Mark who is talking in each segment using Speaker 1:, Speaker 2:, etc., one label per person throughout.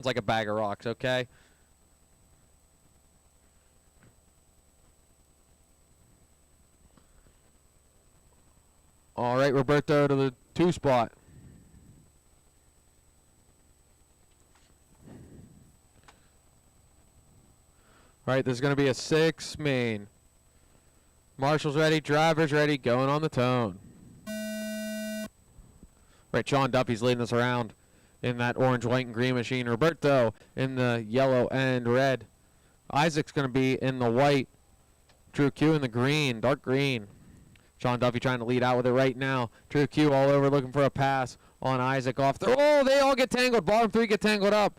Speaker 1: like a bag of rocks, okay? All right, Roberto to the 2 spot. All right, there's going to be a 6 main. Marshall's ready, driver's ready, going on the tone. Right, Sean Duffy's leading us around in that orange, white, and green machine. Roberto in the yellow and red. Isaac's going to be in the white. Drew Q in the green, dark green. Sean Duffy trying to lead out with it right now. Drew Q all over looking for a pass on Isaac off the... Oh, they all get tangled. Bottom 3 get tangled up.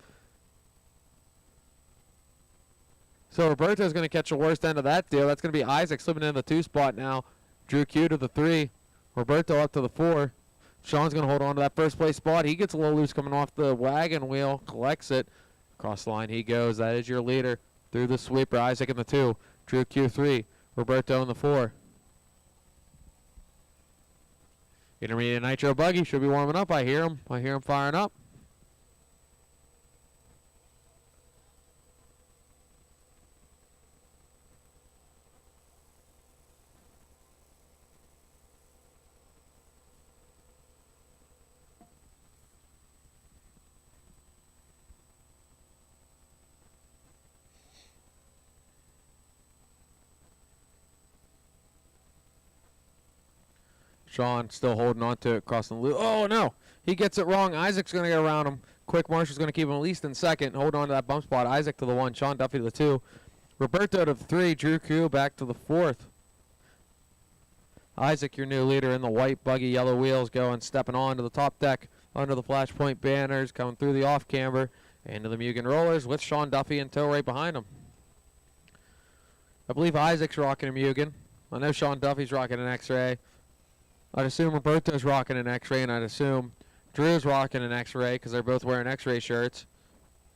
Speaker 1: So Roberto's going to catch the worst end of that deal. That's going to be Isaac slipping in the 2 spot now. Drew Q to the 3. Roberto up to the 4. Sean's going to hold on to that first place spot. He gets a little loose coming off the wagon wheel. Collects it. Across the line he goes. That is your leader. Through the sweeper. Isaac in the 2. Drew Q 3. Roberto in the 4. Intermediate Nitro Buggy should be warming up. I hear him. I hear him firing up. Sean still holding on to it, crossing the loop. Oh, no. He gets it wrong. Isaac's going to get around him. Quick Marshall's going to keep him at least in second. Hold on to that bump spot. Isaac to the 1. Sean Duffy to the 2. Roberto to the 3. Drew Q back to the 4th. Isaac, your new leader in the white buggy, yellow wheels, going, stepping on to the top deck under the flashpoint banners, coming through the off camber into the Mugen rollers with Sean Duffy in tow right behind him. I believe Isaac's rocking a Mugen. I know Sean Duffy's rocking an X-Ray. I'd assume Roberto's rocking an X-Ray, and I'd assume Drew's rocking an X-Ray because they're both wearing X-Ray shirts.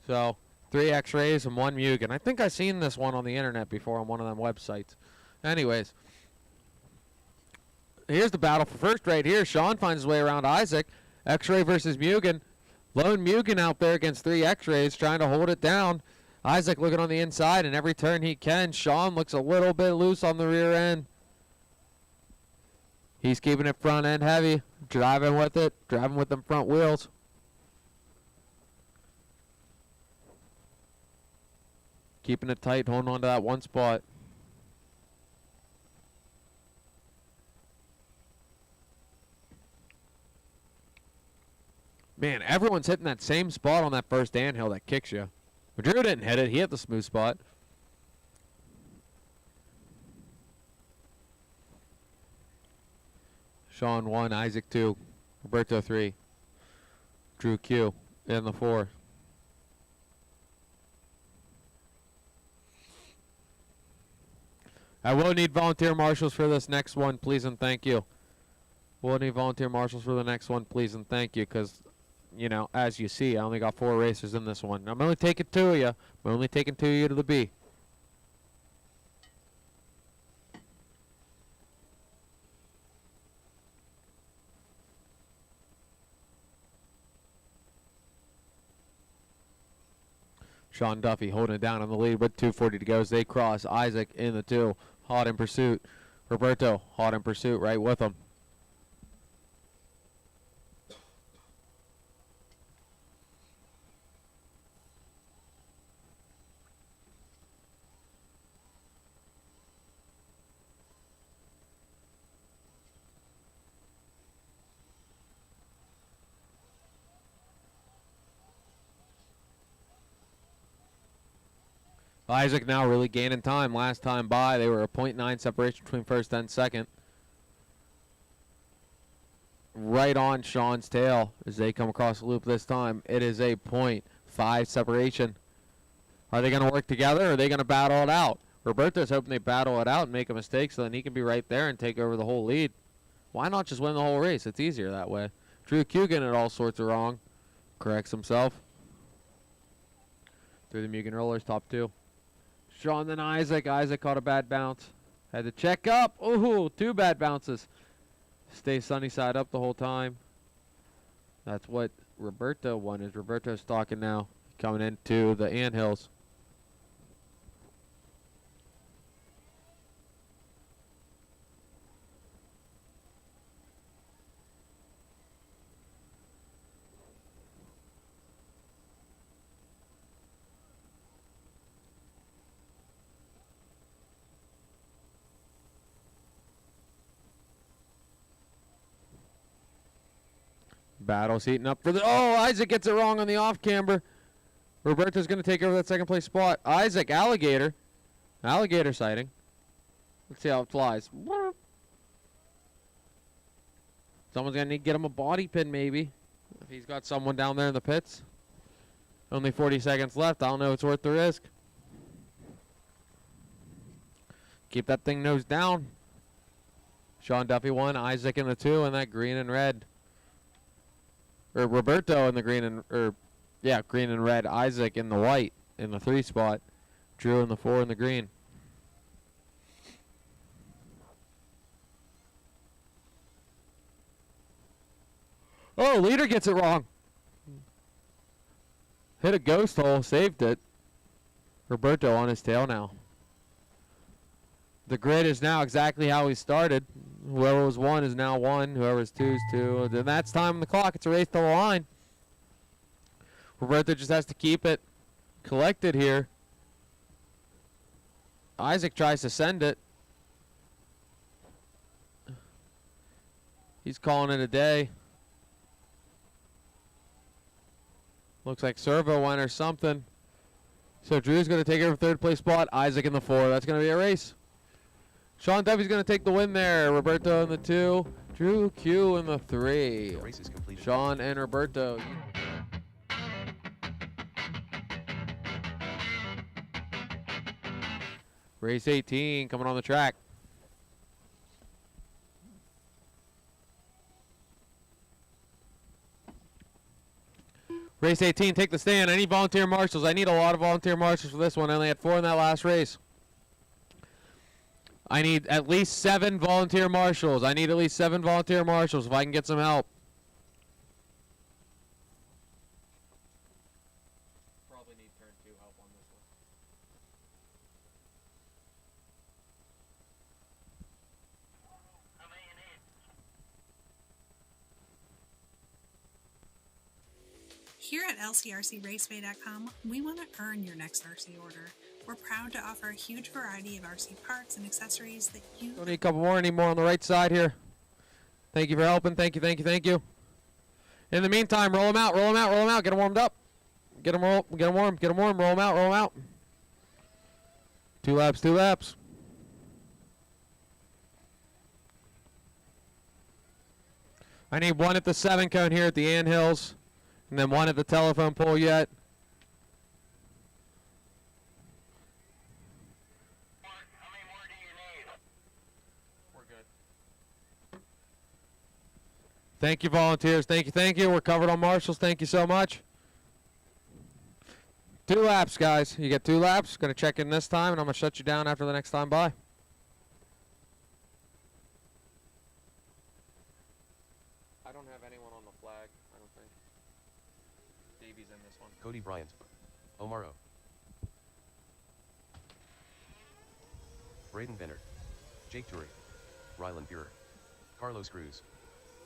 Speaker 1: So 3 X-Rays and 1 Mugen. I think I've seen this one on the internet before on one of them websites. Anyways, here's the battle for first right here. Sean finds his way around Isaac. X-Ray versus Mugen. Lone Mugen out there against 3 X-Rays trying to hold it down. Isaac looking on the inside, and every turn he can. Sean looks a little bit loose on the rear end. He's keeping it front end heavy, driving with it, driving with them front wheels. Keeping it tight, holding on to that 1 spot. Man, everyone's hitting that same spot on that first anthill that kicks you. But Drew didn't hit it. He hit the smooth spot. Sean 1, Isaac 2, Roberto 3, Drew Q in the 4. I will need volunteer marshals for this next one, please and thank you. We'll need volunteer marshals for the next one, please and thank you, because, you know, as you see, I only got 4 racers in this one. I'm only taking 2 of you. I'm only taking 2 of you to the B. Sean Duffy holding it down on the lead with 2:40 to go as they cross. Isaac in the 2. Hot in pursuit. Roberto hot in pursuit right with him. Isaac now really gaining time. Last time by, they were a 0.9 separation between first and second. Right on Sean's tail as they come across the loop this time. It is a 0.5 separation. Are they going to work together or are they going to battle it out? Roberto's hoping they battle it out and make a mistake so then he can be right there and take over the whole lead. Why not just win the whole race? It's easier that way. Drew Q getting it all sorts of wrong. Corrects himself. Through the Mugen rollers, top 2. Sean then Isaac. Isaac caught a bad bounce. Had to check up. Ooh, 2 bad bounces. Stay sunny side up the whole time. That's what Roberto wanted. Roberto's stalking now. coming into the anthills. Battle's heating up for the... Oh, Isaac gets it wrong on the off-camber. Roberto's going to take over that second place spot. Isaac, alligator. Alligator sighting. Let's see how it flies. Someone's going to need to get him a body pin, maybe. If he's got someone down there in the pits. Only 40 seconds left. I don't know if it's worth the risk. Keep that thing nose down. Sean Duffy 1, Isaac in the 2, and that green and red. Or Roberto in the green and... green and red. Isaac in the white in the 3 spot. Drew in the 4 in the green. Oh, leader gets it wrong. Hit a ghost hole, saved it. Roberto on his tail now. The grid is now exactly how he started. Whoever was 1 is now 1. Whoever's 2 is 2. Then that's time on the clock. It's a race to the line. Roberto just has to keep it collected here. Isaac tries to send it. He's calling it a day. Looks like Servo went or something. So Drew's going to take over 3rd place spot. Isaac in the 4. That's going to be a race. Sean Duffy's going to take the win there. Roberto in the 2. Drew Q in the 3.
Speaker 2: Race is completed.
Speaker 1: Sean and Roberto. Race 18 coming on the track. Race 18, take the stand. I need volunteer marshals. I need a lot of volunteer marshals for this one. I only had 4 in that last race. I need at least 7 volunteer marshals. I need at least 7 volunteer marshals if I can get some help. Probably need turn 2 help on this one.
Speaker 3: Here at LCRCRaceway.com, we want to earn your next RC order. We're proud to offer a huge variety of RC parts and accessories that you...
Speaker 1: Don't need a couple more, I need more on the right side here. Thank you for helping. Thank you, thank you, thank you. In the meantime, roll them out, roll them out, roll them out. Get them warmed up. Get them warm, get them warm, get them warm. Roll them out, roll them out. 2 laps, 2 laps. I need 1 at the 7 cone here at the anthills. And then 1 at the telephone pole yet.
Speaker 4: How many more do you need?
Speaker 1: We're good. Thank you, volunteers. Thank you, thank you. We're covered on marshals. Thank you so much. 2 laps, guys. You get 2 laps. Going to check in this time, and I'm going to shut you down after the next time by. I don't have anyone on the flag, I don't think. Davey's in this one.
Speaker 2: Cody Bryant. Omaro. Braden Bennett. Jake Turey. Rylan Fuhrer. Carlos Cruz.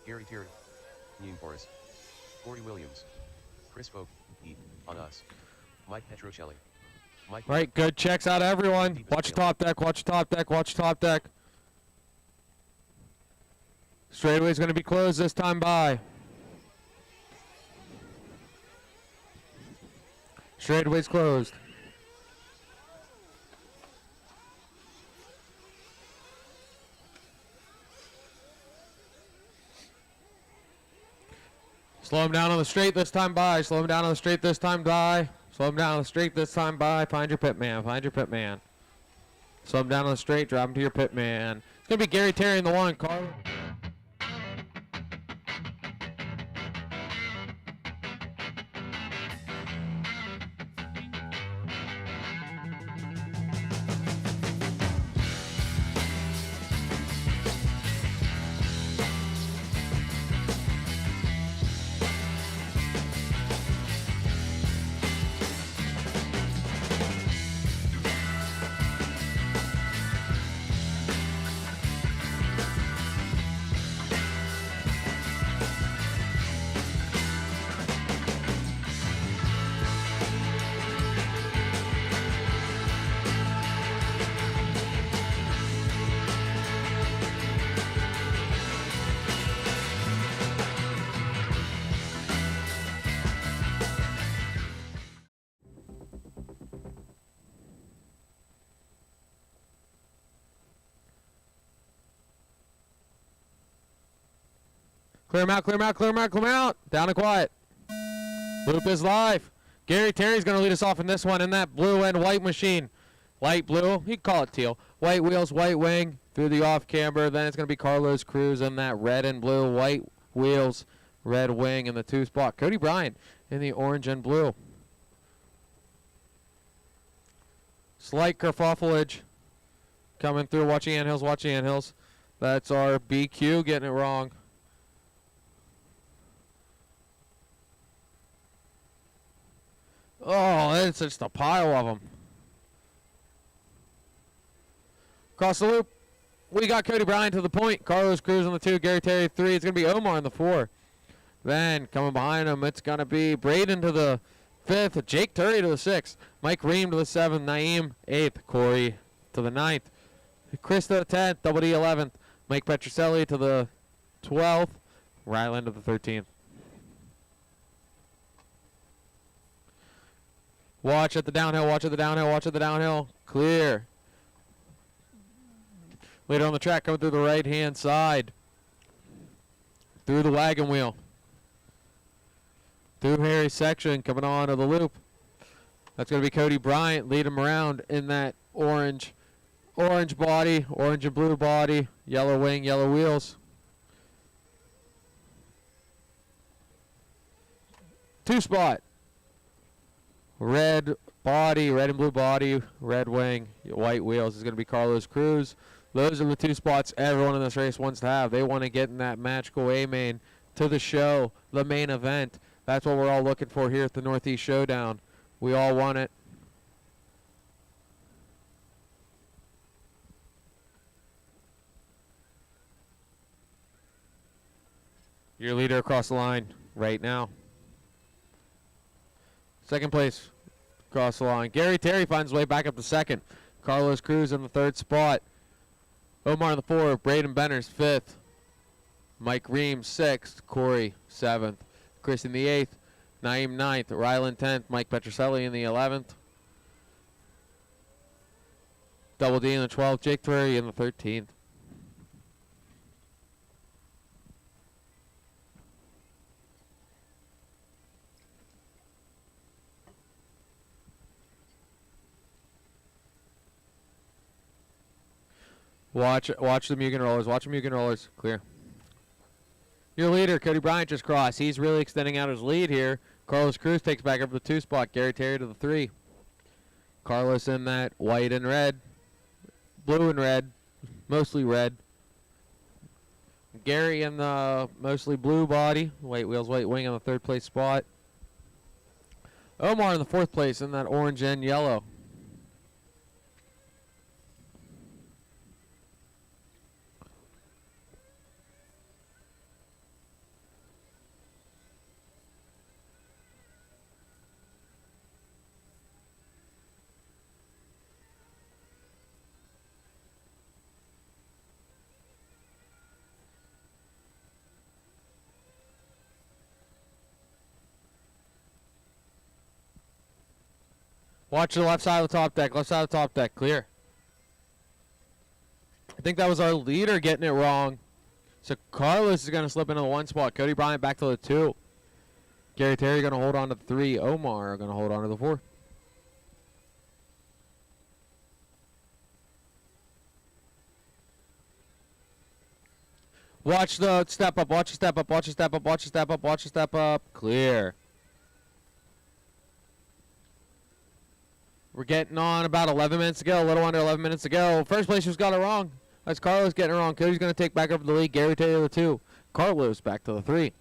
Speaker 2: Gary Tierney. Ian Forrest. Corey Williams. Chris Folk. E. On us. Mike Petrocelli. Mike.
Speaker 1: Right, good checks out of everyone. Watch the top deck, watch the top deck, watch the top deck. Straightaway's going to be closed this time by. Straightaway's closed. Slow him down on the straight this time by. Slow him down on the straight this time by. Slow him down on the straight this time by. Find your pit man. Find your pit man. Slow him down on the straight. Drop him to your pit man. It's going to be Gary Terry in the 1. Carl. Clear him out, clear him out, clear him out, clear him out. Down and quiet. Loop is live. Gary Terry's going to lead us off in this one in that blue and white machine. Light blue, you can call it teal. White wheels, white wing through the off camber. Then it's going to be Carlos Cruz in that red and blue. White wheels, red wing in the 2 spot. Cody Bryant in the orange and blue. Slight kerfuffleage coming through. Watch the anthills, watch the anthills. That's our BQ getting it wrong. Oh, it's just a pile of them. Across the loop, we got Cody Bryant to the point. Carlos Cruz on the 2, Gary Terry 3. It's going to be Omar on the 4. Then coming behind him, it's going to be Braden to the 5th, Jake Turry to the 6th, Mike Ream to the 7th, Naeem 8th, Corey to the 9th, Chris to the 10th, Double D 11th, Mike Petroselli to the 12th, Ryland to the 13th. Watch at the downhill, watch at the downhill, watch at the downhill. Clear. Later on the track, coming through the right-hand side. Through the wagon wheel. Through Harry's section, coming on to the loop. That's going to be Cody Bryant. Lead him around in that orange body, orange and blue body, yellow wing, yellow wheels. 2 spot. Red body, red and blue body, red wing, white wheels is going to be Carlos Cruz. Those are the 2 spots everyone in this race wants to have. They want to get in that magical A-main to the show, the main event. That's what we're all looking for here at the Northeast Showdown. We all want it. Your leader across the line right now. Second place across the line. Gary Terry finds his way back up to 2nd. Carlos Cruz in the 3rd spot. Omar in the 4th. Braden Benners 5th. Mike Ream 6th. Corey 7th. Chris in the 8th. Naeem 9th. Ryland 10th. Mike Petroselli in the 11th. Double D in the 12th. Jake Turry in the 13th. Watch the Mugen rollers. Watch the Mugen rollers. Clear. Your leader, Cody Bryant, just crossed. He's really extending out his lead here. Carlos Cruz takes back up the 2 spot. Gary Terry to the 3. Carlos in that white and red. Blue and red. Mostly red. Gary in the mostly blue body. White wheels, white wing on the 3rd place spot. Omar in the 4th place in that orange and yellow. Watch the left side of the top deck. Left side of the top deck. Clear. I think that was our leader getting it wrong. So Carlos is going to slip into the 1 spot. Cody Bryant back to the 2. Gary Terry going to hold on to the 3. Omar going to hold on to the 4. Watch the step up. Watch the step up. Watch the step up. Watch the step up. Watch the step up. Clear. We're getting on about 11 minutes to go, a little under 11 minutes to go. First place who's got it wrong. That's Carlos getting it wrong. Cody's going to take back over the lead. Gary Taylor, the 2. Carlos back to the 3.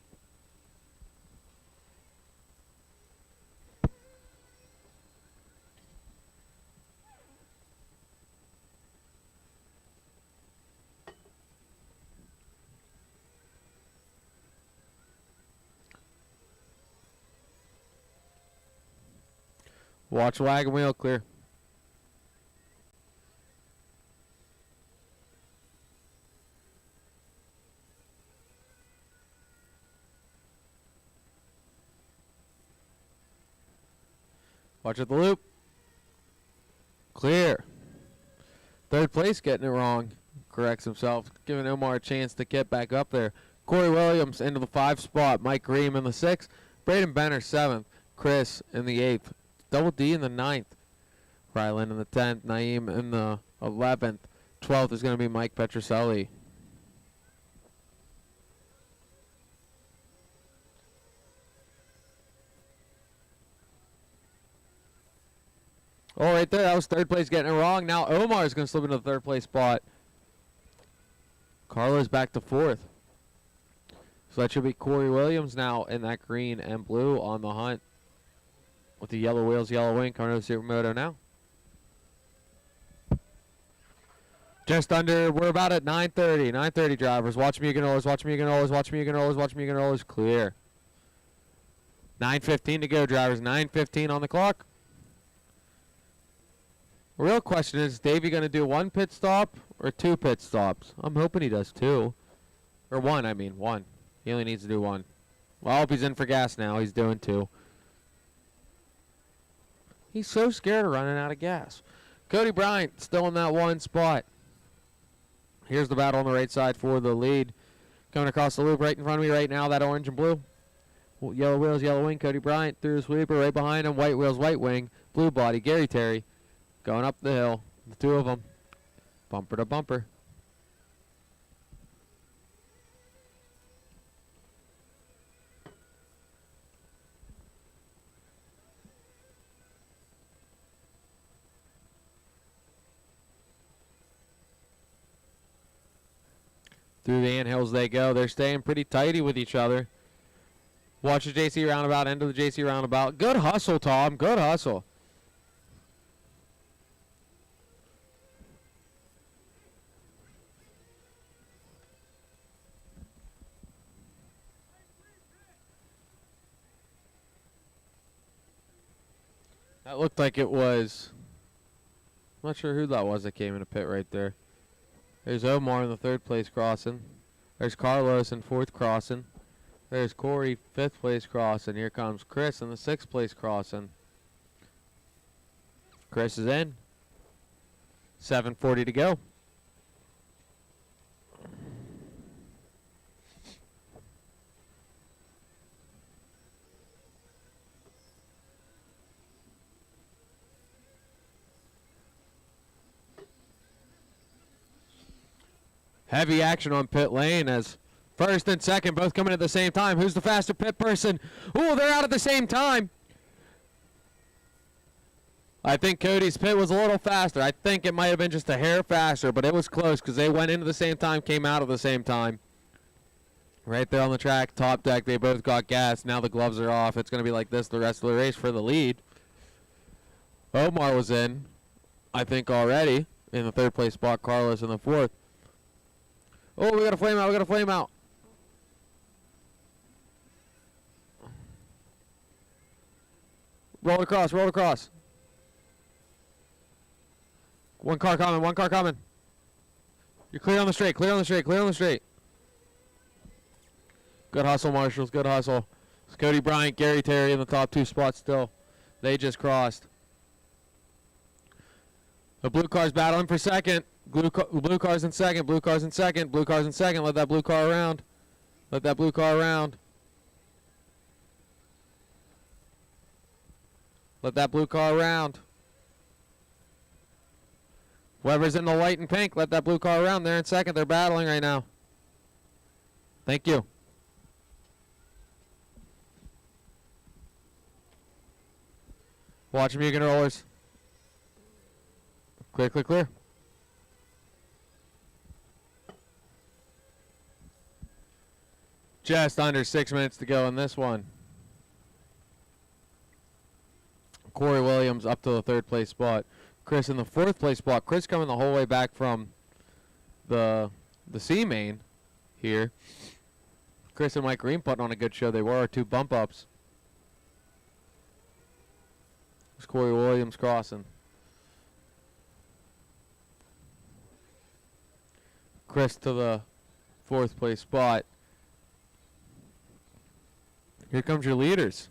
Speaker 1: Watch wagon wheel, clear. Watch at the loop. Clear. 3rd place getting it wrong. Corrects himself, giving Omar a chance to get back up there. Corey Williams into the 5 spot. Mike Ream in the 6th. Braden Benner 7th. Chris in the 8th. Double D in the 9th. Rylan in the 10th. Naeem in the 11th. 12th is going to be Mike Petroselli. Oh, right there. That was 3rd place getting it wrong. Now Omar is going to slip into the 3rd place spot. Carlos back to 4th. So that should be Corey Williams now in that green and blue on the hunt. With the yellow wheels, yellow wing coming over to Supermoto now. Just under, we're about at 9:30. 9:30 drivers. Watch me, you can always, watch me, you can always, watch me, you can always, watch me, you can always. Clear. 9:15 to go, drivers. 9:15 on the clock. The real question is Davey going to do 1 pit stop or 2 pit stops? I'm hoping he does 2. Or 1, I mean, 1. He only needs to do 1. Well, I hope he's in for gas now. He's doing 2. He's so scared of running out of gas. Cody Bryant still in that 1 spot. Here's the battle on the right side for the lead. Coming across the loop right in front of me right now, that orange and blue. Yellow wheels, yellow wing, Cody Bryant through the sweeper right behind him. White wheels, white wing, blue body, Gary Terry. Going up the hill, the 2 of them. Bumper to bumper. Through the anthills they go. They're staying pretty tighty with each other. Watch the JC roundabout, end of the JC roundabout. Good hustle, Tom. Good hustle. That looked like it was, I'm not sure who that was that came in a pit right there. There's Omar in the 3rd place crossing. There's Carlos in 4th crossing. There's Corey, 5th place crossing. Here comes Chris in the 6th place crossing. Chris is in. 7:40 to go. Heavy action on pit lane as 1st and 2nd both coming at the same time. Who's the faster pit person? Ooh, they're out at the same time. I think Cody's pit was a little faster. I think it might have been just a hair faster, but it was close because they went into the same time, came out at the same time. Right there on the track, top deck, they both got gas. Now the gloves are off. It's going to be like this the rest of the race for the lead. Omar was in, I think, already in the 3rd place spot. Carlos in the 4th. Oh, we got a flame out. We got a flame out. Roll across. Roll across. 1 car coming. 1 car coming. You're clear on the straight. Clear on the straight. Clear on the straight. Good hustle, Marshals. Good hustle. It's Cody Bryant, Gary Terry in the top 2 spots still. They just crossed. The blue car's battling for 2nd. Blue car's in 2nd. Blue car's in 2nd. Blue car's in 2nd. Let that blue car around. Let that blue car around. Let that blue car around. Whoever's in the white and pink, let that blue car around. They're in 2nd. They're battling right now. Thank you. Watch them, you can rollers. Clear, clear, clear. Just under 6 minutes to go in this one. Corey Williams up to the 3rd place spot. Chris in the 4th place spot. Chris coming the whole way back from the C main here. Chris and Mike Green putting on a good show. They were our 2 bump ups. It's Corey Williams crossing. Chris to the 4th place spot. Here comes your leaders.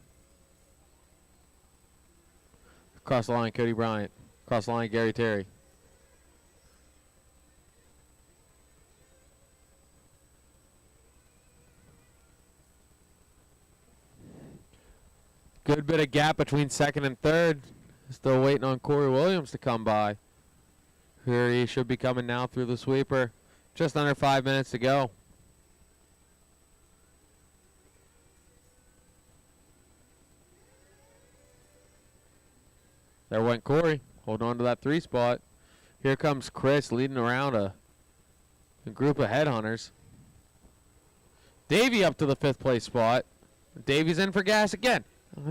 Speaker 1: Across the line, Cody Bryant. Across the line, Gary Terry. Good bit of gap between second and third. Still waiting on Corey Williams to come by. Here he should be coming now through the sweeper. Just under 5 minutes to go. There went Corey. Hold on to that 3 spot. Here comes Chris leading around a group of headhunters. Davey up to the 5th place spot. Davey's in for gas again.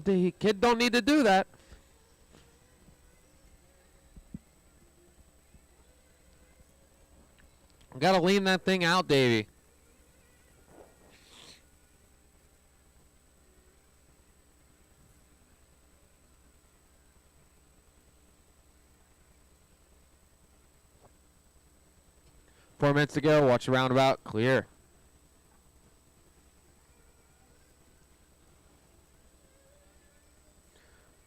Speaker 1: The kid don't need to do that. Gotta lean that thing out, Davey. Four minutes to go. Watch the roundabout. Clear.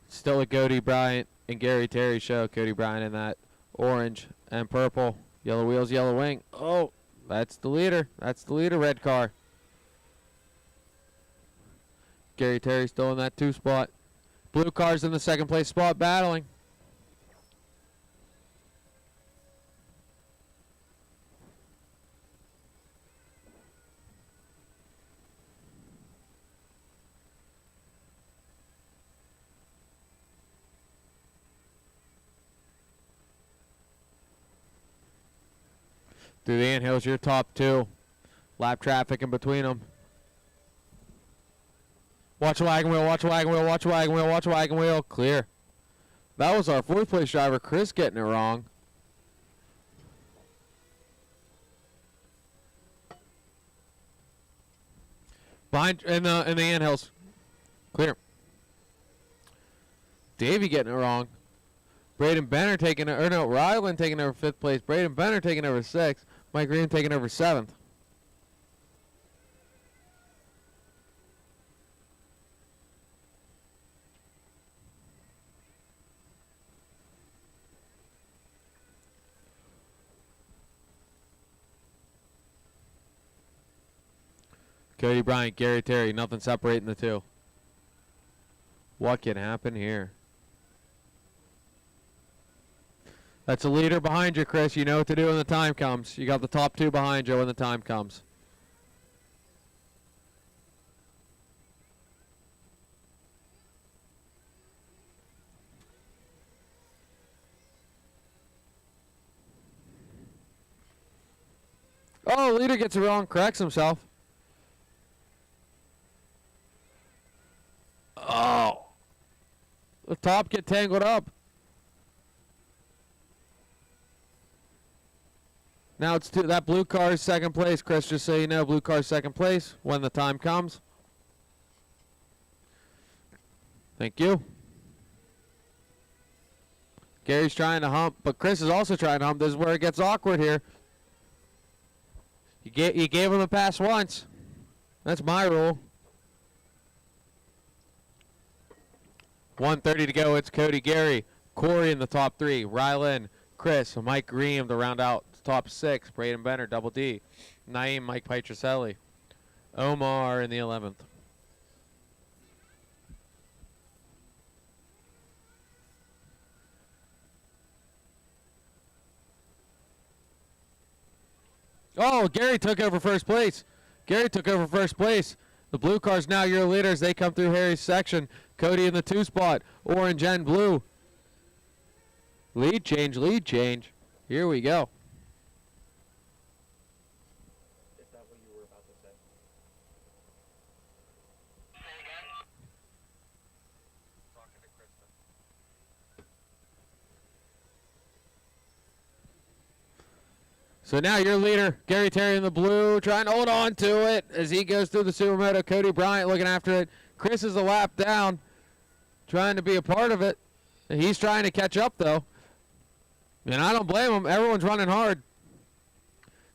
Speaker 1: Still a Cody Bryant and Gary Terry show. Cody Bryant in that orange and purple. Yellow wheels, yellow wing. Oh, that's the leader. That's the leader, red car. Gary Terry still in that 2 spot. Blue car's in the 2nd place spot battling. Through the anthills, your top 2. Lap traffic in between them. Watch the wagon wheel, watch the wagon wheel, watch the wagon wheel, watch the wagon wheel. Clear. That was our 4th place driver, Chris, getting it wrong. Behind in the anthills. Clear. Davey getting it wrong. Braden Benner taking it, or no, Ryland taking over 5th place. Braden Benner taking over 6th. Mike Green taking over 7th. Cody Bryant, Gary Terry, nothing separating the 2. What can happen here? That's a leader behind you, Chris. You know what to do when the time comes. You got the top 2 behind you when the time comes. Oh, leader gets it wrong, corrects himself. Oh. The top get tangled up. Now it's that blue car's 2nd place, Chris, just so you know, blue car's 2nd place when the time comes. Thank you. Gary's trying to hump, but Chris is also trying to hump. This is where it gets awkward here. You gave him a pass once. That's my rule. 1:30 to go. It's Cody, Gary, Corey in the top 3. Rylan, Chris, Mike Green to round out top 6. Braden Benner, double D. Naeem, Mike Pietroselli. Omar in the 11th. Oh, Gary took over 1st place. Gary took over 1st place. The blue car's now your leaders. They come through Harry's section. Cody in the 2 spot. Orange and blue. Lead change, lead change. Here we go.
Speaker 5: Is that what you were about to say?
Speaker 4: Say again?
Speaker 5: Talking to Krista.
Speaker 1: So now your leader, Gary Terry in the blue, trying to hold on to it as he goes through the supermoto. Cody Bryant looking after it. Chris is a lap down, trying to be a part of it. He's trying to catch up, though. And I don't blame him. Everyone's running hard.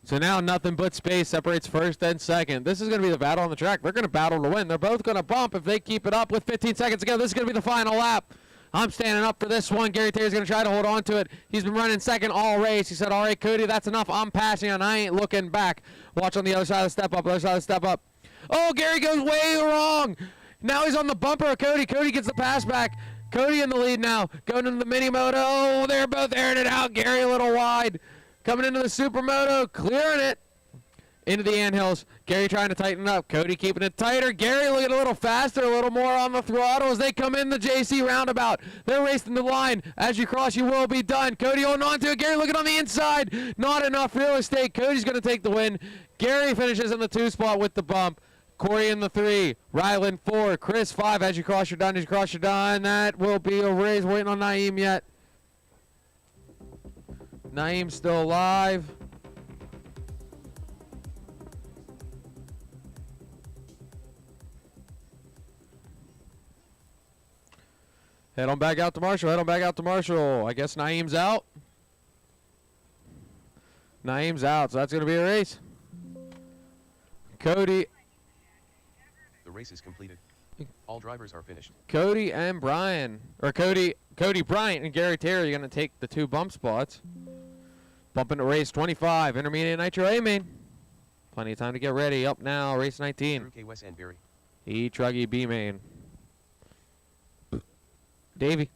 Speaker 1: So now nothing but space separates 1st and 2nd. This is going to be the battle on the track. They're going to battle to win. They're both going to bump if they keep it up with 15 seconds to go. This is going to be the final lap. I'm standing up for this one. Gary Terry's going to try to hold on to it. He's been running 2nd all race. He said, all right, Cody, that's enough. I'm passing and I ain't looking back. Watch on the other side of the step up, other side of the step up. Oh, Gary goes way wrong. Now he's on the bumper of Cody. Cody gets the pass back. Cody in the lead now. Going into the mini moto. Oh, they're both airing it out. Gary a little wide. Coming into the supermoto. Clearing it. Into the anthills. Gary trying to tighten up. Cody keeping it tighter. Gary looking a little faster, a little more on the throttle as they come in the JC roundabout. They're racing the line. As you cross, you will be done. Cody holding on to it. Gary looking on the inside. Not enough real estate. Cody's going to take the win. Gary finishes in the 2 spot with the bump. Corey in the 3. Ryland 4. Chris 5. As you cross, you're done. As you cross, you're done. That will be a race. Waiting on Naeem yet. Naeem still alive. Head on back out to Marshall. Head on back out to Marshall. I guess Naeem's out. Naeem's out, so that's going to be a race. Cody.
Speaker 2: The race is completed. All drivers are finished.
Speaker 1: Cody and Brian. Or Cody Bryant, and Gary Terry are going to take the 2 bump spots. Bumping to race 25. Intermediate Nitro A main. Plenty of time to get ready. Up now, race 19.
Speaker 2: Drew K. Wes and Barry.
Speaker 1: E Truggy B main. Davey.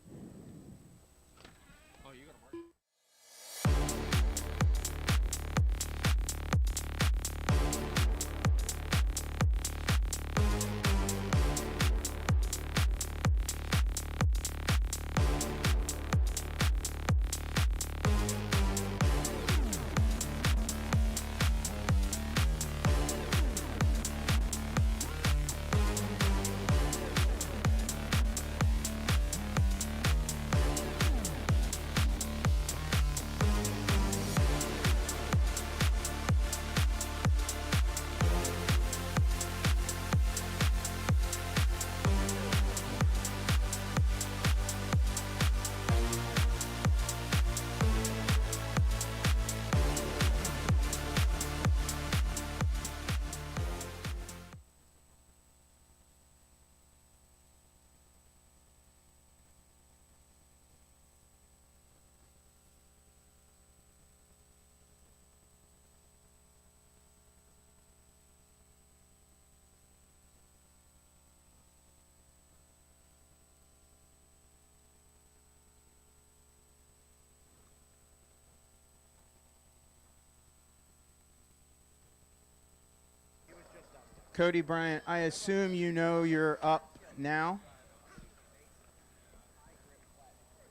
Speaker 6: Cody Bryant, I assume you know you're up now.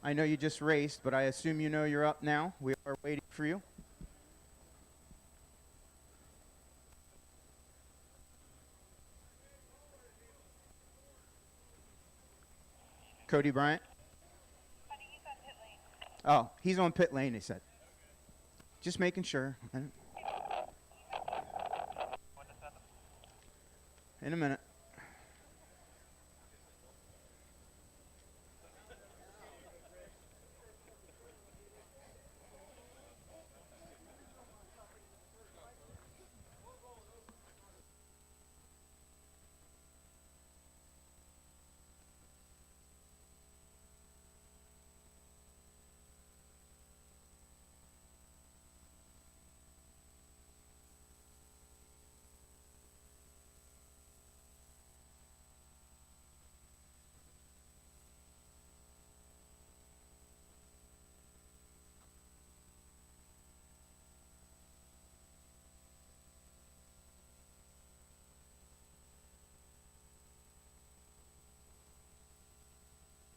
Speaker 6: I know you just raced, but I assume you know you're up now. We are waiting for you. Cody Bryant? Oh, he's on pit lane, they said. Just making sure. In a minute.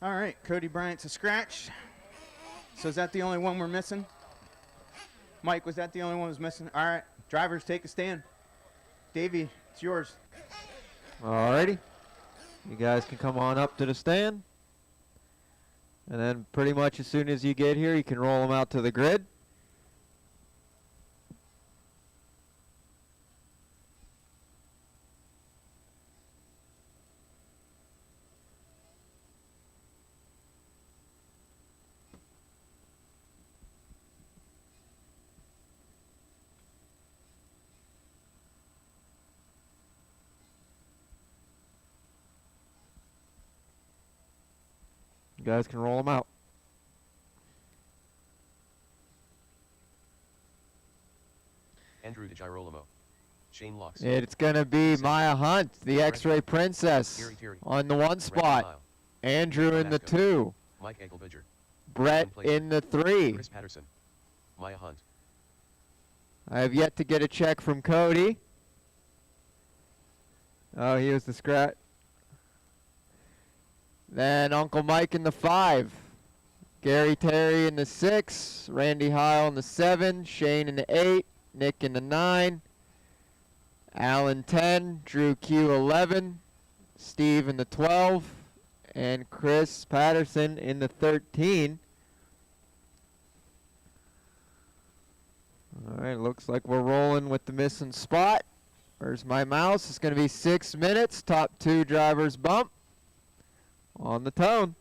Speaker 6: All right, Cody Bryant's a scratch. So is that the only one we're missing? Mike, was that the only one who's missing? All right, drivers, take a stand. Davey, it's yours.
Speaker 7: Alrighty. You guys can come on up to the stand. And then pretty much as soon as you get here, you can roll them out to the grid. You guys can roll them out.
Speaker 2: Andrew Di Girolamo. Shane Locks.
Speaker 7: It's going to be Maya Hunt, the X-Ray Princess,
Speaker 2: Gary Terry.
Speaker 7: on the 1
Speaker 2: Randy
Speaker 7: spot.
Speaker 2: Lyle.
Speaker 7: Andrew in the
Speaker 2: Vasco.
Speaker 7: 2.
Speaker 2: Mike Engelbidger.
Speaker 7: Brett in the 3.
Speaker 2: Chris Patterson. Maya Hunt.
Speaker 7: I have yet to get a check from Cody. Oh, he was the scratch. Then Uncle Mike in the 5. Gary Terry in the 6. Randy Heil in the 7. Shane in the 8. Nick in the 9. Alan 10. Drew Q 11. Steve in the 12. And Chris Patterson in the 13. All right, looks like we're rolling with the missing spot. Where's my mouse? It's going to be 6 minutes. Top 2 drivers bump on the tone.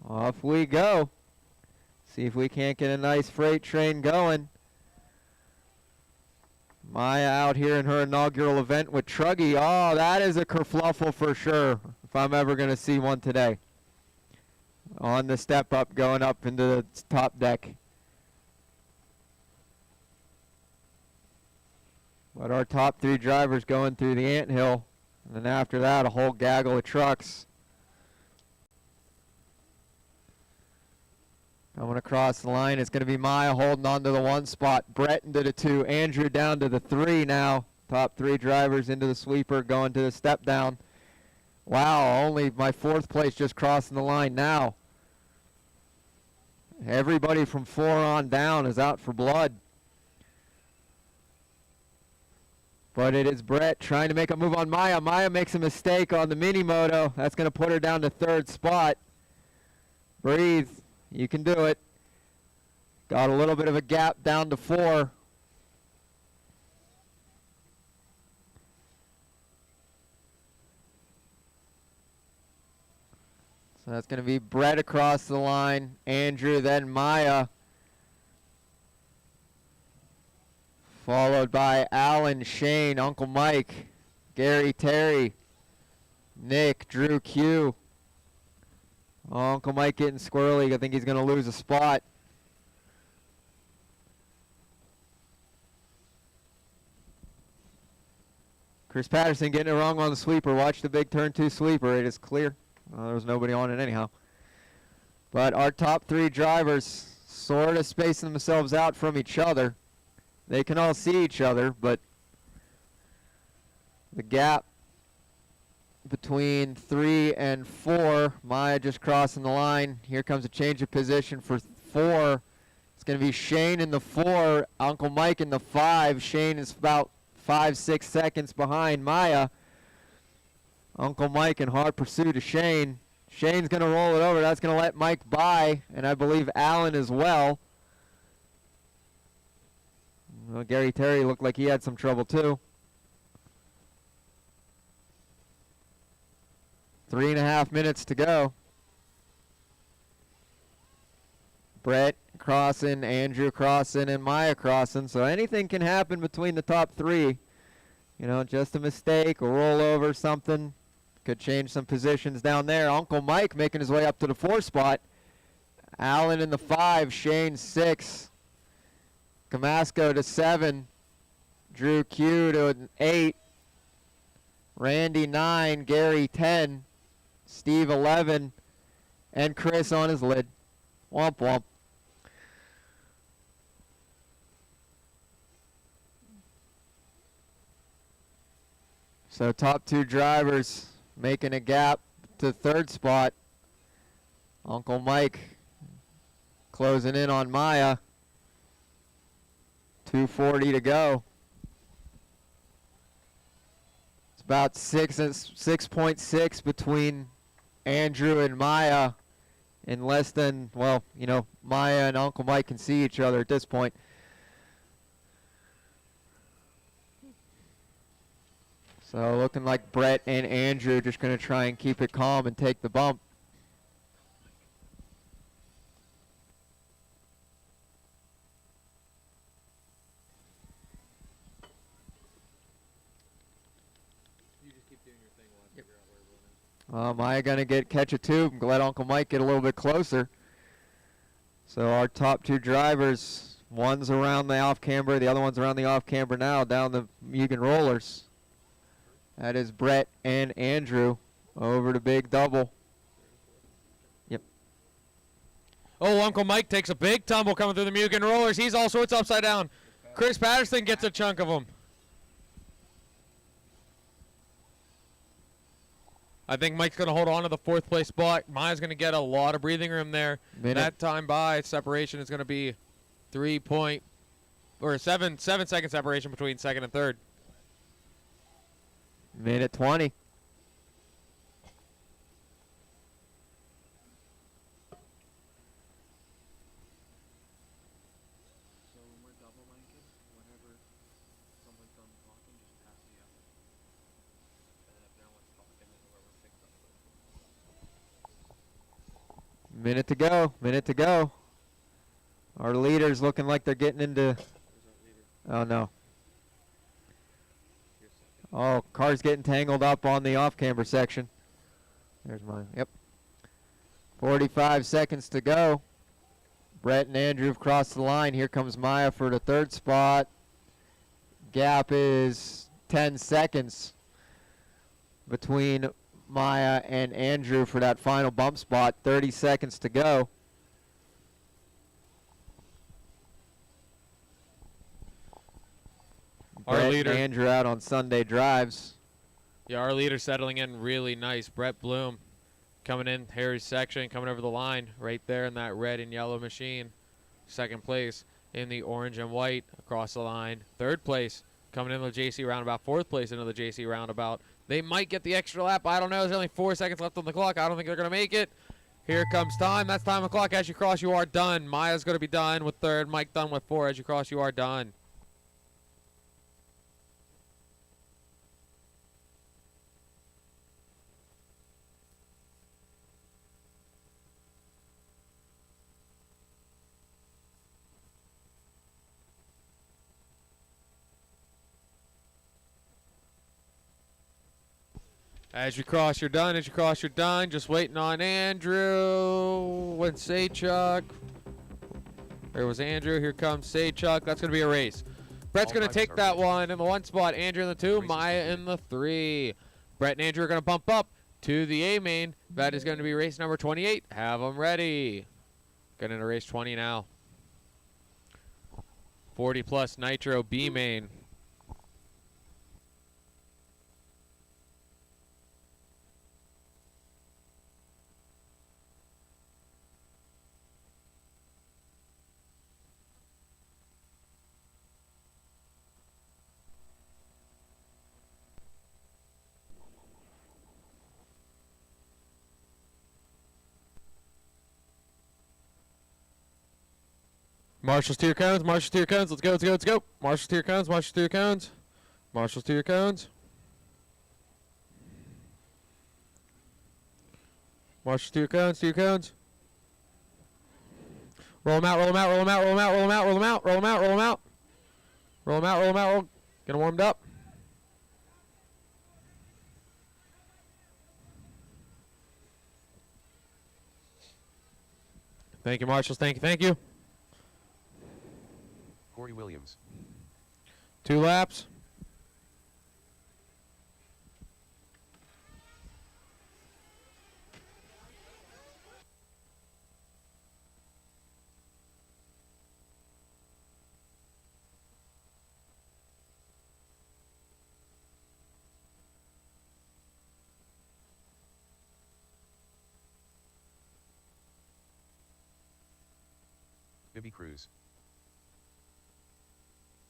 Speaker 7: Off we go. See if we can't get a nice freight train going. Maya out here in her inaugural event with Truggy. Oh, that is a kerfluffle for sure, if I'm ever going to see one today. On the step up, going up into the top deck. But our top 3 drivers going through the anthill. And then after that, a whole gaggle of trucks. Coming across the line, it's going to be Maya holding on to the 1 spot. Brett into the 2. Andrew down to the 3 now. Top 3 drivers into the sweeper, going to the step down. Wow, only my 4th place just crossing the line now. Everybody from 4 on down is out for blood. But it is Brett trying to make a move on Maya. Maya makes a mistake on the mini moto. That's going to put her down to 3rd spot. Breathe. You can do it. Got a little bit of a gap down to 4. So that's going to be Brett across the line. Andrew, then Maya. Followed by Alan, Shane, Uncle Mike, Gary Terry, Nick, Drew Q. Oh, Uncle Mike getting squirrely. I think he's going to lose a spot. Chris Patterson getting it wrong on the sweeper. Watch the big turn 2 sweeper. It is clear. There was nobody on it anyhow. But our top 3 drivers sort of spacing themselves out from each other. They can all see each other, but the gap between 3 and 4, Maya just crossing the line. Here comes a change of position for 4. It's going to be Shane in the 4, Uncle Mike in the 5. Shane is about 5-6 seconds behind Maya. Uncle Mike in hard pursuit of Shane. Shane's going to roll it over. That's going to let Mike by, and I believe Alan as well. Well, Gary Terry looked like he had some trouble too. 3.5 minutes to go. Brett crossing, Andrew crossing, and Maya crossing. So anything can happen between the top 3. You know, just a mistake, a rollover, something. Could change some positions down there. Uncle Mike making his way up to the 4 spot. Alan in the 5, Shane 6. Camasco to 7. Drew Q to 8. Randy 9. Gary 10. Steve 11. And Chris on his lid. Womp womp. So top 2 drivers making a gap to 3rd spot. Uncle Mike closing in on Maya. 2:40 to go. It's about 6.6 between Andrew and Maya in less than, well, you know, Maya and Uncle Mike can see each other at this point. So looking like Brett and Andrew just going to try and keep it calm and take the bump. Maya going to catch a tube and let Uncle Mike get a little bit closer. So our top 2 drivers One's around the off camber, the other one's around the off camber now, down the Mugen rollers. That is Brett and Andrew over the big double. Yep.
Speaker 1: Oh, Uncle Mike takes a big tumble coming through the Mugen rollers. He's all sorts upside down. Chris Patterson gets a chunk of them. I think Mike's going to hold on to the 4th place spot. Maya's going to get a lot of breathing room there. That time by separation is going to be 7 second separation between 2nd and 3rd.
Speaker 7: Minute 20.
Speaker 5: So when we're double linking, whenever someone's done talking, just pass the other. And then if no one's talking, then whoever picks up.
Speaker 7: Minute to go. Minute to go. Our leader's looking like they're getting into... Oh, no. Oh, car's getting tangled up on the off-camber section. There's mine. Yep. 45 seconds to go. Brett and Andrew have crossed the line. Here comes Maya for the 3rd spot. Gap is 10 seconds between Maya and Andrew for that final bump spot. 30 seconds to go.
Speaker 1: Our
Speaker 7: Brett
Speaker 1: leader,
Speaker 7: and Andrew out on Sunday drives.
Speaker 1: Yeah, our leader settling in really nice. Brett Bloom coming in Harry's section, coming over the line right there in that red and yellow machine. 2nd place in the orange and white across the line. 3rd place coming into the JC roundabout. 4th place into the JC roundabout. They might get the extra lap. I don't know. There's only 4 seconds left on the clock. I don't think they're going to make it. Here comes time. That's time on the clock. As you cross, you are done. Maya's going to be done with 3rd. Mike done with 4. As you cross, you are done. As you cross, you're done. As you cross, you're done. Just waiting on Andrew and Saychuk. There was Andrew. Here comes Saychuk. That's going to be a race. Brett's going to take that one in the 1 spot. Andrew in the 2. Maya in the 3. Brett and Andrew are going to bump up to the A main. That is going to be race number 28. Have them ready. Getting into race 20 now. 40 plus Nitro B main. Marshals to your cones, marshals to your cones. Let's go, let's go, let's go. Marshals to your cones, marshals to your cones. Marshals to your cones. Marshals to your cones, to your cones. Roll them out, roll them out, roll them out, roll them out, roll them out, roll them out, roll them out, roll them out. Roll them out, roll them out, roll. Get them warmed up. Thank you, marshals. Thank you, thank you.
Speaker 2: Corey Williams.
Speaker 1: 2 laps.
Speaker 2: Bibby Cruz.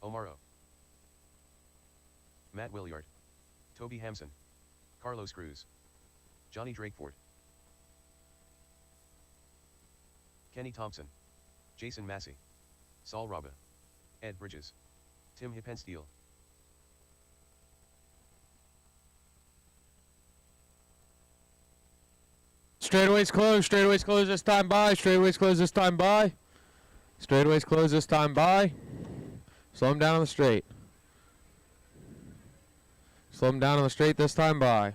Speaker 2: Omaro. Matt Williard. Toby Hampson. Carlos Cruz. Johnny Drakeford. Kenny Thompson. Jason Massey. Saul Rabba. Ed Bridges. Tim Hippensteel.
Speaker 1: Straightaways closed. Straightaways closed this time by. Straightaways closed this time by. Straightaways closed this time by. Slow him down on the straight. Slow him down on the straight this time by.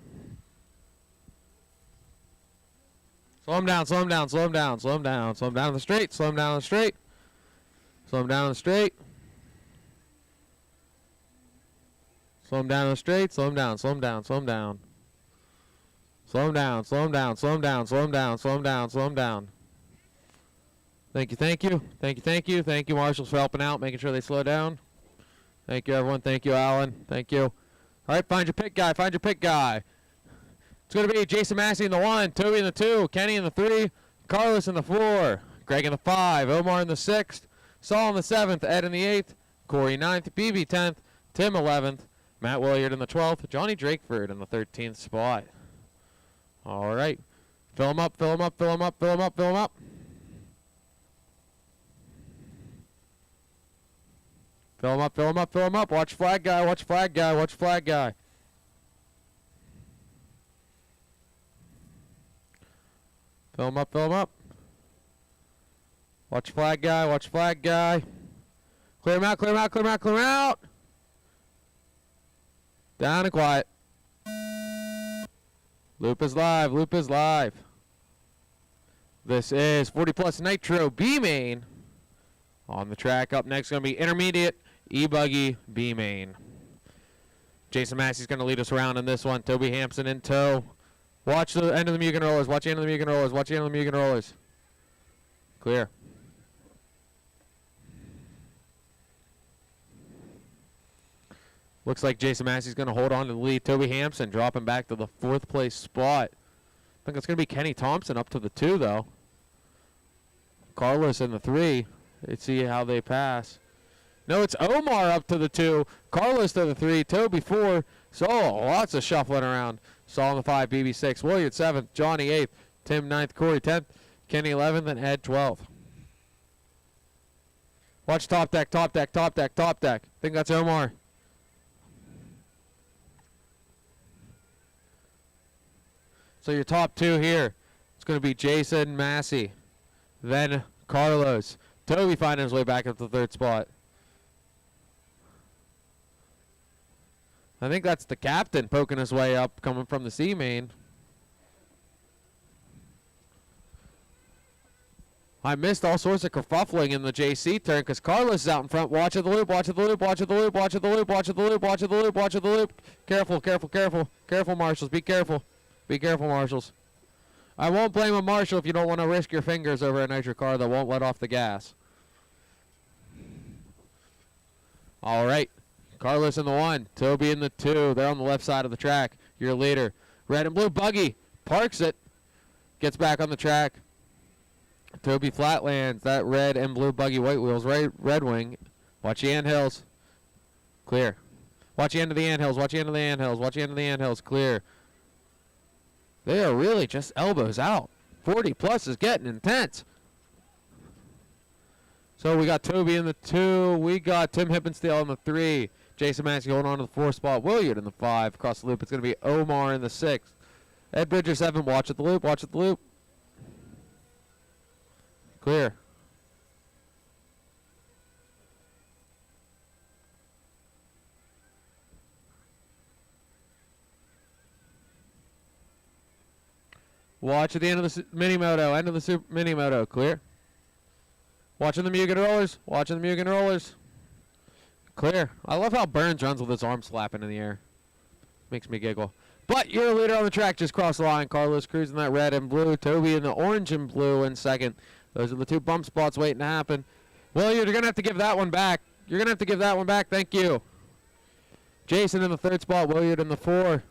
Speaker 1: Slow him down, slow him down, slow him down, slow him down, slow him down on the straight, slow him down on the straight. Slow him down on the straight. Slow him down on the straight. Slow him down. Slow him down. Slow him down. Slow him down. Slow him down. Slow him down. Slow him down. Slow him down. Slow him down. Thank you. Thank you. Thank you. Thank you. Thank you, marshals, for helping out, making sure they slow down. Thank you, everyone. Thank you, Alan. Thank you. All right, find your pit guy. Find your pit guy. It's going to be Jason Massey in the 1, Toby in the 2, Kenny in the 3, Carlos in the 4, Greg in the 5, Omar in the 6th, Saul in the 7th, Ed in the 8th, Corey 9th, BB 10th, Tim 11th, Matt Williard in the 12th, Johnny Drakeford in the 13th spot. All right. Fill him up, fill him up, fill him up, fill him up, fill him up. Fill him up, fill him up, fill him up. Watch flag guy, watch flag guy, watch flag guy. Fill him up, fill him up. Watch flag guy, watch flag guy. Clear him out, clear him out, clear him out, clear him out. Down and quiet. Loop is live, loop is live. This is 40 plus Nitro B main. On the track up next going to be intermediate E-Buggy B main. Jason Massey's going to lead us around in this one. Toby Hampson in tow. Watch the end of the Mugen rollers. Watch the end of the Mugen rollers. Watch the end of the Mugen rollers. Clear. Looks like Jason Massey's going to hold on to the lead. Toby Hampson dropping back to the 4th place spot. I think it's going to be Kenny Thompson up to the 2, though. Carlos in the 3. Let's see how they pass. No, it's Omar up to the 2. Carlos to the 3. Toby 4. So lots of shuffling around. Saul in the 5. BB 6. Williard 7th. Johnny 8th. Tim 9th. Corey 10th. Kenny 11th. And Ed 12th. Watch top deck, top deck, top deck, top deck. I think that's Omar. So your top 2 here. It's going to be Jason Massey. Then Carlos. Toby finding his way back up to the 3rd spot. I think that's the captain poking his way up, coming from the C main. I missed all sorts of kerfuffling in the JC turn because Carlos is out in front. Watch at the loop, watch at the loop, watch at the loop, watch at the loop, watch at the loop, watch at the loop, watch at the loop. Careful, careful, careful. Careful, marshals. Be careful. Be careful, marshals. I won't blame a marshal if you don't want to risk your fingers over a nitro car that won't let off the gas. All right. Carlos in the 1. Toby in the 2. They're on the left side of the track. Your leader. Red and blue Buggy. Parks it. Gets back on the track. Toby flatlands. That red and blue Buggy white wheels. Right, Red Wing. Watch the anthills. Clear. Watch the end of the anthills. Watch the end of the anthills. Watch the end of the anthills. Clear. They are really just elbows out. 40 plus is getting intense. So we got Toby in the 2. We got Tim Hippenstale in the 3. Jason Massey holding on to the 4th spot. Williard in the 5. Across the loop, it's going to be Omar in the 6. Ed Bridger 7. Watch at the loop. Watch at the loop. Clear. Watch at the end of the mini moto. End of the super mini moto. Clear. Watching the Mugen rollers. Watching the Mugen rollers. Clear. I love how Burns runs with his arm slapping in the air. Makes me giggle. But your leader on the track just crossed the line. Carlos Cruz in that red and blue. Toby in the orange and blue in 2nd. Those are the 2 bump spots waiting to happen. Well, you're going to have to give that one back. You're going to have to give that one back. Thank you. Jason in the 3rd spot. Williard in the 4.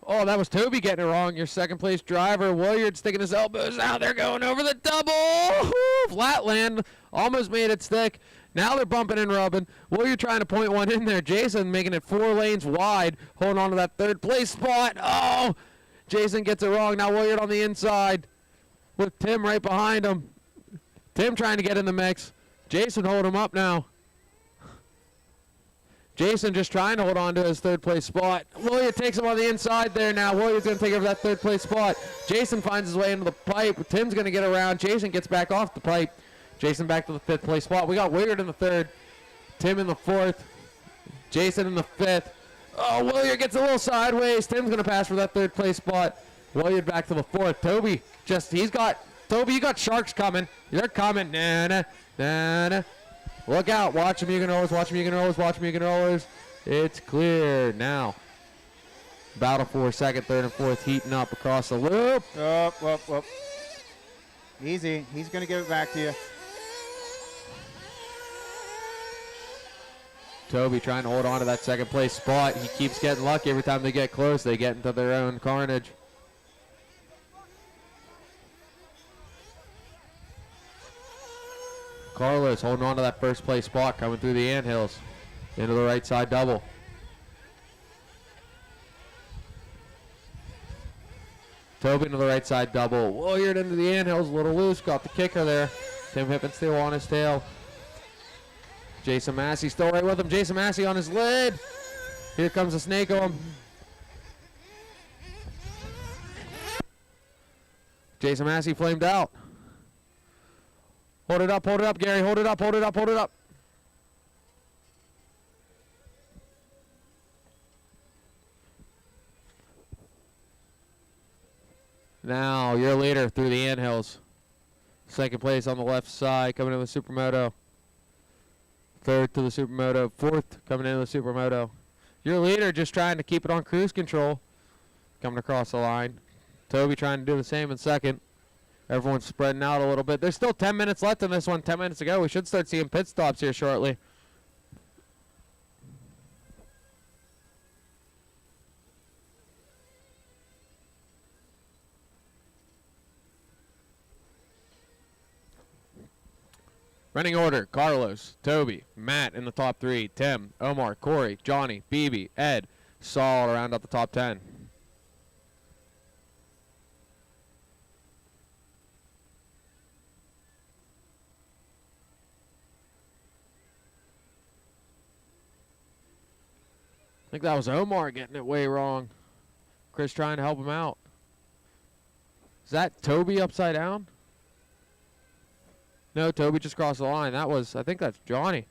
Speaker 1: Oh, that was Toby getting it wrong. Your 2nd place driver, Williard, sticking his elbows out. They're going over the double. Woo, flatland. Almost made it stick. Now they're bumping and rubbing. Williard trying to point one in there. Jason making it 4 lanes wide. Holding on to that 3rd place spot. Oh, Jason gets it wrong. Now Williard on the inside with Tim right behind him. Tim trying to get in the mix. Jason holding him up now. Jason just trying to hold on to his 3rd place spot. Williard takes him on the inside there now. Williard's going to take over that 3rd place spot. Jason finds his way into the pipe. Tim's going to get around. Jason gets back off the pipe. Jason back to the 5th place spot. We got Williard in the 3rd. Tim in the 4th. Jason in the 5th. Oh, Williard gets a little sideways. Tim's going to pass for that 3rd place spot. Williard back to the 4th. Toby, Toby, you got sharks coming. They're coming. Nah. Look out. Watch them, Mugen Rollers. Watch them, Mugen Rollers. Watch them, Mugen Rollers. It's clear now. Battle for 2nd, 3rd, and 4th heating up across the loop.
Speaker 6: Whoop. Easy. He's going to give it back to you.
Speaker 1: Toby trying to hold on to that 2nd place spot. He keeps getting lucky every time they get close. They get into their own carnage. Carlos holding on to that 1st place spot, coming through the anthills. Into the right side double. Toby into the right side double. Williard into the anthills, a little loose, got the kicker there. Tim Hippensteel on his tail. Jason Massey still right with him. Jason Massey on his lid. Here comes the snake on him. Jason Massey flamed out. Hold it up, Gary. Hold it up. Now, your leader through the anthills. 2nd place on the left side, coming in with Supermoto. 3rd to the Supermoto. 4th coming in with Supermoto. Your leader just trying to keep it on cruise control. Coming across the line. Toby trying to do the same in 2nd. Everyone's spreading out a little bit. There's still 10 minutes left in this one. 10 minutes to go. We should start seeing pit stops here shortly. Running order, Carlos, Toby, Matt in the top 3, Tim, Omar, Corey, Johnny, BB, Ed, Saul around out the top 10. I think that was Omar getting it way wrong. Chris trying to help him out. Is that Toby upside down? No, Toby just crossed the line. I think that's Johnny.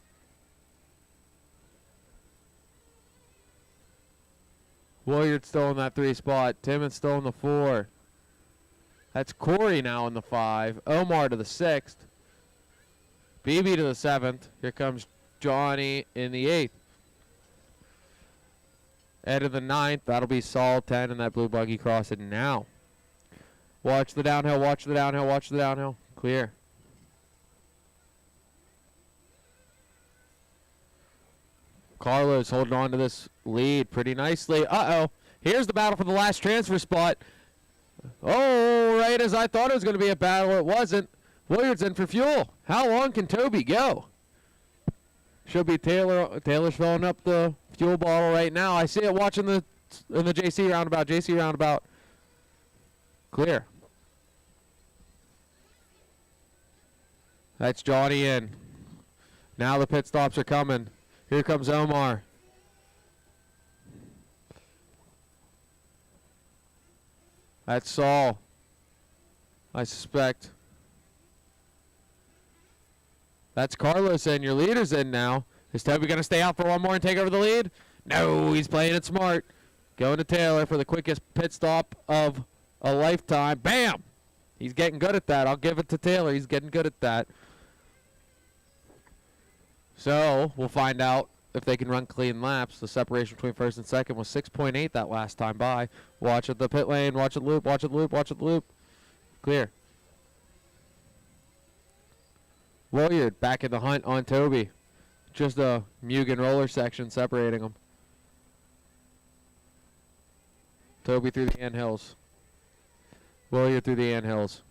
Speaker 1: Williard's still in that 3 spot. Timmons still in the 4. That's Corey now in the 5. Omar to the 6th. BB to the 7th. Here comes Johnny in the 8th. Ed in the 9th. That'll be Saul 10 and that blue buggy crossing now. Watch the downhill. Clear. Carlos holding on to this lead pretty nicely. Uh-oh. Here's the battle for the last transfer spot. Oh, right as I thought it was going to be a battle, it wasn't. Williard's in for fuel. How long can Toby go? Should be Taylor. Taylor's filling up the fuel bottle right now. I see it watching in the JC roundabout. Clear. That's Johnny in. Now the pit stops are coming. Here comes Omar. That's Saul, I suspect. That's Carlos in. Your leader's in now. Is Toby going to stay out for one more and take over the lead? No, he's playing it smart. Going to Taylor for the quickest pit stop of a lifetime. Bam! He's getting good at that. I'll give it to Taylor. He's getting good at that. So we'll find out if they can run clean laps. The separation between 1st and 2nd was 6.8 that last time by. Watch at the pit lane. Watch it loop. Clear. Williard back in the hunt on Toby. Just a Mugen roller section separating them. Toby through the anthills. Williard through the anthills.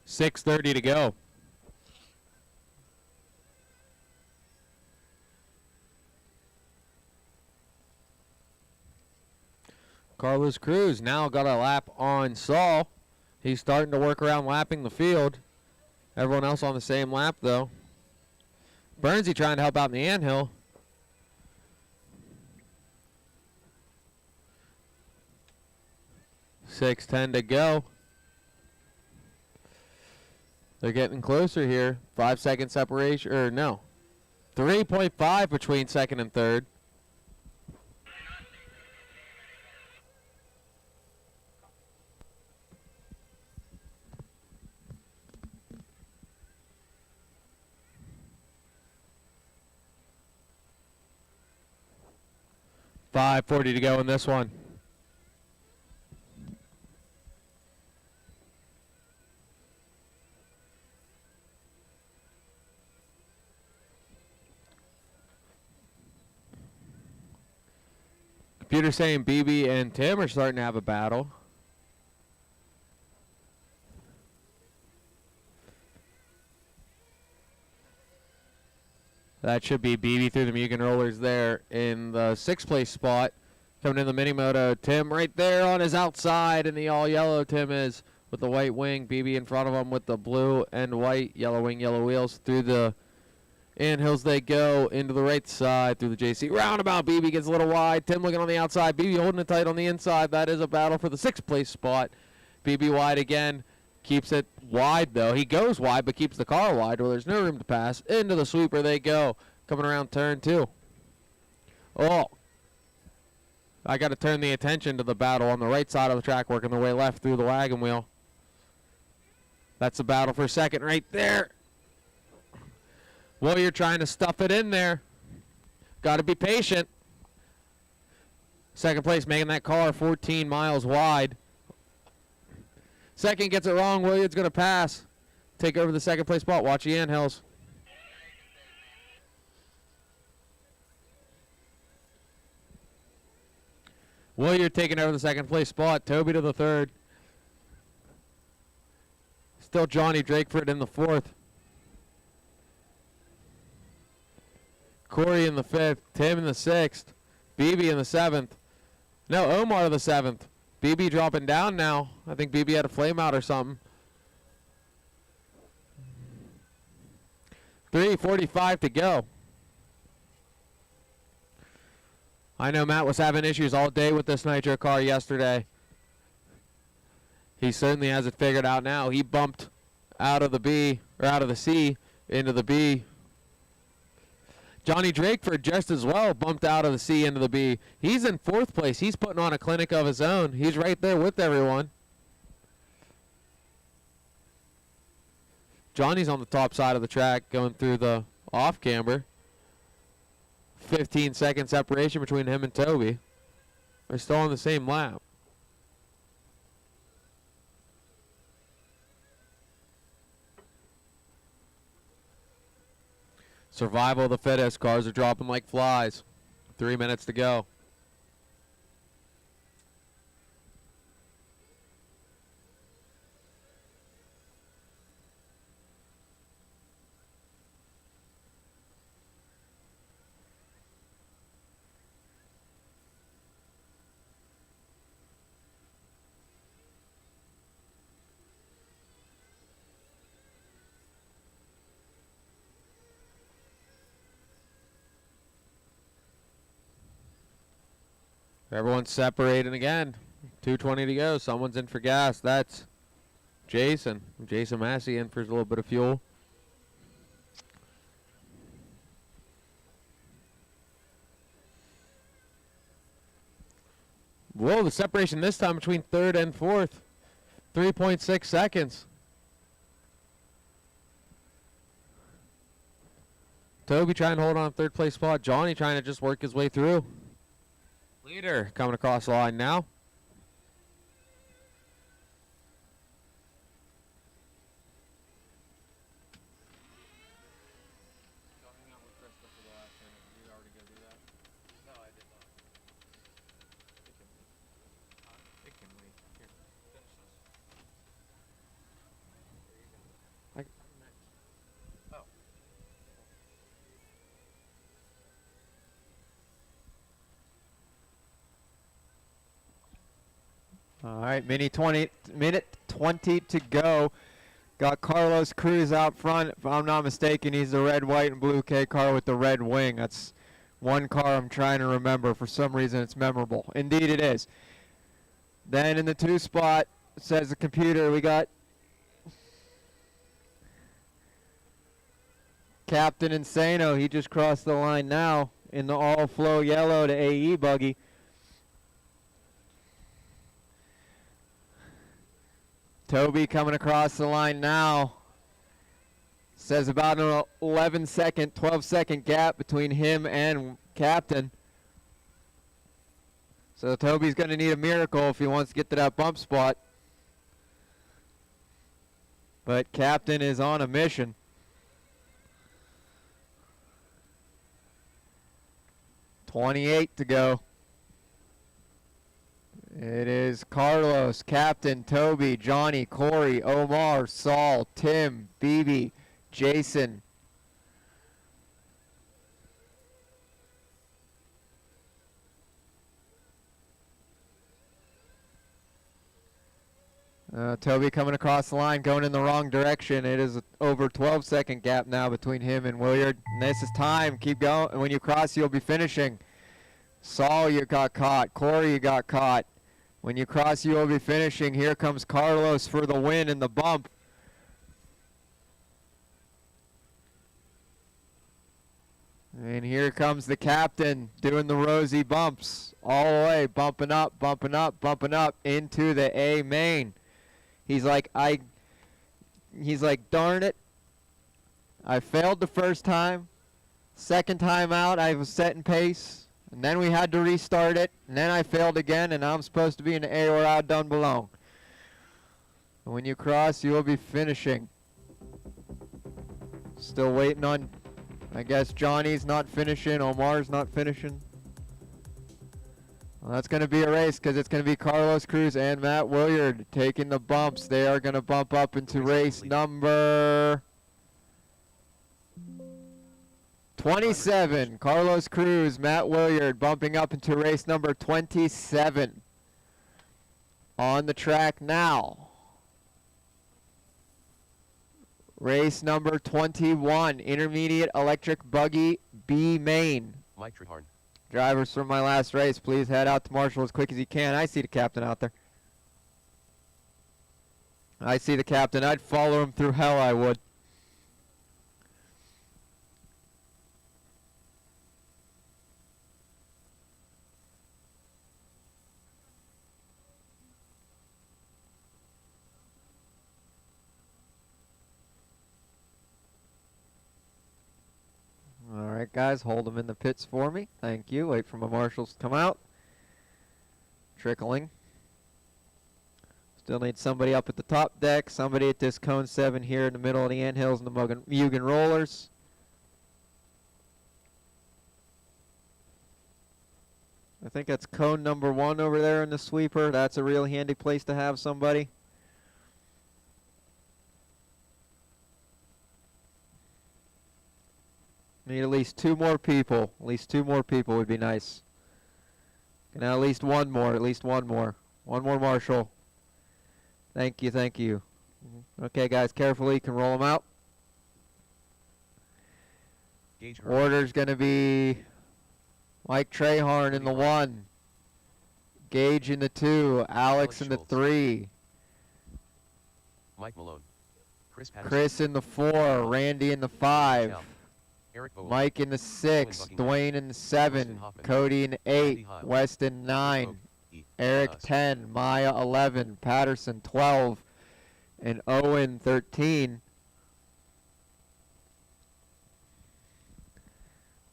Speaker 1: 6:30 to go. Carlos Cruz now got a lap on Saul. He's starting to work around lapping the field. Everyone else on the same lap, though. Burnsy trying to help out in the anthill. 6:10 to go. They're getting closer here. 5-second separation, or no, 3.5 between second and third. .540 to go in this one. Computer saying BB and Tim are starting to have a battle. That should be BB through the Mugen Rollers there in the 6th place spot. Coming in the mini moto, Tim right there on his outside in the all yellow. Tim is with the white wing. BB in front of him with the blue and white. Yellow wing, yellow wheels through the anthills they go into the right side through the JC roundabout. BB gets a little wide. Tim looking on the outside. BB holding it tight on the inside. That is a battle for the 6th place spot. BB wide again. Keeps it wide, though. He goes wide, but keeps the car wide where there's no room to pass. Into the sweeper they go. Coming around turn 2. Oh. I got to turn the attention to the battle on the right side of the track, working their way left through the wagon wheel. That's the battle for second right there. Well, you're trying to stuff it in there. Got to be patient. Second place making that car 14 miles wide. Second gets it wrong. Williams going to pass. Take over the second place spot. Watch the anthills. Williard taking over the second place spot. Toby to the third. Still Johnny Drakeford in the 4th. Corey in the 5th. Tim in the 6th. BB in the 7th. No, Omar in the 7th. BB dropping down now. I think BB had a flame out or something. 3:45 to go. I know Matt was having issues all day with this Nitro car yesterday. He certainly has it figured out now. He bumped out of the B, or out of the C into the B. Johnny Drakeford just as well bumped out of the C into the B. He's in 4th place. He's putting on a clinic of his own. He's right there with everyone. Johnny's on the top side of the track going through the off camber. 15-second separation between him and Toby. They're still on the same lap. Survival of the fittest. Cars are dropping like flies. 3 minutes to go. Everyone's separating again. 2:20 to go. Someone's in for gas. That's Jason. Jason Massey in for a little bit of fuel. Whoa, the separation this time between 3rd and 4th. 3.6 seconds. Toby trying to hold on to 3rd place spot. Johnny trying to just work his way through. Leader coming across the line now.
Speaker 5: Talking out with Krista for the last minute. Did you already go do that? No, I did not. It can wait. Here. Finish this. There you go. Oh.
Speaker 7: All right, minute 20 to go. Got Carlos Cruz out front. If I'm not mistaken, he's the red, white, and blue K car with the red wing. That's one car I'm trying to remember. For some reason, it's memorable. Indeed, it is. Then in the 2 spot, says the computer, we got Captain Insano. He just crossed the line now in the all flow yellow to AE buggy. Toby coming across the line now. Says about an 11-second, 12-second gap between him and Captain. So Toby's going to need a miracle if he wants to get to that bump spot. But Captain is on a mission. .28 to go. It is Carlos, Captain, Toby, Johnny, Corey, Omar, Saul, Tim, BB, Jason. Toby coming across the line, going in the wrong direction. It is over 12-second gap now between him and Williard. And this is time. Keep going. And when you cross, you'll be finishing. Saul, you got caught. Corey, you got caught. When you cross, you will be finishing. Here comes Carlos for the win in the bump. And here comes the captain doing the rosy bumps all the way, bumping up, bumping up, bumping up into the A main. He's like, darn it. I failed the first time. Second time out, I was setting pace. And then we had to restart it. And then I failed again, and I'm supposed to be in the A where I don't belong. And when you cross, you will be finishing. Still waiting on, I guess Johnny's not finishing. Omar's not finishing. Well, that's going to be a race because it's going to be Carlos Cruz and Matt Williard taking the bumps. They are going to bump up into race number 27. Carlos Cruz, Matt Williard bumping up into race number 27. On the track now. Race number 21, Intermediate Electric Buggy B Main.
Speaker 2: Mike Trehorn.
Speaker 7: Drivers from my last race, please head out to Marshall as quick as you can. I see the captain out there. I see the captain. I'd follow him through hell, I would. All right, guys, hold them in the pits for me. Thank you. Wait for my marshals to come out. Trickling. Still need somebody up at the top deck, somebody at this cone 7 here in the middle of the anthills and the Mugen rollers. I think that's cone number 1 over there in the sweeper. That's a real handy place to have somebody. Need at least 2 more people. At least 2 more people would be nice. And at least one more. At least one more. One more marshal. Thank you, thank you. Okay, guys, carefully. You can roll them out. Order's going to be Mike Trehorn in the 1. Gage in the 2. Alex in the 3.
Speaker 2: Mike Malone.
Speaker 7: Chris in the 4. Randy in the 5. Mike in the 6, Dwayne in the 7, Cody in the 8, Weston 9, Eric 10, Maya 11, Patterson 12, and Owen 13.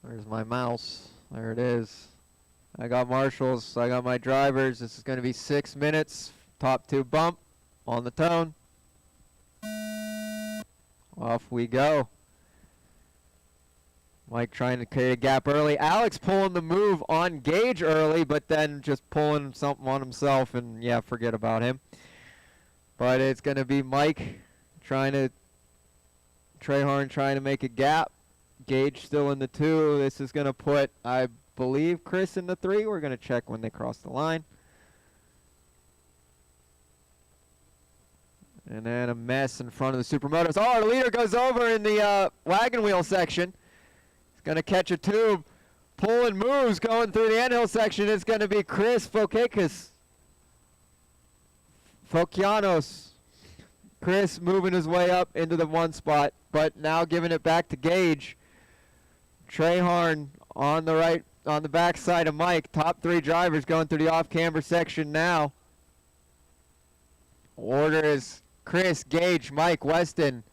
Speaker 7: Where's my mouse? There it is. I got marshals, I got my drivers. This is going to be 6 minutes. Top 2 bump on the tone. Off we go. Mike trying to create a gap early. Alex pulling the move on Gage early, but then just pulling something on himself, and yeah, forget about him. But it's going to be Mike Trehorn trying to make a gap. Gage still in the 2. This is going to put, I believe, Chris in the 3. We're going to check when they cross the line. And then a mess in front of the Supermotos. Oh, our leader goes over in the wagon wheel section. Going to catch a tube, pulling moves going through the anthill section. It's going to be Chris Fokakis. Focianos. Chris moving his way up into the 1 spot, but now giving it back to Gage. Trehorn on the right, on the backside of Mike. Top 3 drivers going through the off-camber section now. Order is Chris, Gage, Mike, Weston.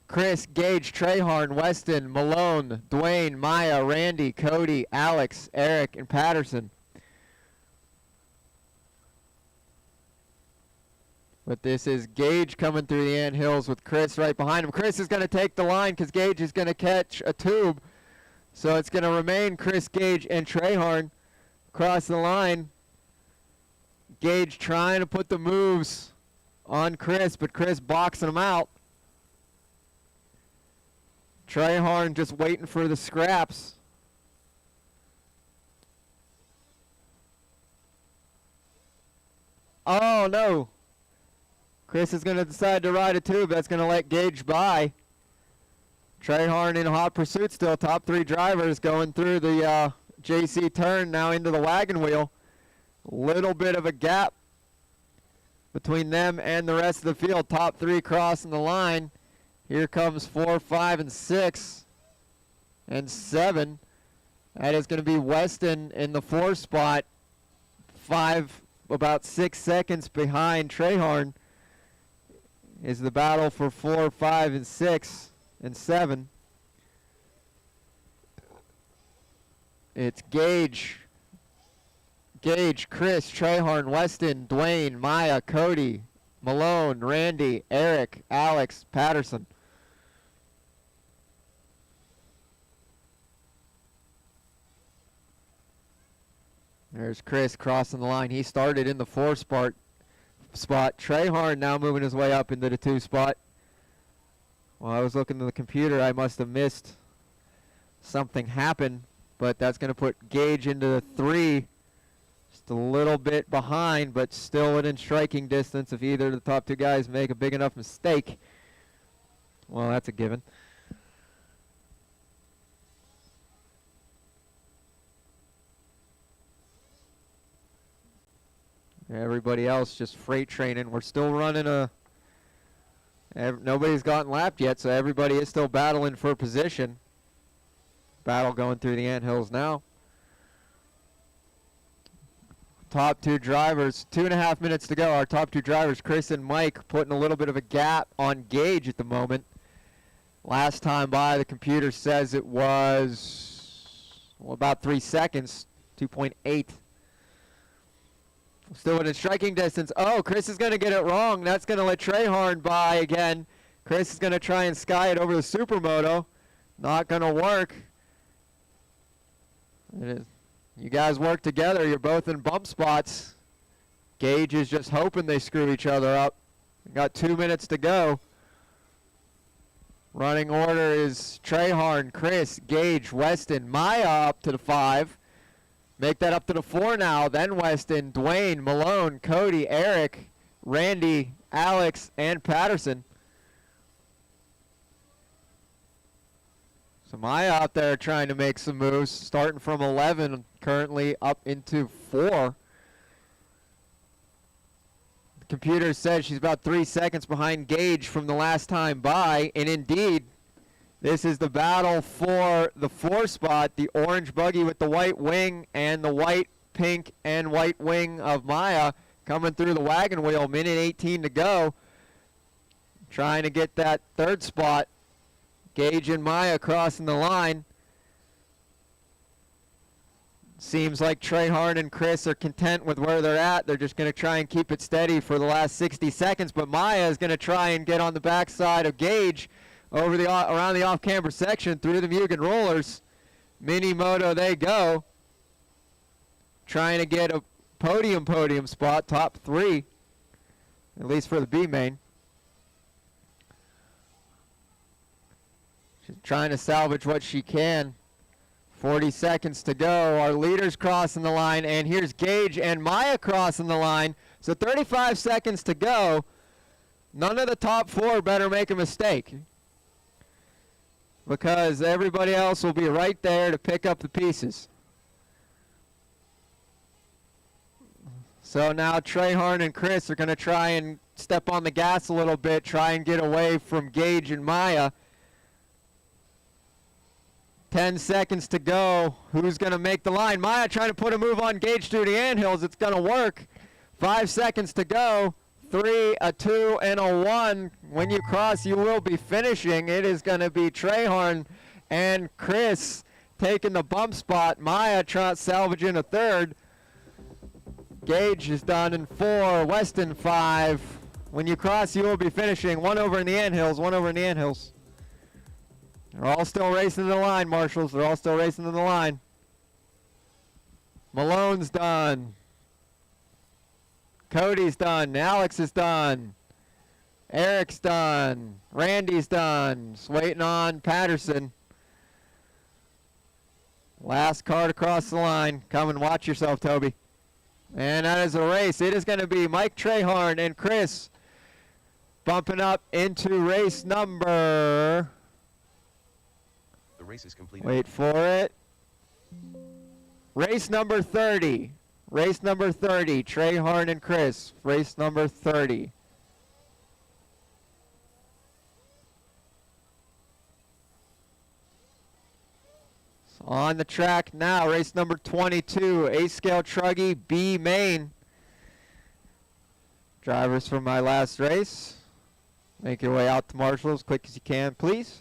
Speaker 7: Chris, Gage, Trehorn, Weston, Malone, Dwayne, Maya, Randy, Cody, Alex, Eric, and Patterson. But this is Gage coming through the anthills with Chris right behind him. Chris is going to take the line because Gage is going to catch a tube. So it's going to remain Chris, Gage, and Trehorn across the line. Gage trying to put the moves on Chris, but Chris boxing him out. Trehorn just waiting for the scraps. Oh, no. Chris is going to decide to ride a tube. That's going to let Gage by. Trehorn in hot pursuit still. Top 3 drivers going through the JC turn now into the wagon wheel. Little bit of a gap between them and the rest of the field. Top 3 crossing the line. Here comes 4, 5, and 6, and 7. That is going to be Weston in the 4 spot. 5, about 6 seconds behind Trehorn is the battle for 4, 5, and 6, and 7. It's Gage, Chris, Trehorn, Weston, Dwayne, Maya, Cody, Malone, Randy, Eric, Alex, Patterson. There's Chris crossing the line. He started in the 4 spot. Trehorn now moving his way up into the 2 spot. While I was looking at the computer, I must have missed something happen, but that's going to put Gage into the 3. Just a little bit behind, but still within striking distance if either of the top 2 guys make a big enough mistake. Well, that's a given. Everybody else just freight training. We're still running nobody's gotten lapped yet, so everybody is still battling for position. Battle going through the anthills now. Top 2 drivers, 2.5 minutes to go. Our top 2 drivers, Chris and Mike, putting a little bit of a gap on Gage at the moment. Last time by, the computer says it was about 3 seconds, 2.8. Still within striking distance. Oh, Chris is going to get it wrong. That's going to let Trehorn by again. Chris is going to try and sky it over the Supermoto. Not going to work. You guys work together. You're both in bump spots. Gage is just hoping they screw each other up. Got 2 minutes to go. Running order is Trehorn, Chris, Gage, Weston, Maya up to the 5. Make that up to the 4 now. Then Weston, Dwayne, Malone, Cody, Eric, Randy, Alex, and Patterson. So Maya out there trying to make some moves, starting from 11, currently up into 4. The computer says she's about 3 seconds behind Gage from the last time by, and indeed, this is the battle for the 4 spot, the orange buggy with the white wing and the white, pink, and white wing of Maya coming through the wagon wheel. Minute 18 to go. Trying to get that 3rd spot. Gage and Maya crossing the line. Seems like Trehorn and Chris are content with where they're at. They're just going to try and keep it steady for the last 60 seconds, but Maya is going to try and get on the backside of Gage over the around the off-camber section through the Mugen rollers. Mini moto they go. Trying to get a podium spot, top 3, at least for the B main. She's trying to salvage what she can. 40 seconds to go. Our leaders crossing the line, and here's Gage and Maya crossing the line. So 35 seconds to go. None of the top 4 better make a mistake, because everybody else will be right there to pick up the pieces. So now Treyharn and Chris are going to try and step on the gas a little bit, try and get away from Gage and Maya. 10 seconds to go. Who's going to make the line? Maya trying to put a move on Gage through the anthills. It's going to work. 5 seconds to go. 3, a 2, and a 1. When you cross, you will be finishing. It is going to be Treyharn and Chris taking the bump spot. Maya trying to salvage in a third. Gage is done in 4. Weston 5. When you cross, you will be finishing. 1 over in the anthills. 1 over in the anthills. They're all still racing to the line, Marshals. They're all still racing to the line. Malone's done. Cody's done. Alex is done. Eric's done. Randy's done. Just waiting on Patterson. Last car to cross the line. Come and watch yourself, Toby. And that is a race. It is going to be Mike Treyharn and Chris bumping up into race number...
Speaker 2: The race is completed.
Speaker 7: Wait for it. Race number 30. Race number 30. Treyharn and Chris. Race number 30. So on the track now, race number 22. A-scale Truggy, B main. Drivers from my last race. Make your way out to Marshall as quick as you can, please.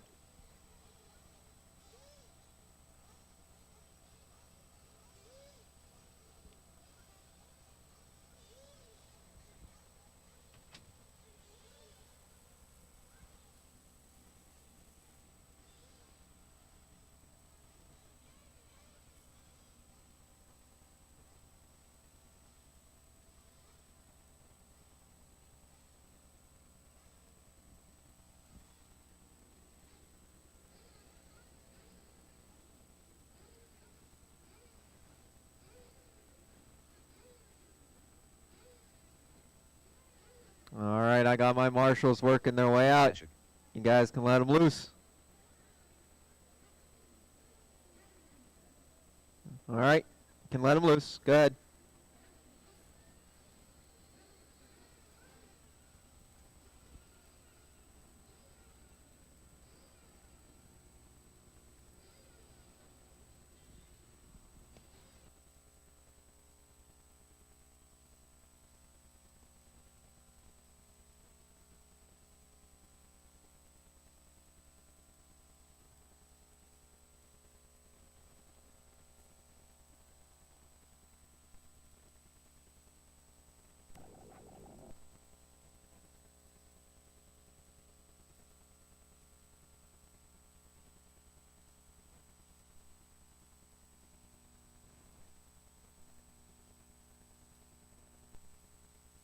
Speaker 7: All right, I got my marshals working their way out. You guys can let them loose. All right, can let them loose. Go ahead.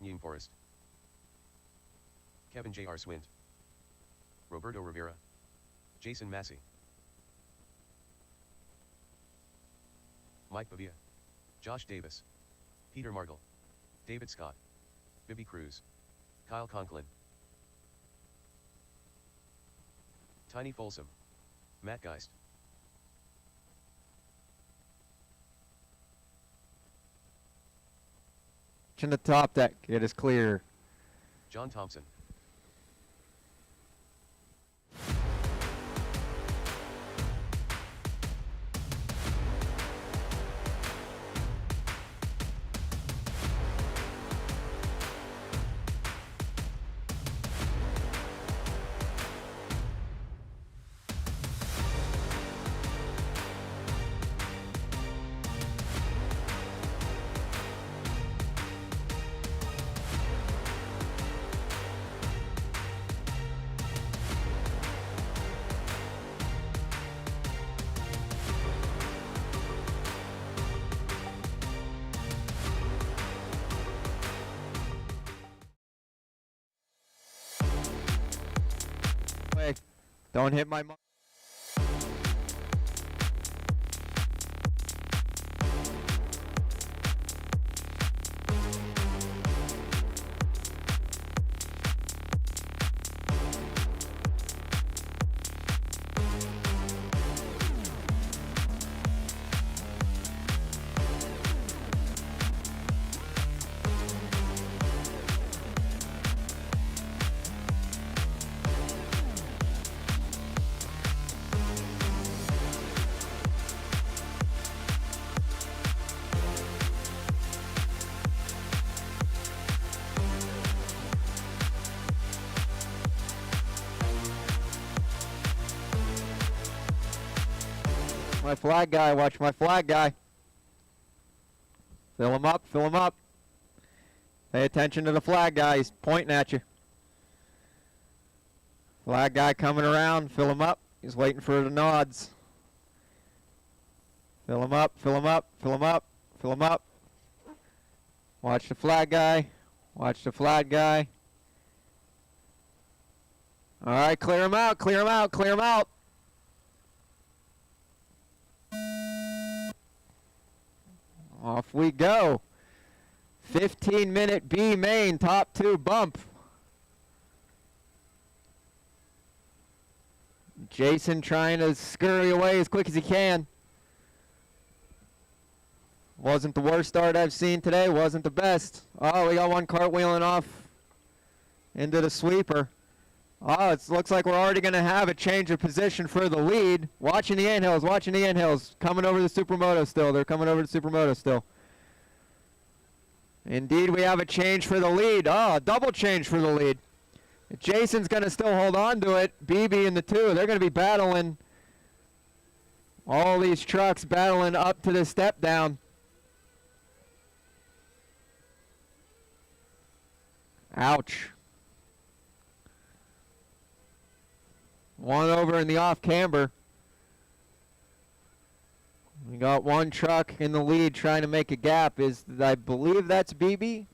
Speaker 2: New Forest. Kevin J.R. Swint. Roberto Rivera. Jason Massey. Mike Pavia. Josh Davis. Peter Margle. David Scott. Bibby Cruz. Kyle Conklin. Tiny Folsom. Matt Geist.
Speaker 7: In the top deck, it is clear.
Speaker 2: John Thompson.
Speaker 7: Don't hit my mark. my flag guy. Watch my flag guy. Fill him up. Fill him up. Pay attention to the flag guy. He's pointing at you. Flag guy coming around. Fill him up. He's waiting for the nods. Fill him up. Fill him up. Fill him up. Fill him up. Watch the flag guy. Watch the flag guy. All right, clear him out. Clear him out. Clear him out. Off we go. 15-minute B main top 2 bump. Jason trying to scurry away as quick as he can. Wasn't the worst start I've seen today. Wasn't the best. Oh, we got one cartwheeling off into the sweeper. Oh, it looks like we're already going to have a change of position for the lead. Watching the anthills. Watching the anthills. Coming over the Supermoto still. They're coming over the Supermoto still. Indeed, we have a change for the lead. Oh, a double change for the lead. Jason's going to still hold on to it. BB and the 2, they're going to be battling. All these trucks battling up to the step down. Ouch. One over in the off camber. We got one truck in the lead trying to make a gap. I believe that's BB.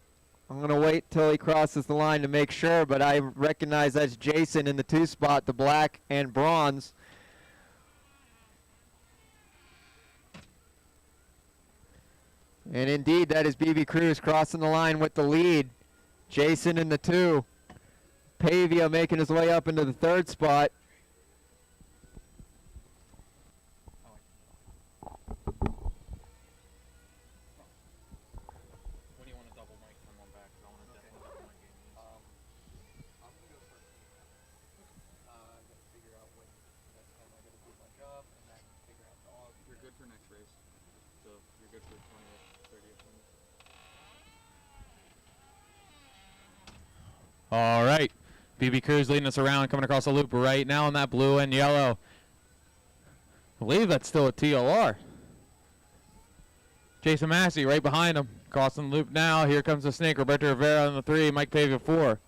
Speaker 7: I'm going to wait till he crosses the line to make sure, but I recognize that's Jason in the 2 spot, the black and bronze. And indeed, that is BB Cruz crossing the line with the lead. Jason in the 2. Pavia making his way up into the 3rd spot.
Speaker 1: All right. BB Cruz leading us around, coming across the loop right now in that blue and yellow. I believe that's still a TLR. Jason Massey right behind him. Crossing the loop now. Here comes the snake. Roberto Rivera in the 3. Mike Pavia 4.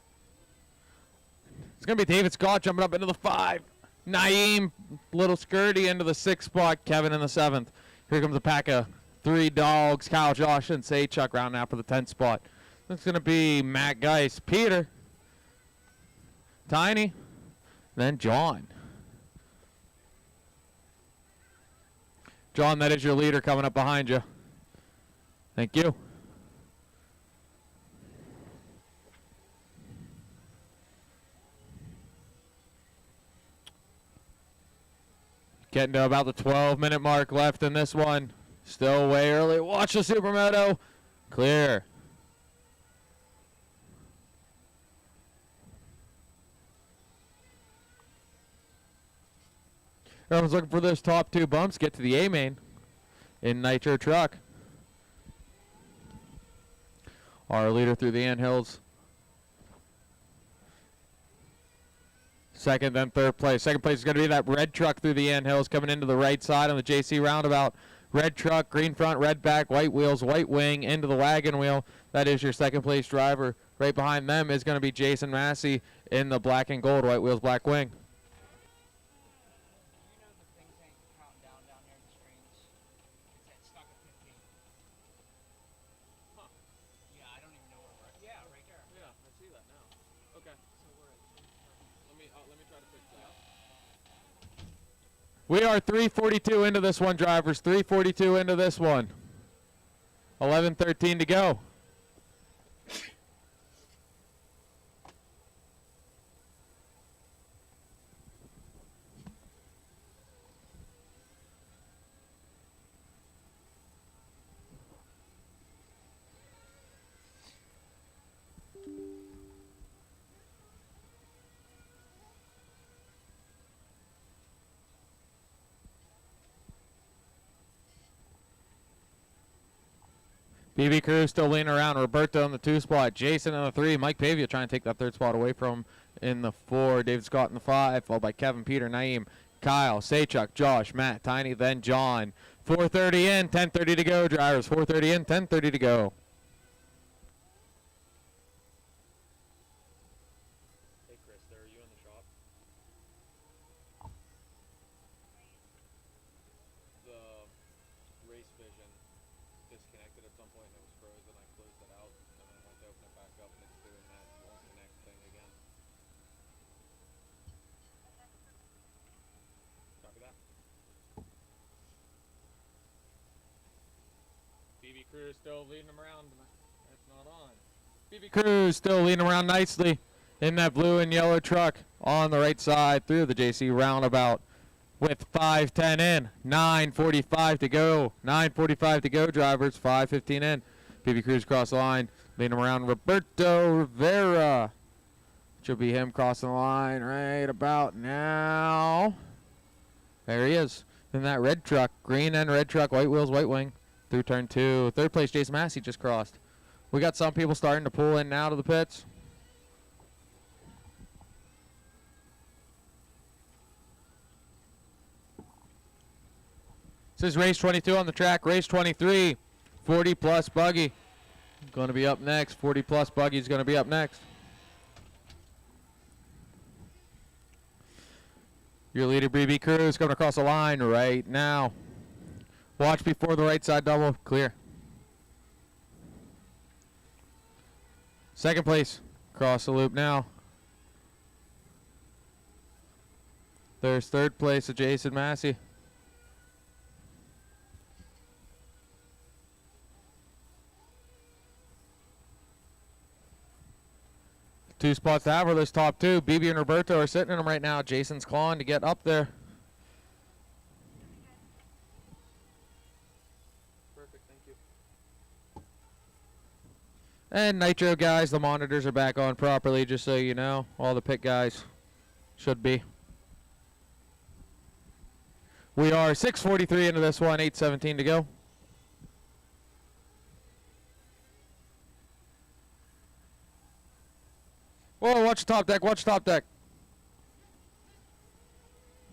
Speaker 1: It's going to be David Scott jumping up into the 5. Naeem, little skirty into the 6th spot. Kevin in the 7th. Here comes a pack of 3 dogs. Kyle, Josh, and Saychuk rounding out for the 10th spot. That's going to be Matt Geis, Peter, Tiny, then John. John, that is your leader coming up behind you. Thank you. Getting to about the 12-minute mark left in this one. Still way early. Watch the Supermoto. Clear. Everyone's looking for those top 2 bumps. Get to the A main in Nitro truck. Our leader through the anthills. Second, then 3rd place. 2nd place is going to be that red truck through the anthills coming into the right side on the JC roundabout. Red truck, green front, red back, white wheels, white wing into the wagon wheel. That is your 2nd place driver. Right behind them is going to be Jason Massey in the black and gold, white wheels, black wing. We are 3:42 into this one, drivers. 3:42 into this one. 11:13 to go. BB Cruz still leaning around. Roberto in the 2 spot. Jason in the 3. Mike Pavia trying to take that 3rd spot away from him in the 4. David Scott in the 5. Followed by Kevin, Peter, Naeem, Kyle, Saychuk, Josh, Matt, Tiny, then John. 4:30 in, 10:30 to go, drivers. 4:30 in, 10:30 to go.
Speaker 5: Hey Chris, there are you in the shop? The race vision disconnected at some point and it was frozen. I closed it out and then went to open it back up and it's doing that won't connect thing again. Copy that. BB Cruz still leading them around. That's not on.
Speaker 1: BB Cruz still leading around nicely in that blue and yellow truck on the right side through the JC roundabout with 5:10 in, 9:45 to go. 9:45 to go, drivers. 5:15 in. BB Cruz cross the line, leading around Roberto Rivera. Should be him crossing the line right about now. There he is in that red truck, green and red truck, white wheels, white wing. Through turn 2. Third place, Jason Massey just crossed. We got some people starting to pull in now to the pits. This is race 22 on the track. Race 23, 40 plus Buggy. Going to be up next. 40 plus Buggy is going to be up next. Your leader, BB Cruz, coming across the line right now. Watch before the right side double. Clear. Second place. Cross the loop now. There's third place of Jason Massey. Two spots to have for those top two. BB and Roberto are sitting in them right now. Jason's clawing to get up there. And Nitro guys, the monitors are back on properly, just so you know. All the pit guys should be. We are 6:43 into this one, 8:17 to go. Whoa, watch the top deck, watch the top deck.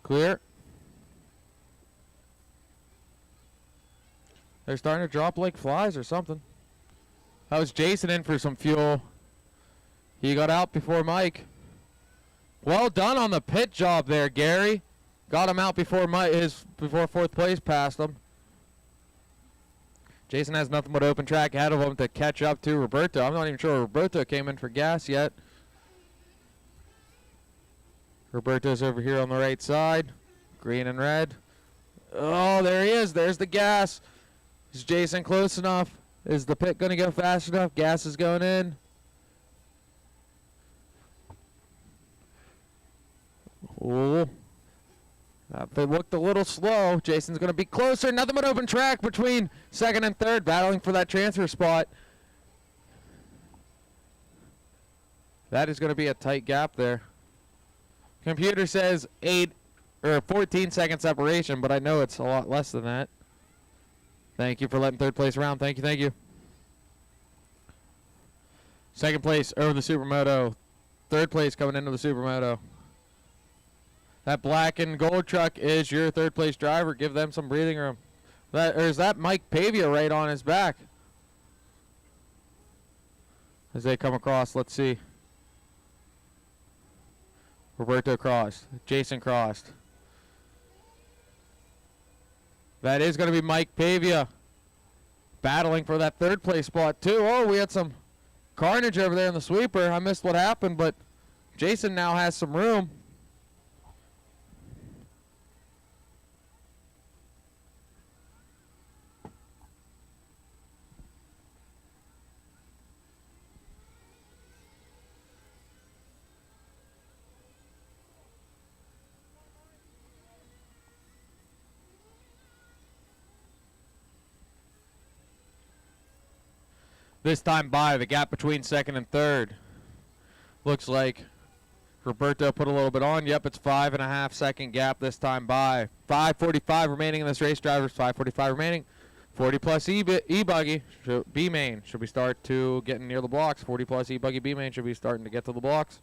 Speaker 1: Clear. They're starting to drop like flies or something. That was Jason in for some fuel. He got out before Mike. Well done on the pit job there, Gary. Got him out before before fourth place passed him. Jason has nothing but open track ahead of him to catch up to Roberto. I'm not even sure Roberto came in for gas yet. Roberto's over here on the right side. Green and red. Oh, there he is. There's the gas. Is Jason close enough? Is the pit going to go fast enough? Gas is going in. Oh. That pit looked a little slow. Jason's going to be closer. Nothing but open track between second and third, battling for that transfer spot. That is going to be a tight gap there. Computer says 14 second separation, but I know it's a lot less than that. Thank you for letting third place around. Thank you, thank you. Second place over the Supermoto. Third place coming into the Supermoto. That black and gold truck is your third place driver. Give them some breathing room. Or is that Mike Pavia right on his back? As they come across, let's see. Roberto crossed. Jason crossed. That is going to be Mike Pavia battling for that third place spot too. Oh, we had some carnage over there in the sweeper. I missed what happened, but Jason now has some room. This time by, the gap between second and third. Looks like Roberto put a little bit on. Yep, it's 5.5 second gap this time by. 5:45 remaining in this race, drivers. 5:45 remaining. 40 plus E-Buggy, B-Main, should we start to getting near the blocks. 40 plus E-Buggy B-Main should be starting to get to the blocks.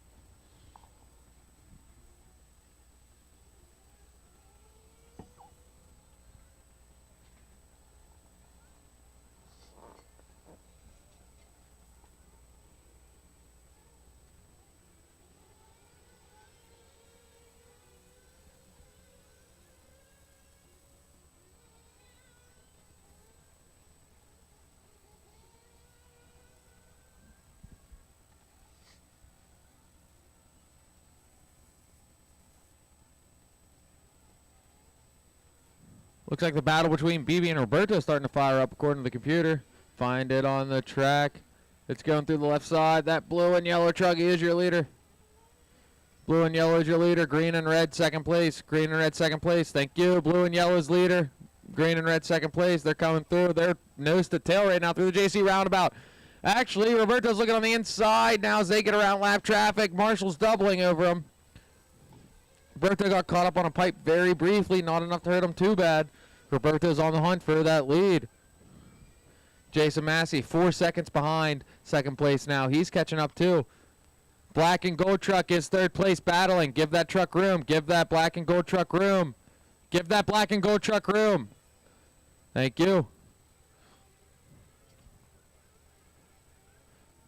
Speaker 1: Looks like the battle between BB and Roberto is starting to fire up according to the computer. Find it on the track. It's going through the left side. That blue and yellow Truggy is your leader. Blue and yellow is your leader. Green and red second place. Green and red second place. Thank you. Blue and yellow is leader. Green and red second place. They're coming through. They're nose to tail right now through the JC roundabout. Actually, Roberto's looking on the inside now as they get around lap traffic. Marshall's doubling over him. Roberto got caught up on a pipe very briefly. Not enough to hurt him too bad. Roberto's on the hunt for that lead. Jason Massey, 4 seconds behind second place now. He's catching up too. Black and gold truck is third place battling. Give that truck room. Give that black and gold truck room. Give that black and gold truck room. Thank you.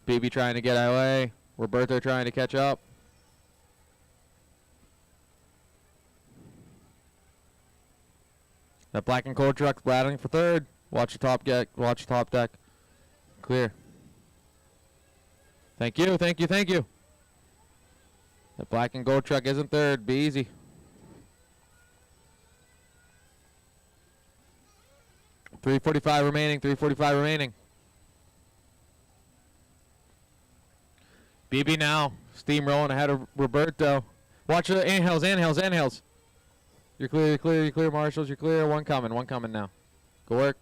Speaker 1: BB trying to get away. Roberto trying to catch up. That black and gold truck's battling for third. Watch the top deck. Watch the top deck. Clear. Thank you. Thank you. Thank you. The black and gold truck isn't third. Be easy. .345 remaining. 345 remaining. BB now steamrolling ahead of Roberto. Watch the inhales. Inhales. Inhales. You're clear. You're clear. You're clear, Marshals. You're clear. One coming. One coming now. Go work.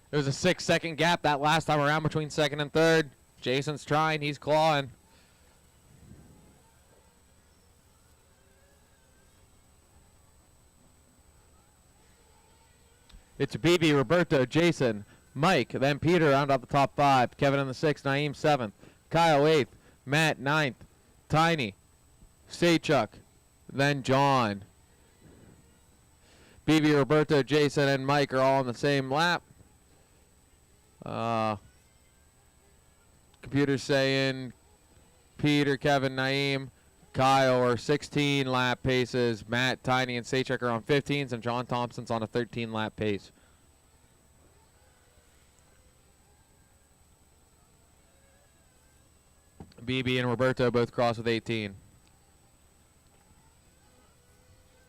Speaker 1: There was a 6-second gap that last time around between second and third. Jason's trying. He's clawing. It's BB, Roberto, Jason, Mike, then Peter round out the top 5. Kevin in the 6th, Naeem 7th, Kyle 8th, Matt 9th, Tiny, Saychuk, then John. BB, Roberto, Jason, and Mike are all on the same lap. Computer's saying Peter, Kevin, Naeem, Kyle are 16 lap paces. Matt, Tiny, and Saychuk are on 15s, and John Thompson's on a 13 lap pace. BB and Roberto both cross with 18.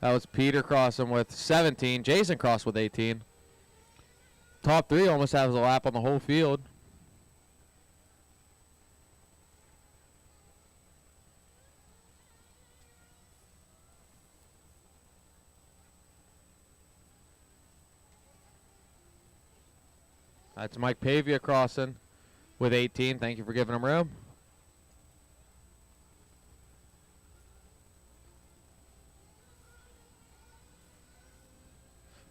Speaker 1: That was Peter crossing with 17. Jason crossed with 18. Top 3 almost has a lap on the whole field. That's Mike Pavia crossing with 18. Thank you for giving him room.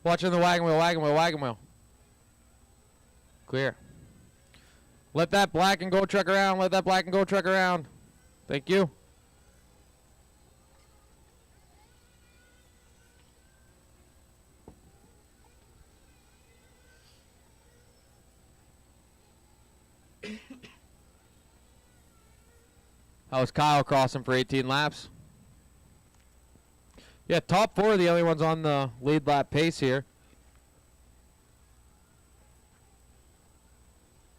Speaker 1: Watching the wagon wheel, wagon wheel, wagon wheel. Clear. Let that black and gold truck around. Let that black and gold truck around. Thank you. That was Kyle crossing for 18 laps. Yeah, top 4 are the only ones on the lead lap pace here.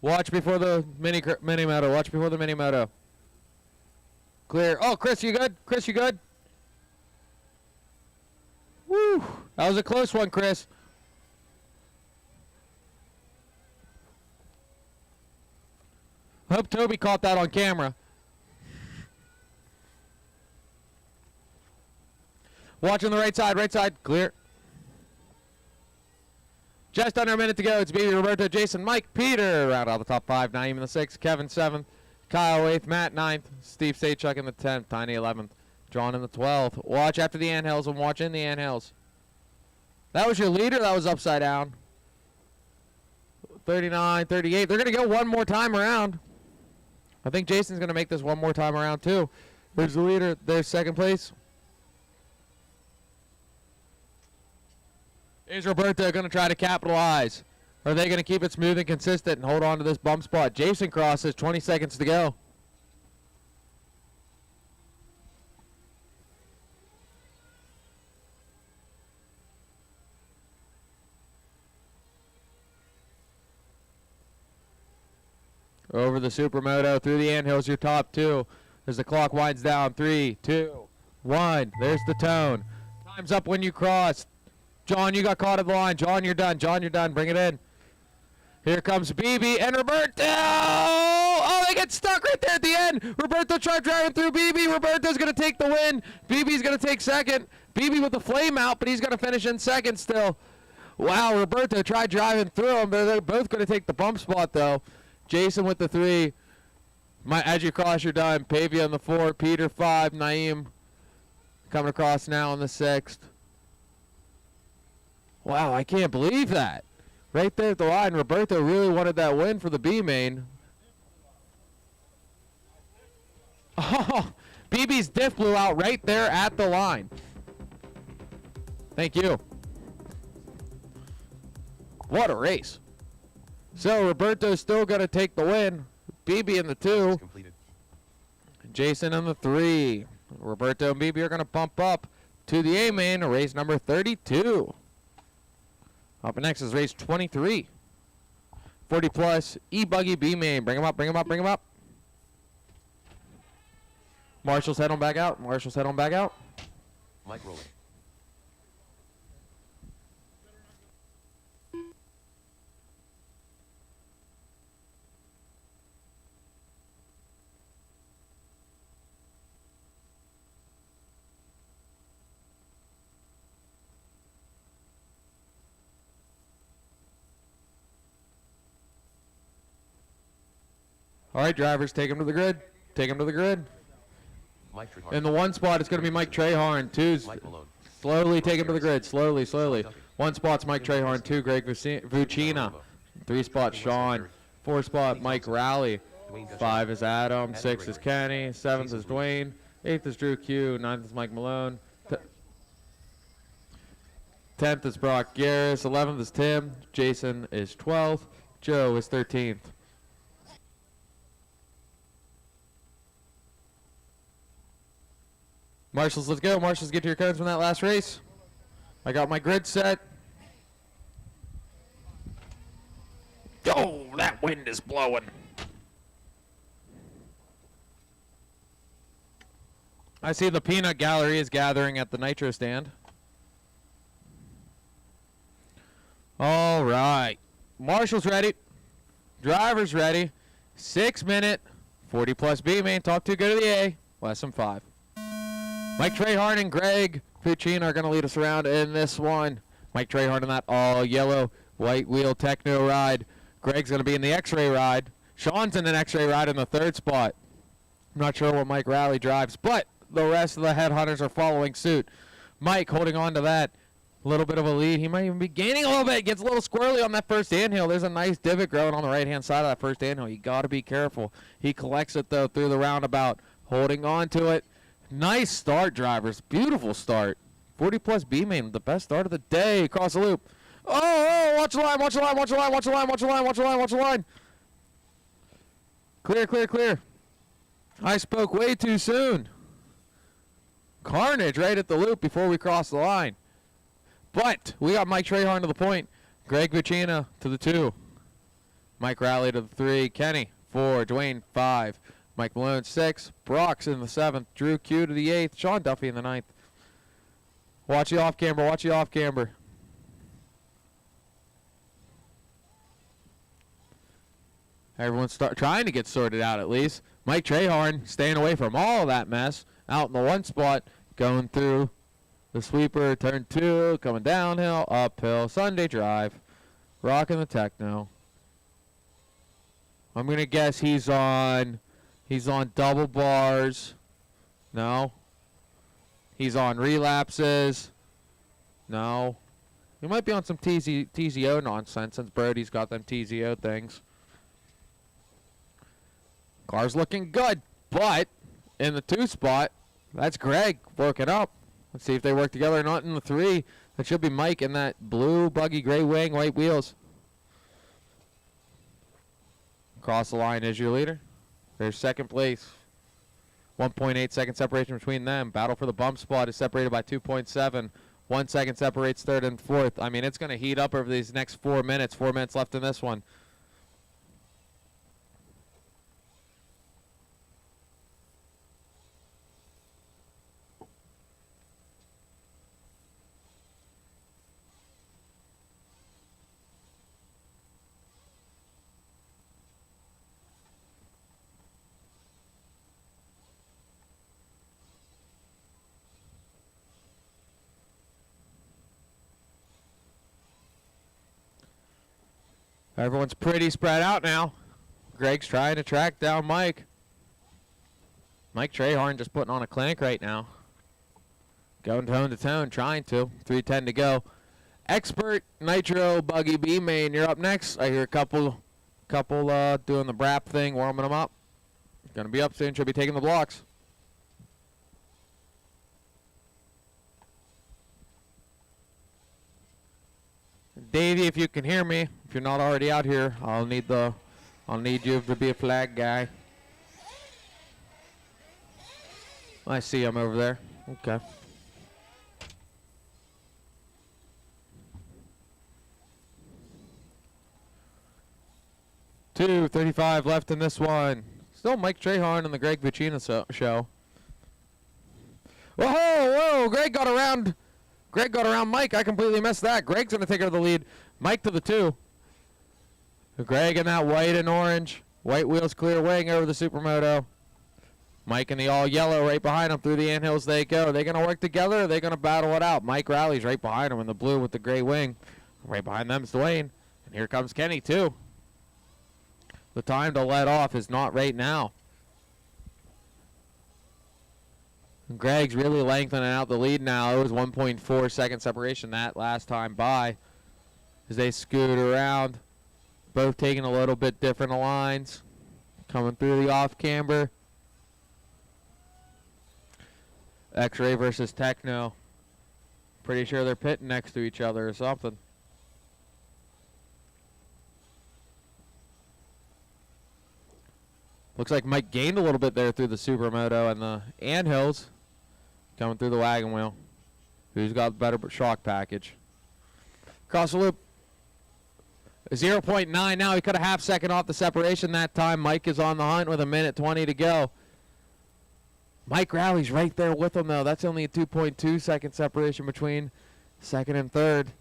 Speaker 1: Watch before the mini moto. Watch before the mini moto. Clear. Oh, Chris, you good? Chris, you good? Woo! That was a close one, Chris. Hope Toby caught that on camera. Watching the right side, clear. Just under a minute to go. It's BB, Roberto, Jason, Mike, Peter. Round out the top 5. Naeem in the 6th, Kevin 7th, Kyle 8th, Matt 9th, Steve Saychuk in the 10th, Tiny 11th, John in the 12th. Watch after the anthills and watch in the anthills. That was your leader. That was upside down. 39, 38. They're going to go one more time around. I think Jason's going to make this one more time around too. Where's the leader? There's second place. Is Roberto going to try to capitalize? Or are they going to keep it smooth and consistent and hold on to this bump spot? Jason crosses, 20 seconds to go. Over the supermoto, through the anthills, your top 2. as the clock winds down. 3, 2, 1. There's the tone. Time's up when you cross. John, you got caught at the line. John, you're done. John, you're done. Bring it in. Here comes BB and Roberto. Oh, they get stuck right there at the end. Roberto tried driving through BB. Roberto's going to take the win. BB's going to take second. BB with the flame out, but he's going to finish in second still. Wow, Roberto tried driving through him. They're both going to take the bump spot, though. Jason with the 3. As you cross, you're done. Pavia on the 4. Peter 5. Naeem coming across now on the 6th. Wow, I can't believe that. Right there at the line, Roberto really wanted that win for the B main. Oh, BB's diff blew out right there at the line. Thank you. What a race. So Roberto's still going to take the win. BB in the 2.
Speaker 2: Completed.
Speaker 1: Jason in the 3. Roberto and BB are going to bump up to the A main, race number 32. Up next is race 23. 40 plus E-Buggy B main. Bring him up, bring him up, bring him up. Marshall's head on back out. Marshall's head on back out.
Speaker 2: Mike rolling.
Speaker 1: All right, drivers, take him to the grid. Take him to the grid.
Speaker 2: Mike Truggy.
Speaker 1: In the 1 spot, it's going to be Mike Trahorn. 2's
Speaker 2: Mike Malone.
Speaker 1: slowly take him to the grid. Slowly, slowly. 1 spot's Mike Trahorn. 2, Greg Vucina. 3 spot, Sean. 4 spot, Mike Rowley. 5 is Adam. 6 is Kenny. 7th is Dwayne. 8th is Drew Q. 9th is Mike Malone. 10th is Brock Garris. 11th is Tim. Jason is 12th. Joe is 13th. Marshals, let's go. Marshals, get to your codes from that last race. I got my grid set. Oh, that wind is blowing. I see the peanut gallery is gathering at the Nitro stand. All right. Marshals ready. Drivers ready. 6 minute. 40 plus B main. Top 2 go to the A. Lesson 5. Mike Trahorn and Greg Puccin are going to lead us around in this one. Mike Trahorn in that all yellow white wheel techno ride. Greg's going to be in the X-ray ride. Sean's in an X-ray ride in the 3rd spot. I'm not sure what Mike Rowley drives, but the rest of the headhunters are following suit. Mike holding on to that. A little bit of a lead. He might even be gaining a little bit. Gets a little squirrely on that first anthill. There's a nice divot growing on the right-hand side of that first anthill. You got to be careful. He collects it, though, through the roundabout. Holding on to it. Nice start, drivers. Beautiful start. 40 plus B main, the best start of the day. Across the loop. Oh, watch the line, watch the line, watch the line, watch the line, watch the line, watch the line, watch the line. Clear, clear, clear. I spoke way too soon. Carnage right at the loop before we cross the line. But we got Mike Trahorn to the point. Greg Vucina to the 2. Mike Rowley to the 3. Kenny 4. Dwayne 5. Mike Malone 6. Brock's in the 7th. Drew Q to the 8th. Sean Duffy in the 9th. Watch the off camber. Watch the off camber. Everyone's trying to get sorted out at least. Mike Trahorn staying away from all that mess. Out in the 1 spot. Going through the sweeper. Turn 2. Coming downhill. Uphill. Sunday drive. Rocking the techno. I'm going to guess he's on double bars. No. He's on relapses. No. He might be on some TZO nonsense since Brody's got them TZO things. Car's looking good, but in the 2 spot, that's Greg working up. Let's see if they work together or not in the 3. That should be Mike in that blue buggy, gray wing, white wheels. Cross the line is your leader. There's 2nd place. 1.8 second separation between them. Battle for the bump spot is separated by 2.7. 1 second separates 3rd and 4th. I mean, it's going to heat up over these next 4 minutes. 4 minutes left in this one. Everyone's pretty spread out now. Greg's trying to track down Mike. Mike Trahorn just putting on a clinic right now. Going tone to tone, trying to. 3:10 to go. Expert Nitro Buggy B main, you're up next. I hear a couple doing the brap thing, warming them up. Gonna be up soon. Should be taking the blocks. Davey, if you can hear me, if you're not already out here, I'll need you to be a flag guy. I see him over there. Okay. $2:35 left in this one. Still Mike Trahorn and the Greg Vicina show. Whoa, whoa! Greg got around Mike. I completely missed that. Greg's gonna take over the lead. Mike to the 2. Greg in that white and orange. White wheels clear wing over the Supermoto. Mike in the all yellow right behind him. Through the anthills they go. Are they going to work together or are they going to battle it out? Mike rallies right behind him in the blue with the gray wing. Right behind them is Dwayne. And here comes Kenny too. The time to let off is not right now. And Greg's really lengthening out the lead now. It was 1.4 second separation that last time by as they scoot around. Both taking a little bit different lines. Coming through the off camber. X-Ray versus Techno. Pretty sure they're pitting next to each other or something. Looks like Mike gained a little bit there through the Supermoto and the anthills. Coming through the wagon wheel. Who's got the better shock package? Cross the loop. 0.9 now. He cut a half second off the separation that time. Mike is on the hunt with 1:20 to go. Mike rallies right there with him, though. That's only a 2.2 second separation between second and third.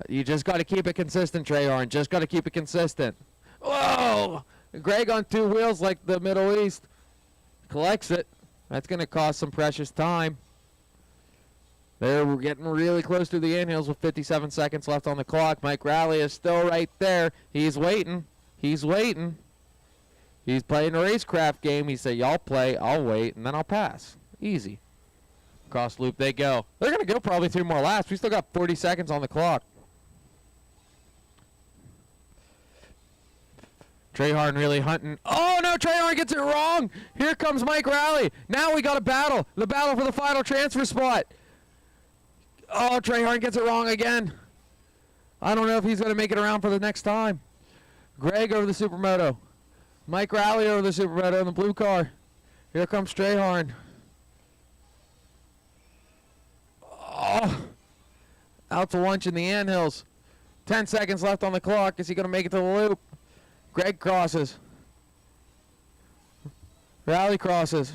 Speaker 1: You just got to keep it consistent, Trahorn. Just got to keep it consistent. Whoa! Greg on 2 wheels like the Middle East. Collects it. That's going to cost some precious time. They're getting really close to the anthills with 57 seconds left on the clock. Mike Rally is still right there. He's waiting. He's waiting. He's playing a racecraft game. He said, y'all play, I'll wait, and then I'll pass. Easy. Cross loop they go. They're going to go probably 3 more laps. We still got 40 seconds on the clock. Trahorn really hunting. Oh, no, Trahorn gets it wrong. Here comes Mike Rally. Now we got a battle. The battle for the final transfer spot. Oh, Trahorn gets it wrong again. I don't know if he's going to make it around for the next time. Greg over the Supermoto. Mike Rally over the Supermoto in the blue car. Here comes Trahorn. Oh, out to lunch in the anthills. 10 seconds left on the clock. Is he going to make it to the loop? Greg crosses. Rally crosses.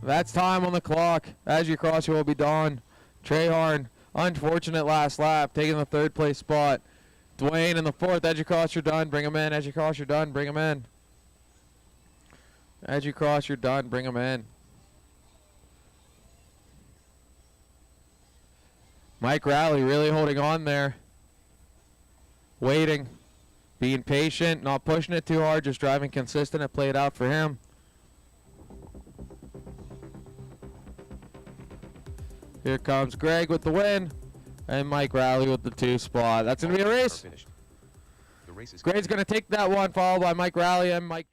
Speaker 1: That's time on the clock. As you cross, you will be done. Trahorn, unfortunate last lap, taking the 3rd place spot. Dwayne in the 4th. As you cross, you're done. Bring him in. As you cross, you're done. Bring him in. As you cross, you're done. Bring him in. Mike Rally really holding on there. Waiting. Being patient. Not pushing it too hard. Just driving consistent. It played out for him. Here comes Greg with the win. And Mike Rally with the 2 spot. That's going to be a race. Greg's going to take that one, followed by Mike Rally and Mike.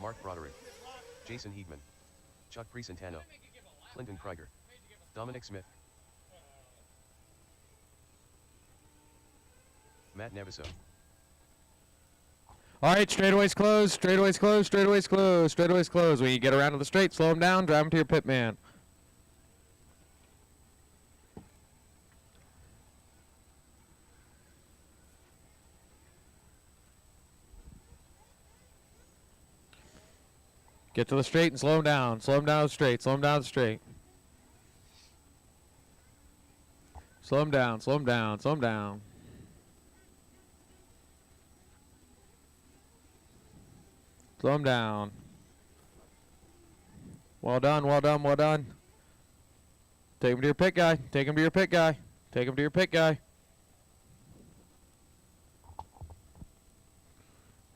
Speaker 2: Mark Broderick, Jason Heegman, Chuck Presentano, Clinton Krieger, Dominic Smith, Matt Neviso.
Speaker 1: All right, straightaways closed, straightaways closed, straightaways closed, straightaways closed. When you get around to the straight, slow them down, drive them to your pit man. Get to the straight and slow them down. Slow them down to the straight. Slow them down to the straight. Slow them down. Slow them down. Slow them down. Slow them down. Well done. Well done. Well done. Take him to your pit guy. Take him to your pit guy. Take him to your pit guy.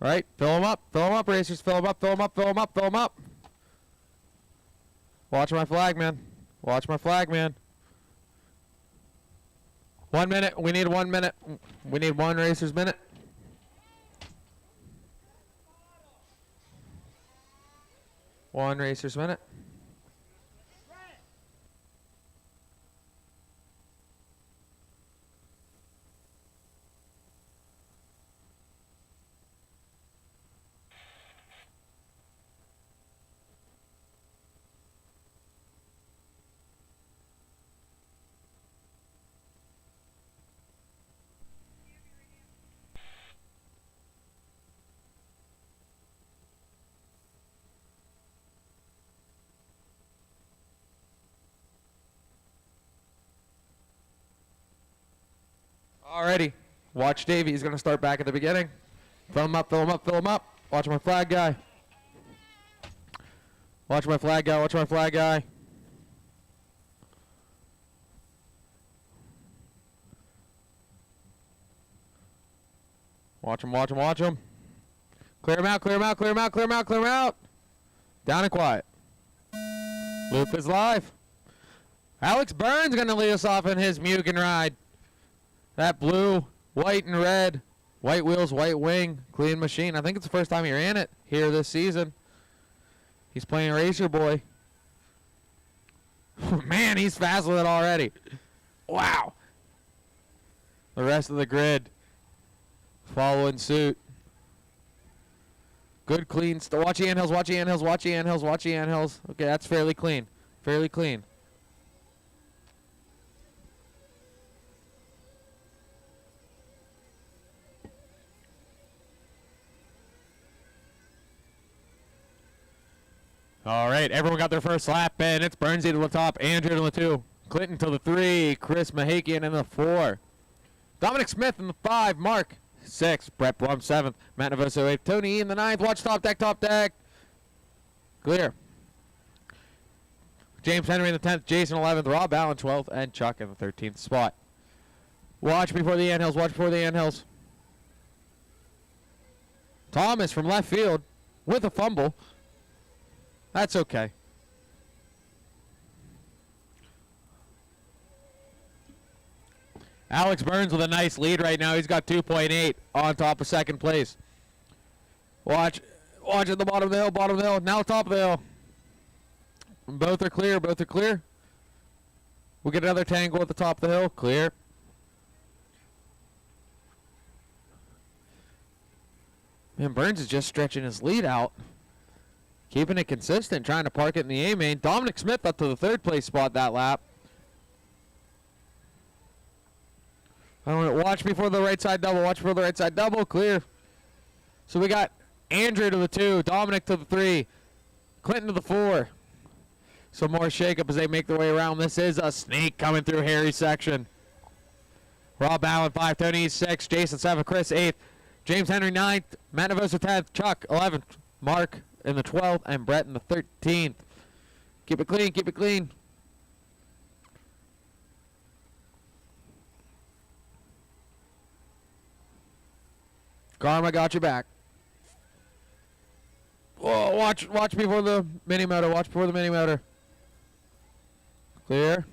Speaker 1: Right, fill them up, racers, fill them up, fill them up, fill them up, fill them up. Watch my flag, man. Watch my flag, man. 1 minute, we need 1 minute. We need one racer's minute. One racer's minute. Alrighty. Watch Davey. He's going to start back at the beginning. Fill him up, fill him up, fill him up. Watch my flag guy. Watch my flag guy, watch my flag guy. Watch him, watch him, watch him. Clear him out, clear him out, clear him out, clear him out, clear him out. Down and quiet. Loop is live. Alex Burns going to lead us off in his Mugen ride. That blue, white, and red. White wheels, white wing, clean machine. I think it's the first time he ran it here this season. He's playing Racer Boy. Man, he's fast with it already. Wow. The rest of the grid following suit. Good, clean. Watch the anthills, watch the anthills, watch the anthills, watch the anthills. Okay, that's fairly clean. Fairly clean. All right, everyone got their first lap, and it's Burnsy to the top, Andrew to the 2, Clinton to the 3, Chris Mahakian in the 4, Dominic Smith in the 5, Mark 6, Brett Blum 7th, Matt Navoso 8th, Tony E in the 9th. Watch top deck. Clear. James Henry in the 10th, Jason 11th, Rob Allen 12th, and Chuck in the 13th spot. Watch before the anthills, watch before the anthills. Thomas from left field with a fumble. That's okay. Alex Burns with a nice lead right now. He's got 2.8 on top of second place. Watch at the bottom of the hill, bottom of the hill. Now top of the hill. Both are clear, both are clear. We'll get another tangle at the top of the hill. Clear. Man, Burns is just stretching his lead out. Keeping it consistent, trying to park it in the A main. Dominic Smith up to the 3rd place spot that lap. Watch before the right side double. Watch before the right side double. Clear. So we got Andrew to the 2, Dominic to the 3, Clinton to the 4. Some more shakeup as they make their way around. This is a sneak coming through Harry's section. Rob Allen 5, Tony 6, Jason 7, Chris 8th, James Henry 9th, Matt Navosa 10th, Chuck 11th, Mark in the 12th, and Brett in the 13th. Keep it clean, keep it clean. Karma got your back. Whoa, watch before the mini motor, watch before the mini motor. Clear.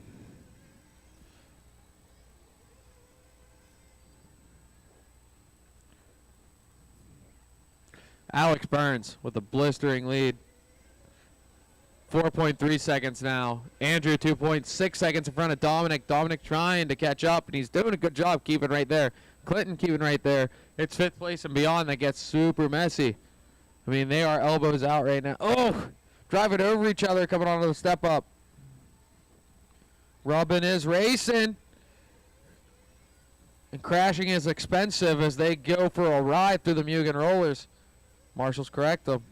Speaker 1: Alex Burns with a blistering lead. 4.3 seconds now. Andrew 2.6 seconds in front of Dominic. Dominic trying to catch up, and he's doing a good job keeping right there. Clinton keeping right there. It's 5th place and beyond that gets super messy. I mean, they are elbows out right now. Oh, driving over each other coming onto the step up. Robin is racing. And crashing is expensive as they go for a ride through the Mugen rollers. Marshall's correct, though.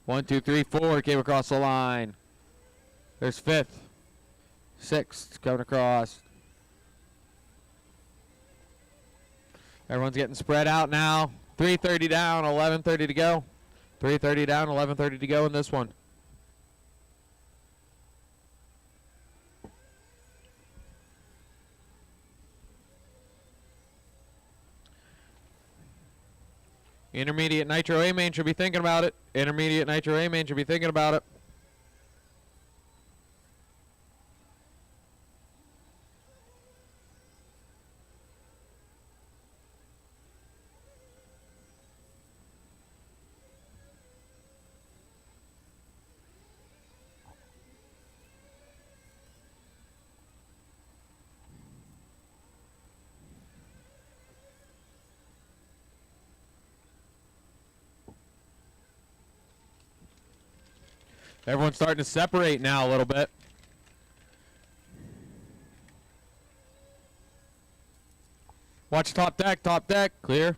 Speaker 1: One, two, three, four came across the line. There's 5th. 6th coming across. Everyone's getting spread out now. 3:30 down, 11:30 to go. 3:30 down, 11:30 to go in this one. Intermediate Nitro A main should be thinking about it. Intermediate Nitro A main should be thinking about it. Everyone's starting to separate now a little bit. Watch top deck, clear.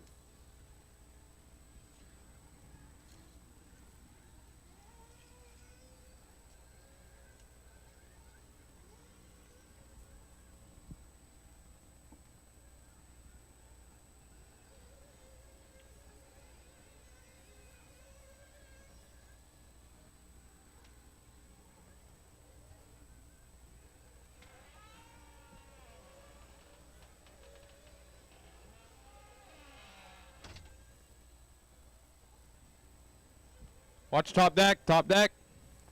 Speaker 1: Watch top deck,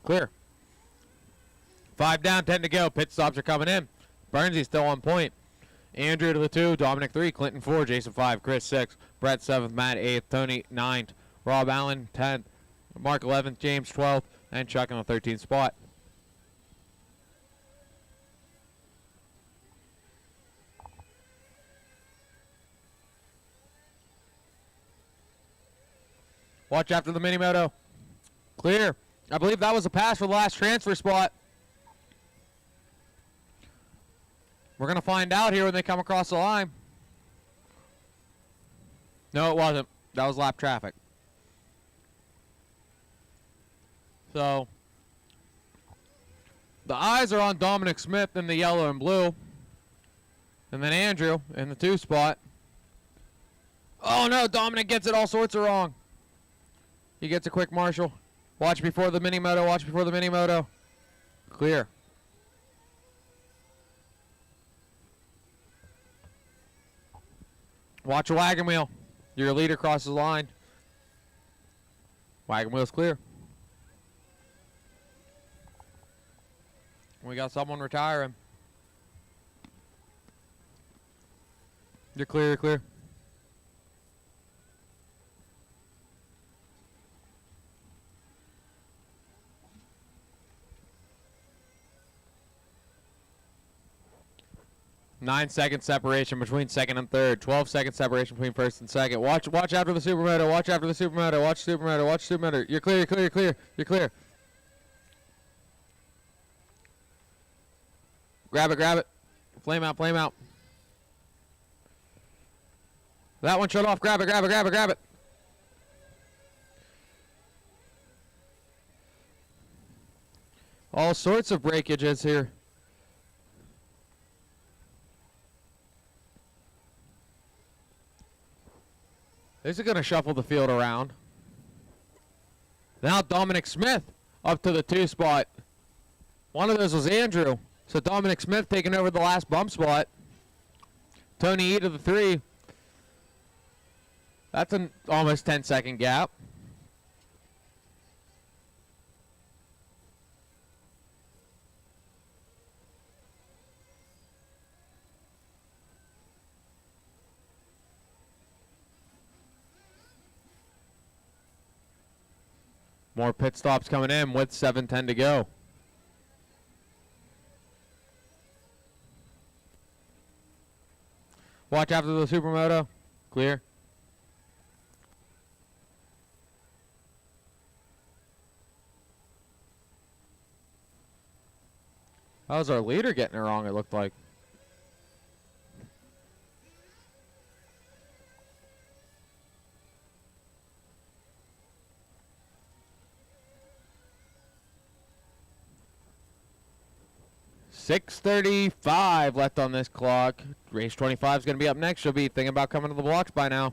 Speaker 1: clear. 5 down, 10 to go. Pit stops are coming in. Burnsy's still on point. Andrew to the 2, Dominic 3, Clinton 4, Jason 5, Chris 6, Brett 7th, Matt 8th, Tony 9th, Rob Allen 10th, Mark 11th, James 12th, and Chuck in the 13th spot. Watch after the mini moto. Clear. I believe that was a pass for the last transfer spot. We're going to find out here when they come across the line. No, it wasn't. That was lap traffic. So, the eyes are on Dominic Smith in the yellow and blue. And then Andrew in the 2 spot. Oh no, Dominic gets it all sorts of wrong. He gets a quick marshal. Watch before the mini moto, watch before the mini moto. Clear. Watch a wagon wheel. Your leader crosses the line. Wagon wheel's clear. We got someone retiring. You're clear, you're clear. Nine-second separation between second and third. 12-second separation between first and second. Watch after the supermoto. Watch after the supermoto. Watch supermoto. Watch supermoto. You're clear. You're clear. You're clear. You're clear. Grab it. Grab it. Flame out. Flame out. That one shut off. Grab it. Grab it. Grab it. Grab it. All sorts of breakages here. This is going to shuffle the field around. Now Dominic Smith up to the 2 spot. One of those was Andrew. So Dominic Smith taking over the last bump spot. Tony E to the 3. That's an almost 10-second gap. More pit stops coming in with 7:10 to go. Watch after the Supermoto. Clear. How's our leader getting it wrong, it looked like? .6:35 left on this clock. Race 25 is going to be up next. She'll be thinking about coming to the blocks by now.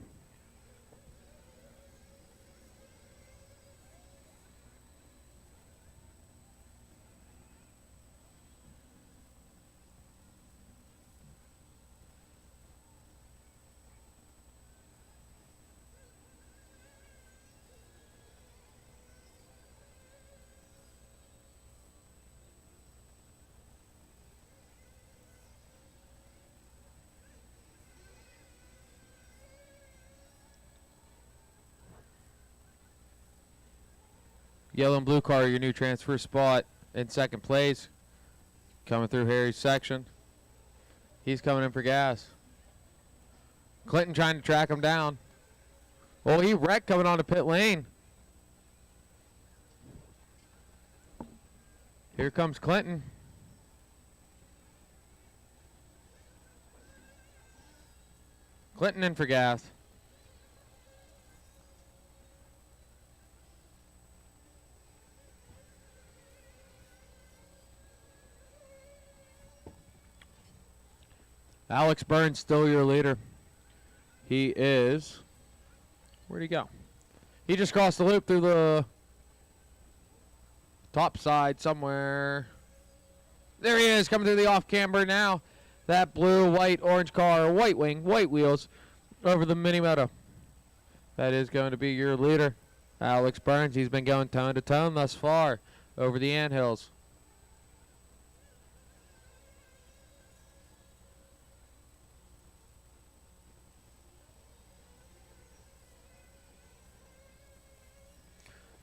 Speaker 1: Yellow and blue car, your new transfer spot in second place. Coming through Harry's section. He's coming in for gas. Clinton trying to track him down. Oh, he wrecked coming onto pit lane. Here comes Clinton. Clinton in for gas. Alex Burns still your leader. He is, where'd he go? He just crossed the loop through the top side somewhere. There he is, coming through the off camber now. That blue, white, orange car, white wing, white wheels over the mini moto. That is going to be your leader, Alex Burns. He's been going tone to tone thus far over the anthills.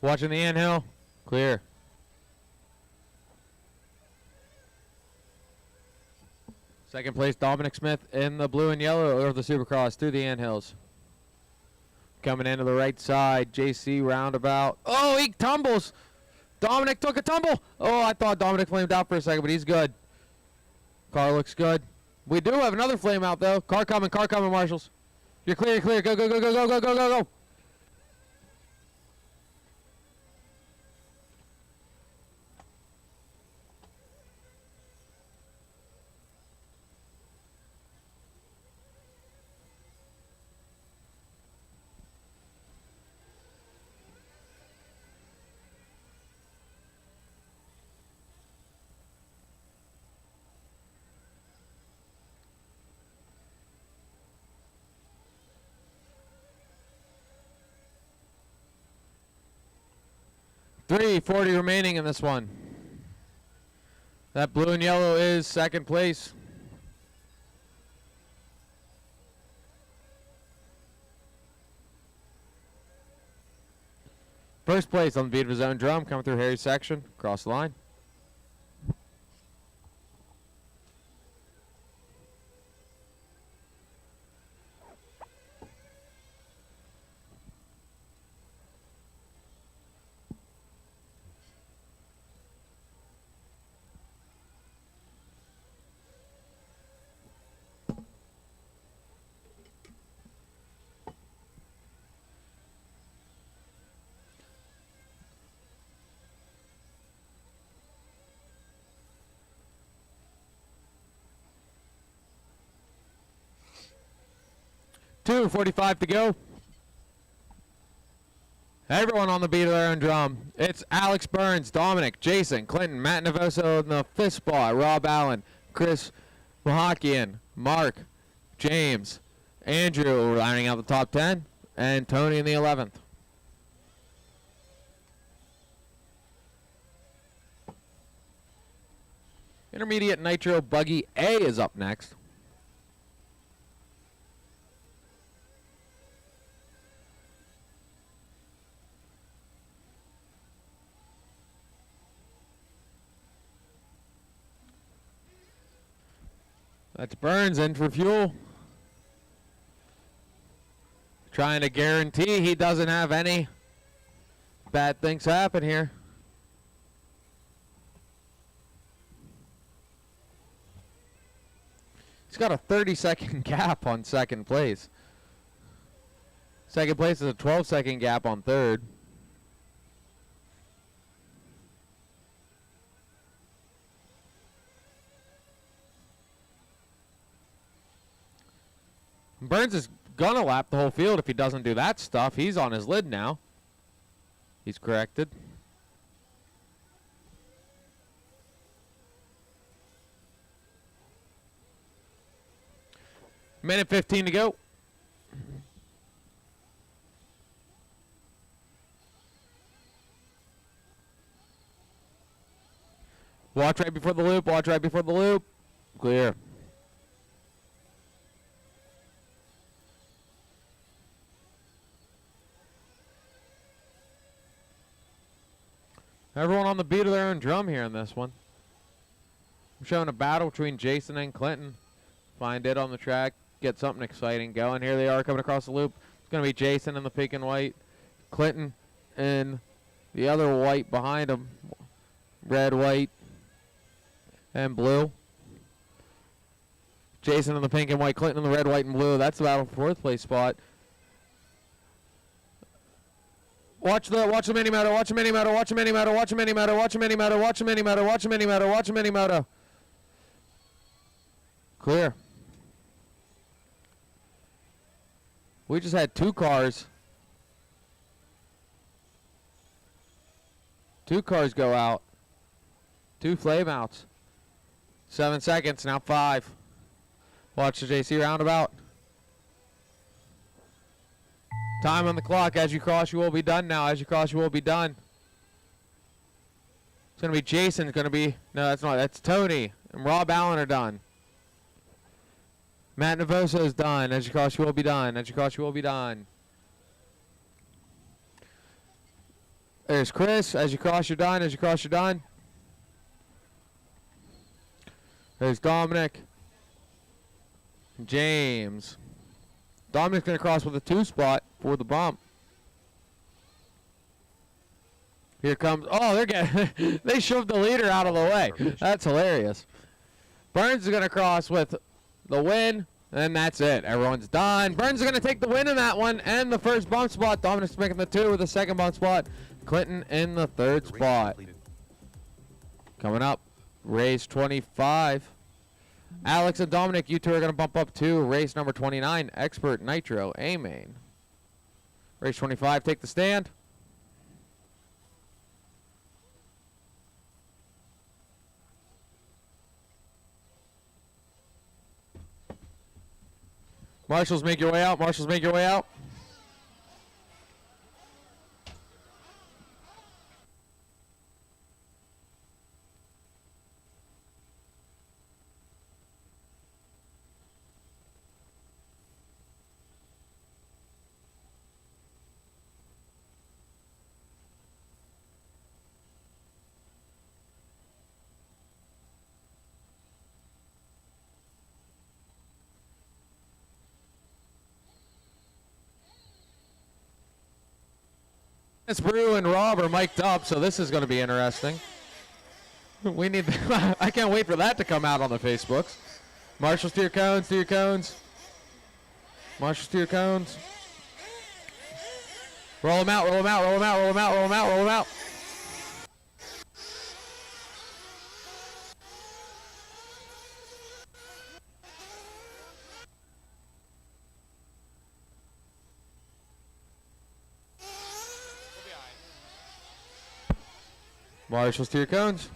Speaker 1: Watching the anthill, clear. Second place, Dominic Smith in the blue and yellow of the Supercross through the anthills. Coming into the right side, JC roundabout. Oh, he tumbles. Dominic took a tumble. Oh, I thought Dominic flamed out for a second, but he's good. Car looks good. We do have another flame out, though. Car coming, marshals. You're clear, you're clear. Go, go, go, go, go, go, go, go, go. .340 remaining in this one. That blue and yellow is second place. First place on the beat of his own drum, coming through Harry's section, across the line. .245 to go. Everyone on the beat of their own drum. It's Alex Burns, Dominic, Jason, Clinton, Matt Navoso in the fifth spot, Rob Allen, Chris Mahakian, Mark, James, Andrew rounding out the top 10, and Tony in the 11th. Intermediate Nitro Buggy A is up next. That's Burns in for fuel. Trying to guarantee he doesn't have any bad things happen here. He's got a 30-second gap on second place. Second place is a 12-second gap on third. Burns is gonna lap the whole field if he doesn't do that stuff. He's on his lid now. He's corrected. Minute 15 to go. Watch right before the loop. Watch right before the loop. Clear. Everyone on the beat of their own drum here in this one. I'm showing a battle between Jason and Clinton. Find it on the track. Get something exciting going. Here they are coming across the loop. It's going to be Jason in the pink and white. Clinton in the other white behind him. Red, white, and blue. Jason in the pink and white. Clinton in the red, white, and blue. That's the battle for fourth place spot. Watch the mini moto, watch the mini moto, watch the mini moto, watch the mini moto, watch the mini moto, watch the mini moto, watch the mini moto, watch the mini moto. Clear. We just had two cars. Two cars go out. Two flame outs. 7 seconds, now 5. Watch the JC roundabout. Time on the clock. As you cross, you will be done now. As you cross, you will be done. It's going to be Jason. It's going to be... No, that's not. That's Tony. And Rob Allen are done. Matt Navosa is done. As you cross, you will be done. As you cross, you will be done. There's Chris. As you cross, you're done. As you cross, you're done. There's Dominic. James. Dominic's going to cross with a 2 spot for the bump. Here comes... Oh, they're getting... they shoved the leader out of the way. That's hilarious. Burns is going to cross with the win, and that's it. Everyone's done. Burns is going to take the win in that one and the first bump spot. Dominic's making the 2 with the second bump spot. Clinton in the 3rd spot. Coming up, race 25. Alex and Dominic, you two are going to bump up to race number 29, Expert Nitro A-Main. Race 25, take the stand. Marshals, make your way out. Marshals, make your way out. It's Brew and Rob are mic'd up, so this is going to be interesting. We need... I can't wait for that to come out on the Facebooks. Marshals to your cones, to your cones. Marshals to your cones. Roll them out, roll them out, roll them out, roll them out, roll them out, roll them out. Marshals to your cones.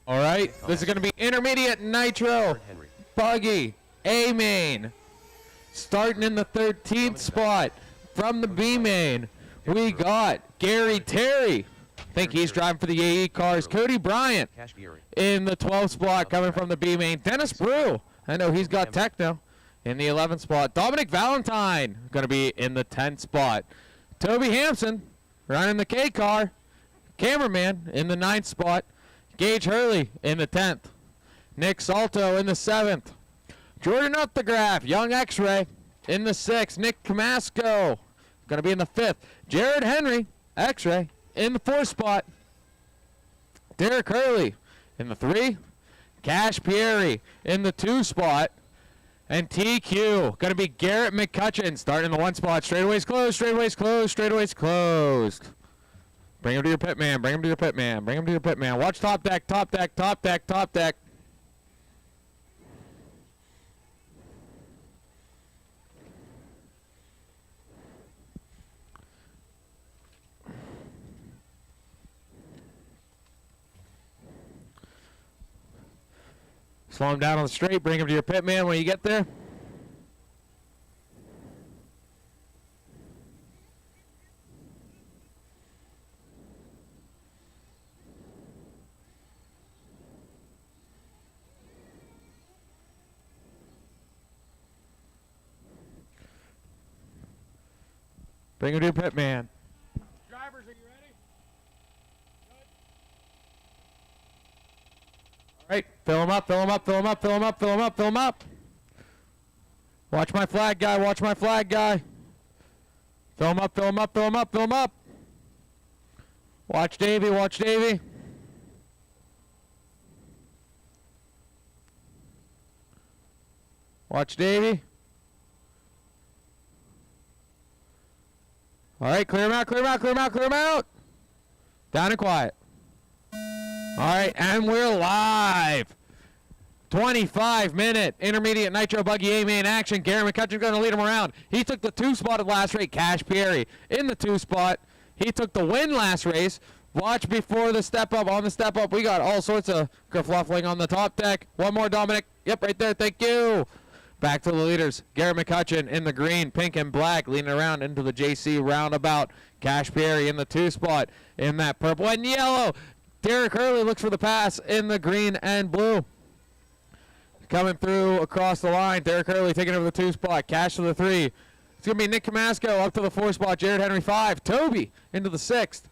Speaker 1: All right, this is going to be intermediate Nitro. Buggy. A-Main, starting in the 13th spot from the B-Main. we got Gary Terry. I think he's driving for the AE cars. Cody Bryant
Speaker 2: Cash Fury.
Speaker 1: in the 12th spot coming from the B main. Dennis Brew, I know he's got techno, in the 11th spot. Dominic Valentine going to be in the 10th spot. Toby Hampson running the K car. Cameraman in the 9th spot. Gage Hurley in the 10th. Nick Salto in the 7th. Jordan Upthegraph, Young X-Ray in the 6th. Nick Camasco going to be in the 5th. Jared Henry, X-Ray, in the 4th spot. Derek Hurley in the 3. Cash Pieri in the 2 spot. And TQ going to be Garrett McCutcheon starting in the 1 spot. Straightaways closed, straightaways closed, straightaways closed. Bring him to your pit man, bring him to your pit man, bring him to your pit man. Watch top deck, top deck, top deck, top deck. Slow him down on the straight. Bring him to your pit man when you get there. Bring him to your pit man.
Speaker 5: Drivers, are you ready?
Speaker 1: All right, fill him up, fill him up, fill him up, fill him up, fill him up, fill him up. Watch my flag guy, watch my flag guy. Fill him up, fill him up, fill him up, fill him up. Watch Davey, watch Davey. Watch Davey. All right, clear him out, clear him out, clear him out, clear him out. Down and quiet. All right, and we're live. 25-minute intermediate Nitro Buggy A main action. Gary McCutcheon's going to lead him around. He took the 2 spot at last race. Cash Pieri in the 2 spot. He took the win last race. Watch before the step up. On the step up, we got all sorts of kerfluffling on the top deck. One more, Dominic. Yep, right there. Thank you. Back to the leaders. Gary McCutcheon in the green, pink, and black, leading around into the JC roundabout. Cash Pieri in the 2 spot in that purple and yellow. Derek Hurley looks for the pass in the green and blue. Coming through across the line. Derek Hurley taking over the 2 spot. Cash to the 3. It's going to be Nick Camasco up to the 4 spot. Jared Henry 5. Toby into the 6th.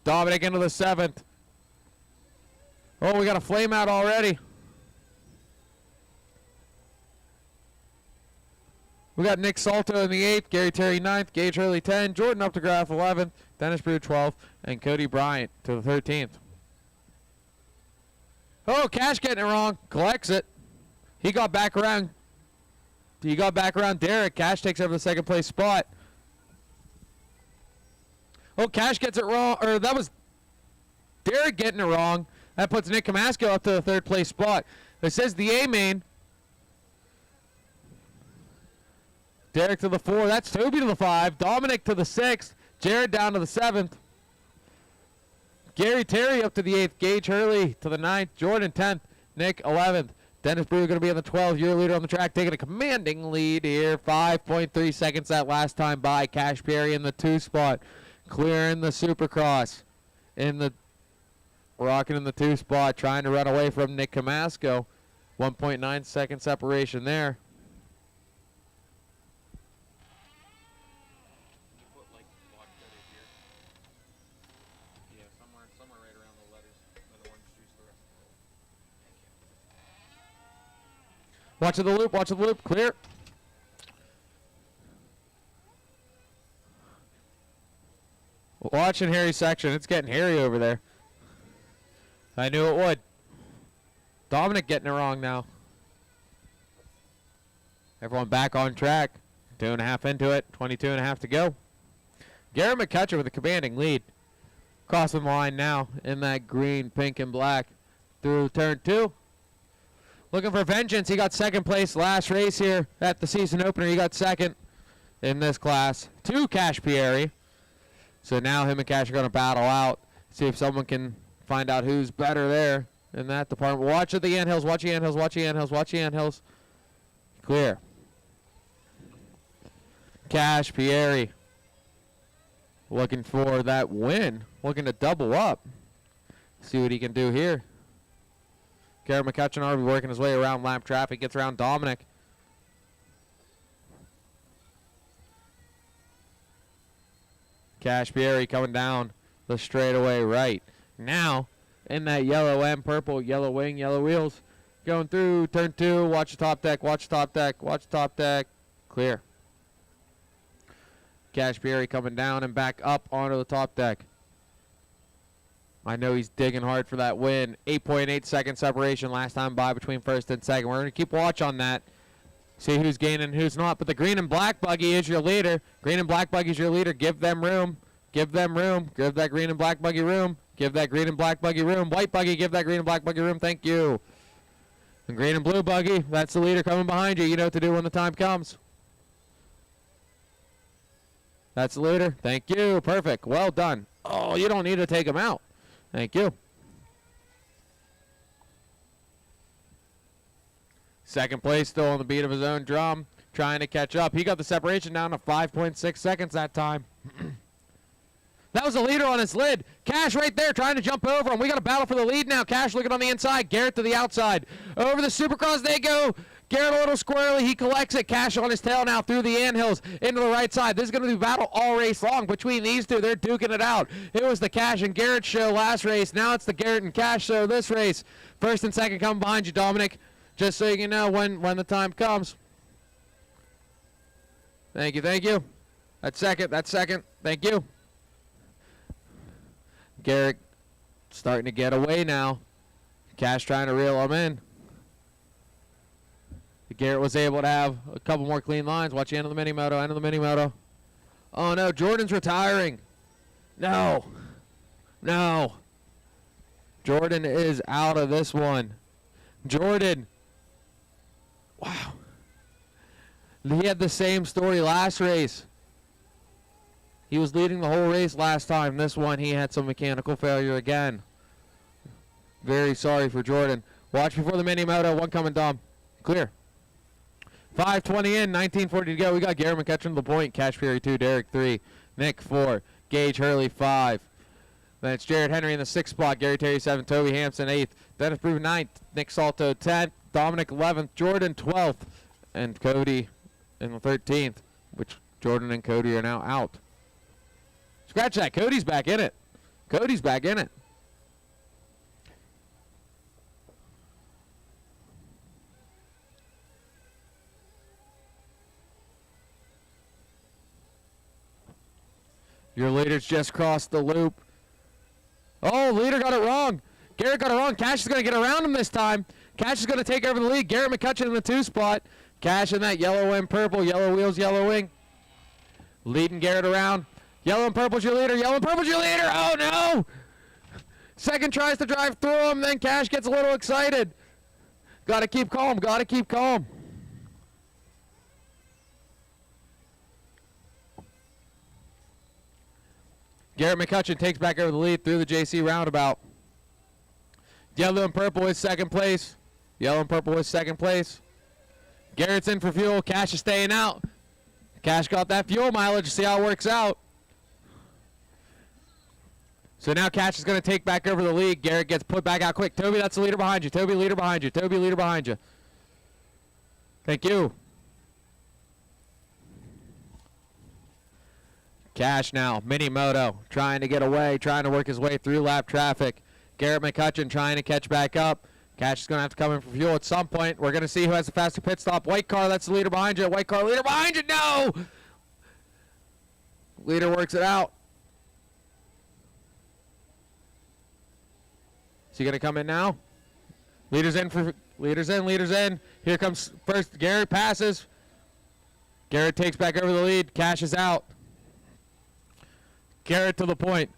Speaker 1: Dominic into the 7th. Oh, we got a flame out already. We got Nick Salto in the 8th, Gary Terry 9th, Gage Hurley 10, Jordan Upthegraph 11th, Dennis Brew 12th, and Cody Bryant to the 13th. Oh, Cash getting it wrong. Collects it. He got back around. Derek. Cash takes over the 2nd place spot. Oh, Cash gets it wrong. Or that was Derek getting it wrong. That puts Nick Camasco up to the 3rd place spot. It says the A main. Derek to the 4. That's Toby to the 5. Dominic to the 6th. Jared down to the 7th. Gary Terry up to the 8th. Gage Hurley to the 9th. Jordan 10th. Nick 11th. Dennis Brew going to be on the 12th. Your leader on the track, taking a commanding lead here. 5.3 seconds that last time by. Cash Pieri in the 2 spot. Clearing the Supercross. Rocking in the 2 spot. Trying to run away from Nick Camasco. 1.9 second separation there. Watch the loop, watch the loop, clear. Watching Harry's section, it's getting hairy over there. I knew it would. Dominic getting it wrong now. Everyone back on track. 2.5 into it, 22.5 to go. Garrett McCutcheon with a commanding lead. Crossing the line now in that green, pink, and black through turn 2. Looking for vengeance. He got 2nd place last race here at the season opener. He got 2nd in this class to Cash Pieri. So now him and Cash are going to battle out. See if someone can find out who's better there in that department. Watch at the anthills. Watch the anthills. Watch the anthills. Watch the anthills. Clear. Cash Pieri looking for that win, looking to double up. See what he can do here. Garrett McCutcheon already working his way around lap traffic, gets around Dominic. Cashpieri coming down the straightaway right. Now, in that yellow and purple, yellow wing, yellow wheels, going through turn 2, watch the top deck, watch the top deck, watch the top deck, clear. Cashpieri coming down and back up onto the top deck. I know he's digging hard for that win. 8.8 second separation last time by between first and second. We're going to keep watch on that. See who's gaining and who's not. But the green and black buggy is your leader. Green and black buggy is your leader. Give them room. Give them room. Give that green and black buggy room. Give that green and black buggy room. White buggy, give that green and black buggy room. Thank you. And green and blue buggy, that's the leader coming behind you. You know what to do when the time comes. That's the leader. Thank you. Perfect. Well done. Oh, you don't need to take him out. Thank you. Second place, still on the beat of his own drum, trying to catch up. He got the separation down to 5.6 seconds that time. That was the leader on his lid. Cash right there trying to jump over him. We got a battle for the lead now. Cash looking on the inside. Garrett to the outside. Over the Supercross they go. Garrett a little squirrely. He collects it. Cash on his tail now through the anthills into the right side. This is going to be battle all race long between these two. They're duking it out. It was the Cash and Garrett show last race. Now it's the Garrett and Cash show this race. First and second coming behind you, Dominic. Just so you know when the time comes. Thank you, thank you. That's second, that's second. Thank you. Garrett starting to get away now. Cash trying to reel him in. Garrett was able to have a couple more clean lines. Watch the end of the mini-moto, end of the mini-moto. Oh, no, Jordan's retiring. No. No. Jordan is out of this one. Jordan. Wow. He had the same story last race. He was leading the whole race last time. This one, he had some mechanical failure again. Very sorry for Jordan. Watch before the mini-moto. One coming, Dom. Clear. 5:20 in, 19:40 to go. We got Garrett McCutcheon to the point. Cashpieri 2, Derek 3, Nick 4, Gage Hurley 5. Then it's Jared Henry in the 6th spot. Gary Terry 7, Toby Hampson 8th. Dennis Brew 9th. Nick Salto 10th. Dominic 11th. Jordan 12th. And Cody in the 13th, which Jordan and Cody are now out. Scratch that. Cody's back in it. Cody's back in it. Your leader's just crossed the loop. Oh, leader got it wrong. Garrett got it wrong. Cash is going to get around him this time. Cash is going to take over the lead. Garrett McCutcheon in the 2 spot. Cash in that yellow and purple. Yellow wheels, yellow wing. Leading Garrett around. Yellow and purple's your leader. Yellow and purple's your leader. Oh, no. Second tries to drive through him. Then Cash gets a little excited. Got to keep calm. Got to keep calm. Garrett McCutcheon takes back over the lead through the JC roundabout. Yellow and purple is second place. Yellow and purple is second place. Garrett's in for fuel. Cash is staying out. Cash got that fuel mileage. See how it works out. So now Cash is going to take back over the lead. Garrett gets put back out quick. Toby, that's the leader behind you. Toby, leader behind you. Toby, leader behind you. Thank you. Cash now, mini-moto, trying to get away, trying to work his way through lap traffic. Garrett McCutcheon trying to catch back up. Cash is going to have to come in for fuel at some point. We're going to see who has the faster pit stop. White car, that's the leader behind you. White car, leader behind you. No! Leader works it out. Is he going to come in now? Leader's in. Leader's in. Here comes first. Garrett passes. Garrett takes back over the lead. Cash is out. Garrett to the point.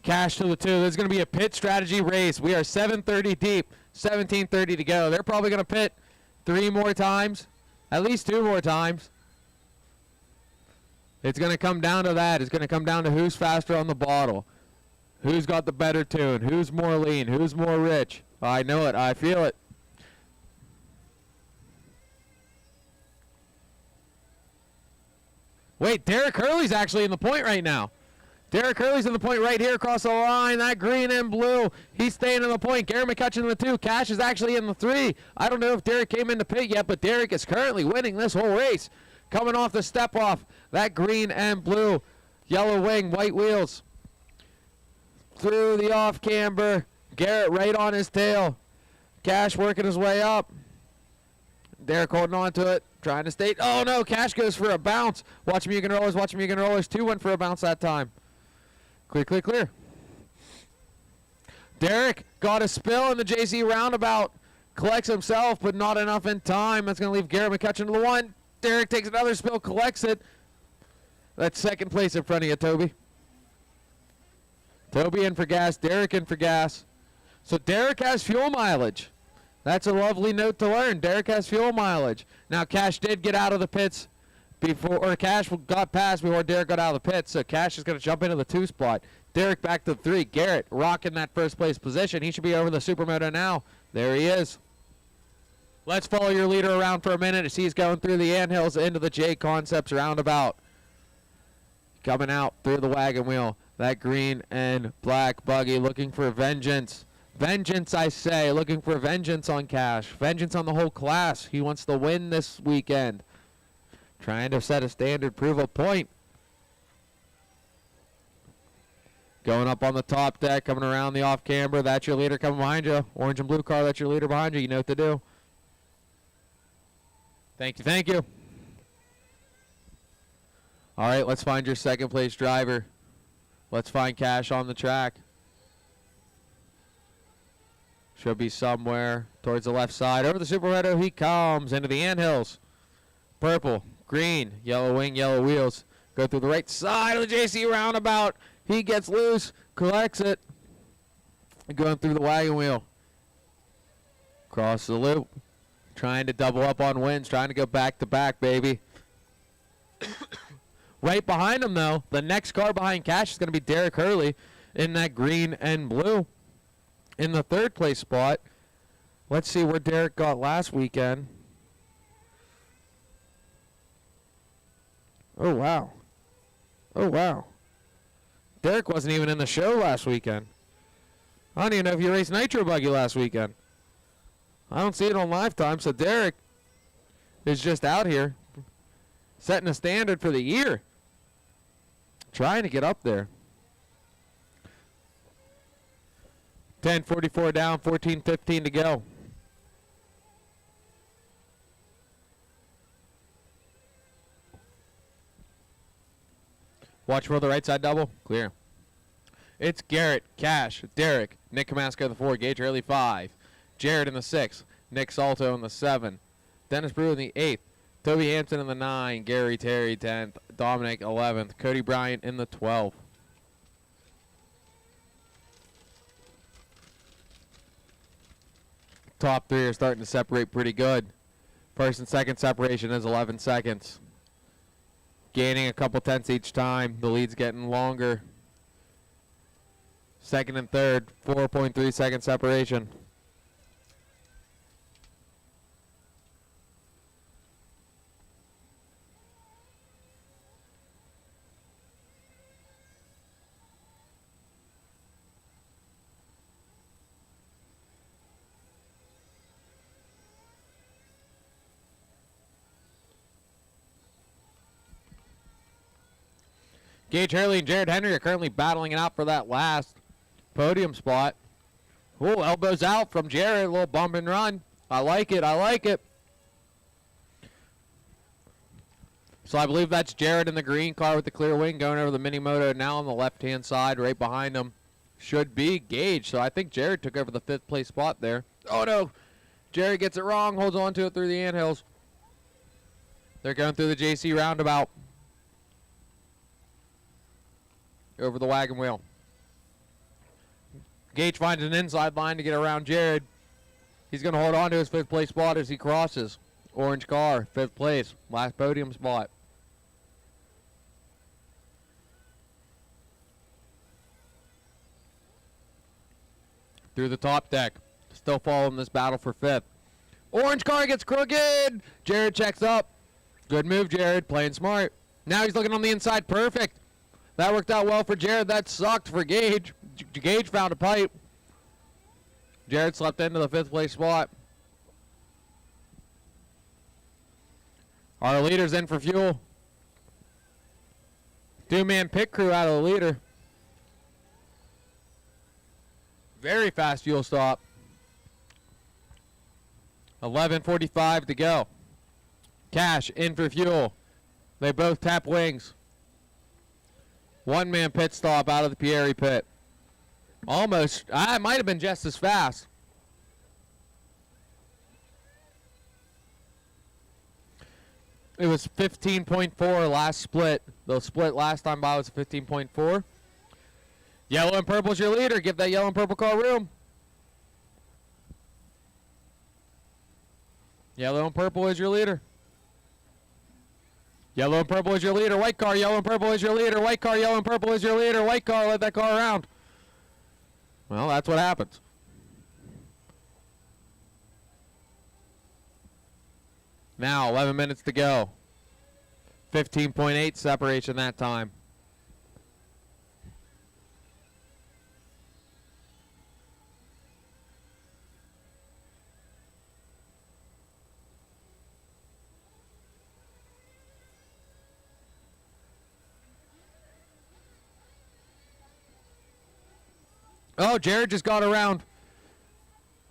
Speaker 1: Cash to the 2. This is going to be a pit strategy race. We are 7:30 deep. 17:30 to go. They're probably going to pit 3 more times. At least 2 more times. It's going to come down to that. It's going to come down to who's faster on the bottle. Who's got the better tune. Who's more lean. Who's more rich. I know it. I feel it. Wait, Derek Hurley's actually in the point right now. Derek Hurley's in the point right here across the line. That green and blue. He's staying in the point. Garrett McCutcheon in the 2. Cash is actually in the 3. I don't know if Derek came into pit yet, but Derek is currently winning this whole race. Coming off the step off. That green and blue. Yellow wing, white wheels. Through the off camber. Garrett right on his tail. Cash working his way up. Derek holding on to it. Trying to stay. Oh no, Cash goes for a bounce. Watch Mugen Rollers, watch Mugen Rollers. 2 went for a bounce that time. Clear, clear, clear. Derek got a spill in the JC roundabout. Collects himself, but not enough in time. That's going to leave Garrett McCutcheon to the 1. Derek takes another spill, collects it. That's second place in front of you, Toby. Toby in for gas, Derek in for gas. So Derek has fuel mileage. That's a lovely note to learn. Derek has fuel mileage. Now, Cash did get out of the pits before, or Cash got past before Derek got out of the pits, so Cash is going to jump into the 2 spot. Derek back to the 3. Garrett rocking that first place position. He should be over the Supermoto now. There he is. Let's follow your leader around for a minute as he's going through the anthills into the J Concepts roundabout. Coming out through the wagon wheel. That green and black buggy looking for vengeance. Vengeance, I say. Looking for vengeance on Cash. Vengeance on the whole class. He wants to win this weekend. Trying to set a standard, prove a point. Going up on the top deck, coming around the off camber. That's your leader coming behind you. Orange and blue car, that's your leader behind you. You know what to do. Thank you, thank you. All right, let's find your second place driver. Let's find Cash on the track. Should be somewhere towards the left side. Over the Supermoto he comes into the anthills. Purple, green, yellow wing, yellow wheels. Go through the right side of the JC roundabout. He gets loose, collects it. Going through the wagon wheel. Cross the loop. Trying to double up on wins. Trying to go back to back, baby. Right behind him, though, the next car behind Cash is going to be Derek Hurley in that green and blue in the 3rd place spot. Let's see where Derek got last weekend. Oh, wow. Oh, wow. Derek wasn't even in the show last weekend. I don't even know if you raced Nitro Buggy last weekend. I don't see it on Lifetime, so Derek is just out here setting a standard for the year. Trying to get up there. 10:44 down, 14:15 to go. Watch for the right side double. Clear. It's Garrett, Cash, Derek, Nick Camasco in the 4, Gage Hurley 5, Jared in the 6, Nick Salto in the 7, Dennis Brew in the 8th, Toby Hampton in the 9, Gary Terry 10th, Dominic 11th, Cody Bryant in the 12th. Top 3 are starting to separate pretty good. First and second separation is 11 seconds. Gaining a couple tenths each time. The lead's getting longer. Second and third, 4.3 second separation. Gage Hurley and Jared Henry are currently battling it out for that last podium spot. Ooh, elbows out from Jared. A little bump and run. I like it. I like it. So I believe that's Jared in the green car with the clear wing going over the mini moto. Now on the left-hand side, right behind him, should be Gage. So I think Jared took over the 5th place spot there. Oh, no. Jared gets it wrong. Holds on to it through the anthills. They're going through the JC roundabout. Over the wagon wheel. Gage finds an inside line to get around Jared. He's going to hold on to his 5th place spot as he crosses. Orange car, 5th place, last podium spot. Through the top deck. Still following this battle for 5th. Orange car gets crooked. Jared checks up. Good move, Jared. Playing smart. Now he's looking on the inside. Perfect. That worked out well for Jared. That sucked for Gage. Gage found a pipe. Jared slept into the 5th place spot. Our leader's in for fuel. 2-man pit crew out of the leader. Very fast fuel stop. 11:45 to go. Cash in for fuel. They both tap wings. 1-man pit stop out of the Pieri pit. Almost. I might have been just as fast. It was 15.4 last split. The split last time by was 15.4. Yellow and purple's your leader. Give that yellow and purple car room. Yellow and purple is your leader. Yellow and purple is your leader. White car, yellow and purple is your leader. White car, yellow and purple is your leader. White car, let that car around. Well, that's what happens. Now, 11 minutes to go. 15.8 separation that time. Oh, Jared just got around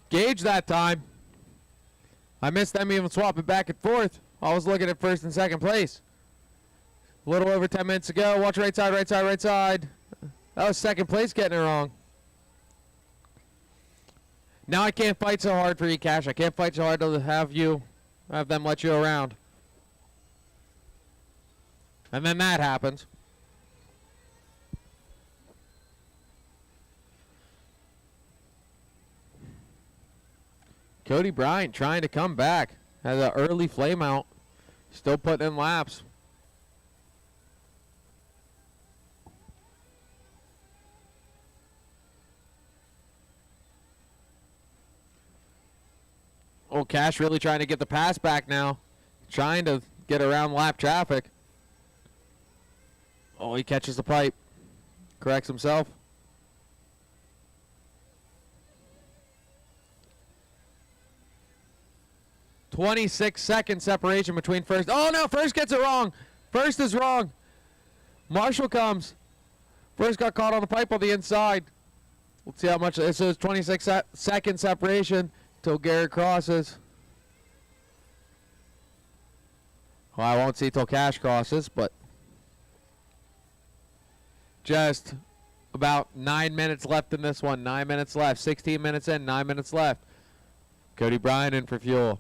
Speaker 1: Gage that time. I missed them even swapping back and forth. I was looking at 1st and 2nd place. A little over 10 minutes ago. Watch right side, right side, right side. That was 2nd place getting it wrong. Now I can't fight so hard for you, Cash. I can't fight so hard to have them let you around. And then that happens. Cody Bryant trying to come back. Has an early flame out. Still putting in laps. Oh, Cash really trying to get the pass back now. Trying to get around lap traffic. Oh, he catches the pipe. Corrects himself. .26-second separation between first. Oh, no, first gets it wrong. First is wrong. Marshall comes. First got caught on the pipe on the inside. Let's see how much. This is 26-second separation until Garrett crosses. Well, I won't see till Cash crosses, but just about 9 minutes left in this one. 9 minutes left. 16 minutes in, 9 minutes left. Cody Bryant in for fuel.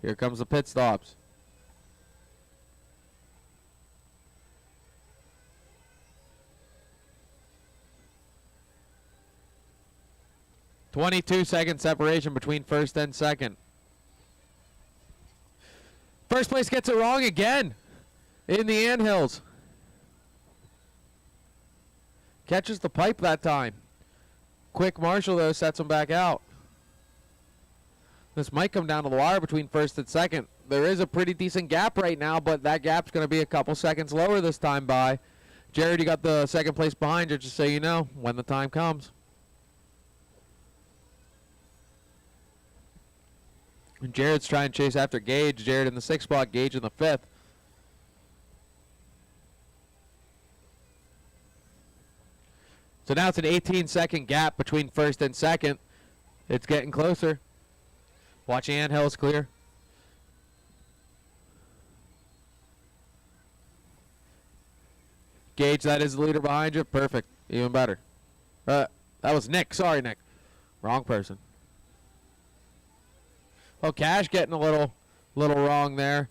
Speaker 1: Here comes the pit stops. .22-second separation between first and second. First place gets it wrong again in the anthills. Catches the pipe that time. Quick Marshall, though, sets him back out. This might come down to the wire between first and second. There is a pretty decent gap right now, but that gap's going to be a couple seconds lower this time by. Jared, you got the 2nd place behind you, just so you know, when the time comes. And Jared's trying to chase after Gage. Jared in the 6th spot, Gage in the 5th. So now it's an 18-second gap between first and second. It's getting closer. Watch the anthills clear. Gage, that is the leader behind you. Perfect. Even better. That was Nick. Sorry, Nick. Wrong person. Oh, Cash getting a little wrong there.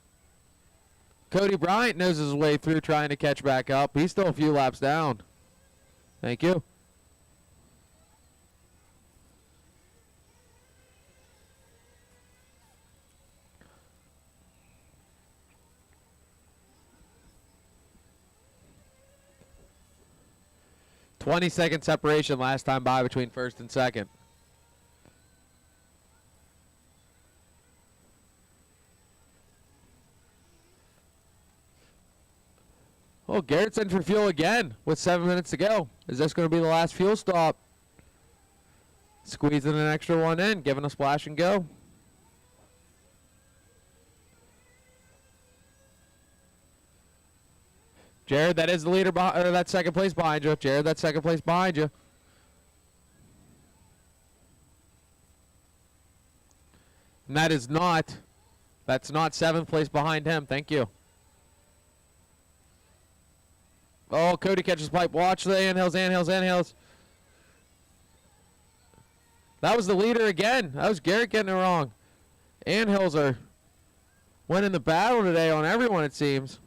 Speaker 1: Cody Bryant knows his way through trying to catch back up. He's still a few laps down. Thank you. .20-second separation last time by between first and second. Oh, Garrett's in for fuel again with 7 minutes to go. Is this going to be the last fuel stop? Squeezing an extra one in, giving a splash and go. Jared, that is the leader behind, or that second place behind you. Jared, that second place behind you. And that is not, that's not 7th place behind him. Thank you. Oh, Cody catches pipe. Watch the anthills, anthills, anthills. That was the leader again. That was Garrett getting it wrong. Anthills are winning the battle today on everyone, it seems.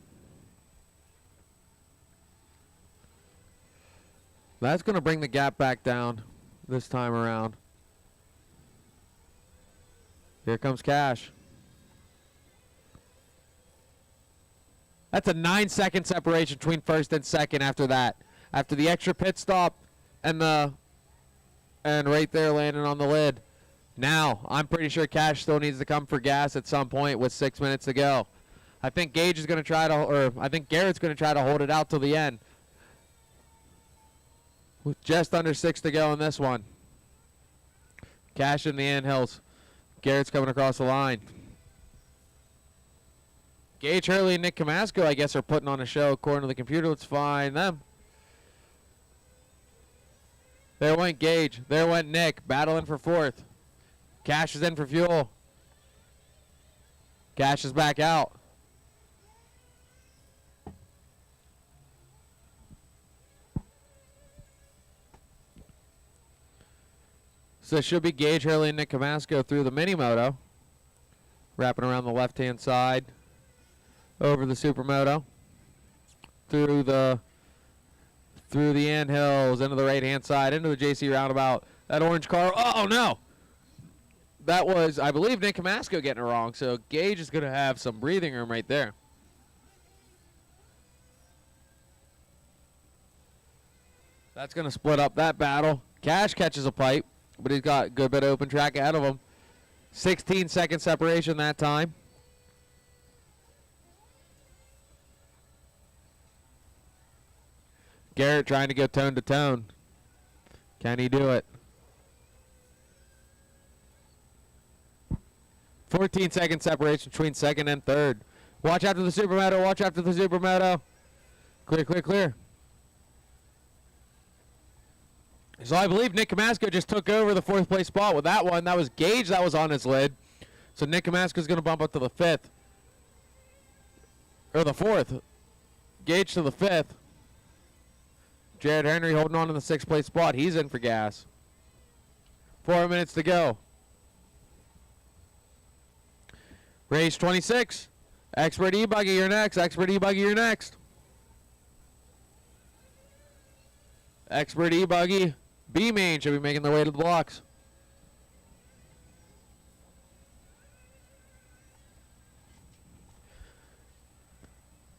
Speaker 1: That's going to bring the gap back down this time around. Here comes Cash. That's a 9-second separation between first and second after that. After the extra pit stop and right there landing on the lid. Now, I'm pretty sure Cash still needs to come for gas at some point with 6 minutes to go. I think Gage is going to try to, or I think Garrett's going to try to hold it out till the end. With just under 6 to go in this one. Cash in the anthills. Garrett's coming across the line. Gage Hurley and Nick Camasco, I guess, are putting on a show according to the computer. Let's find them. There went Gage. There went Nick, battling for 4th. Cash is in for fuel. Cash is back out. So it should be Gage Hurley and Nick Camasco through the mini moto. Wrapping around the left-hand side. Over the supermoto. Through the anthills, into the right-hand side, into the JC roundabout. That orange car. Oh, no! That was, I believe, Nick Camasco getting it wrong. So Gage is going to have some breathing room right there. That's going to split up that battle. Cash catches a pipe, but he's got a good bit of open track ahead of him. 16-second separation that time. Garrett trying to go tone to tone. Can he do it? 14-second separation between second and third. Watch after the supermoto. Watch after the supermoto. Clear, clear, clear. So I believe Nick Camasco just took over the 4th place spot with that one. That was Gage that was on his lid. So Nick Camasco is going to bump up to the 5th. Or the 4th. Gage to the 5th. Jared Henry holding on to the 6th place spot. He's in for gas. 4 minutes to go. Race 26. Expert E-Buggy, you're next. Expert E-Buggy, you're next. Expert E-Buggy, B-Main should be making their way to the blocks.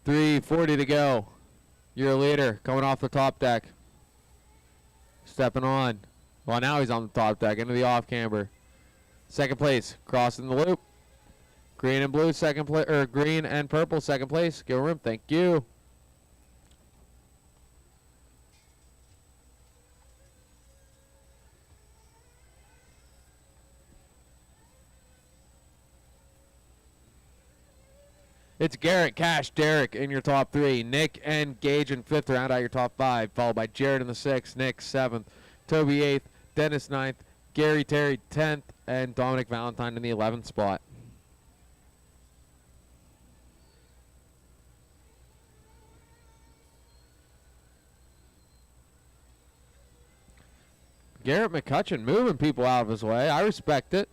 Speaker 1: .340 to go. Your leader coming off the top deck. Stepping on. Well, now he's on the top deck into the off camber. 2nd place, crossing the loop. Green and blue, 2nd place, or green and purple, 2nd place. Give room, thank you. It's Garrett, Cash, Derek in your top 3. Nick and Gage in 5th round out your top 5. Followed by Jared in the 6th, Nick 7th, Toby 8th, Dennis 9th, Gary Terry 10th, and Dominic Valentine in the 11th spot. Garrett McCutcheon moving people out of his way. I respect it.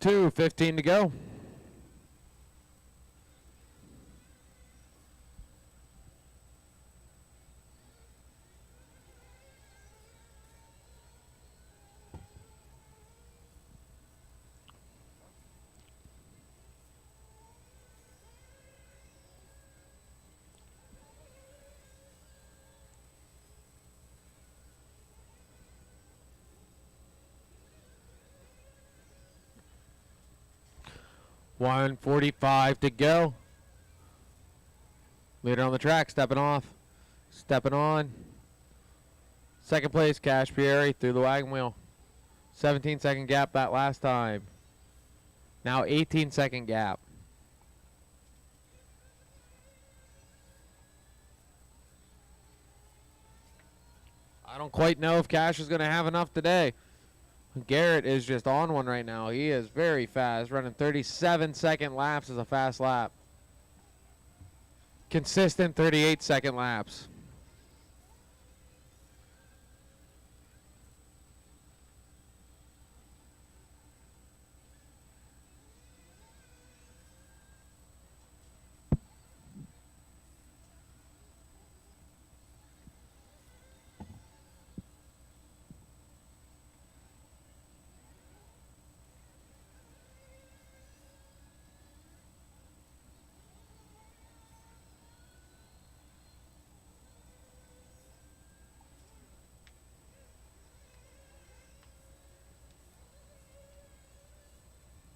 Speaker 1: .2:15 to go. 1:45 to go. Leader on the track, stepping off. Stepping on. Second place, Cash Pierre through the wagon wheel. 17-second gap that last time. Now 18-second gap. I don't quite know if Cash is going to have enough today. Garrett is just on one right now. He is very fast, running 37-second laps is a fast lap. Consistent 38-second laps.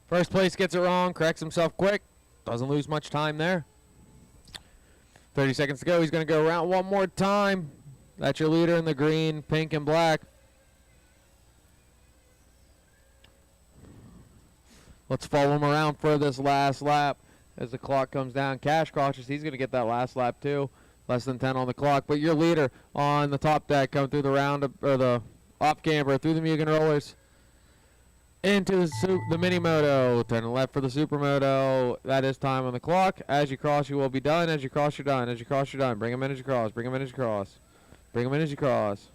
Speaker 1: First place gets it wrong, corrects himself quick. Doesn't lose much time there. 30 seconds to go. He's going to go around one more time. That's your leader in the green, pink, and black. Let's follow him around for this last lap as the clock comes down. Cash cautious. He's going to get that last lap too. Less than 10 on the clock. But your leader on the top deck coming through the round or the off camber through the Mugen rollers. Into the mini moto, turn left for the supermoto. That is time on the clock. As you cross, you will be done. As you cross, you're done. As you cross, you're done. Bring him in as you cross. Bring him in as you cross. Bring him in as you cross.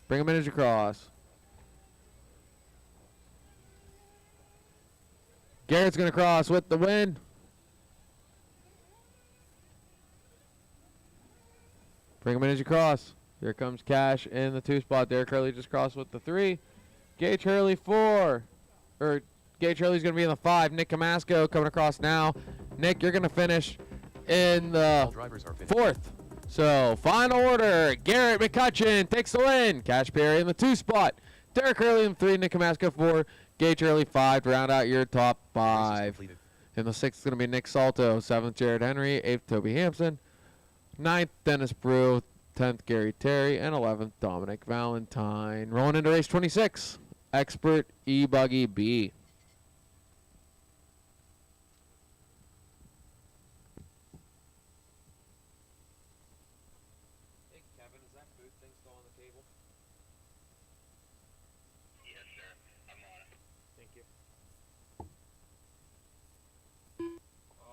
Speaker 1: Bring him in as you cross. Garrett's going to cross with the win. Bring him in as you cross. Here comes Cash in the 2 spot. Derek Hurley just crossed with the 3. Gage Hurley 4. Or Gage Hurley's going to be in the 5. Nick Camasco coming across now. Nick, you're going to finish in the 4th. So, final order. Garrett McCutcheon takes the win. Cash Perry in the 2 spot. Derek Hurley in the 3. Nick Camasco 4. Gage Hurley 5 to round out your top 5. In the 6th is going to be Nick Salto. 7th, Jared Henry. 8th, Toby Hampson. 9th, Dennis Brew. 10th, Gary Terry, and 11th, Dominic Valentine. Rolling into race 26, Expert E-Buggy B.
Speaker 5: Hey, Kevin, is that food thing still on the table?
Speaker 4: Yes, sir. I'm on it.
Speaker 5: Thank you.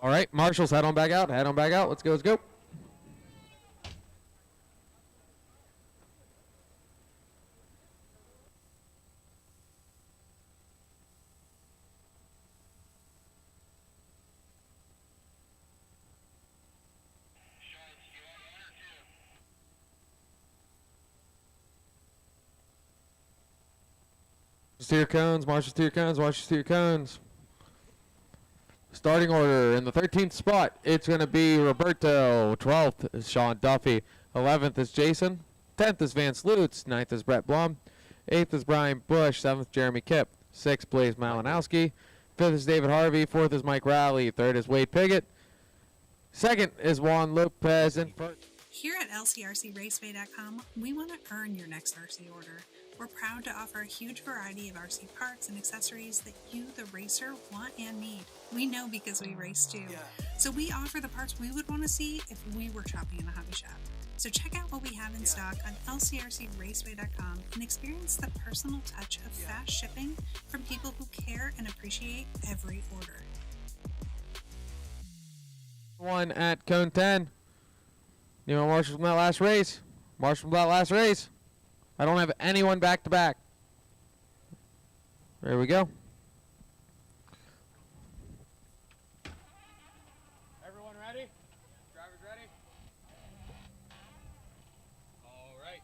Speaker 1: All right, Marshals, head on back out. Head on back out. Let's go, let's go. To your cones, marshals to your cones, marshals to your cones. Starting order in the 13th spot, it's going to be Roberto. 12th is Sean Duffy. 11th is Jason. 10th is Vance Lutz. 9th is Brett Blum. 8th is Brian Bush. 7th, Jeremy Kipp. 6th, Blaze Malinowski. 5th is David Harvey. 4th is Mike Rowley. 3rd is Wade Piggott. 2nd is Juan Lopez. And
Speaker 3: Here at LCRCRaceway.com, we want to earn your next RC order. We're proud to offer a huge variety of RC parts and accessories that you, the racer, want and need. We know because we race too. So we offer the parts we would want to see if we were shopping in a hobby shop. So check out what we have in stock on LCRCRaceway.com and experience the personal touch of fast shipping from people who care and appreciate every order.
Speaker 1: one at Cone 10. You know, Marshall from that last race. Marshall from that last race. I don't have anyone back to back. There we go.
Speaker 5: Everyone ready? Drivers ready? All right.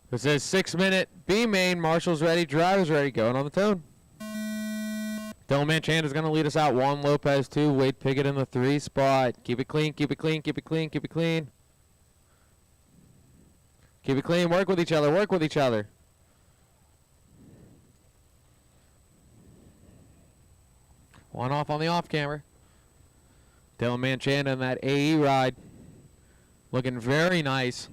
Speaker 1: This is 6-minute B main. Marshall's ready. Drivers ready. Going on the tone. Dylan Manchand is going to lead us out. Juan Lopez 2. Wade Piggott in the 3 spot. Keep it clean. Keep it clean. Keep it clean. Keep it clean. Keep it clean. Work with each other. Work with each other. One off on the off camera. Dylan Manchanda in that AE ride. Looking very nice.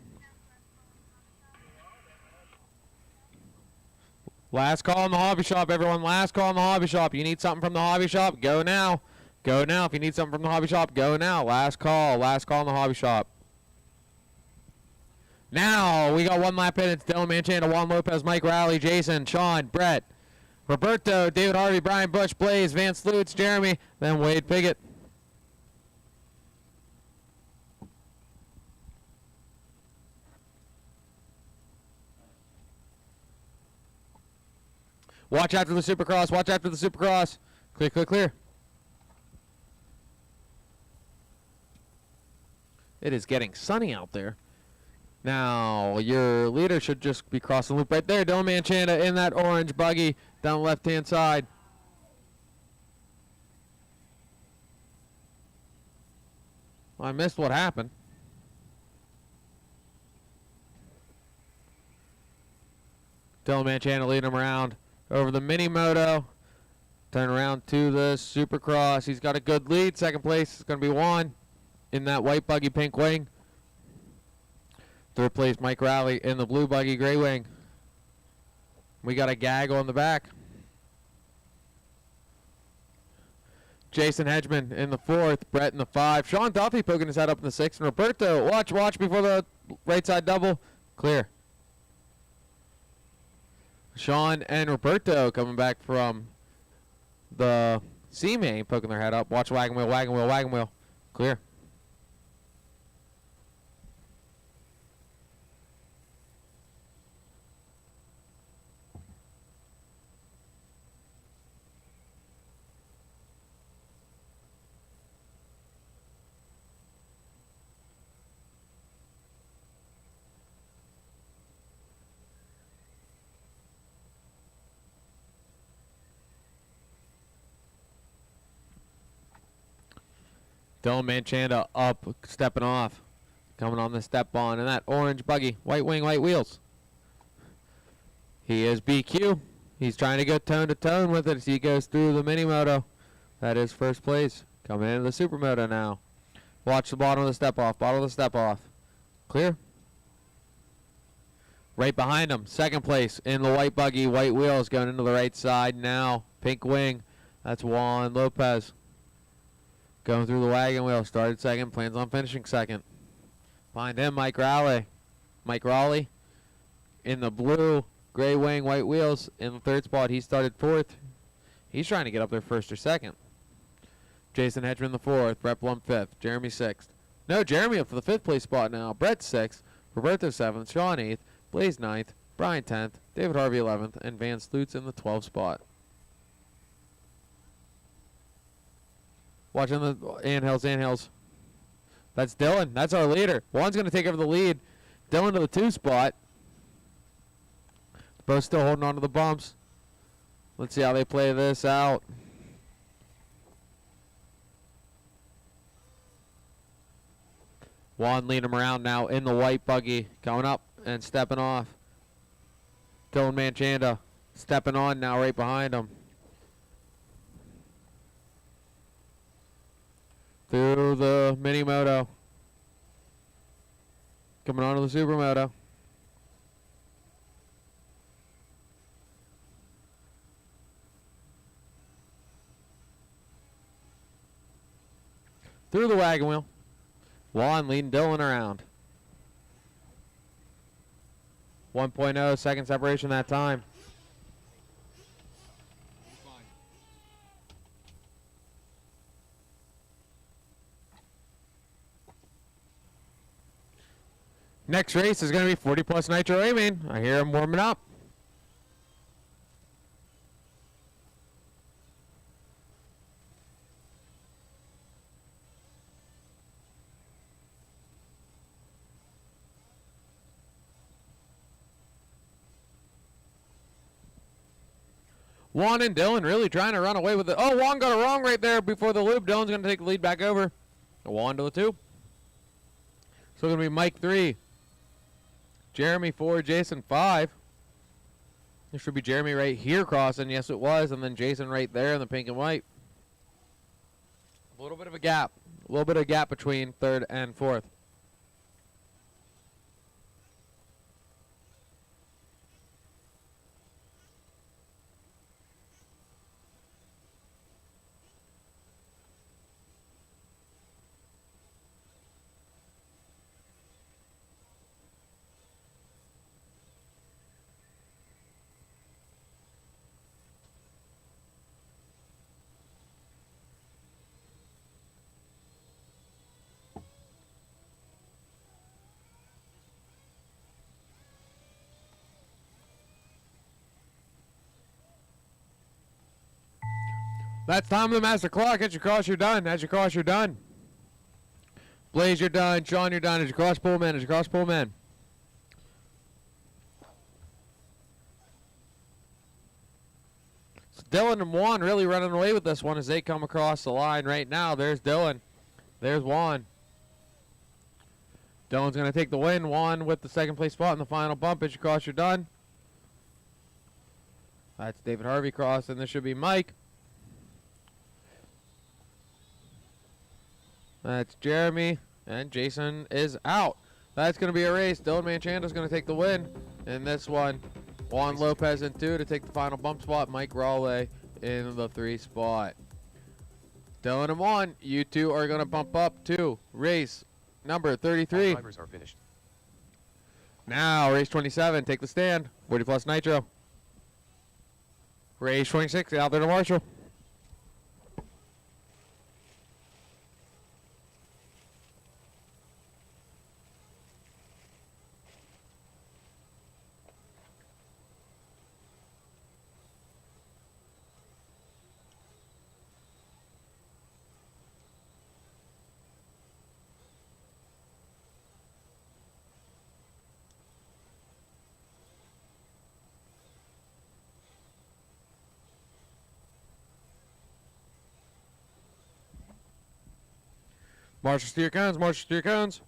Speaker 1: Last call in the hobby shop, everyone. Last call in the hobby shop. You need something from the hobby shop? Go now. Go now. If you need something from the hobby shop, go now. Last call. Last call in the hobby shop. Now, we got one lap in. It's Dylan Manchanda, Juan Lopez, Mike Rowley, Jason, Sean, Brett, Roberto, David Harvey, Brian Bush, Blaze, Vance Lutz, Jeremy, then Wade Piggott. Watch after the Supercross. Watch after the Supercross. Clear, clear, clear. It is getting sunny out there. Now, your leader should just be crossing the loop right there. Dylan Manchanda in that orange buggy down the left-hand side. Well, I missed what happened. Dylan Manchanda leading him around over the mini moto. Turn around to the Supercross. He's got a good lead. Second place is going to be Juan in that white buggy, pink wing. Third place, Mike Rowley in the blue buggy, gray wing. We got a gaggle in the back. Jason Hedgeman in the fourth, Brett in the 5. Sean Duffy poking his head up in the 6th. And Roberto, watch before the right side double. Clear. Sean and Roberto coming back from the C main, poking their head up. Watch wagon wheel, wagon wheel, wagon wheel. Clear. Dylan Manchanda up, stepping off. Coming on the step on in that orange buggy. White wing, white wheels. He is BQ. He's trying to go tone to tone with it as he goes through the mini moto. That is first place. Coming into the supermoto now. Watch the bottom of the step off. Bottom of the step off. Clear. Right behind him. Second place in the white buggy. White wheels going into the right side now. Pink wing. That's Juan Lopez. Going through the wagon wheel. Started second. Plans on finishing second. Behind him, Mike Rowley. Mike Rowley in the blue, gray wing, white wheels. In the third spot, he started fourth. He's trying to get up there first or second. Jason Hedgeman the 4th. Brett Blum 5th. Jeremy 6th. No, Jeremy up for the 5th place spot now. Brett 6th. Roberto 7th. Sean 8th. Blaze 9th. Brian 10th. David Harvey 11th. And Vance Lutz in the 12th spot. Watching the anthills. That's Dylan. That's our leader. Juan's going to take over the lead. Dylan to the 2 spot. Both still holding on to the bumps. Let's see how they play this out. Juan leading him around now in the white buggy. Coming up and stepping off. Dylan Manchanda stepping on now right behind him. Through the mini moto. Coming on to the supermoto. Through the wagon wheel. Juan leading Dylan around. 1.0 second separation that time. Next race is going to be 40 plus Nitro A-Main. I hear him warming up. Juan and Dylan really trying to run away with it. Oh, Juan got it wrong right there before the loop. Dylan's going to take the lead back over. Juan to the 2. So going to be Mike 3. Jeremy 4, Jason 5. There should be Jeremy right here crossing. Yes, it was. And then Jason right there in the pink and white. A little bit of a gap. A little bit of a gap between third and fourth. That's time of the master clock. As you cross, you're done. As you cross, you're done. Blaze, you're done. Sean, you're done. As you cross, pull men. As you cross, pull men. So Dylan and Juan really running away with this one as they come across the line right now. There's Dylan. There's Juan. Dylan's going to take the win. Juan with the second place spot in the final bump. As you cross, you're done. That's David Harvey crossing. This should be Mike. That's Jeremy, and Jason is out. That's going to be a race. Dylan Manchando's going to take the win in this one. Juan Lopez in 2 to take the final bump spot. Mike Rawley in the 3 spot. Dylan and Juan, you two are going to bump up to race number 33.
Speaker 2: All drivers are finished.
Speaker 1: Now, race 27, take the stand. 40 plus Nitro. Race 26, out there to Marshall. Marshall to your cones, Marshall to your cones.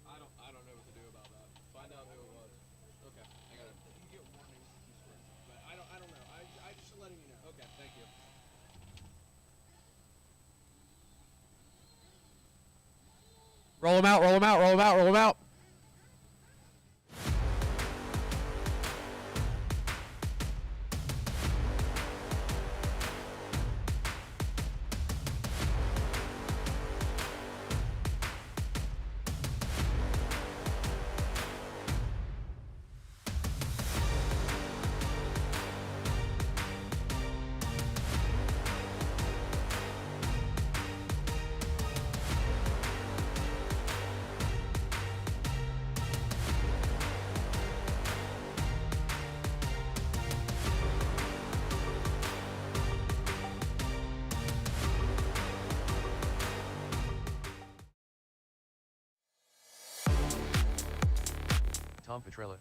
Speaker 5: I don't know what to do about that. Find out who it was. Okay, I got it. You get warnings, but I don't know. I just letting you know. Okay, thank you.
Speaker 1: Roll them out, roll them out, roll them out, roll them out.
Speaker 2: Tom Petrella.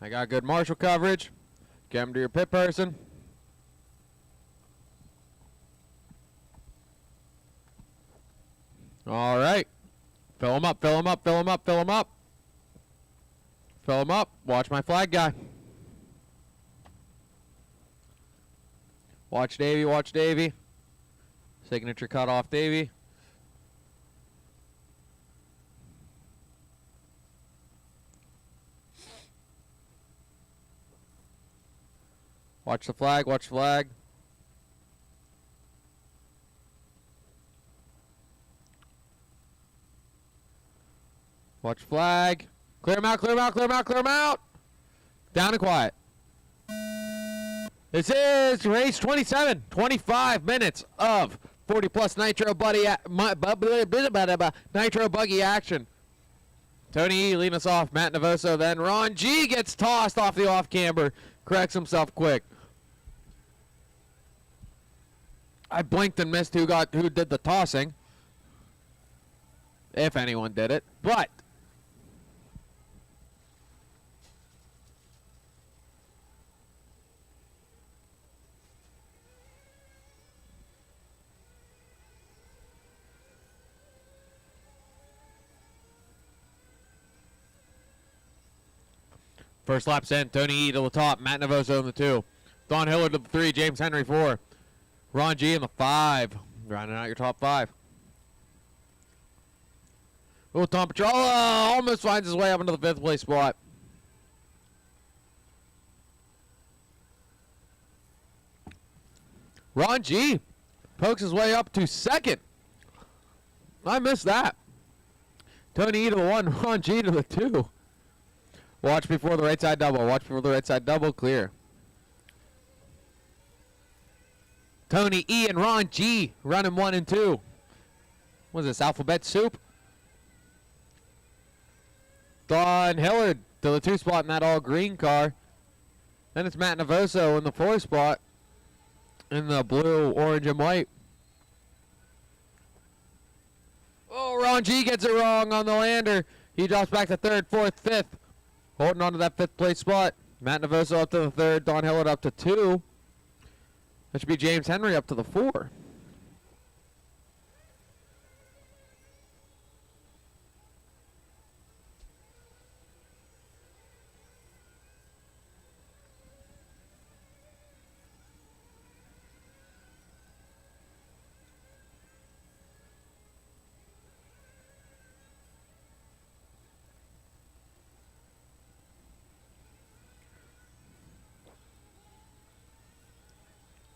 Speaker 1: I got good Marshall coverage. Get him to your pit person. All right. Fill him up, fill him up, fill him up, fill him up. Fill him up. Watch my flag guy. Watch Davey, watch Davey. Signature cutoff, Davey. Watch the flag, watch the flag. Watch flag. Clear him out, clear him out, clear him out, clear him out. Down and quiet. This is race 27. 25 minutes of 40-plus Nitro Nitro Buggy action. Tony E leading us off. Matt Navoso. Then Ron G gets tossed off the off camber. Corrects himself quick. I blinked and missed who did the tossing. If anyone did it. But first lap's in. Tony E to the top. Matt Navoso in the 2. Don Hillard to the 3. James Henry 4. Ron G in the 5. Rounding out your top 5. Oh, Tom Petrola almost finds his way up into the 5th place spot. Ron G pokes his way up to 2nd. I missed that. Tony E to the 1. Ron G to the 2. Watch before the right side double. Watch before the right side double. Clear. Tony E and Ron G running 1 and 2. What is this, alphabet soup? Don Hillard to the 2 spot in that all green car. Then it's Matt Navoso in the 4 spot in the blue, orange, and white. Oh, Ron G gets it wrong on the lander. He drops back to 3rd, 4th, 5th. Holding on to that 5th place spot. Matt Navoso up to the 3rd. Don Hillard up to 2. That should be James Henry up to the 4.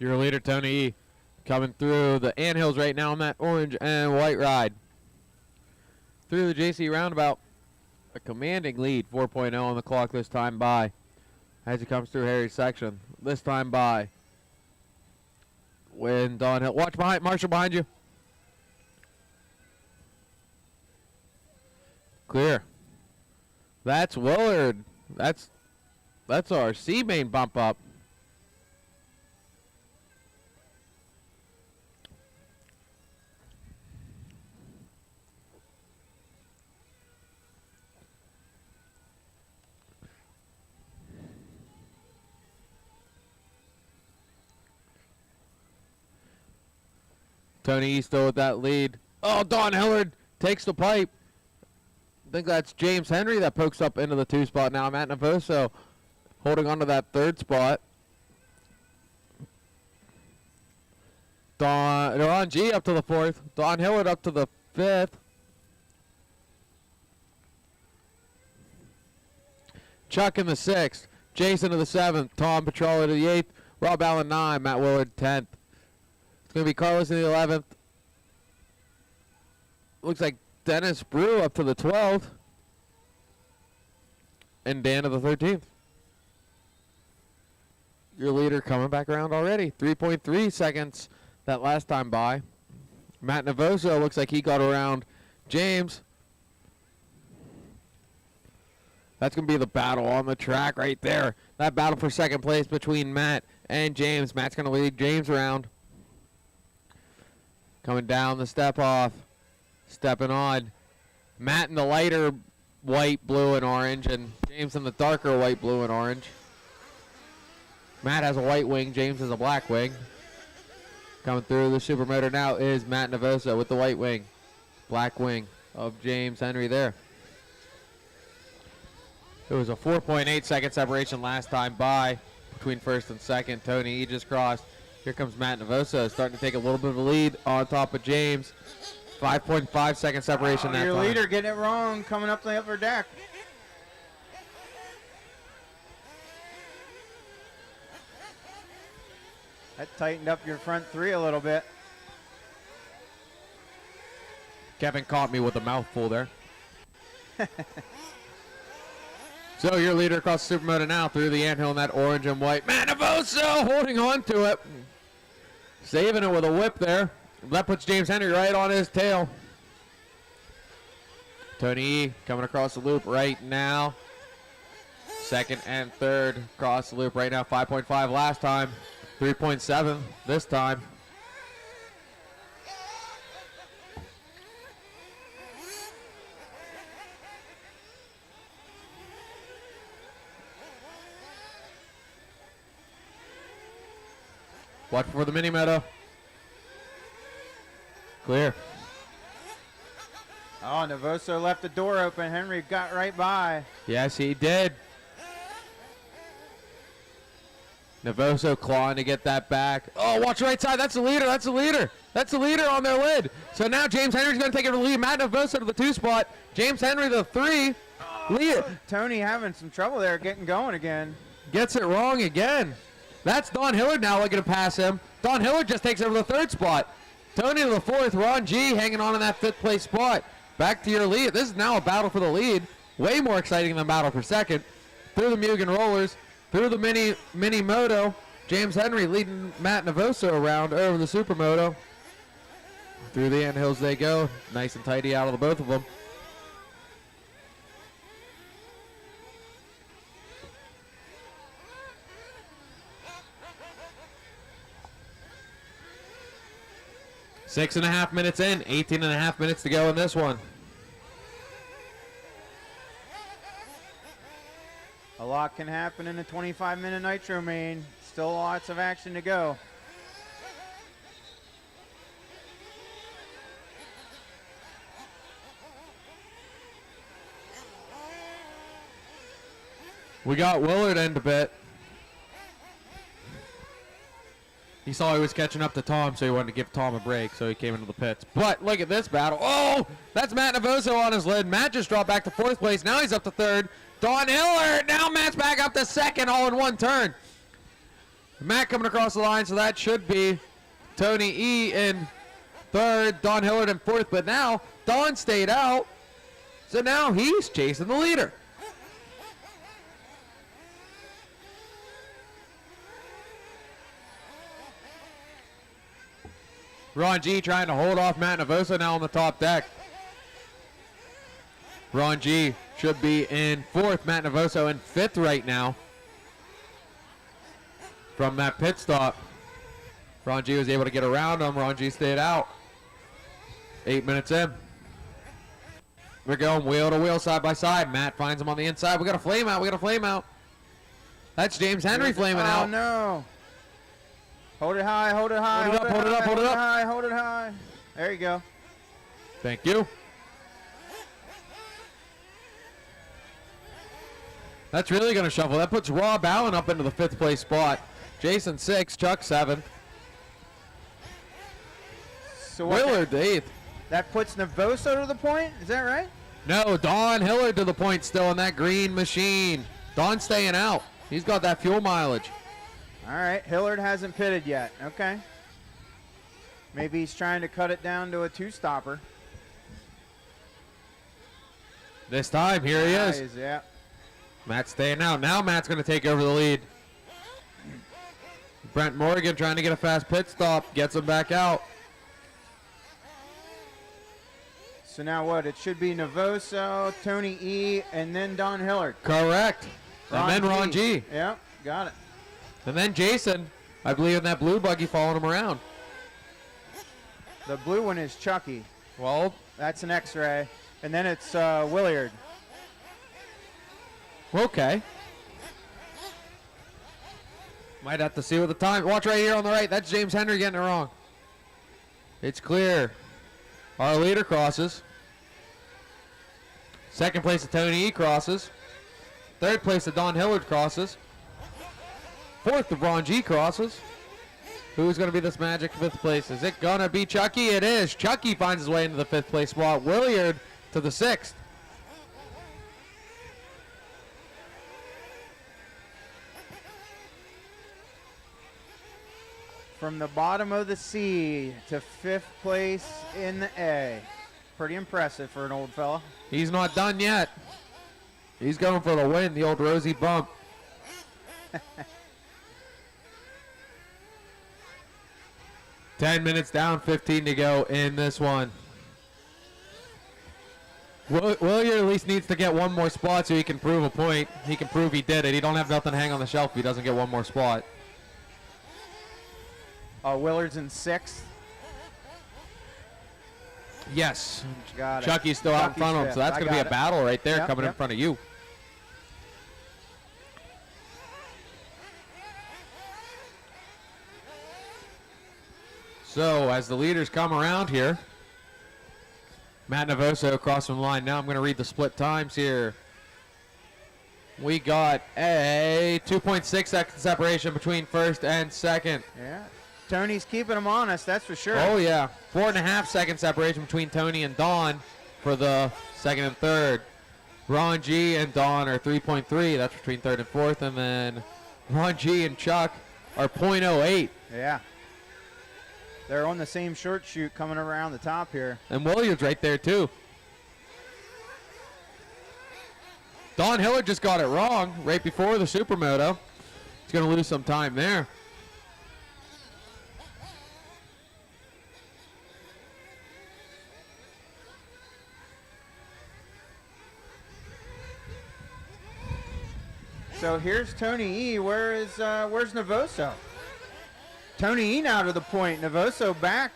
Speaker 1: Your leader, Tony E, coming through the anthills right now on that orange and white ride. Through the JC roundabout, a commanding lead, 4.0 on the clock this time by. As he comes through Harry's section, this time by. When Don Hill, watch behind, Marshall behind you. Clear. That's Willard. That's our C main bump up. Tony E still with that lead. Oh, Don Hillard takes the pipe. I think that's James Henry that pokes up into the 2 spot now. Matt Navoso holding on to that 3rd spot. Ron G up to the 4th. Don Hillard up to the 5th. Chuck in the 6th. Jason to the 7th. Tom Petrola to the 8th. Rob Allen 9. Matt Willard 10th. It's going to be Carlos in the 11th. Looks like Dennis Brew up to the 12th. And Dan to the 13th. Your leader coming back around already. 3.3 seconds that last time by. Matt Navoso looks like he got around James. That's going to be the battle on the track right there. That battle for 2nd place between Matt and James. Matt's going to lead James around. Coming down the step off. Stepping on. Matt in the lighter white, blue, and orange. And James in the darker white, blue, and orange. Matt has a white wing. James has a black wing. Coming through the supermoto now is Matt Navoso with the white wing. Black wing of James Henry there. It was a 4.8 second separation last time by between 1st and 2nd. Tony E just crossed. Here comes Matt Navoso, starting to take a little bit of a lead on top of James. 5.5 second separation that
Speaker 6: Your
Speaker 1: time.
Speaker 6: leader getting it wrong, coming up the upper deck. That tightened up your front three a little bit.
Speaker 1: Kevin caught me with a mouthful there. So your leader across the Supermoto now through the anthill in that orange and white. Matt Navoso holding on to it. Saving it with a whip there. That puts James Henry right on his tail. Tony E coming across the loop right now. Second and third across the loop right now. 5.5 last time. 3.7 this time. Watch for the mini moto. Clear.
Speaker 6: Oh, Navoso left the door open. Henry got right by.
Speaker 1: Yes, he did. Navoso clawing to get that back. Oh, watch right side. That's the leader. That's the leader. That's the leader on their lid. So now James Henry's going to take it to the lead. Matt Navoso to the 2 spot. James Henry to the 3. Lead.
Speaker 6: Tony having some trouble there getting going again.
Speaker 1: Gets it wrong again. That's Don Hillard now looking to pass him. Don Hillard just takes over the 3rd spot. Tony to the 4th. Ron G hanging on in that 5th place spot. Back to your lead. This is now a battle for the lead. Way more exciting than battle for second. Through the Mugen Rollers. Through the mini moto. James Henry leading Matt Navoso around over the Supermoto. Through the anthills they go. Nice and tidy out of the both of them. Six and a half minutes in, 18 and a half minutes to go in this one.
Speaker 6: A lot can happen in a 25-minute Nitro main. Still lots of action to go.
Speaker 1: We got Willard in a bit. He saw he was catching up to Tom, so he wanted to give Tom a break, so he came into the pits. But look at this battle. Oh, that's Matt Navoso on his lid. Matt just dropped back to 4th place. Now he's up to 3rd. Don Hillard. Now Matt's back up to 2nd, all in one turn. Matt coming across the line, so that should be Tony E in 3rd, Don Hillard in 4th. But now Don stayed out, so now he's chasing the leader. Ron G trying to hold off Matt Navoso now on the top deck. Ron G should be in 4th. Matt Navoso in 5th right now. From that pit stop. Ron G was able to get around him. Ron G stayed out. 8 minutes in. We're going wheel to wheel, side by side. Matt finds him on the inside. We got a flame out. We got a flame out. That's James Henry flaming out.
Speaker 6: Oh, no. Hold it high, hold it high.
Speaker 1: Hold it up, hold it up, hold it up.
Speaker 6: High, hold it high. There you go.
Speaker 1: Thank you. That's really going to shuffle. That puts Rob Allen up into the 5th place spot. Jason 6th, Chuck 7th.
Speaker 6: So
Speaker 1: Willard 8th.
Speaker 6: That puts Navoso to the point? Is that right?
Speaker 1: No, Don Hillard to the point still in that green machine. Don's staying out. He's got that fuel mileage.
Speaker 6: All right, Hillard hasn't pitted yet. Okay. Maybe he's trying to cut it down to a 2-stopper.
Speaker 1: This time, here he is.
Speaker 6: Yeah.
Speaker 1: Matt's staying out. Now Matt's going to take over the lead. Brent Morgan trying to get a fast pit stop. Gets him back out.
Speaker 6: So now what? It should be Navoso, Tony E, and then Don Hillard.
Speaker 1: Correct. And then Ron G.
Speaker 6: Yep, got it.
Speaker 1: And then Jason, I believe in that blue buggy following him around.
Speaker 6: The blue one is Chucky.
Speaker 1: Well,
Speaker 6: That's an X-ray. And then it's Willard.
Speaker 1: okay. Might have to see what the time. Watch right here on the right. That's James Henry getting it wrong. It's clear. Our leader crosses. 2nd place to Tony E crosses. 3rd place to Don Hillard crosses. 4th to Ron G crosses. Who's going to be this magic 5th place? Is it going to be Chucky? It is. Chucky finds his way into the 5th place spot. Williard to the 6th.
Speaker 6: From the bottom of the C to 5th place in the A. Pretty impressive for an old fella.
Speaker 1: He's not done yet. He's going for the win, the old Rosie bump. 10 minutes down, 15 to go in this one. Williard at least needs to get one more spot so he can prove a point. He can prove he did it. He don't have nothing to hang on the shelf if he doesn't get one more spot.
Speaker 6: Willard's in 6th.
Speaker 1: Yes.
Speaker 6: Got it.
Speaker 1: Chucky's still out in front of him, so that's going to be a battle right there
Speaker 6: Yep,
Speaker 1: coming in
Speaker 6: yep.
Speaker 1: front of you. So as the leaders come around here, Matt Navoso across from the line. Now I'm going to read the split times here. We got a 2.6 second separation between 1st and 2nd.
Speaker 6: Yeah. Tony's keeping him honest, that's for sure.
Speaker 1: Oh, yeah. 4.5 second separation between Tony and Don for the 2nd and 3rd. Ron G and Don are 3.3. That's between 3rd and 4th. And then Ron G and Chuck are 0.08.
Speaker 6: Yeah. They're on the same short chute coming around the top here.
Speaker 1: And Williams right there, too. Don Hillard just got it wrong right before the Supermoto. He's going to lose some time there.
Speaker 6: So here's Tony E. Where's Navoso? Tony E now to the point. Navoso back.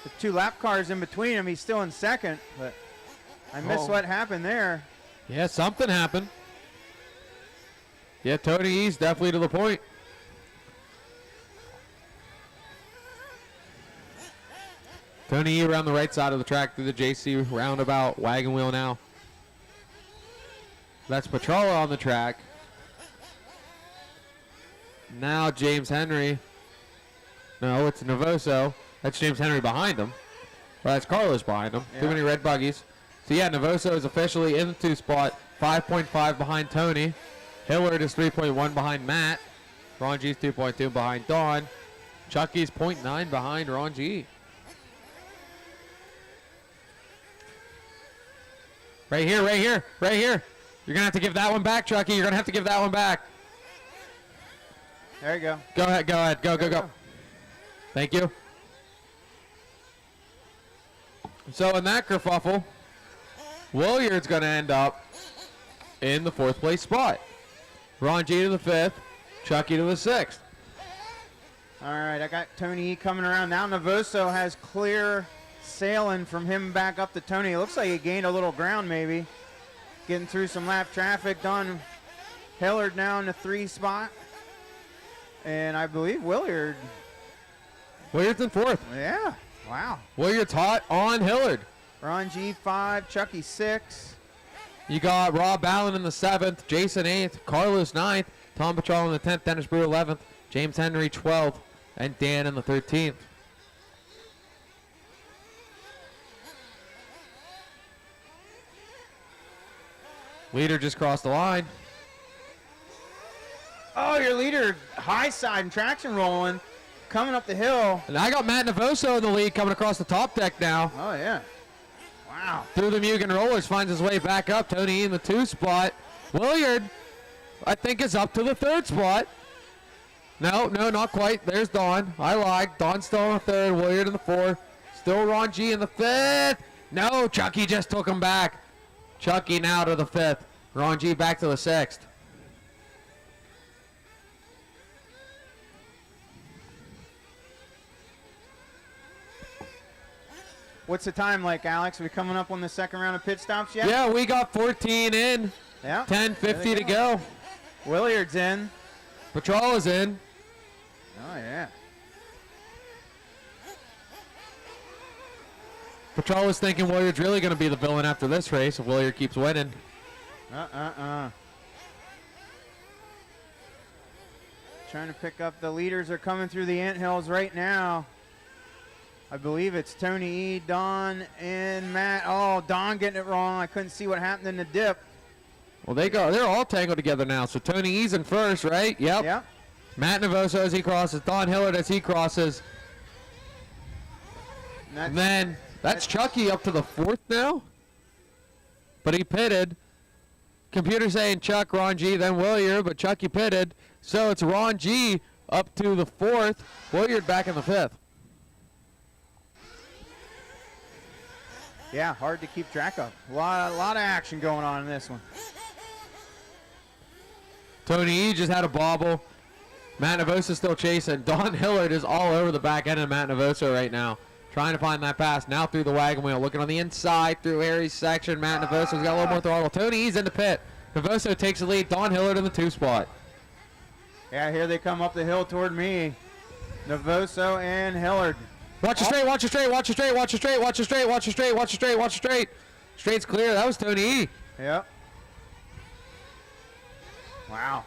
Speaker 6: The 2 lap cars in between him. He's still in 2nd, but I missed what happened there.
Speaker 1: Yeah, something happened. Yeah, Tony E's definitely to the point. Tony E around the right side of the track through the JC roundabout. Wagon wheel now. That's Petrola on the track. Now James Henry. No, it's Navoso. That's James Henry behind him. Well, that's Carlos behind him.
Speaker 6: Yeah.
Speaker 1: Too many red buggies. So yeah, Navoso is officially in the 2 spot. 5.5 behind Tony. Hillard is 3.1 behind Matt. Ron G's 2.2 behind Don. Chucky's 0.9 behind Ron G. Right here, right here, right here. You're going to have to give that one back, Chucky. You're going to have to give that one back.
Speaker 6: There you go.
Speaker 1: Go ahead, go ahead. Go, go, go. Thank you. So in that kerfuffle, Williard's going to end up in the 4th place spot. Ron G to the 5th, Chucky to the 6th.
Speaker 6: All right, I got Tony E coming around. Now Navoso has clear sailing from him back up to Tony. It looks like he gained a little ground maybe. Getting through some lap traffic. Don Hillard now in the 3 spot. And I believe Williard's
Speaker 1: Williard's in 4th.
Speaker 6: Yeah. Wow.
Speaker 1: Williard's hot on Hillard.
Speaker 6: Ron G 5, Chucky 6.
Speaker 1: You got Rob Allen in the 7th, Jason 8th, Carlos 9th, Tom Petrol in the 10th, Dennis Brewer 11th, James Henry 12th, and Dan in the 13th. Leader just crossed the line.
Speaker 6: Oh, your leader, high side and traction rolling, coming up the hill.
Speaker 1: And I got Matt Navoso in the lead coming across the top deck now.
Speaker 6: Oh, yeah. Wow.
Speaker 1: Through the Mugen Rollers, finds his way back up. Tony in the 2 spot. Williard, I think, is up to the 3rd spot. No, not quite. There's Don. I lied. Don's still in the 3rd. Williard in the 4th. Still Ron G in the 5th. No, Chucky just took him back. Chucky now to the 5th. Ron G back to the 6th.
Speaker 6: What's the time like, Alex? Are we coming up on the 2nd round of pit stops yet?
Speaker 1: Yeah, we got 14 in.
Speaker 6: Yeah.
Speaker 1: 10:50 to go.
Speaker 6: Williard's in.
Speaker 1: Patrol is in.
Speaker 6: Oh, yeah.
Speaker 1: Patrol is thinking Williard's really going to be the villain after this race if Williard keeps winning.
Speaker 6: trying to pick up. The leaders are coming through the anthills right now. I believe it's Tony E, Don, and Matt. Oh, Don getting it wrong. I couldn't see what happened in the dip.
Speaker 1: Well, they're all tangled together now. So Tony E's in first, right? Yep.
Speaker 6: Yep.
Speaker 1: Matt Navoso as he crosses. Don Hillard as he crosses. And then that's Chucky up to the 4th now. But he pitted. Computer saying Chuck, Ron G, then Williard, but Chucky pitted. So it's Ron G up to the 4th. Williard back in the 5th.
Speaker 6: Yeah, hard to keep track of. A lot of action going on in this one.
Speaker 1: Tony E just had a bobble. Matt Navoso still chasing. Don Hillard is all over the back end of Matt Navoso right now. Trying to find that pass. Now through the wagon wheel. Looking on the inside through Harry's section. Matt Navoso's got a little more throttle. Tony E's in the pit. Navoso takes the lead. Don Hillard in the 2 spot.
Speaker 6: Yeah, here they come up the hill toward me. Navoso and Hillard.
Speaker 1: Watch it straight, watch it straight, watch it straight, watch it straight, watch it straight, watch it straight, watch it straight, watch it straight. Straight's clear. That was Tony E.
Speaker 6: Yep. Wow.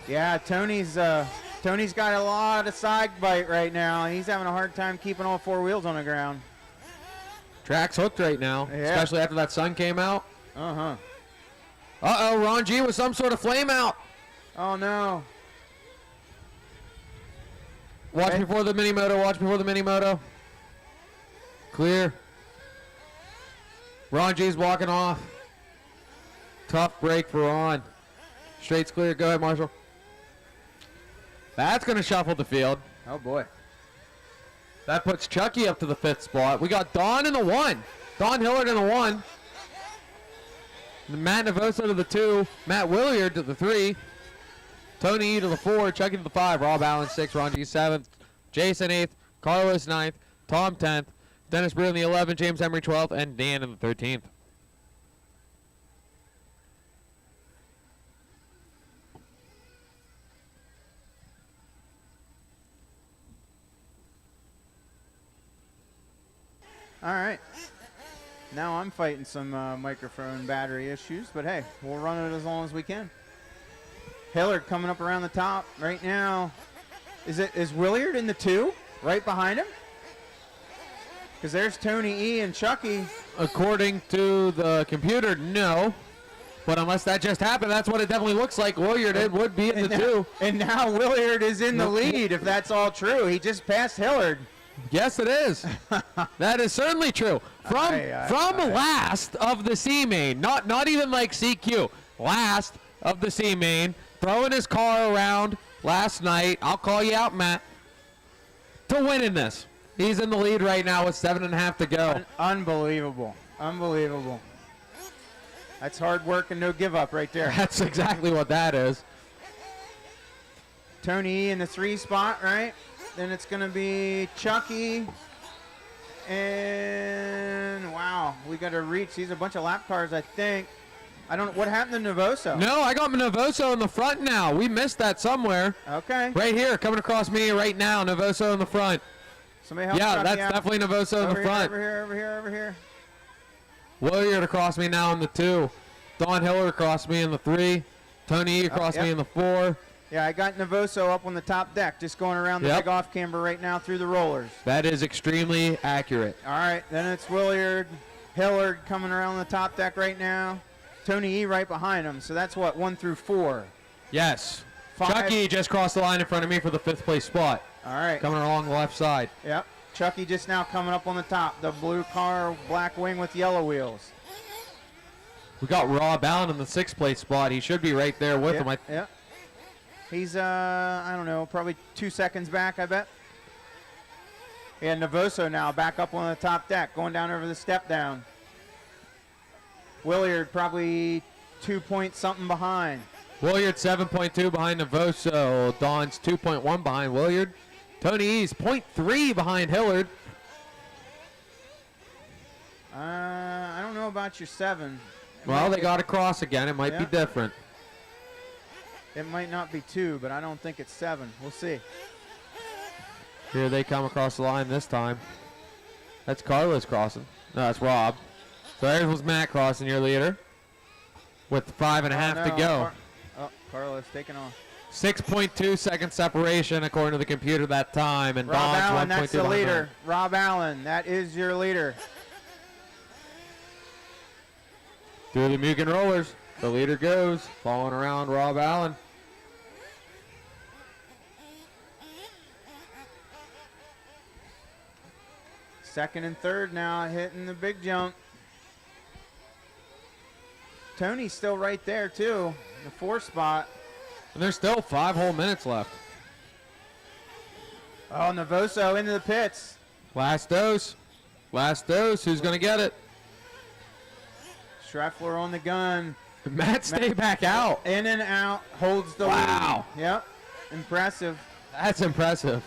Speaker 6: Yeah, Tony's got a lot of side bite right now. He's having a hard time keeping all 4 wheels on the ground.
Speaker 1: Track's hooked right now,
Speaker 6: Yeah.
Speaker 1: especially after that sun came out.
Speaker 6: Uh-huh.
Speaker 1: Uh-oh, Ron G with some sort of flame out.
Speaker 6: Oh, no.
Speaker 1: Watch
Speaker 6: Hey.
Speaker 1: before the mini moto, watch before the mini moto. Clear. Ron G's walking off. Tough break for Ron. Straight's clear. Go ahead, Marshall. That's going to shuffle the field.
Speaker 6: Oh, boy.
Speaker 1: That puts Chucky up to the 5th spot. We got Don in the 1. Don Hillard in the 1. Matt Navoso to the 2. Matt Williard to the 3. Tony E to the 4. Chucky to the 5. Rob Allen 6. Ron G 7th. Jason 8th. Carlos 9th. Tom 10th. Dennis Brew in the 11th. James Emery 12th. And Dan in the 13th.
Speaker 6: All right. Now I'm fighting some microphone battery issues, but hey, we'll run it as long as we can. Hillard coming up around the top right now. Is Williard in the 2 right behind him? Because there's Tony E and Chucky.
Speaker 1: According to the computer, no. But unless that just happened, that's what it definitely looks like. Williard would be in the 2.
Speaker 6: And now Williard is in the lead, if that's all true. He just passed Hillard.
Speaker 1: Yes, it is. That is certainly true. From last of the C main, not even like CQ. Last of the C main, throwing his car around last night. I'll call you out, Matt. To winning this. He's in the lead right now with 7.5 to go.
Speaker 6: Unbelievable. Unbelievable. That's hard work and no give up right there.
Speaker 1: That's exactly what that is.
Speaker 6: Tony E in the 3 spot, right? Then it's going to be Chucky. And, wow, we got to reach. These are a bunch of lap cars, I think. I don't know. What happened to Navoso?
Speaker 1: No, I got Navoso in the front now. We missed that somewhere.
Speaker 6: Okay.
Speaker 1: Right here, coming across me right now. Navoso in the front.
Speaker 6: Somebody help
Speaker 1: Yeah,
Speaker 6: Chucky
Speaker 1: that's
Speaker 6: out.
Speaker 1: definitely Navoso in the front.
Speaker 6: Over here.
Speaker 1: Williard across me now in the 2. Don Hillard across me in the 3. Tony E across me in the 4.
Speaker 6: Yeah, I got Navoso up on the top deck, just going around the big off camber right now through the rollers.
Speaker 1: That is extremely accurate.
Speaker 6: All right, then it's Williard, Hillard coming around the top deck right now. Tony E right behind him. So that's what, 1 through 4.
Speaker 1: Yes.
Speaker 6: 5.
Speaker 1: Chucky just crossed the line in front of me for the 5th place spot.
Speaker 6: All right.
Speaker 1: Coming along the left side.
Speaker 6: Yep. Chucky just now coming up on the top. The blue car, black wing with yellow wheels.
Speaker 1: We got Rob Allen in the 6th place spot. He should be right there with him.
Speaker 6: Yep. He's, I don't know, probably 2 seconds back, I bet. Yeah, Navoso now back up on the top deck, going down over the step down. Williard probably 2 point something behind.
Speaker 1: Williard 7.2 behind Navoso. Don's 2.1 behind Williard. Tony E's 0.3 behind Hillard.
Speaker 6: I don't know about your 7.
Speaker 1: Well, they got to cross again. It might be different.
Speaker 6: It might not be 2, but I don't think it's 7. We'll see.
Speaker 1: Here they come across the line this time. That's Carlos crossing. No, that's Rob. So there was Matt crossing, your leader, with 5.5 to go.
Speaker 6: Oh, Carlos taking off.
Speaker 1: 6.2 second separation according to the computer that time, and
Speaker 6: Rob
Speaker 1: Don's
Speaker 6: Allen,
Speaker 1: 1.2
Speaker 6: that's the
Speaker 1: behind
Speaker 6: leader.
Speaker 1: him.
Speaker 6: Rob Allen, that is your leader.
Speaker 1: Through the Mugen Rollers, the leader goes, following around Rob Allen.
Speaker 6: Second and third now, hitting the big jump. Tony's still right there too, the 4 spot.
Speaker 1: And there's still 5 whole minutes left.
Speaker 6: Oh, Navoso into the pits.
Speaker 1: Last dose. Last dose. Who's going to get it?
Speaker 6: Schreffler on the gun.
Speaker 1: Matt, stay back out.
Speaker 6: In and out, holds the
Speaker 1: Wow.
Speaker 6: lead. Yep, impressive.
Speaker 1: That's impressive.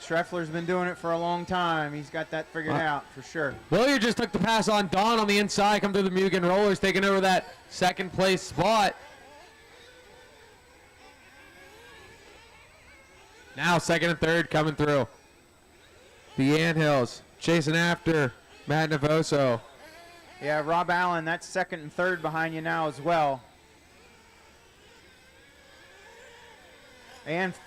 Speaker 6: Schreffler's been doing it for a long time. He's got that figured out for sure.
Speaker 1: Williard just took the pass on Don on the inside, come through the Mugen Rollers, taking over that second place spot. Now second and third coming through. The Anthills chasing after Matt Navoso.
Speaker 6: Yeah, Rob Allen, that's second and third behind you now as well.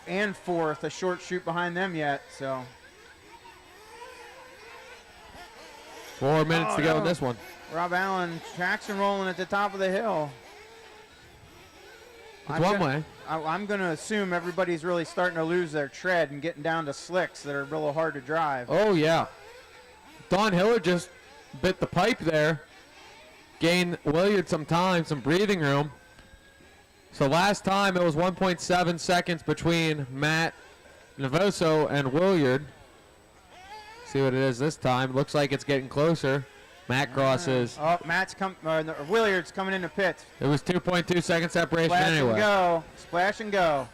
Speaker 6: And fourth, a short shoot behind them yet, so.
Speaker 1: 4 minutes to go in
Speaker 6: no.
Speaker 1: this one.
Speaker 6: Rob Allen, traction rolling at the top of the hill.
Speaker 1: It's one way.
Speaker 6: I'm going to assume everybody's really starting to lose their tread and getting down to slicks that are real hard to drive.
Speaker 1: Oh, yeah. Don Hiller just bit the pipe there. Gained Williard some time, some breathing room. So last time it was 1.7 seconds between Matt Navoso and Williard. See what it is this time. Looks like it's getting closer. Matt crosses.
Speaker 6: Oh, Williard's coming into pits.
Speaker 1: It was 2.2 second separation
Speaker 6: Splash
Speaker 1: anyway.
Speaker 6: and go. Splash and go.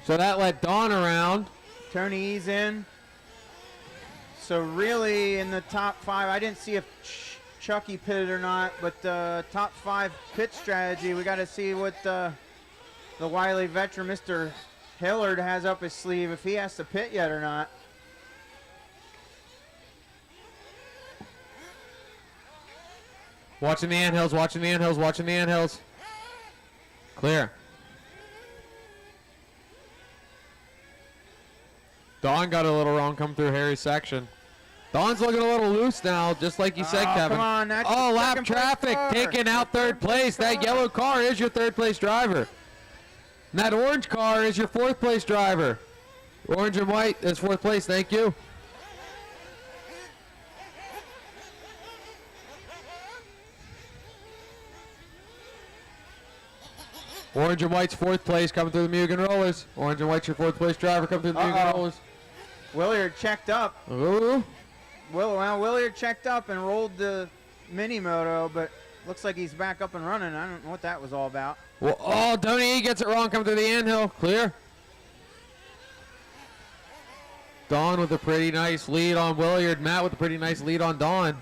Speaker 1: So that let Don around.
Speaker 6: Tony E's in. So really in the top 5, I didn't see if Chucky pitted or not, but top 5 pit strategy, we got to see what the wily veteran Mr. Hillard has up his sleeve, if he has to pit yet or not.
Speaker 1: Watching the anthills, watching the anthills, watching the anthills. Clear. Don got a little wrong come through Harry's section. Don's looking a little loose now, just like you said, Kevin.
Speaker 6: Come on, that's
Speaker 1: oh,
Speaker 6: the
Speaker 1: lap
Speaker 6: second place
Speaker 1: traffic,
Speaker 6: car.
Speaker 1: taking out third place. That yellow car is your third place driver. And that orange car is your fourth place driver. Orange and white is fourth place, thank you. Orange and white's fourth place coming through the Mugen Rollers. Orange and white's your fourth place driver coming through the Mugen Rollers.
Speaker 6: Williard checked up.
Speaker 1: Ooh.
Speaker 6: Williard checked up and rolled the mini moto, but looks like he's back up and running. I don't know what that was all about.
Speaker 1: Well, oh, Tony E gets it wrong coming through the anthill. Clear. Don with a pretty nice lead on Williard. Matt with a pretty nice lead on Don.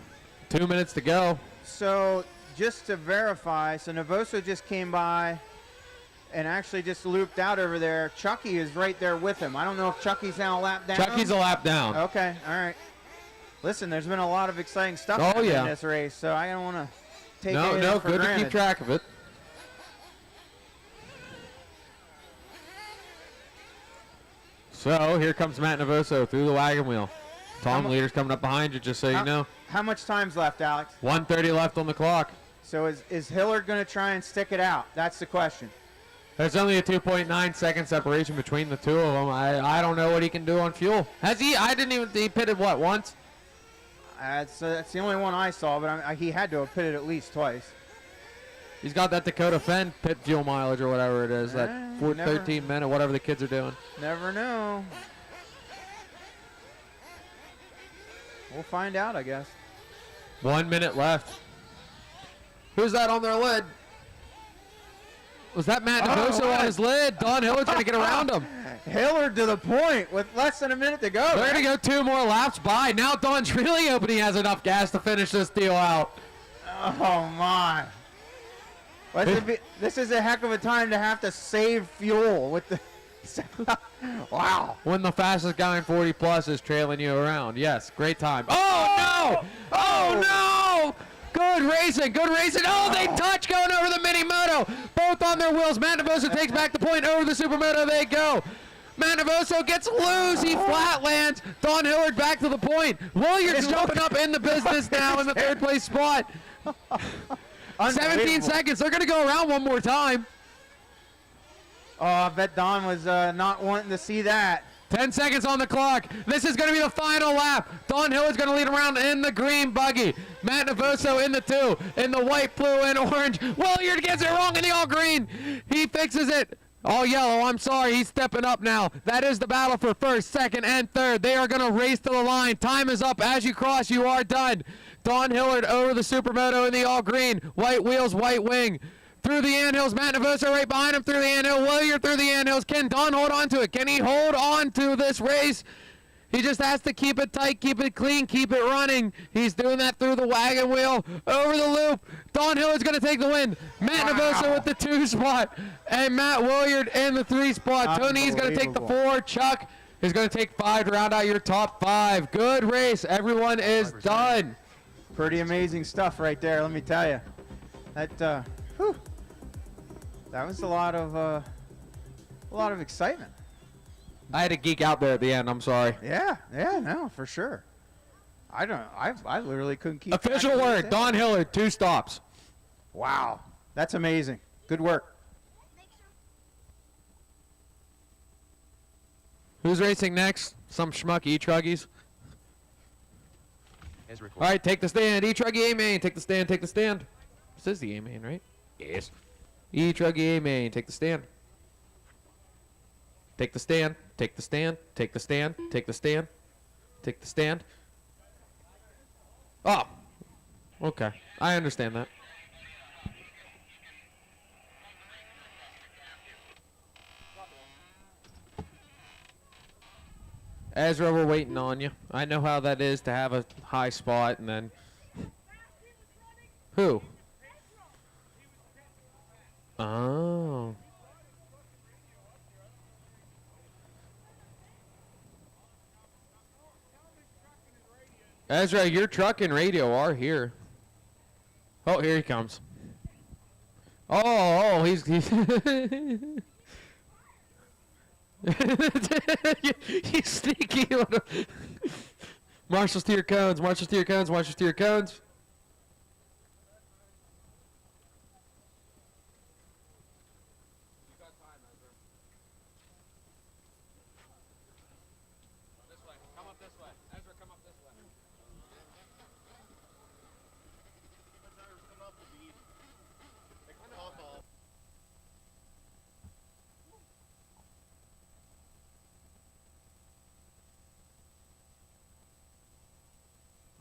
Speaker 1: 2 minutes to go.
Speaker 6: So just to verify, so Navoso just came by and actually just looped out over there. Chucky is right there with him. I don't know if Chucky's now a lap down.
Speaker 1: Chucky's a lap down.
Speaker 6: Okay, all right. Listen, there's been a lot of exciting stuff
Speaker 1: Oh,
Speaker 6: happening
Speaker 1: yeah.
Speaker 6: in this race, so I don't want to take
Speaker 1: No,
Speaker 6: anything for
Speaker 1: good
Speaker 6: granted.
Speaker 1: to keep track of it. So here comes Matt Navoso through the wagon wheel. Tom leader's coming up behind you, just so you know.
Speaker 6: How much time's left, Alex?
Speaker 1: 1:30 left on the clock.
Speaker 6: So is Hillard going to try and stick it out? That's the question.
Speaker 1: There's only a 2.9 second separation between the two of them. I don't know what he can do on fuel. Has he? I didn't even. He pitted what, once?
Speaker 6: That's the only one I saw, but he had to have pitted at least twice.
Speaker 1: He's got that Dakota Fenn pit fuel mileage or whatever it is. That
Speaker 6: Never-
Speaker 1: 13 minute, whatever the kids are doing.
Speaker 6: Never know. We'll find out, I guess.
Speaker 1: 1 minute left. Who's that on their lid? Was that Matt Navoso on his lid? Don Hillard's going to get around him.
Speaker 6: Hillard to the point with less than a minute to go.
Speaker 1: They're going to go 2 more laps by. Now Don's really hoping he has enough gas to finish this deal out.
Speaker 6: Oh, my. This is a heck of a time to have to save fuel with the... Wow.
Speaker 1: When the fastest guy in 40 plus is trailing you around. Yes, great time. Oh, no! Oh, no! Good Good racing. Good racing. Oh, they touch going over the mini moto. Both on their wheels. Matt Navoso takes back the point. Over the supermoto they go. Matt Navoso gets loose. He flatlands. Don Hillard back to the point. Williams jumping up in the business now in the third place spot. 17 seconds. They're going to go around one more time.
Speaker 6: Oh, I bet Don was not wanting to see that.
Speaker 1: 10 seconds on the clock. This is going to be the final lap. Don Hillard's going to lead around in the green buggy. Matt Navoso in the 2, in the white, blue, and orange. Williard gets it wrong in the all green. He fixes it. All yellow, I'm sorry, he's stepping up now. That is the battle for first, second, and third. They are going to race to the line. Time is up. As you cross, you are done. Don Hillard over the supermoto in the all green. White wheels, white wing. Through the anthills, Matt Navoso right behind him through the anthill. Williard through the anthills. Can Don hold on to it? Can he hold on to this race? He just has to keep it tight, keep it clean, keep it running. He's doing that through the wagon wheel, over the loop. Don Hillard's going to take the win. Matt Navoso with the 2 spot, and Matt Williard in the 3 spot. Tony's going to take the 4. Chuck is going to take 5 to round out your top 5. Good race. Everyone is done.
Speaker 6: Pretty amazing stuff right there, let me tell you. That, whew, that was a lot of excitement.
Speaker 1: I had to geek out there at the end. I'm sorry.
Speaker 6: Yeah, no, for sure. I literally couldn't keep.
Speaker 1: Official word: Don Hillard, 2 stops.
Speaker 6: Wow, that's amazing. Good work.
Speaker 1: Who's racing next? Some schmuck Truggies. All right, take the stand. Truggy A-Main, take the stand. Take the stand. This is the A-Main, right? Yes. Truggy A-Main, take the stand. Take the stand. Take the stand. Take the stand. Take the stand. Take the stand. Oh. Okay. I understand that. Ezra, we're waiting on you. I know how that is to have a high spot and then... Who? Oh. Ezra, your truck and radio are here. Oh, here he comes. Oh, he's he's sneaky. Marshals to your cones, marshals to your cones, marshals to your cones.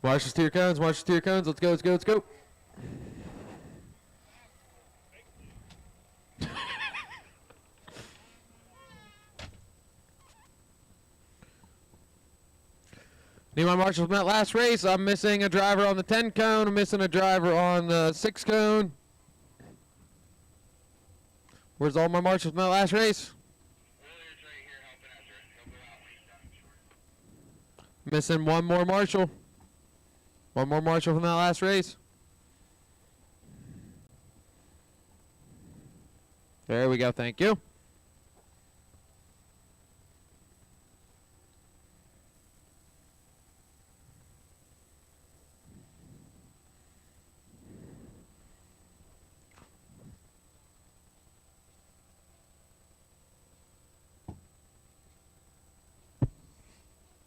Speaker 1: Marshals to your cones, marshals to your cones. Let's go, let's go, let's go. Need my marshals from that last race. I'm missing a driver on the 10 cone. I'm missing a driver on the 6 cone. Where's all my marshals from that last race? Missing one more marshal. One more marshal from that last race. There we go. Thank you.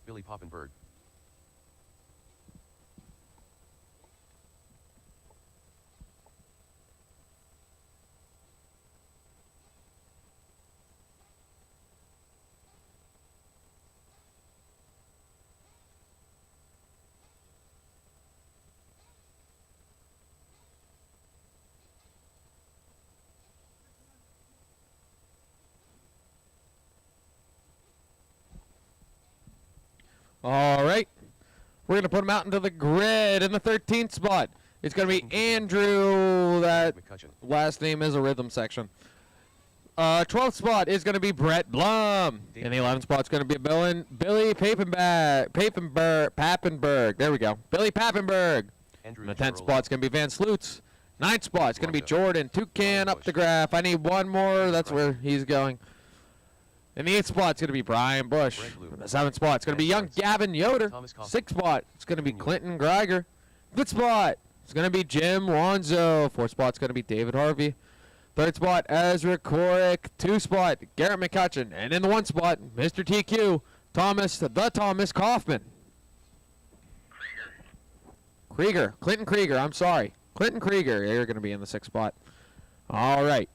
Speaker 2: Billy Poppenberg.
Speaker 1: All right. We're going to put him out into the grid in the 13th spot. It's going to be Andrew. That last name is a rhythm section. 12th spot is going to be Brett Blum. In the 11th spot is going to be Billy Papenberg. There we go. Billy Papenberg.
Speaker 2: Andrew
Speaker 1: In the 10th
Speaker 2: Girola.
Speaker 1: spot's going to be Van Sloots. 9th spot's going to be
Speaker 2: Lonzo.
Speaker 1: Jordan. Toucan up the graph. I need one more. That's where he's going. In the 8th spot, it's going to be Brian Bush.
Speaker 2: Greg Blue.
Speaker 1: In the 7th spot, it's going to be young Gavin Yoder.
Speaker 2: Thomas Coffin.
Speaker 1: 6th spot, it's going to be Clinton Greiger. 5th spot, it's going to be Jim Lonzo. 4th spot, it's going to be David Harvey. 3rd spot, Ezra Korick. 2 spot, Garrett McCutcheon. And in the 1 spot, Mr. TQ, Thomas Kaufman. Krieger. Clinton Krieger, I'm sorry. Clinton Krieger, you're going to be in the 6th spot. All right.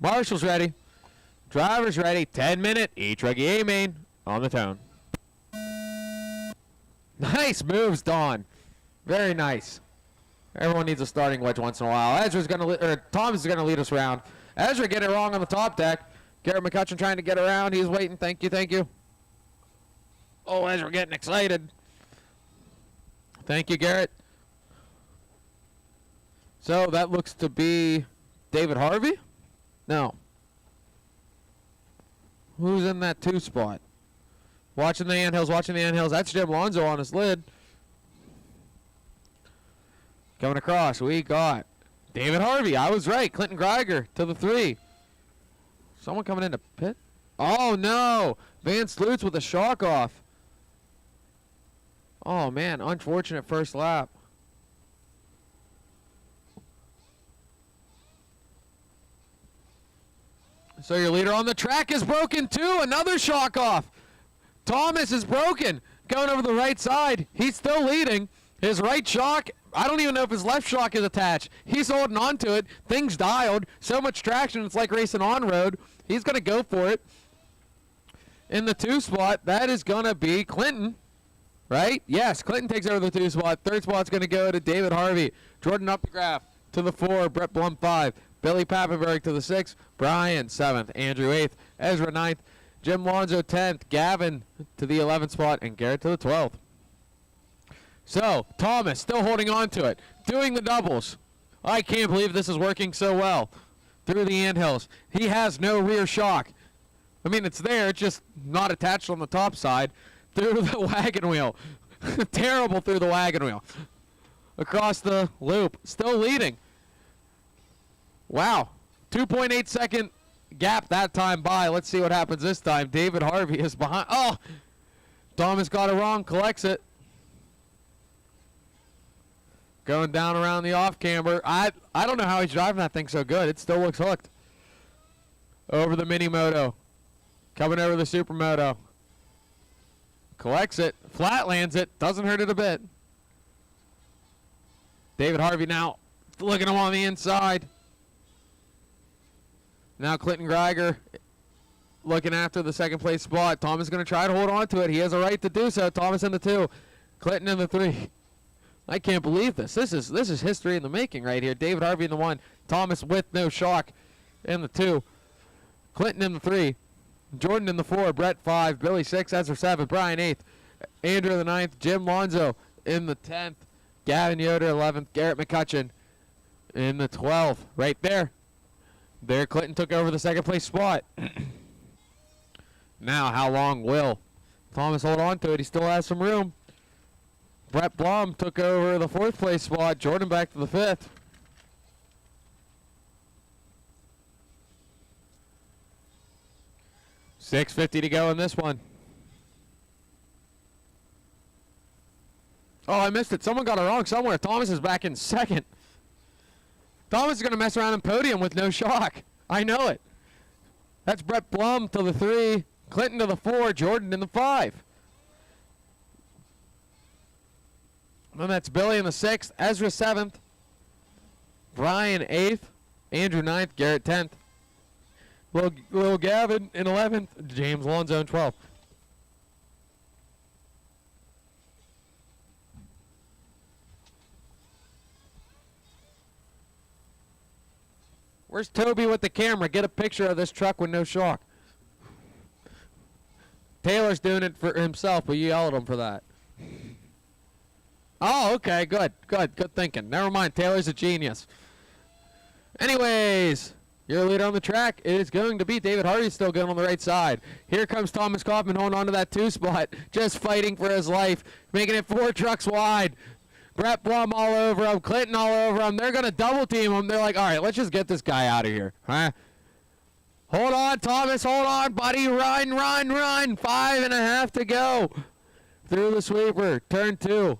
Speaker 1: Marshall's ready. Driver's ready. 10-minute Truggy A-main on the tone. Nice moves, Don. Very nice. Everyone needs a starting wedge once in a while. Thomas is gonna lead us around. Ezra get it wrong on the top deck. Garrett McCutcheon trying to get around. He's waiting. Thank you. Oh, Ezra getting excited. Thank you, Garrett. So that looks to be David Harvey? No. Who's in that 2 spot? Watching the anthills. That's Jim Lonzo on his lid. Coming across, we got David Harvey. I was right. Clinton Greiger to the 3. Someone coming into pit? Oh, no. Van Sloots with a shock off. Oh, man. Unfortunate first lap. So your leader on the track is broken too. Another shock off. Thomas is broken. Going over the right side. He's still leading. His right shock, I don't even know if his left shock is attached. He's holding on to it. Things dialed. So much traction, it's like racing on road. He's going to go for it. In the 2 spot, that is going to be Clinton. Right? Yes, Clinton takes over the 2 spot. 3rd spot's going to go to David Harvey. Jordan up the graph to the 4. Brett Blum 5. Billy Papenberg to the 6th. Brian 7th. Andrew 8th. Ezra 9th. Jim Lonzo 10th. Gavin to the 11th spot. And Garrett to the 12th. So, Thomas still holding on to it. Doing the doubles. I can't believe this is working so well. Through the anthills. He has no rear shock. I mean, it's there. It's just not attached on the top side. Through the wagon wheel. Terrible through the wagon wheel. Across the loop. Still leading. Wow. 2.8 second gap that time by. Let's see what happens this time. David Harvey is behind. Oh! Thomas got it wrong. Collects it. Going down around the off camber. I don't know how he's driving that thing so good. It still looks hooked. Over the mini moto. Coming over the supermoto. Collects it. Flat lands it. Doesn't hurt it a bit. David Harvey now looking him on the inside. Now Clinton Greiger looking after the 2nd place spot. Thomas is going to try to hold on to it. He has a right to do so. Thomas in the 2. Clinton in the 3. I can't believe this. This is history in the making right here. David Harvey in the 1. Thomas with no shock in the 2. Clinton in the 3. Jordan in the 4. Brett 5. Billy 6. Ezra 7. Brian 8th. Andrew the 9th. Jim Lonzo in the 10th. Gavin Yoder 11th. Garrett McCutcheon in the 12th. Right there. There Clinton took over the 2nd place spot. Now how long will Thomas hold on to it? He still has some room. Brett Blum took over the 4th place spot. Jordan back to the 5th. $6.50 to go in this one. Oh, I missed it. Someone got it wrong somewhere. Thomas is back in 2nd. Thomas is going to mess around in podium with no shock. I know it. That's Brett Blum to the 3. Clinton to the 4. Jordan in the 5. And then that's Billy in the 6th. Ezra 7th. Brian 8th. Andrew 9th. Garrett 10th. Little Gavin in 11th. James Lonzo in 12th. Where's Toby with the camera? Get a picture of this truck with no shock. Taylor's doing it for himself, but you yell at him for that. Oh, okay, good thinking. Never mind, Taylor's a genius. Anyways, Your leader on the track is going to be David Harvey, still going on the right side. Here comes Thomas Kaufman holding on to that 2 spot, just fighting for his life, making it 4 trucks wide. Brett Blum all over him, Clinton all over him. They're going to double team him. They're like, all right, let's just get this guy out of here. Huh? Hold on, Thomas, hold on, buddy. Run, run, run. 5.5 to go. Through the sweeper, turn 2.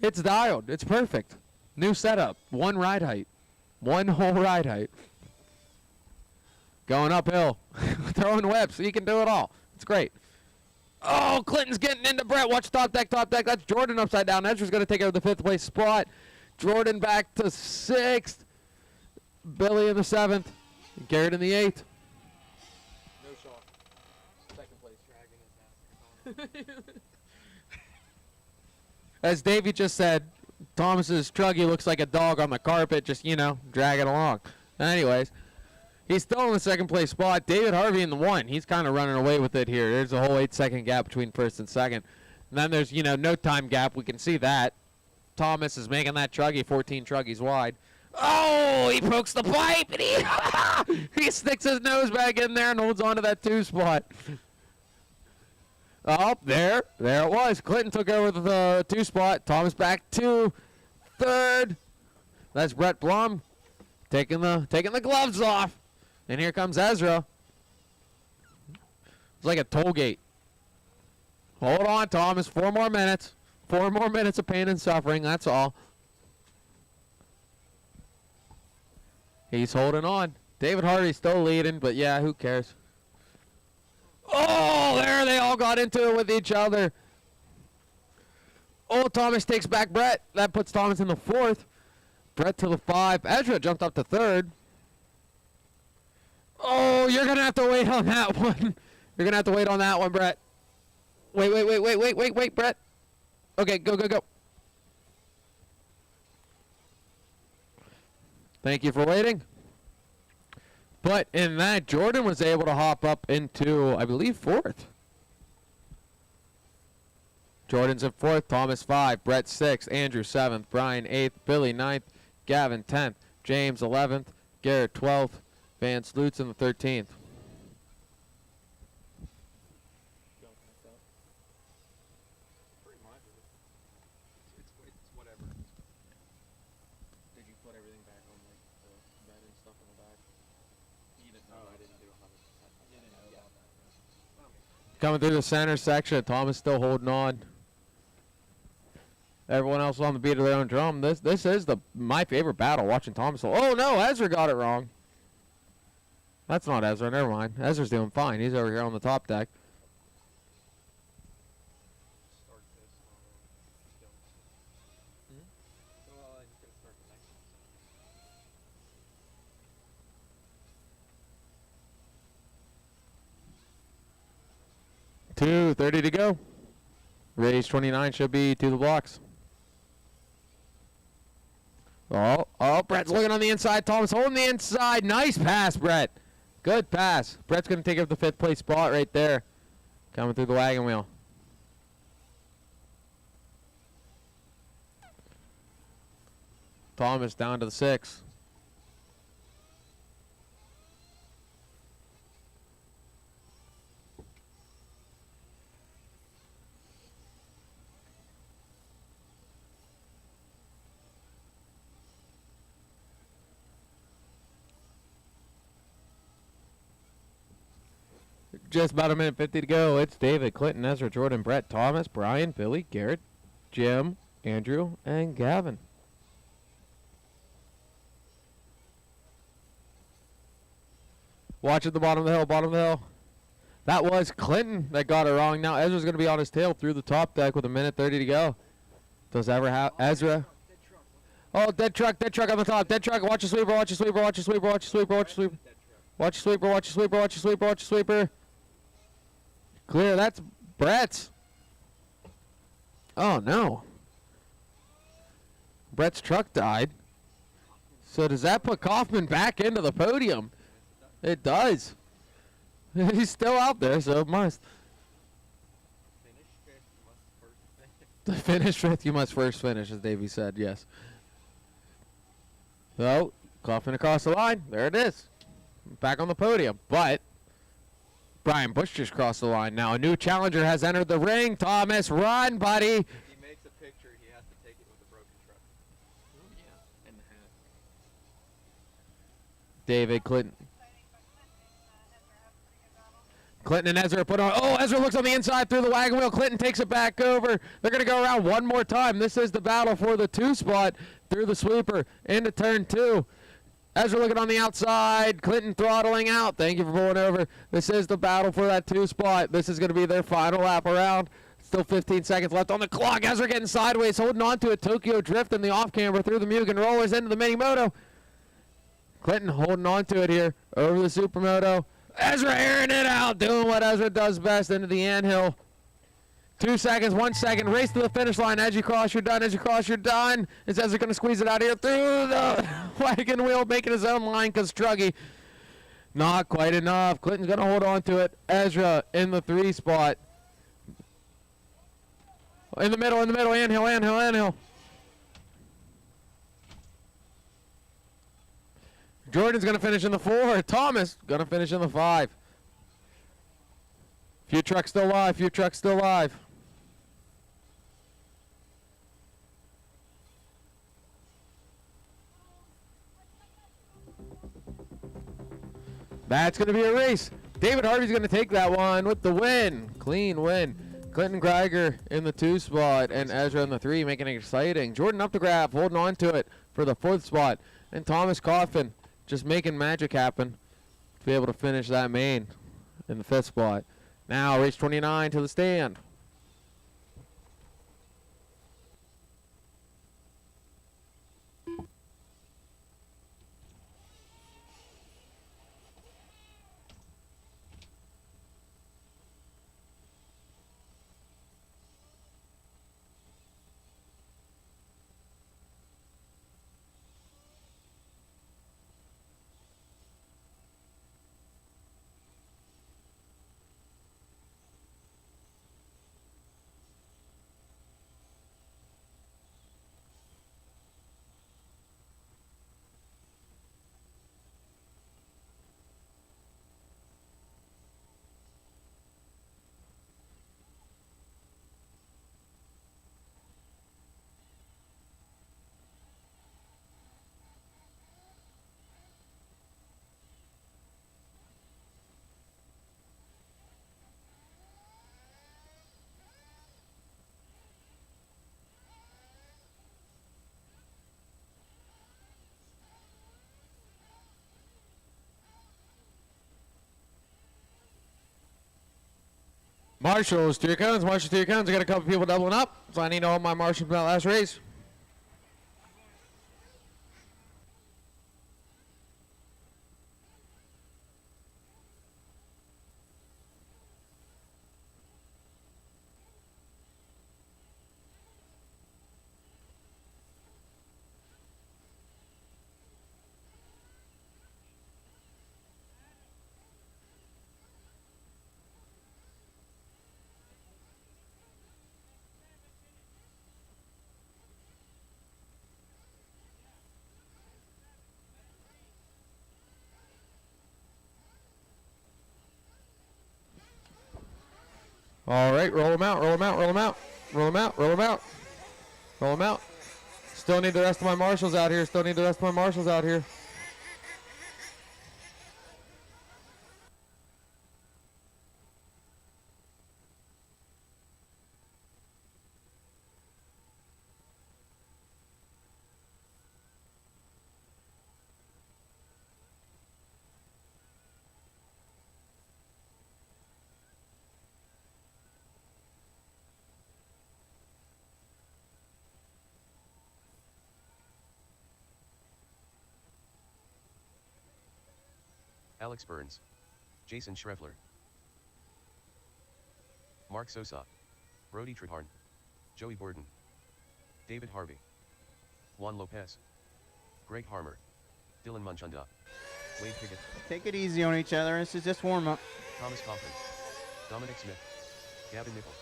Speaker 1: It's dialed. It's perfect. New setup. 1 ride height. 1 whole ride height. Going uphill. Throwing whips. He can do it all. It's great. Oh, Clinton's getting into Brett. Watch top deck, top deck. That's Jordan upside down. Ezra's going to take over the 5th place spot. Jordan back to 6th. Billy in the 7th. Garrett in the 8th.
Speaker 5: No shot. Second place. Dragging his ass.
Speaker 1: As Davey just said, Thomas's Truggy looks like a dog on the carpet, just, you know, dragging along. Anyways. He's still in the 2nd place spot. David Harvey in the 1. He's kind of running away with it here. There's a whole 8-second gap between 1st and 2nd. And then there's, you know, no time gap. We can see that. Thomas is making that Truggy 14 Truggies wide. Oh, he pokes the pipe and he sticks his nose back in there and holds on to that 2 spot. Oh, there it was. Clinton took over the 2 spot. Thomas back to 3rd. That's Brett Blum taking the gloves off. And here comes Ezra. It's like a toll gate. Hold on, Thomas. 4 more minutes. 4 more minutes of pain and suffering. That's all. He's holding on. David Hardy's still leading, but yeah, who cares? Oh, there they all got into it with each other. Oh, Thomas takes back Brett. That puts Thomas in the 4th. Brett to the 5. Ezra jumped up to 3rd. Oh, you're going to have to wait on that one. You're going to have to wait on that one, Brett. Wait, Brett. Okay, go. Thank you for waiting. But in that, Jordan was able to hop up into, I believe, 4th. Jordan's in 4th, Thomas 5, Brett 6th, Andrew 7th, Brian 8th, Billy 9th, Gavin 10th, James 11th, Garrett 12th, Vance Lutz in the 13th.
Speaker 5: Pretty much. It's whatever. Did you put everything back on like the bed and stuff in the back? You didn't know. I didn't do 100%. You didn't know about that.
Speaker 1: Coming through the center section, Thomas still holding on. Everyone else on the beat of their own drum. This is my favorite battle, watching Thomas. Oh no, Ezra got it wrong. That's not Ezra, never mind. Ezra's doing fine. He's over here on the top deck.
Speaker 5: Start this. Well, you could start the next one.
Speaker 1: 2:30 to go. Race 29 should be to the blocks. Oh, Brett's looking on the inside. Thomas holding the inside. Nice pass, Brett. Good pass. Brett's going to take up the 5th place spot right there. Coming through the wagon wheel. Thomas down to the 6. Just about 1:50 to go. It's David, Clinton, Ezra, Jordan, Brett, Thomas, Brian, Billy, Garrett, Jim, Andrew, and Gavin. Watch at the bottom of the hill, bottom of the hill. That was Clinton that got it wrong. Now Ezra's going to be on his tail through the top deck with 1:30 to go. Does Ezra? Oh, dead truck on the top. Dead truck. Watch the sweeper, watch the sweeper, watch the sweeper, watch the sweeper, watch the sweeper. Watch the sweeper, watch the sweeper, watch the sweeper, watch the sweeper. Clear, that's Brett's. Oh no. Brett's truck died. So does that put Kaufman back into the podium? It does. He's still out there, so it must. To finish fifth, you must first finish, as Davey said, yes. So, Kaufman across the line. There it is. back on the podium. But Brian Bush just crossed the line. Now a new challenger has entered the ring. Thomas, run, buddy.
Speaker 5: If he makes a picture, he has to take it with a broken truck. Yeah, and the hat.
Speaker 1: David Clinton. Clinton and Ezra put on. Oh, Ezra looks on the inside through the wagon wheel. Clinton takes it back over. They're going to go around one more time. This is the battle for the 2 spot through the sweeper into turn 2. Ezra looking on the outside. Clinton throttling out. Thank you for pulling over. This is the battle for that 2 spot. This is going to be their final lap around. Still 15 seconds left on the clock. Ezra getting sideways, holding on to a Tokyo Drift in the off camber through the Mugen rollers into the mini moto. Clinton holding on to it here over the supermoto. Ezra airing it out, doing what Ezra does best into the anthill. 2 seconds, 1 second, race to the finish line. As you cross, you're done. As you cross, you're done. Is Ezra going to squeeze it out here through the wagon wheel, making his own line because Truggy. Not quite enough. Clinton's going to hold on to it. Ezra in the 3 spot. In the middle, anthill, anthill, anthill. Jordan's going to finish in the 4. Thomas going to finish in the 5. Few trucks still live. Few trucks still live. That's going to be a race. David Harvey's going to take that one with the win. Clean win. Clinton Greiger in the 2 spot and Ezra in the 3, making it exciting. Jordan up the grab, holding on to it for the 4th spot. And Thomas Coffin just making magic happen to be able to finish that main in the 5th spot. Now race 29 to the stand. Marshals to your cones, marshals to your cones. I got a couple people doubling up, so I need all my marshals from that last race. All right, roll them out, roll them out, roll them out, roll them out, roll them out, roll them out. Still need the rest of my marshals out here, still need the rest of my marshals out here.
Speaker 2: Alex Burns, Jason Schreffler, Mark Sosa, Brody Treharn, Joey Borden, David Harvey, Juan Lopez, Greg Harmer, Dylan Munchunda, Wade Pickett,
Speaker 6: Take it easy on each other. This is just warm up.
Speaker 2: Thomas Coffin, Dominic Smith, Gavin Nichols.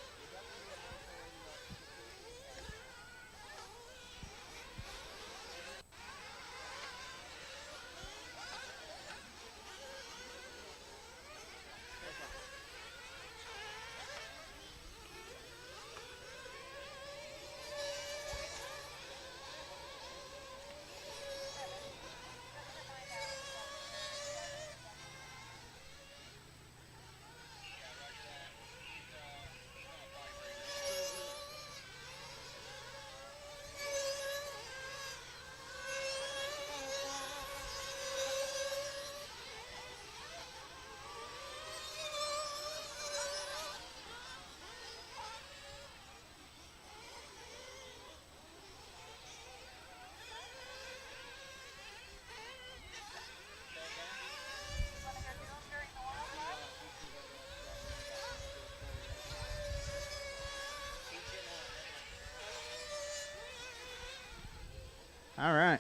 Speaker 6: All right.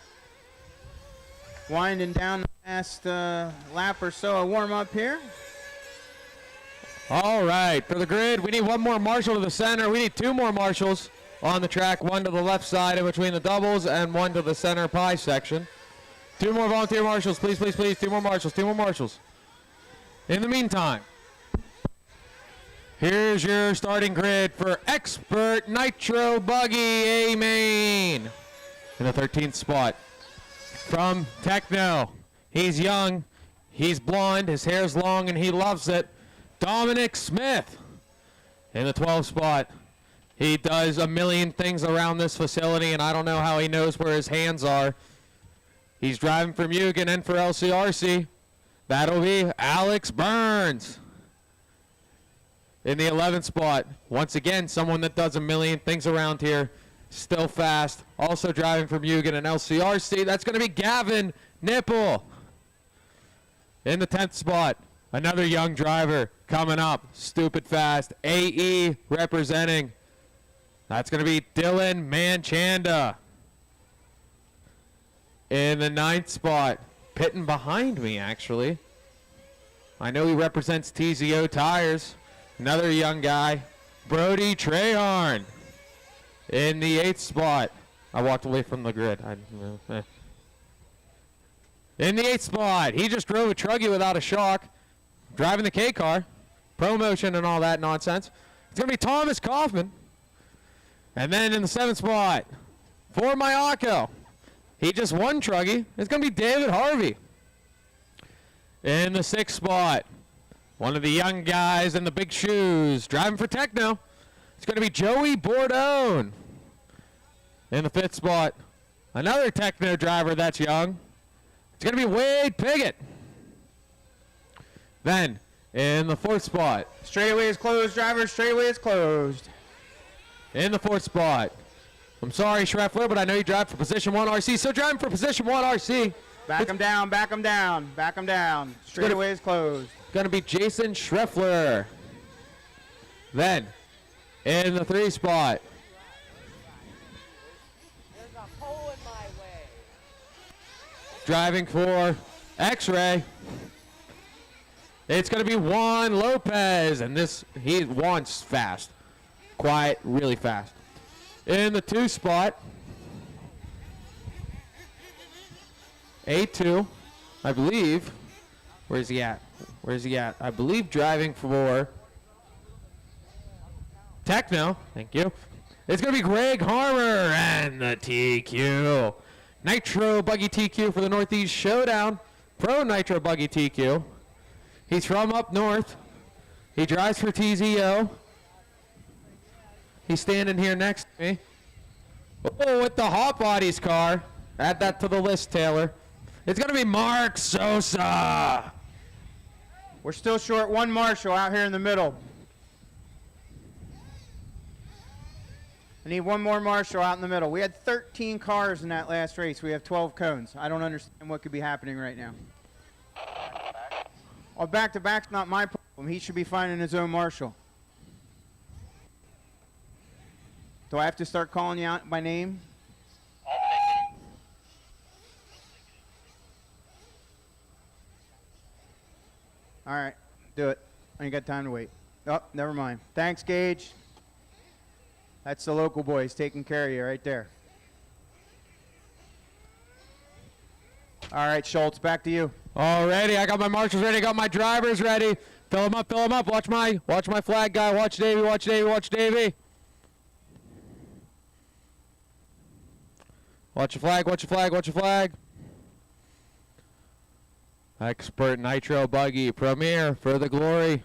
Speaker 6: Winding down the last lap or so, a warm-up here.
Speaker 1: All right, for the grid, we need one more marshal to the center. We need two more marshals on the track, one to the left side in between the doubles and one to the center pie section. Two more volunteer marshals, please, please, please. Two more marshals, two more marshals. In the meantime, here's your starting grid for Expert Nitro Buggy A main in the 13th spot. From Techno, he's young, he's blonde, his hair's long, and he loves it. Dominic Smith in the 12th spot. He does a million things around this facility, and I don't know how he knows where his hands are. He's driving for Mugen and for LCRC. That'll be Alex Burns. In the 11th spot, once again, someone that does a million things around here. Still fast. Also driving for Mugen and LCRC. That's going to be Gavin Nipple. In the 10th spot, another young driver coming up. Stupid fast. AE representing. That's going to be Dylan Manchanda. In the 9th spot, pitting behind me, actually. I know he represents TZO Tires. Another young guy, Brody Trehorn. In the 8th spot, I walked away from the grid. In the 8th spot, he just drove a Truggy without a shock, driving the K car, promotion and all that nonsense. It's going to be Thomas Kaufman. And then in the 7th spot, for Mayako, he just won Truggy. It's going to be David Harvey. In the 6th spot, one of the young guys in the big shoes, driving for Techno. It's going to be Joey Bordone. In the 5th spot, another Techno driver that's young. It's going to be Wade Piggott. Then, in the 4th spot.
Speaker 6: Straightaway is closed, driver. Straightaway is closed.
Speaker 1: In the 4th spot. I'm sorry, Schreffler, but I know you drive for position 1 RC. So driving for position 1 RC.
Speaker 6: Back him down, back him down, back him down. Straightaway is closed.
Speaker 1: Going to be Jason Schreffler. Then, in the 3 spot.
Speaker 8: There's a hole in my way.
Speaker 1: Driving for X-Ray. It's going to be Juan Lopez. And Juan's fast. Quiet, really fast. In the 2 spot. A2, I believe. Where's he at? Where's he at? I believe driving for Techno. Thank you. It's going to be Greg Harmer and the TQ. Nitro Buggy TQ for the Northeast Showdown. Pro Nitro Buggy TQ. He's from up north. He drives for TZO. He's standing here next to me. Oh, with the Hot Bodies car. Add that to the list, Taylor. It's going to be Mark Sosa.
Speaker 6: We're still short one marshal out here in the middle. I need one more marshal out in the middle. We had 13 cars in that last race. We have 12 cones. I don't understand what could be happening right now. Oh, back-to-back's not my problem. He should be finding his own marshal. Do I have to start calling you out by name?
Speaker 4: I'll take it.
Speaker 6: All right, do it. I ain't got time to wait. Oh, never mind. Thanks, Gage. That's the local boys taking care of you right there. All right, Schultz, back to you.
Speaker 1: Alrighty, I got my marshals ready, got my drivers ready. Fill them up, fill them up. Watch my flag guy. Watch Davey, watch Davey, watch Davey. Watch your flag, watch your flag, watch your flag. Expert Nitro Buggy, Premier for the glory.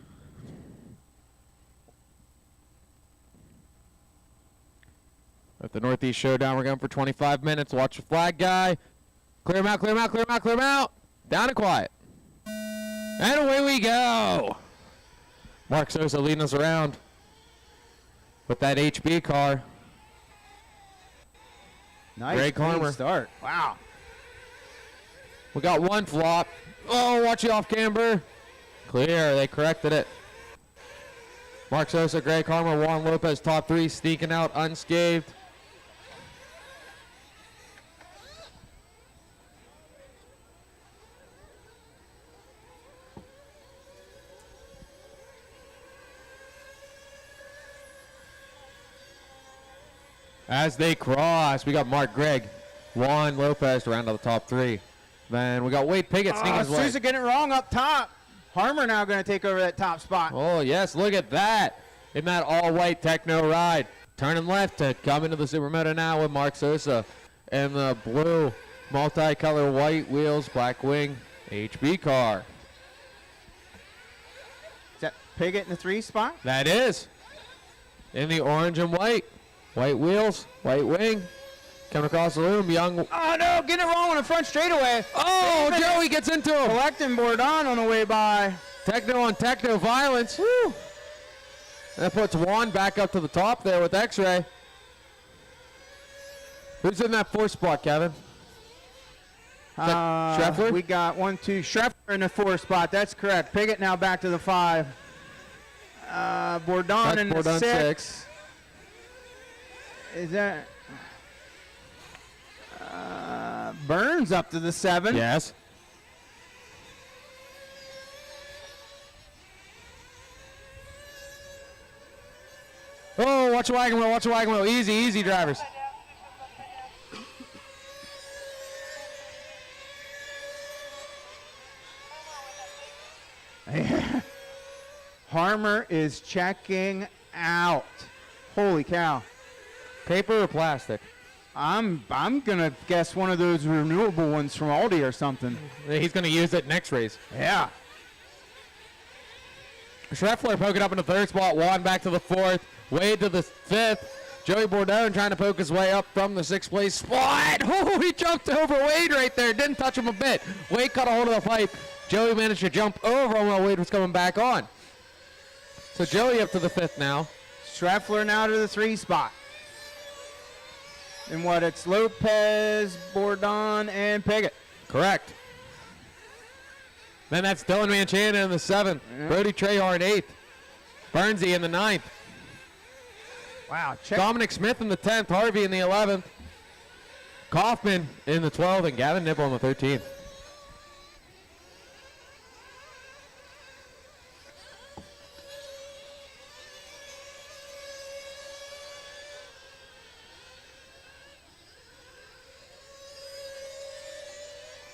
Speaker 1: At the Northeast Showdown, we're going for 25 minutes. Watch the flag guy. Clear him out, clear him out, clear him out, clear him out. Down and quiet. And away we go. Mark Sosa leading us around with that HB car.
Speaker 6: Nice
Speaker 1: Greg
Speaker 6: clean
Speaker 1: Harmer.
Speaker 6: start. Wow.
Speaker 1: We got one flop. Oh, watch the off camber. Clear, they corrected it. Mark Sosa, Greg Harmer, Juan Lopez, top 3, sneaking out unscathed. As they cross, we got Mark Gregg, Juan Lopez to round out the top 3. Then we got Wade Piggott sneaking his way.
Speaker 6: Sousa getting it wrong up top. Harmer now going to take over that top spot.
Speaker 1: Oh, yes, look at that. In that all-white techno ride. Turning left to come into the Supermoto now with Mark Sosa. And the blue multicolor white wheels, black wing, HB car.
Speaker 6: Is that Piggott in the 3 spot?
Speaker 1: That is. In the orange and white. White wheels, white wing. Coming across the room, young.
Speaker 6: Oh, no, getting it wrong on the front straightaway.
Speaker 1: Oh, Joey gets into him.
Speaker 6: Collecting Bourdon on the way by.
Speaker 1: Techno on techno violence. Woo. That puts Juan back up to the top there with X-Ray. Who's in that 4th spot, Kevin? Schreffler?
Speaker 6: We got 1, 2. Schreffler in the 4th spot. That's correct. Piggott now back to the 5. Bourdon in the 6. Is that Burns up to the 7?
Speaker 1: Yes. Oh, watch the wagon wheel, watch the wagon wheel. Easy, easy, drivers.
Speaker 6: Harmer is checking out. Holy cow.
Speaker 1: Paper or plastic?
Speaker 6: I'm gonna guess one of those renewable ones from Aldi or something.
Speaker 1: He's gonna use it next race.
Speaker 6: Yeah.
Speaker 1: Schreffler poking up in the 3rd spot. Juan back to the 4th. Wade to the 5th. Joey Bourdon trying to poke his way up from the 6th place spot. Oh, he jumped over Wade right there. Didn't touch him a bit. Wade caught a hold of the pipe. Joey managed to jump over him while Wade was coming back on. So Joey up to the 5th now.
Speaker 6: Schreffler now to the 3 spot. And what, it's Lopez, Bourdon, and Piggott.
Speaker 1: Correct. Then that's Dylan Manchana in the 7th.
Speaker 6: Yeah.
Speaker 1: Brody Trehard 8th. Burnsy in the 9th.
Speaker 6: Wow, check.
Speaker 1: Dominic Smith in the 10th. Harvey in the 11th. Kaufman in the 12th. And Gavin Nibble in the 13th.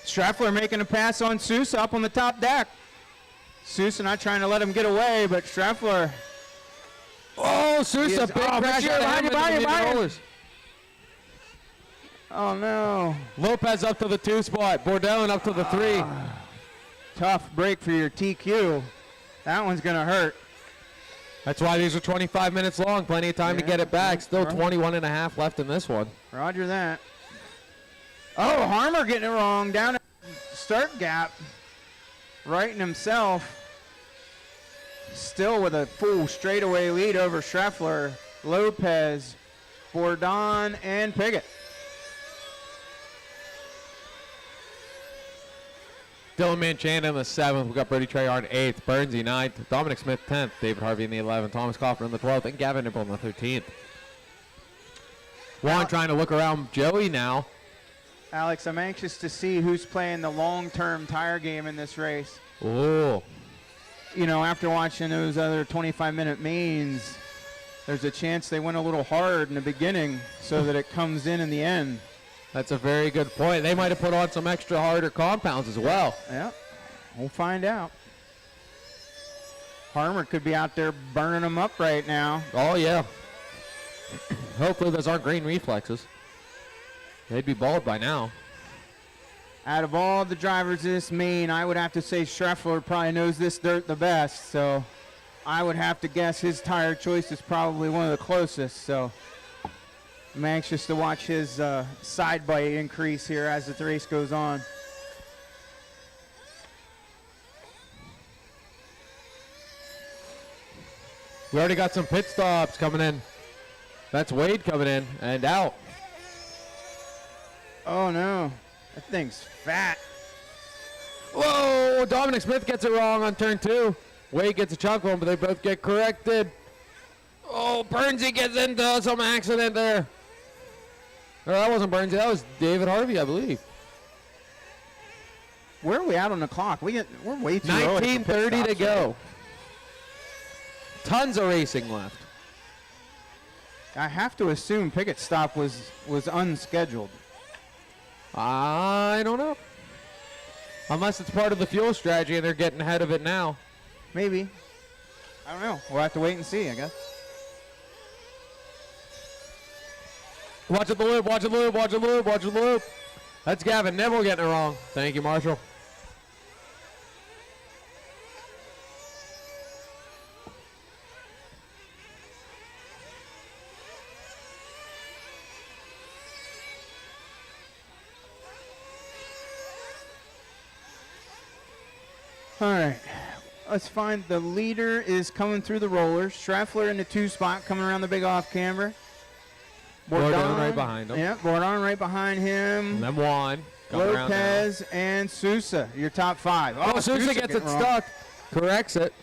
Speaker 6: Schreffler making a pass on Sousa up on the top deck. Sousa not trying to let him get away, but Schreffler.
Speaker 1: Oh, Sousa, big crash out of him into the rollers.
Speaker 6: Oh, no.
Speaker 1: Lopez up to the 2 spot. Bourdon up to the 3.
Speaker 6: Tough break for your TQ. That one's going to hurt.
Speaker 1: That's why these are 25 minutes long. Plenty of time to get it back. Still
Speaker 6: Right.
Speaker 1: 21 and a half left in this one.
Speaker 6: Roger that. Oh, Harmer getting it wrong down at start gap. Righting himself. Still with a full straightaway lead over Schreffler, Lopez, Bourdon, and Piggott.
Speaker 1: Dylan Manchana in the 7th. We got Brody Trehard 8th. Burnsy 9th. Dominic Smith 10th. David Harvey in the 11th. Thomas Kaufman in the 12th. And Gavin Nibble in the 13th. Juan trying to look around Joey now.
Speaker 6: Alex, I'm anxious to see who's playing the long-term tire game in this race.
Speaker 1: Oh.
Speaker 6: You know, after watching those other 25-minute mains, there's a chance they went a little hard in the beginning so that it comes in the end.
Speaker 1: That's a very good point. They might have put on some extra harder compounds as well.
Speaker 6: Yeah, we'll find out. Harmer could be out there burning them up right now.
Speaker 1: Oh, yeah. Hopefully those aren't green reflexes. They'd be bald by now.
Speaker 6: Out of all the drivers this main, I would have to say Schreffler probably knows this dirt the best. So I would have to guess his tire choice is probably one of the closest. So I'm anxious to watch his side bite increase here as the race goes on.
Speaker 1: We already got some pit stops coming in. That's Wade coming in and out.
Speaker 6: Oh, no. That thing's fat.
Speaker 1: Whoa, Dominic Smith gets it wrong on turn 2. Wade gets a chunk one, but they both get corrected. Oh, Burnsy gets into some accident there. No, that wasn't Burnsy. That was David Harvey, I believe.
Speaker 6: Where are we at on the clock? We're way too early.
Speaker 1: 19:30 to go. Tons of racing left.
Speaker 6: I have to assume Pickett stop was unscheduled.
Speaker 1: I don't know. Unless it's part of the fuel strategy and they're getting ahead of it now.
Speaker 6: Maybe. I don't know. We'll have to wait and see, I guess.
Speaker 1: Watch it the loop, watch it the loop, watch it the loop, watch it the loop. That's Gavin Nibble getting it wrong. Thank you, Marshall.
Speaker 6: All right. Let's find the leader is coming through the rollers. Schreffler in the 2 spot coming around the big off camber.
Speaker 1: Bourdon right behind him.
Speaker 6: Yeah, Bourdon right behind him.
Speaker 1: And then Juan.
Speaker 6: Lopez and Sousa, your top 5.
Speaker 1: Oh, Sousa gets it stuck. Corrects it.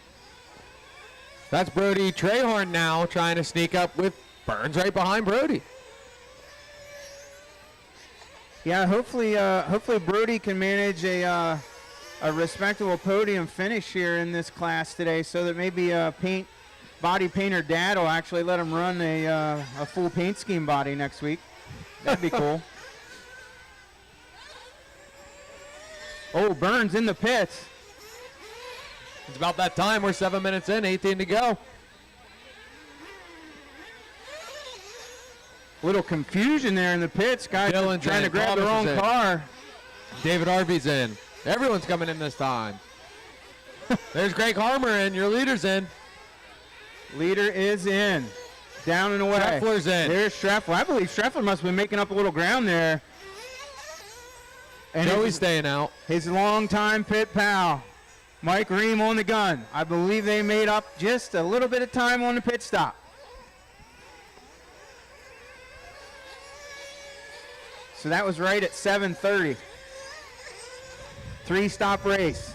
Speaker 1: That's Brody Trehorn now trying to sneak up with Burns right behind Brody.
Speaker 6: Yeah, hopefully Brody can manage a respectable podium finish here in this class today, so that maybe body painter dad will actually let him run a full paint scheme body next week. That'd be cool. Oh, Burns in the pits.
Speaker 1: It's about that time. We're 7 minutes in, 18 to go.
Speaker 6: Little confusion there in the pits. Guys
Speaker 1: Dylan's
Speaker 6: trying to
Speaker 1: in.
Speaker 6: grab the
Speaker 1: Thomas
Speaker 6: wrong
Speaker 1: is in.
Speaker 6: car.
Speaker 1: David Harvey's in. Everyone's coming in this time. There's Greg Harmer in. Your leader's in.
Speaker 6: Leader is in. Down and away.
Speaker 1: Schreffler's in.
Speaker 6: There's Schreffler. I believe Schreffler must have been making up a little ground there. And
Speaker 1: Joey's staying out.
Speaker 6: His longtime pit pal, Mike Ream on the gun. I believe they made up just a little bit of time on the pit stop. So that was right at 7:30. 3-stop race.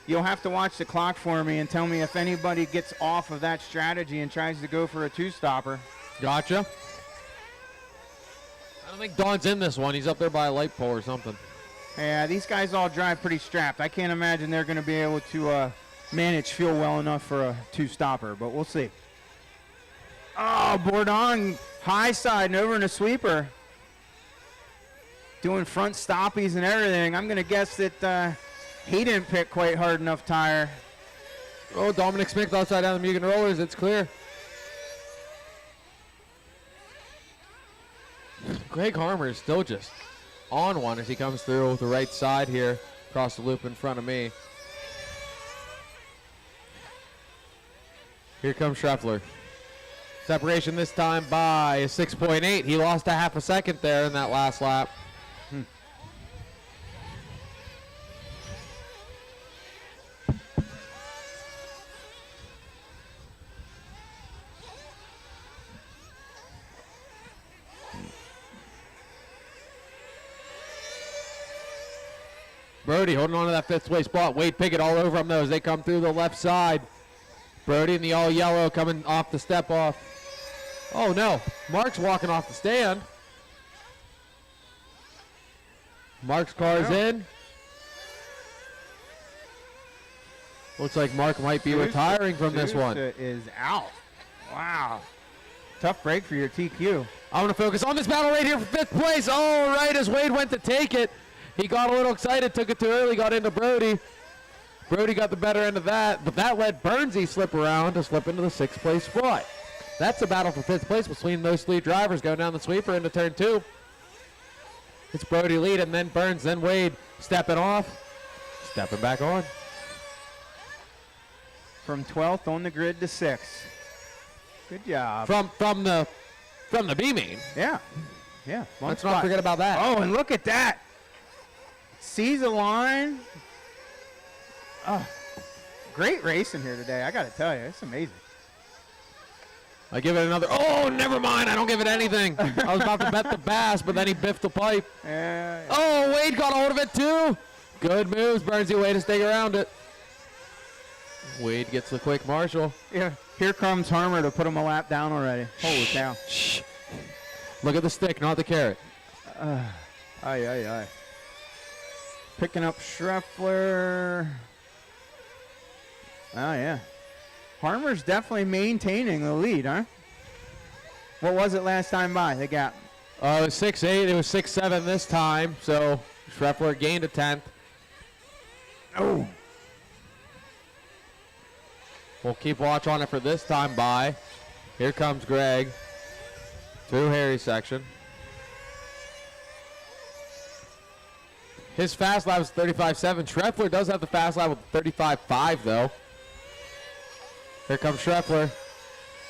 Speaker 6: You'll have to watch the clock for me and tell me if anybody gets off of that strategy and tries to go for a 2-stopper.
Speaker 1: Gotcha. I don't think Don's in this one. He's up there by a light pole or something.
Speaker 6: Yeah, these guys all drive pretty strapped. I can't imagine they're going to be able to manage fuel well enough for a 2-stopper, but we'll see. Oh, Bourdon high side and over in a sweeper. Doing front stoppies and everything. I'm going to guess that he didn't pick quite hard enough tire.
Speaker 1: Oh, Dominic Smith outside down the Mugen Rollers. It's clear. Greg Harmer is still just on one as he comes through the right side here, across the loop in front of me. Here comes Schreffler. Separation this time by 6.8. He lost a half a second there in that last lap. Brody holding on to that 5th place spot. Wade Pickett all over him though as they come through the left side. Brody in the all yellow coming off the step off. Oh no, Mark's walking off the stand. Mark's car is in. Looks like Mark might be retiring from this one.
Speaker 6: Is out. Wow. Tough break for your TQ.
Speaker 1: I'm going to focus on this battle right here for 5th place. All right, as Wade went to take it. He got a little excited, took it too early, got into Brody. Brody got the better end of that, but that let Burnsy slip around to slip into the 6th place spot. That's a battle for 5th place between those 3 drivers going down the sweeper into turn 2. It's Brody lead, and then Burns, then Wade stepping off, stepping back on.
Speaker 6: From 12th on the grid to 6th. Good job.
Speaker 1: From the B main.
Speaker 6: Yeah. Yeah.
Speaker 1: Let's not forget about that.
Speaker 6: Oh, and look at that. Sees a line. Oh, great racing here today. I got to tell you, it's amazing.
Speaker 1: I give it another. Oh, never mind. I don't give it anything. I was about to bet the bass, but then he biffed the pipe.
Speaker 6: Yeah.
Speaker 1: Oh, Wade got a hold of it too. Good moves, Burnsy. Way to stay around it. Wade gets the quick Marshall.
Speaker 6: Yeah. Here comes Harmer to put him a lap down already. Holy cow.
Speaker 1: Shh. Look at the stick, not the carrot.
Speaker 6: Aye. Picking up Schreffler. Oh, yeah. Harmer's definitely maintaining the lead, huh? What was it last time by, the gap?
Speaker 1: It was 6-8. It was 6-7 this time. So Schreffler gained a 10th.
Speaker 6: Oh.
Speaker 1: We'll keep watch on it for this time by. Here comes Greg through Harry's section. His fast lap is 35.7. Schreffler does have the fast lap with 35.5 though. Here comes Schreffler.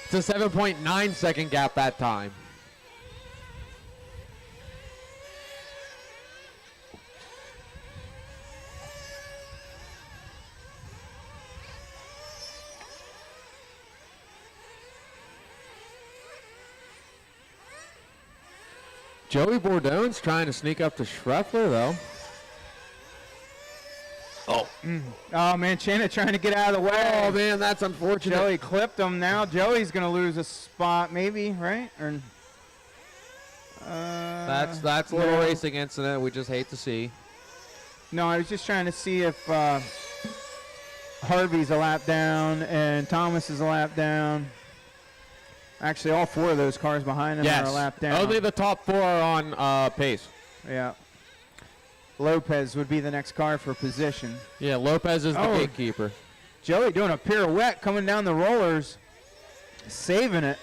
Speaker 1: It's a 7.9 second gap that time. Joey Bourdon's trying to sneak up to Schreffler though.
Speaker 6: Oh, man, Shannon trying to get out of the way.
Speaker 1: Oh, man, that's unfortunate.
Speaker 6: Joey clipped him. Now Joey's going to lose a spot, maybe, right? Or,
Speaker 1: That's a little racing incident we just hate to see.
Speaker 6: No, I was just trying to see if Harvey's a lap down and Thomas is a lap down. Actually, all four of those cars behind him are a lap down.
Speaker 1: Only the top four are on pace.
Speaker 6: Yeah. Lopez would be the next car for position.
Speaker 1: Yeah, Lopez is the gatekeeper.
Speaker 6: Joey doing a pirouette coming down the rollers, saving it.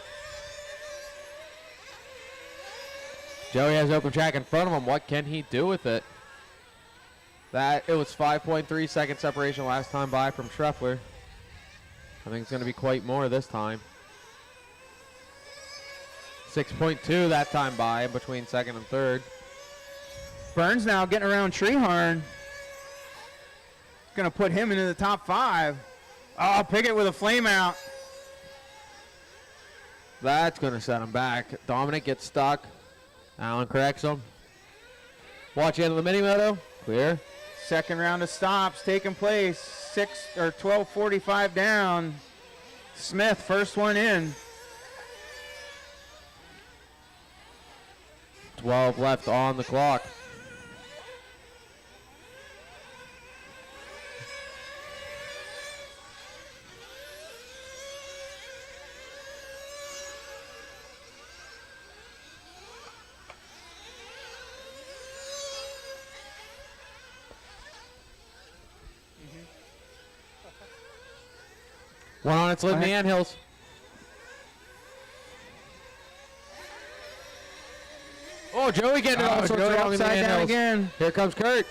Speaker 1: Joey has open track in front of him. What can he do with it? It was 5.3 second separation last time by from Schreffler. I think it's going to be quite more this time. 6.2 that time by between second and third.
Speaker 6: Burns now getting around Treharn. Going to put him into the top 5. Oh, Pickett with a flame out.
Speaker 1: That's going to set him back. Dominic gets stuck. Allen corrects him. Watch into the mini moto. Clear.
Speaker 6: Second round of stops taking place. 12:45 down. Smith, first one in.
Speaker 1: 12 left on the clock. One on its lid in the anthills. Oh, Joey getting it all sorts
Speaker 6: Joey
Speaker 1: wrong in the
Speaker 6: upside down
Speaker 1: anthills.
Speaker 6: again.
Speaker 1: Here comes Kurt.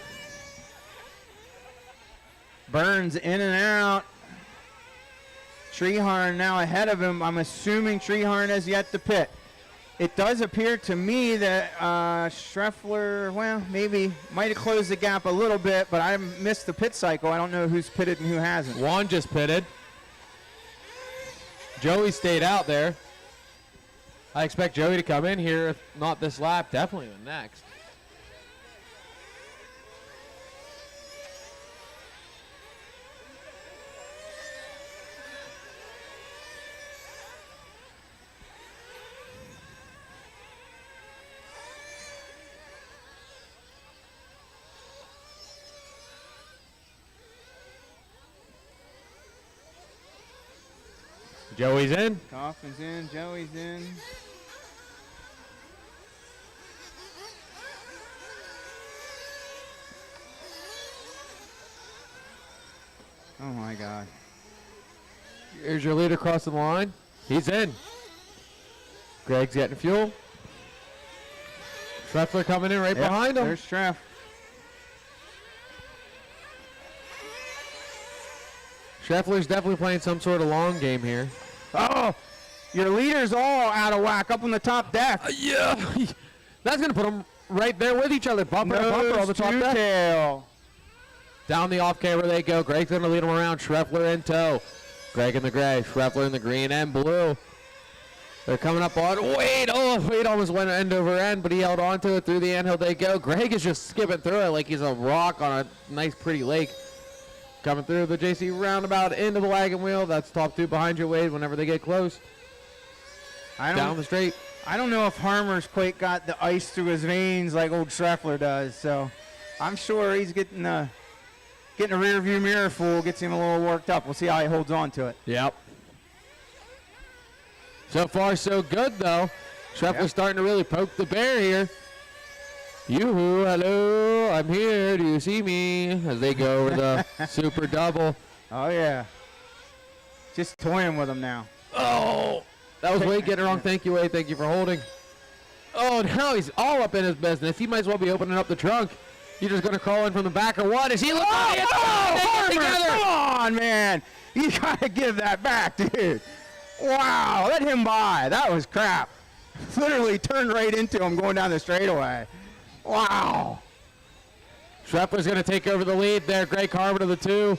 Speaker 6: Burns in and out. Treharn now ahead of him. I'm assuming Treharn has yet to pit. It does appear to me that Schreffler, well, maybe might have closed the gap a little bit, but I missed the pit cycle. I don't know who's pitted and who hasn't.
Speaker 1: Juan just pitted. Joey stayed out there. I expect Joey to come in here, if not this lap, definitely the next. Joey's in.
Speaker 6: Coffin's in. Joey's in. Oh, my God.
Speaker 1: Here's your leader crossing the line. He's in. Greg's getting fuel. Schreffler coming in right behind him.
Speaker 6: There's Treff.
Speaker 1: Schreffler's definitely playing some sort of long game here.
Speaker 6: Oh, your leader's all out of whack up on the top deck.
Speaker 1: Yeah. That's going to put them right there with each other. Bumper to bumper on the top deck.
Speaker 6: Tail.
Speaker 1: Down the off camber they go. Greg's going to lead them around. Schreffler in tow. Greg in the gray. Schreffler in the green and blue. They're coming up on. Wade almost went end over end, but he held on to it. Through the anthill they go. Greg is just skipping through it like he's a rock on a nice, pretty lake. Coming through the JC roundabout into the wagon wheel. That's top two behind you, Wade, whenever they get close. Down the straight.
Speaker 6: I don't know if Harmer's quite got the ice through his veins like old Schreffler does, so I'm sure he's getting a rear view mirror full, gets him a little worked up. We'll see how he holds on to it.
Speaker 1: Yep. So far, so good, though. Scheffler's starting to really poke the bear here. Yoo-hoo, hello, I'm here. Do you see me? As they go over the super double.
Speaker 6: Oh, yeah. Just toying with him now.
Speaker 1: Oh, that was Wade getting it wrong. Thank you, Wade. Thank you for holding. Oh, now he's all up in his business. He might as well be opening up the trunk. You're just going to crawl in from the back or what? Is he looking at it?
Speaker 6: Harmer, come on, man. You got to give that back, dude. Wow, let him by. That was crap. Literally turned right into him going down the straightaway. Wow.
Speaker 1: Scheffler's going to take over the lead there. Greg Harmer to the 2.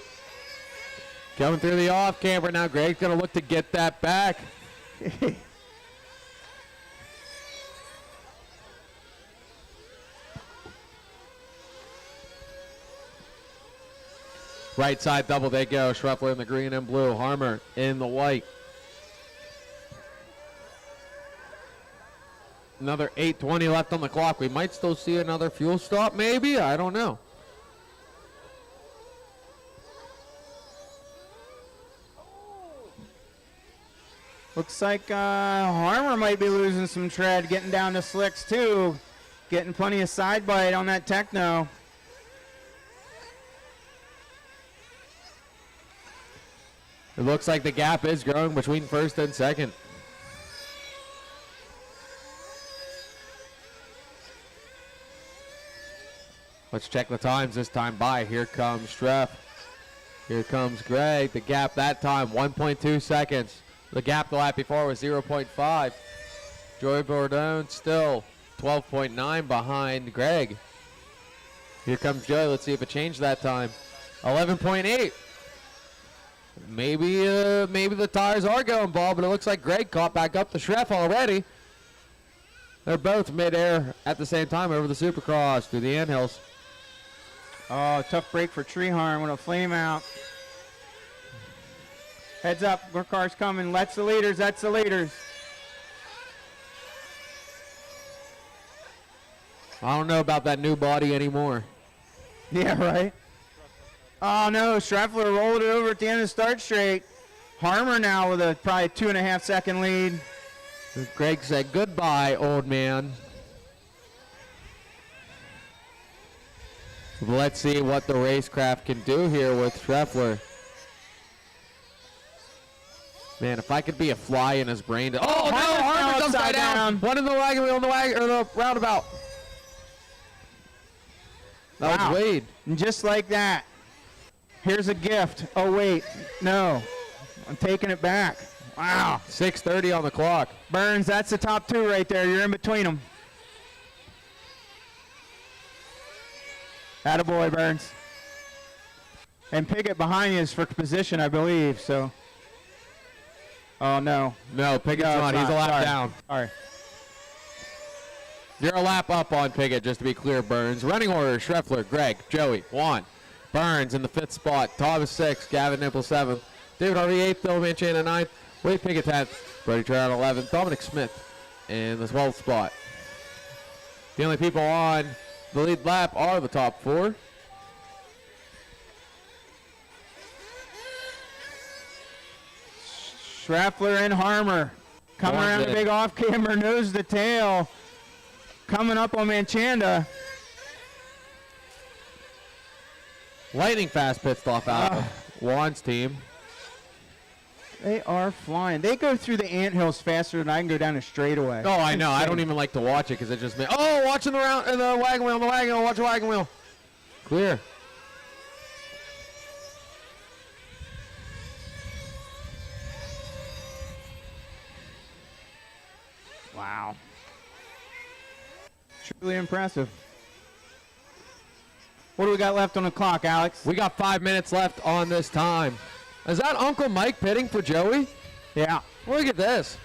Speaker 1: Coming through the off camber now. Greg's going to look to get that back. Right side double they go. Scheffler in the green and blue. Harmer in the white. Another 8:20 left on the clock. We might still see another fuel stop, maybe. I don't know.
Speaker 6: Looks like Harmer might be losing some tread, getting down to slicks too. Getting plenty of side bite on that Techno.
Speaker 1: It looks like the gap is growing between first and second. Let's check the times this time by. Here comes Streff. Here comes Greg. The gap that time, 1.2 seconds. The gap the lap before was 0.5. Joey Bourdon still 12.9 behind Greg. Here comes Joey. Let's see if it changed that time. 11.8. Maybe the tires are going bald, but it looks like Greg caught back up the Streff already. They're both midair at the same time over the Supercross through the anthills.
Speaker 6: Oh, tough break for Treharm with a flame out. Heads up, more cars coming. That's the leaders, that's the leaders.
Speaker 1: I don't know about that new body anymore.
Speaker 6: Yeah, right. Oh no, Scheffler rolled it over at the end of the start straight. Harmer now with a probably 2.5 second lead.
Speaker 1: Greg said goodbye, old man. Let's see what the racecraft can do here with Scheffler. Man, if I could be a fly in his brain. Oh no, Harmer's upside down. One in the wagon wheel, on the wagon or the roundabout. That was Wade.
Speaker 6: And just like that. Here's a gift. Oh wait, no. I'm taking it back. Wow.
Speaker 1: 6:30 on the clock.
Speaker 6: Burns, that's the top 2 right there. You're in between them. Attaboy, Burns. And Piggott behind you is for position, I believe, so. Oh, no.
Speaker 1: No, Piggott's not. He's a lap down.
Speaker 6: Sorry.
Speaker 1: You're a lap up on Piggott, just to be clear, Burns. Running order, Scheffler, Greg, Joey, 1. Burns in the 5th spot. Thomas 6th, Gavin Nipple 7th. David Harvey 8th, Bill Manchana 9th. Wade Piggott 10th. Brody Trout 11th. Dominic Smith in the 12th spot. The only people on the lead lap are the top 4.
Speaker 6: Scheffler and Harmer coming around the big off-camber, nose to tail. Coming up on Manchanda.
Speaker 1: Lightning fast pit stop out of Juan's team.
Speaker 6: They are flying. They go through the anthills faster than I can go down a straightaway.
Speaker 1: Oh, I know. I don't even like to watch it because it just watching the round and the wagon wheel, watch the wagon wheel. Clear.
Speaker 6: Wow. Truly impressive. What do we got left on the clock, Alex?
Speaker 1: We got 5 minutes left on this time. Is that Uncle Mike pitting for Joey?
Speaker 6: Yeah.
Speaker 1: Look at this.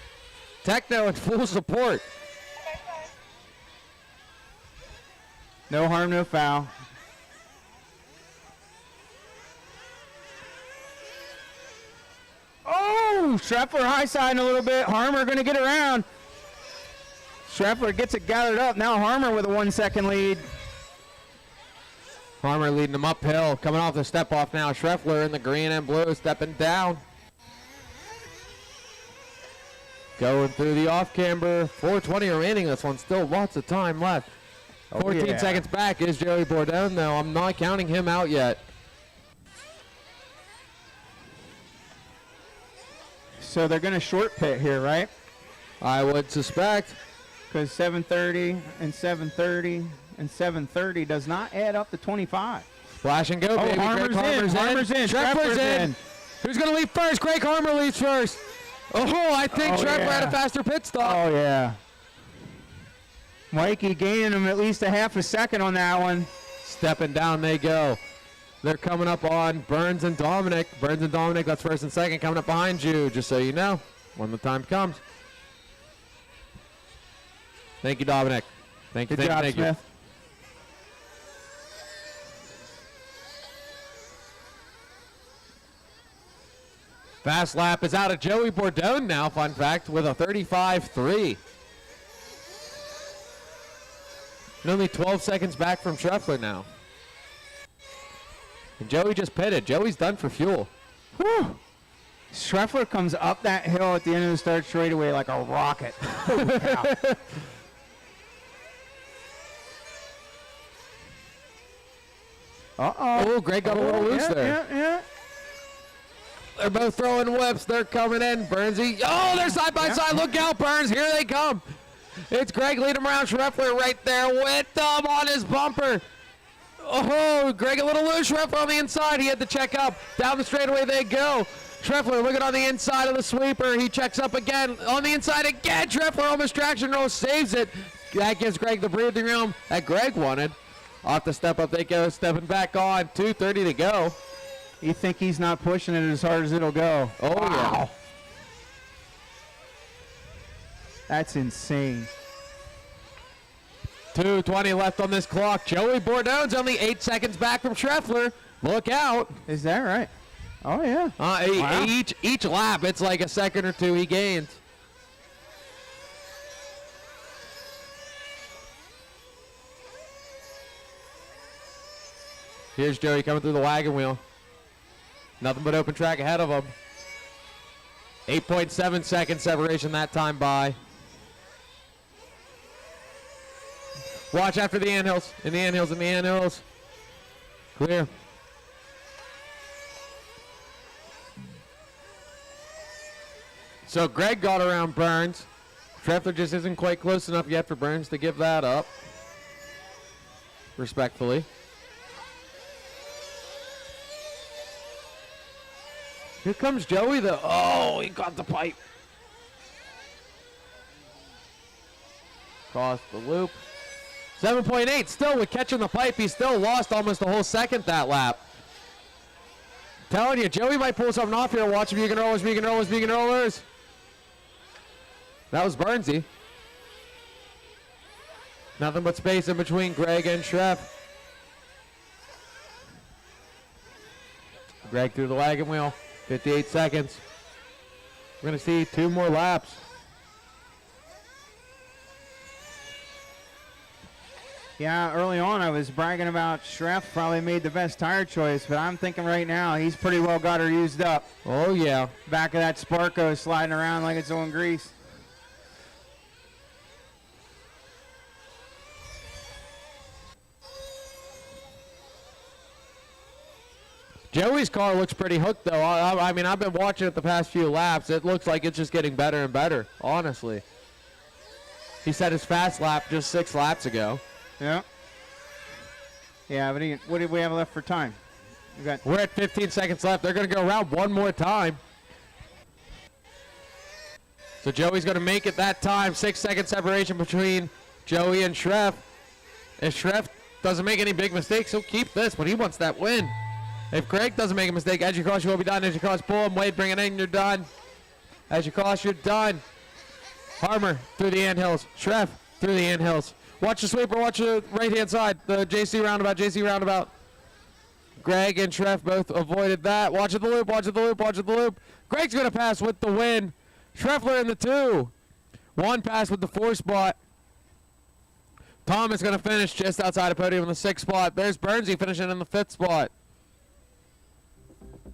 Speaker 1: Techno in full support.
Speaker 6: No harm, no foul. Oh, Scheffler high siding a little bit. Harmer going to get around. Scheffler gets it gathered up. Now Harmer with a 1 second lead.
Speaker 1: Harmer leading him uphill. Coming off the step off now. Scheffler in the green and blue stepping down. Going through the off camber. 4:20 remaining. This one still lots of time left. 14
Speaker 6: yeah.
Speaker 1: seconds back is Joey Bourdon, though. I'm not counting him out yet.
Speaker 6: So they're going to short pit here, right?
Speaker 1: I would suspect.
Speaker 6: Because 7:30 and 7:30 and 7:30 does not add up to 25.
Speaker 1: Flash and go, baby.
Speaker 6: Harmer's
Speaker 1: Greg
Speaker 6: Harmer's in.
Speaker 1: Treffler's
Speaker 6: Treffler's
Speaker 1: in. Who's going to leave first? Greg Harmer leaves first. Oh, I think Treffler had a faster pit stop.
Speaker 6: Oh, yeah. Mikey gaining him at least a half a second on that one.
Speaker 1: Stepping down they go. They're coming up on Burns and Dominic. Burns and Dominic, that's first and second, coming up behind you, just so you know, when the time comes. Thank you, Dominic. Thank you,
Speaker 6: Good job,
Speaker 1: thank
Speaker 6: Smith.
Speaker 1: you. Fast lap is out of Joey Bourdon now, fun fact, with a 35.3. And only 12 seconds back from Treffler now. And Joey just pitted. Joey's done for fuel.
Speaker 6: Whew. Treffler comes up that hill at the end of the start straightaway like a rocket. Holy cow. Uh-oh.
Speaker 1: Oh, Greg got a little loose there.
Speaker 6: Yeah.
Speaker 1: They're both throwing whips. They're coming in. Burnsy. Oh, they're side by side. Look out, Burns. Here they come. It's Greg leading him around. Treffler right there with them on his bumper. Oh, Greg a little loose. Treffler on the inside. He had to check up. Down the straightaway they go. Treffler looking on the inside of the sweeper. He checks up again. On the inside again. Treffler almost traction roll. Saves it. That gives Greg the breathing room that Greg wanted. Off the step up they go. Stepping back on. 2:30 to go.
Speaker 6: You think he's not pushing it as hard as it'll go.
Speaker 1: Oh,
Speaker 6: wow.
Speaker 1: yeah.
Speaker 6: That's insane.
Speaker 1: 2:20 left on this clock. Joey Bourdon's only 8 seconds back from Treffler. Look out.
Speaker 6: Is that right? Oh, yeah.
Speaker 1: Wow. Each lap, it's like a second or two he gains. Here's Joey coming through the wagon wheel. Nothing but open track ahead of him. 8.7 second separation that time by. Watch after the anthills. In the anthills. Clear. So Greg got around Burns. Treffler just isn't quite close enough yet for Burns to give that up. Respectfully. Here comes Joey, though. Oh, he got the pipe. Cross the loop. 7.8 still with catching the pipe. He still lost almost a whole second that lap. Telling you, Joey might pull something off here. Watch Mugen Rollers. That was Burnsy. Nothing but space in between Greg and Treff. Greg through the wagon wheel. 58 seconds. We're going to see 2 more laps.
Speaker 6: Yeah, early on I was bragging about Schreff probably made the best tire choice, but I'm thinking right now he's pretty well got her used up.
Speaker 1: Oh, yeah.
Speaker 6: Back of that Sparko sliding around like it's on grease.
Speaker 1: Joey's car looks pretty hooked, though. I mean, I've been watching it the past few laps. It looks like it's just getting better and better, honestly. He set his fast lap just 6 laps ago.
Speaker 6: Yeah. Yeah, but what did we have left for time?
Speaker 1: We're at 15 seconds left. They're going to go around one more time. So Joey's going to make it that time. 6-second separation between Joey and Schreff. If Schreff doesn't make any big mistakes, he'll keep this, but he wants that win. If Greg doesn't make a mistake, as you cross, you will be done. As you cross, pull him. Wade, bring it in. You're done. As you cross, you're done. Harmer through the anthills. Schreff through the anthills. Watch the sweeper. Watch the right-hand side. The JC roundabout. Greg and Schreff both avoided that. Watch the loop. Greg's going to pass with the win. Treffler in the 2. 1 pass with the 4 spot. Tom is going to finish just outside of podium in the 6th spot. There's Burnsy finishing in the 5th spot.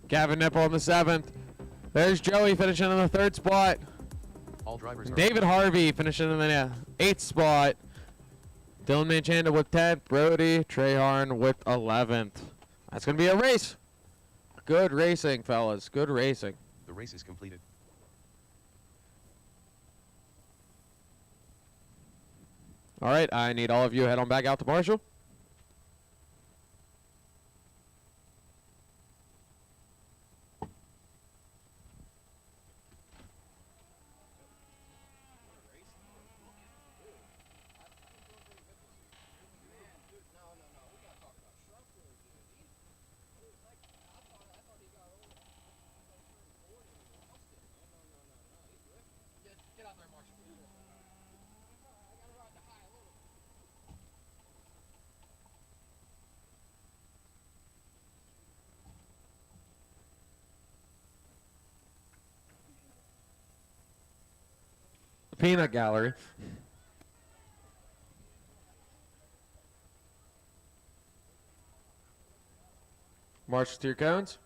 Speaker 1: Gavin Nipple in the 7th. There's Joey finishing in the 3rd spot.
Speaker 2: All drivers are
Speaker 1: David Harvey finishing in the 8th spot. Dylan Manchanda with 10th. Brody Treharn with 11th. That's going to be a race. Good racing, fellas. Good racing.
Speaker 2: The race is completed.
Speaker 1: All right, I need all of you to head on back out to Marshall. Peanut Gallery. March to your cones.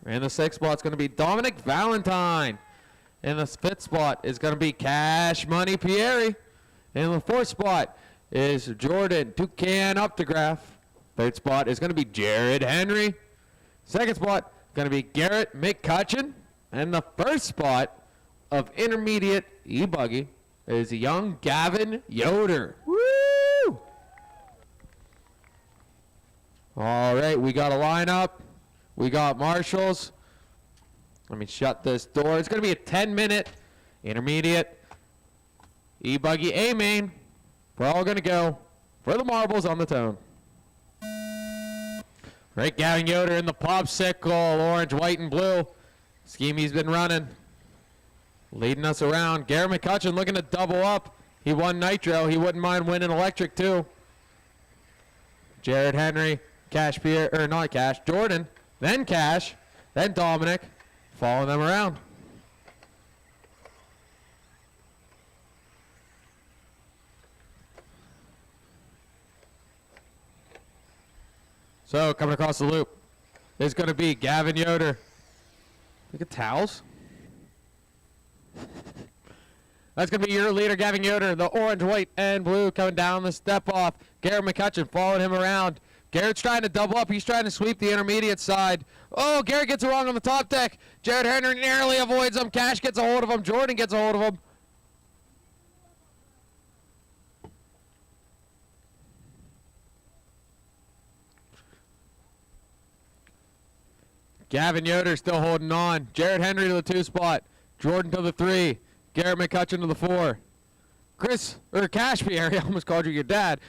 Speaker 1: In the 6th spot is going to be Dominic Valentine. In the 5th spot is going to be Cash Money Pieri. In the 4th spot is Jordan Toucan Optograph. 3rd spot is going to be Jared Henry. 2nd spot going to be Garrett McCutcheon. And the 1st spot of intermediate E-Buggy is young Gavin Yoder. Woo! All right, we got a lineup. We got marshals. Let me shut this door. It's going to be a 10-minute intermediate E-Buggy A main. We're all going to go for the marbles on the tone. Right, Gavin Yoder in the popsicle, orange, white, and blue. Scheme he's been running. Leading us around. Garrett McCutcheon looking to double up. He won Nitro. He wouldn't mind winning electric too. Jared Henry, Cash Pierre, or not Cash, Jordan. Then Cash, then Dominic, following them around. So coming across the loop is going to be Gavin Yoder. Look at towels. That's going to be your leader, Gavin Yoder. The orange, white, and blue coming down the step off. Garrett McCutcheon following him around. Garrett's trying to double up. He's trying to sweep the intermediate side. Oh, Garrett gets it wrong on the top deck. Jared Henry narrowly avoids him. Cash gets a hold of him. Jordan gets a hold of him. Gavin Yoder still holding on. Jared Henry to the 2 spot. Jordan to the 3. Garrett McCutcheon to the 4. Cash Pierre, I almost called you your dad.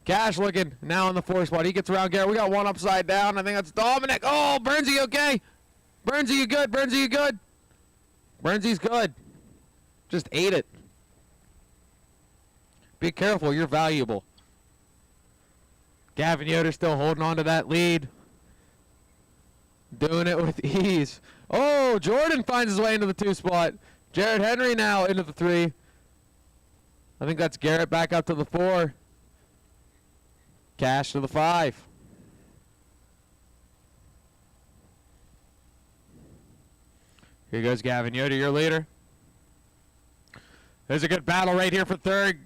Speaker 1: Cash looking now in the 4 spot. He gets around Garrett. We got one upside down. I think that's Dominic. Oh, Burnsy, okay? Burnsy, you good? Burnsy, you good? Burnsy's good. Just ate it. Be careful, you're valuable. Gavin Yoder still holding on to that lead. Doing it with ease. Oh, Jordan finds his way into the 2 spot. Jared Henry now into the 3. I think that's Garrett back up to the 4. Cash to the 5. Here goes Gavin Yoder, your leader. There's a good battle right here for 3rd.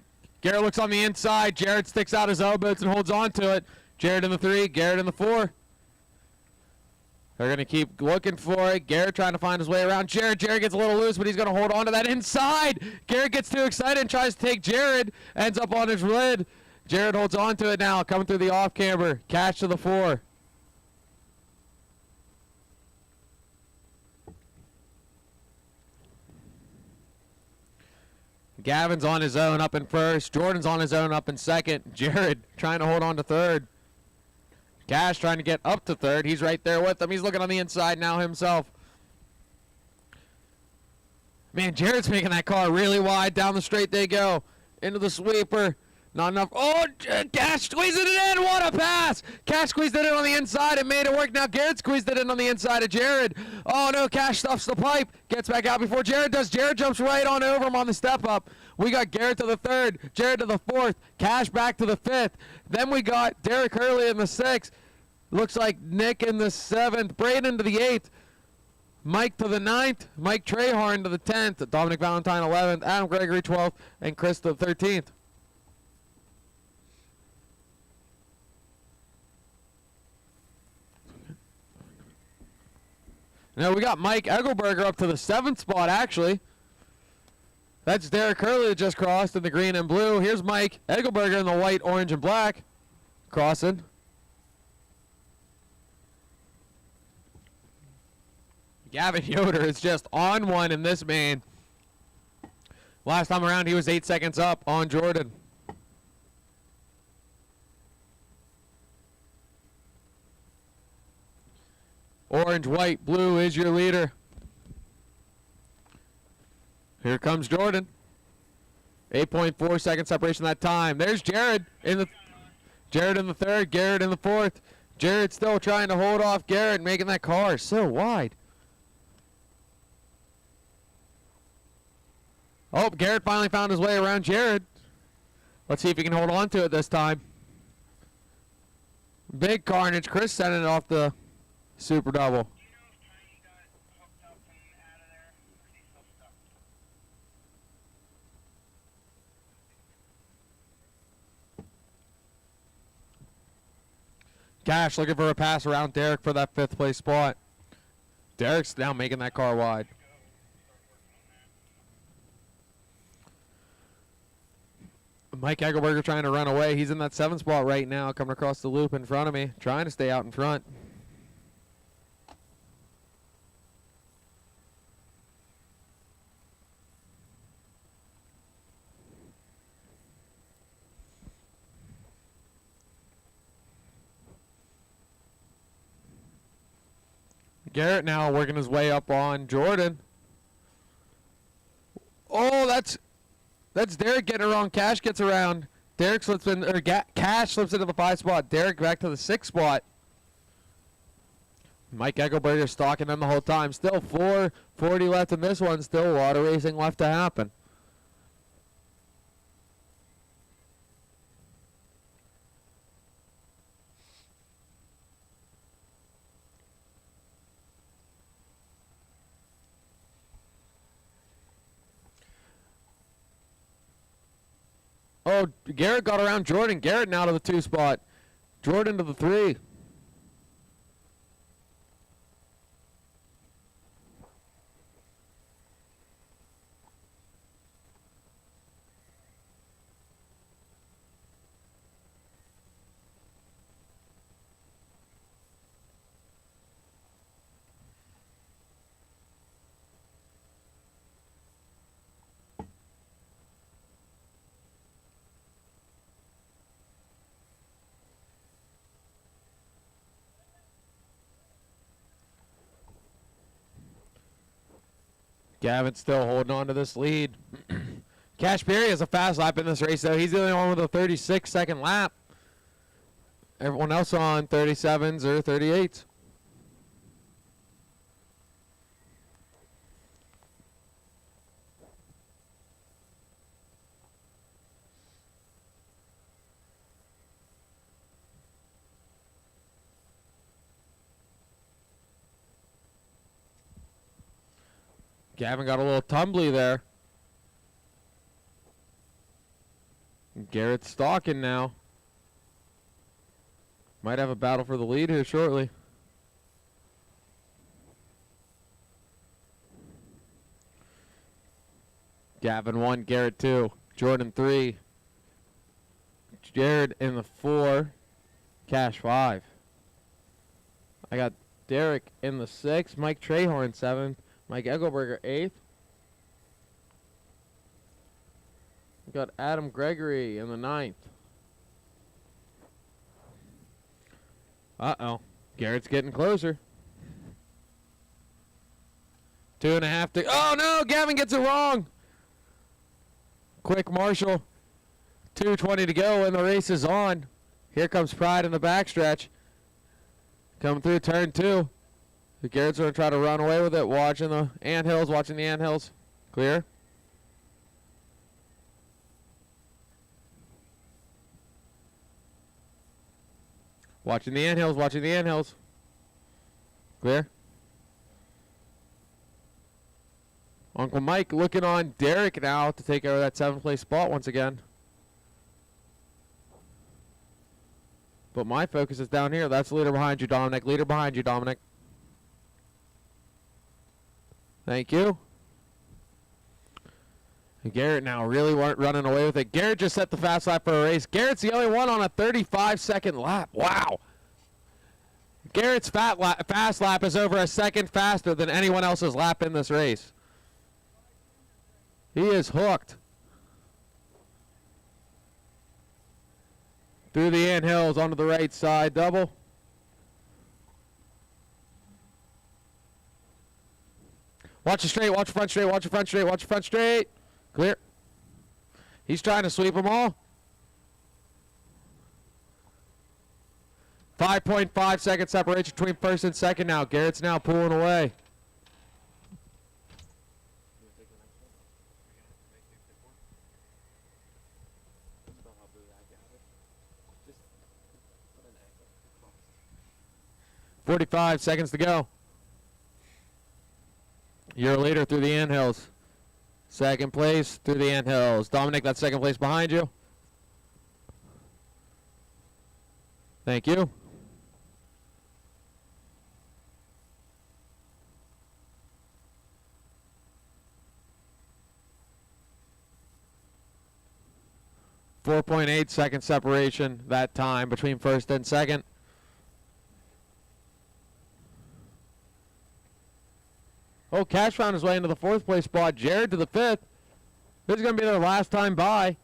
Speaker 1: Garrett looks on the inside. Jared sticks out his elbows and holds on to it. Jared in the 3, Garrett in the 4. They're going to keep looking for it. Garrett trying to find his way around Jared. Jared gets a little loose, but he's going to hold on to that inside. Garrett gets too excited and tries to take Jared. Ends up on his lid. Jared holds on to it now, coming through the off-camber. Cash to the 4. Gavin's on his own up in 1st. Jordan's on his own up in 2nd. Jared trying to hold on to 3rd. Cash trying to get up to 3rd. He's right there with him. He's looking on the inside now himself. Man, Jared's making that car really wide. Down the straight they go. Into the sweeper. Not enough. Oh, Cash squeezing it in. What a pass. Cash squeezed it in on the inside and made it work. Now Garrett squeezed it in on the inside of Jared. Oh, no. Cash stuffs the pipe. Gets back out before Jared does. Jared jumps right on over him on the step up. We got Garrett to the 3rd. Jared to the 4th. Cash back to the 5th. Then we got Derek Hurley in the 6th. Looks like Nick in the 7th. Braden to the 8th. Mike to the 9th. Mike Trahorn to the 10th. Dominic Valentine 11th. Adam Gregory 12th. And Chris to the 13th. Now we got Mike Egelberger up to the 7th spot, actually. That's Derek Hurley that just crossed in the green and blue. Here's Mike Egelberger in the white, orange, and black. Crossing. Gavin Yoder is just on one in this main. Last time around, he was 8 seconds up on Jordan. Orange, white, blue is your leader. Here comes Jordan. 8.4 second separation that time. There's Jared in the 3rd, Garrett in the 4th. Jared still trying to hold off Garrett, making that car so wide. Oh, Garrett finally found his way around Jared. Let's see if he can hold on to it this time. Big carnage. Chris sending it off the super double. Cash looking for a pass around Derek for that 5th place spot. Derek's now making that car wide. Mike Egelberger trying to run away. He's in that 7th spot right now, coming across the loop in front of me, trying to stay out in front. Garrett now working his way up on Jordan. Oh, that's Derek getting around. Cash gets around. Derek slips in, or Cash slips into the 5 spot. Derek back to the 6 spot. Mike Egelberger stalking them the whole time. Still 4:40 left in this one. Still a lot of racing left to happen. Oh, Garrett got around Jordan. Garrett now to the 2 spot. Jordan to the 3. Gavin still holding on to this lead. Cash Berry has a fast lap in this race, though. He's the only one with a 36-second lap. Everyone else on 37s or 38s. Gavin got a little tumbly there. Garrett's stalking now. Might have a battle for the lead here shortly. Gavin 1, Garrett 2, Jordan 3, Jared in the 4, Cash 5. I got Derek in the 6, Mike Trahorn 7, Mike Egelberger 8th. We got Adam Gregory in the 9th. Uh-oh. Garrett's getting closer. 2.5 to... Oh, no! Gavin gets it wrong! Quick Marshall. 2:20 to go, and the race is on. Here comes Pride in the backstretch. Coming through turn 2. Garrett's going to try to run away with it. Watching the anthills. Clear. Watching the anthills. Clear. Uncle Mike looking on Derek now to take over that 7th place spot once again. But my focus is down here. That's the leader behind you, Dominic. Leader behind you, Dominic. Thank you. And Garrett now really running away with it. Garrett just set the fast lap for a race. Garrett's the only one on a 35-second lap. Wow. Garrett's fast lap is over a second faster than anyone else's lap in this race. He is hooked. Through the anthills onto the right side, double. Watch the straight, watch the front straight, watch the front straight, watch the front straight. Clear. He's trying to sweep them all. 5.5 second separation between first and second now. Garrett's now pulling away. .45 seconds to go. Your leader through the anthills. Second place through the anthills. Dominic, that's second place behind you. Thank you. .8 second separation that time between first and second. Oh, Cash found his way into the 4th place spot. Jared to the 5th. This is going to be their last time by.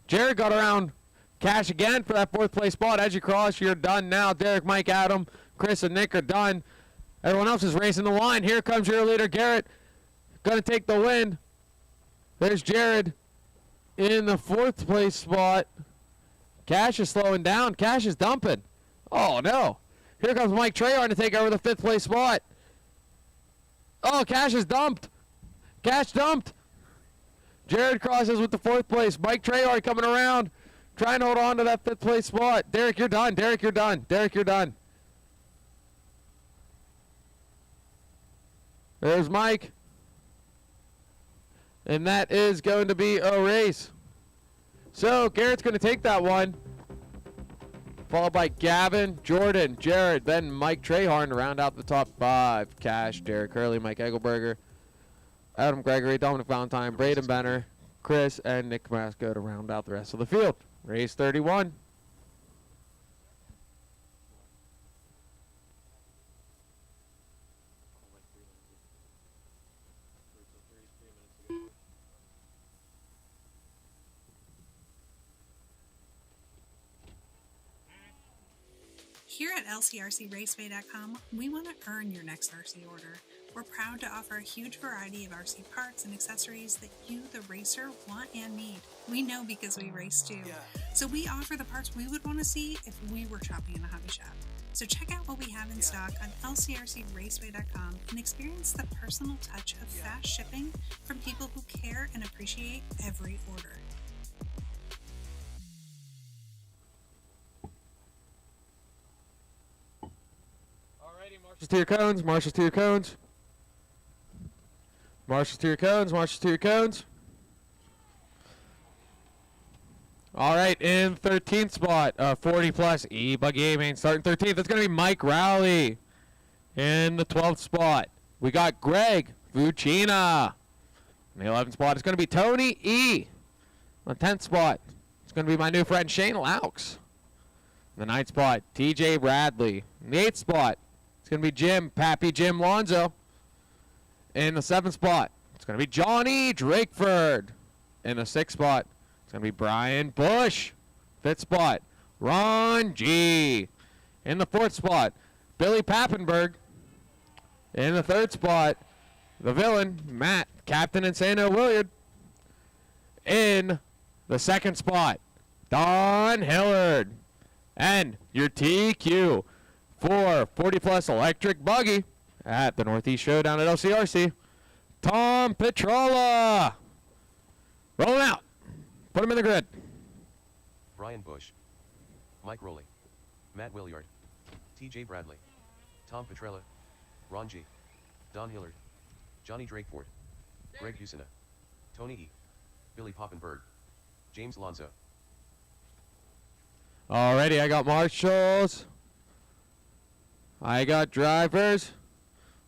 Speaker 1: Jared got around Cash again for that 4th place spot. As you cross, you're done now. Derek, Mike, Adam, Chris, and Nick are done. Everyone else is racing the line. Here comes your leader, Garrett. Going to take the win. There's Jared in the 4th place spot. Cash is slowing down. Cash is dumping. Oh, no. Here comes Mike Trahorn to take over the 5th place spot. Oh, Cash is dumped. Cash dumped. Jared crosses with the 4th place. Mike Trahorn coming around, trying to hold on to that 5th place spot. Derek, you're done. Derek, you're done. Derek, you're done. There's Mike. And that is going to be a race. So Garrett's going to take that one. Followed by Gavin, Jordan, Jared, then Mike Trahorn to round out the top 5. Cash, Derek Hurley, Mike Egelberger, Adam Gregory, Dominic Valentine, Braden Benner, Chris, and Nick Masco to round out the rest of the field. Race 31.
Speaker 3: Here at LCRCRaceway.com, we want to earn your next RC order. We're proud to offer a huge variety of RC parts and accessories that you, the racer, want and need. We know because we race too. So we offer the parts we would want to see if we were shopping in a hobby shop. So check out what we have in stock on LCRCRaceway.com and experience the personal touch of fast shipping from people who care and appreciate every order.
Speaker 1: Marshals to your cones, marshals to your cones. Marshals to your cones, marshals to your cones. All right, in 13th spot, 40 plus Buggy main starting 13th. That's going to be Mike Rowley. In the 12th spot, we got Greg Vucina. In the 11th spot, it's going to be Tony E. On the 10th spot, it's going to be my new friend Shane Laux. In the 9th spot, TJ Bradley. In the 8th spot, it's going to be Pappy Jim Lonzo. In the 7th spot, it's going to be Johnny Drakeford. In the 6th spot, it's going to be Brian Bush. 5th spot, Ron G. In the 4th spot, Billy Pappenberg. In the 3rd spot, the villain, Matt, Captain Insano Williard. In the 2nd spot, Don Hillard. And your TQ for 40 plus electric buggy at the Northeast Showdown at LCRC, Tom Petrola. Rolling out. Put him in the grid.
Speaker 2: Brian Bush, Mike Rowley, Matt Williard, TJ Bradley, Tom Petrella, Ron G, Don Hillard, Johnny Drakeford, Greg Usina, Tony E, Billy Poppenberg, James Lonzo.
Speaker 1: Alrighty, I got marshals. I got drivers.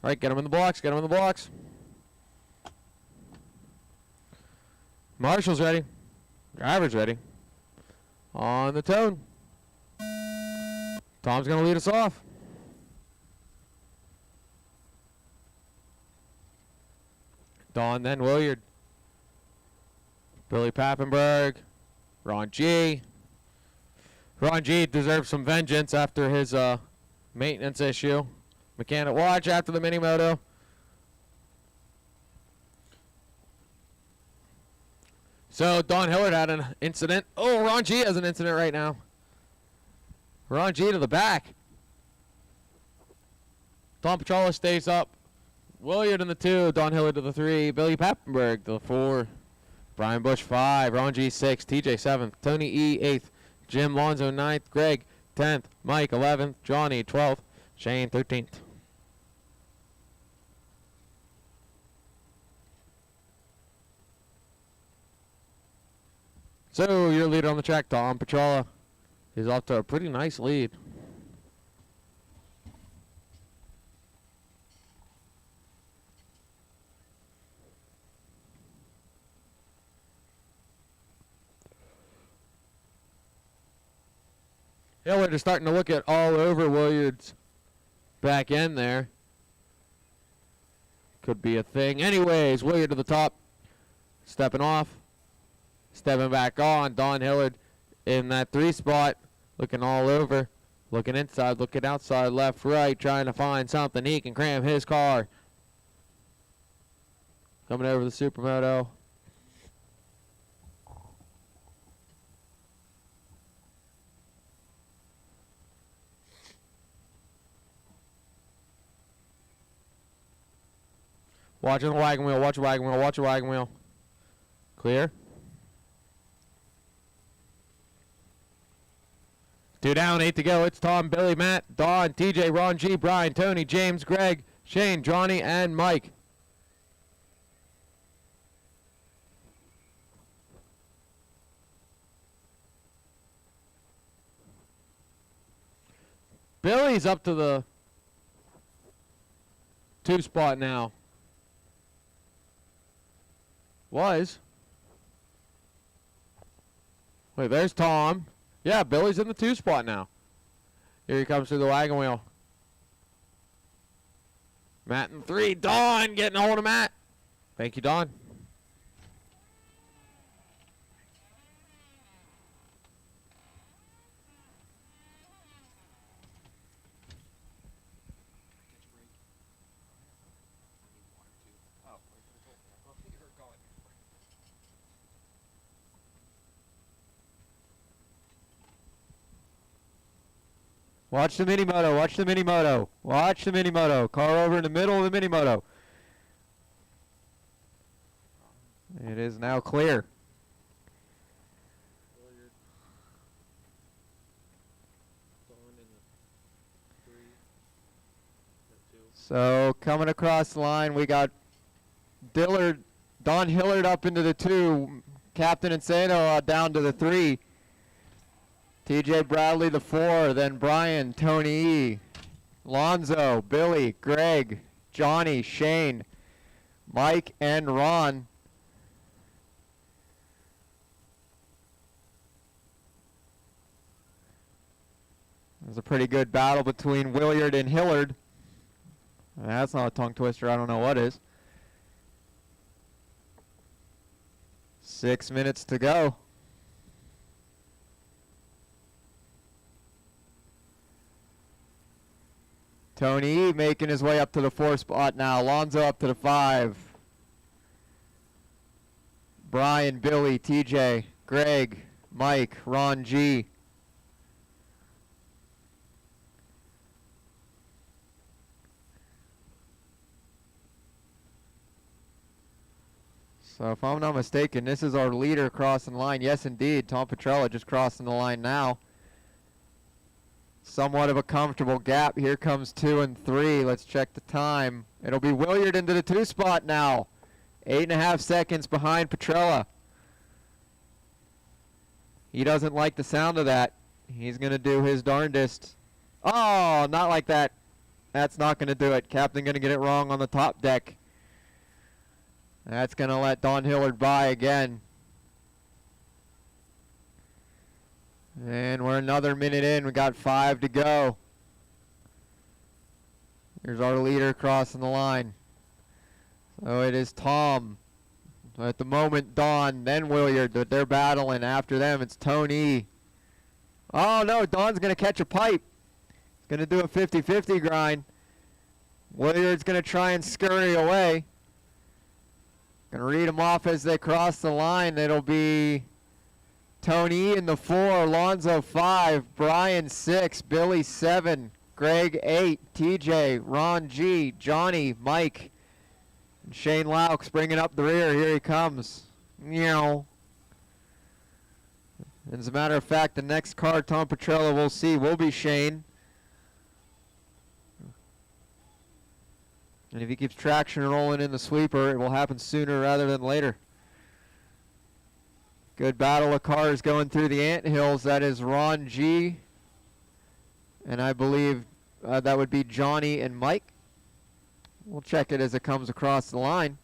Speaker 1: All right, get them in the blocks, get them in the blocks. Marshals ready. Drivers ready. On the tone. Tom's going to lead us off. Don, then Williard. Billy Pappenberg. Ron G. Ron G deserves some vengeance after his maintenance issue. Mechanic watch after the mini moto. So Don Hillard had an incident. Oh, Ron G has an incident right now. Ron G to the back. Tom Petrola stays up. Williard in the 2. Don Hillard to the 3. Billy Pappenberg to the 4. Brian Bush 5. Ron G 6. TJ 7th. Tony E 8th. Jim Lonzo 9th. Greg 10th. Mike 11th. Johnny 12th. Shane 13th. So your leader on the track, Tom Petrola, is off to a pretty nice lead. Hillard is starting to look at all over Williard's back end there. Could be a thing. Anyways, Williard to the top. Stepping off. Stepping back on. Don Hillard in that 3 spot. Looking all over. Looking inside. Looking outside. Left, right. Trying to find something he can cram his car. Coming over the Supermoto. Watching the wagon wheel, watch the wagon wheel, watch the wagon wheel. Clear. 2 down, 8 to go. It's Tom, Billy, Matt, Don, TJ, Ron G, Brian, Tony, James, Greg, Shane, Johnny, and Mike. Billy's up to the 2 spot now. Was. Wait, there's Tom. Yeah, Billy's in the 2 spot now. Here he comes through the wagon wheel. Matt in 3. Don getting a hold of Matt. Thank you, Don.
Speaker 7: Watch the mini moto. Watch the mini moto. Watch the mini moto. Car over in the middle of the mini moto. It is now clear.
Speaker 5: Hilliard. Dawn in the 3. The 2.
Speaker 7: So coming across the line, we got Don Hillard up into the 2. Captain Insano down to the 3. TJ Bradley the 4. Then Brian, Tony E. Lonzo, Billy, Greg, Johnny, Shane, Mike, and Ron. It was a pretty good battle between Williard and Hillard. That's not a tongue twister. I don't know what is. 6 minutes to go. Tony E making his way up to the 4 spot now. Lonzo up to the 5. Brian, Billy, TJ, Greg, Mike, Ron G. So if I'm not mistaken, this is our leader crossing the line. Yes, indeed. Tom Petrella just crossing the line now. Somewhat of a comfortable gap. Here comes 2 and 3. Let's check the time. It'll be Williard into the 2 spot now. 8.5 seconds behind Petrella. He doesn't like the sound of that. He's going to do his darndest. Oh, not like that. That's not going to do it. Captain going to get it wrong on the top deck. That's going to let Don Hillard by again. And we're another minute in. We got 5 to go. Here's our leader crossing the line. So it is Tom. At the moment, Don, then Williard. But they're battling. After them, it's Tony. Oh, no. Don's going to catch a pipe. He's going to do a 50-50 grind. Williard's going to try and scurry away. Going to read them off as they cross the line. It'll be Tony in the 4, Lonzo 5, Brian 6, Billy 7, Greg 8, TJ, Ron G, Johnny, Mike, and Shane Laux bringing up the rear. Here he comes. Meow. As a matter of fact, the next car Tom Petrella will see will be Shane. And if he keeps traction rolling in the sweeper, it will happen sooner rather than later. Good battle of cars going through the anthills. That is Ron G. And I believe that would be Johnny and Mike. We'll check it as it comes across the line.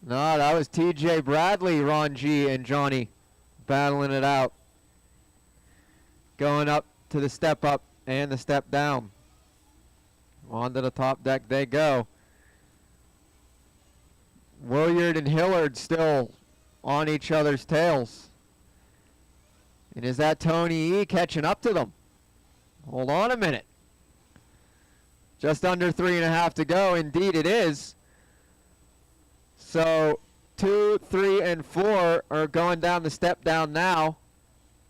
Speaker 7: No, that was TJ Bradley, Ron G, and Johnny battling it out. Going up to the step up and the step down. Onto the top deck they go. Williard and Hillard still on each other's tails. And is that Tony E catching up to them? Hold on a minute. Just under 3.5 to go. Indeed it is. So 2, 3, and 4 are going down the step down now.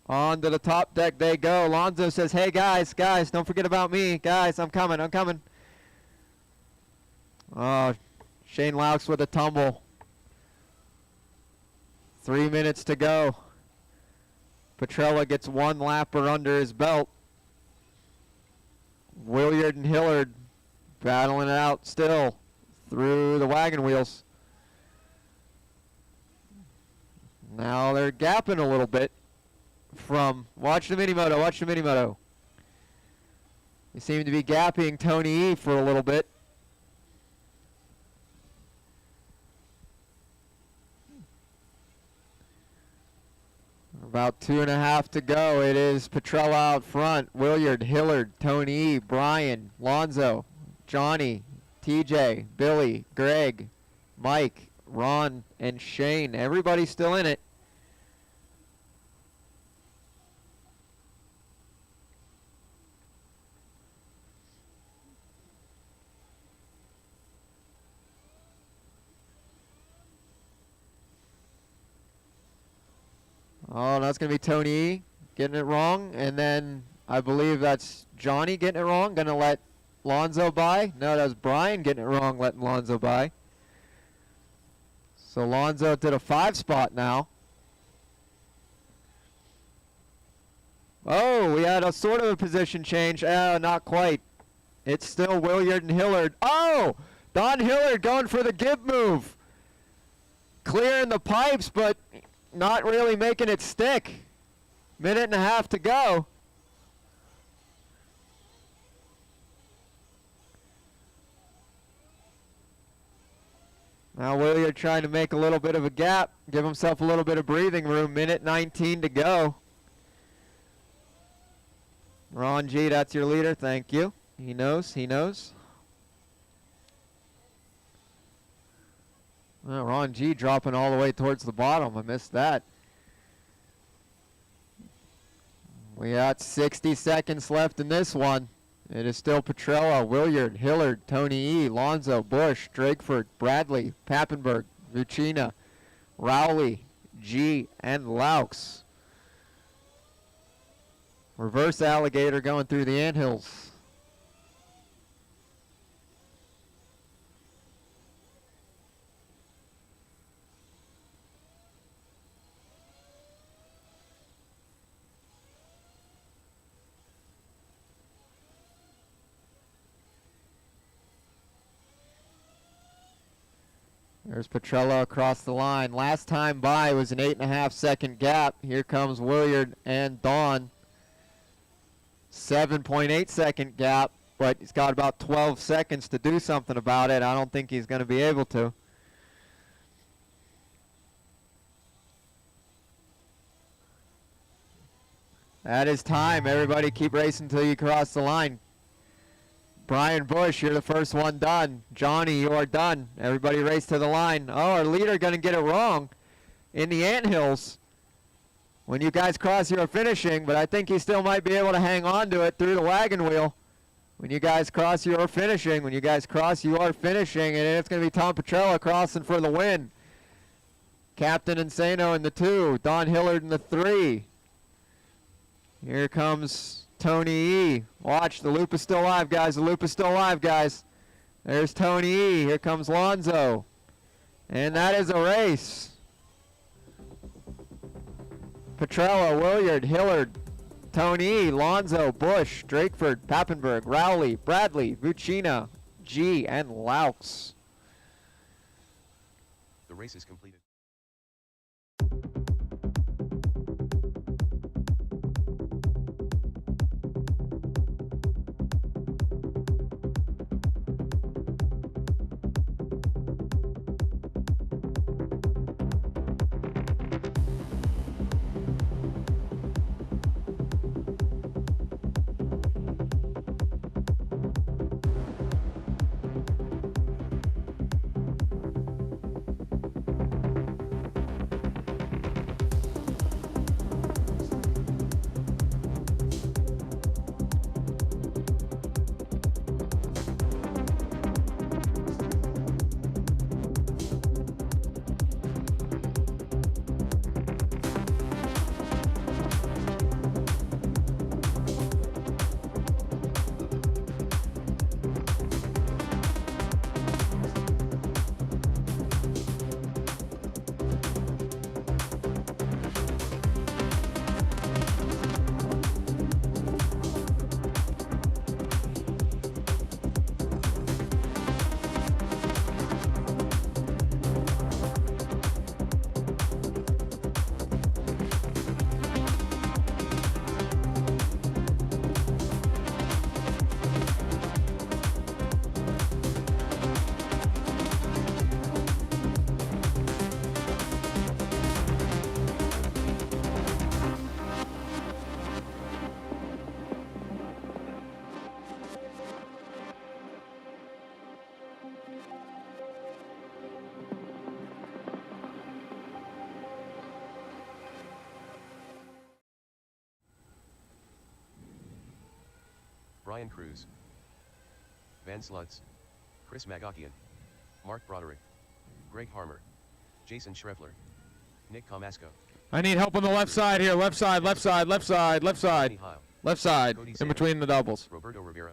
Speaker 7: Onto the top deck they go. Lonzo says, hey guys, don't forget about me. Guys, I'm coming. Oh, Shane Laux with a tumble. 3 minutes to go. Petrella gets 1 lapper under his belt. Williard and Hillard battling it out still through the wagon wheels. Now they're gapping a little bit from, watch the mini moto. They seem to be gapping Tony E for a little bit. About 2.5 to go. It is Petrella out front. Williard, Hillard, Tony E, Brian, Lonzo, Johnny, TJ, Billy, Greg, Mike, Ron, and Shane. Everybody's still in it. Oh, that's going to be Tony E getting it wrong. And then I believe that's Johnny getting it wrong, going to let Lonzo by. No, that's Brian getting it wrong, letting Lonzo by. So Lonzo did a 5 spot now. Oh, we had a sort of a position change. Not quite. It's still Williard and Hillard. Oh, Don Hillard going for the give move. Clearing the pipes, but not really making it stick. Minute and a half to go. Now Williard trying to make a little bit of a gap, give himself a little bit of breathing room. Minute 19 to go. Ron G, that's your leader. Thank you. He knows. He knows. Well, Ron G dropping all the way towards the bottom. I missed that. We got 60 seconds left in this one. It is still Petrella, Williard, Hillard, Tony E, Lonzo, Bush, Drakeford, Bradley, Pappenberg, Vucina, Rowley, G, and Laux. Reverse alligator going through the anthills. There's Petrella across the line. Last time by was an 8.5 second gap. Here comes Williard and Dawn. 7.8 second gap, but he's got about 12 seconds to do something about it. I don't think he's going to be able to. That is time. Everybody keep racing until you cross the line. Brian Bush, you're the first one done. Johnny, you are done. Everybody race to the line. Oh, our leader going to get it wrong in the anthills. When you guys cross, you're finishing, but I think he still might be able to hang on to it through the wagon wheel. When you guys cross, you are finishing. When you guys cross, you are finishing, and it's going to be Tom Petrella crossing for the win. Captain Insano in the 2, Don Hillard in the 3. Here comes Tony E. Watch, the loop is still live, guys. The loop is still live, guys. There's Tony E. Here comes Lonzo. And that is a race. Petrella, Williard, Hillard, Tony E., Lonzo, Bush, Drakeford, Pappenberg, Rowley, Bradley, Vucina, G, and Laux.
Speaker 2: The race is completed. Brian Cruz, Van Slutz, Chris Magakian, Mark Broderick, Greg Harmer, Jason Schreffler, Nick Comasco,
Speaker 1: I need help on the left side here. Left side, left side, left side, left side.
Speaker 2: Kenny Heil,
Speaker 1: Left side,
Speaker 2: Cody
Speaker 1: in
Speaker 2: Sanders.
Speaker 1: between the doubles.
Speaker 2: Roberto Rivera.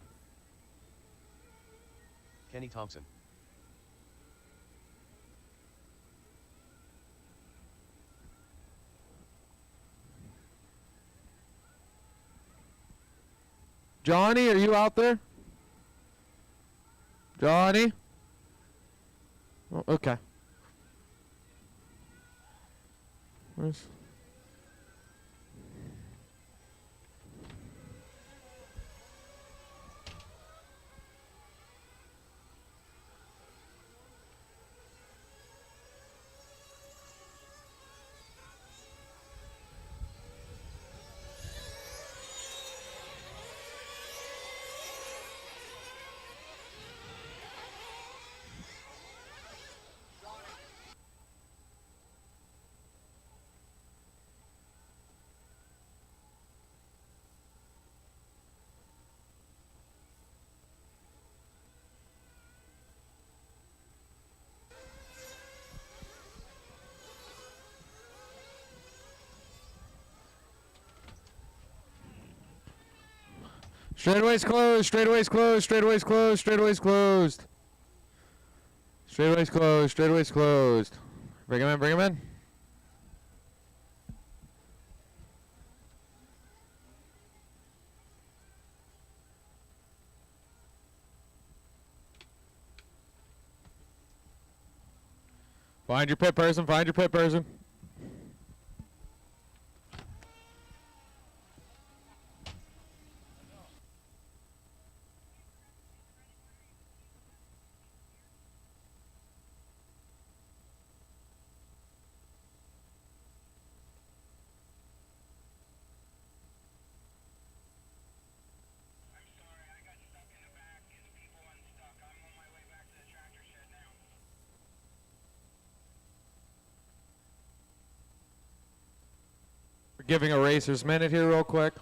Speaker 2: Kenny Thompson.
Speaker 1: Johnny, are you out there? Johnny? Oh, okay. Where's... Straightaway's closed, straightaway's closed, straightaway's closed, straightaway's closed. Straightaway's closed, straightaway's closed. Bring him in, bring him in. Find your pit person, find your pit person. We're giving a racer's minute here real quick.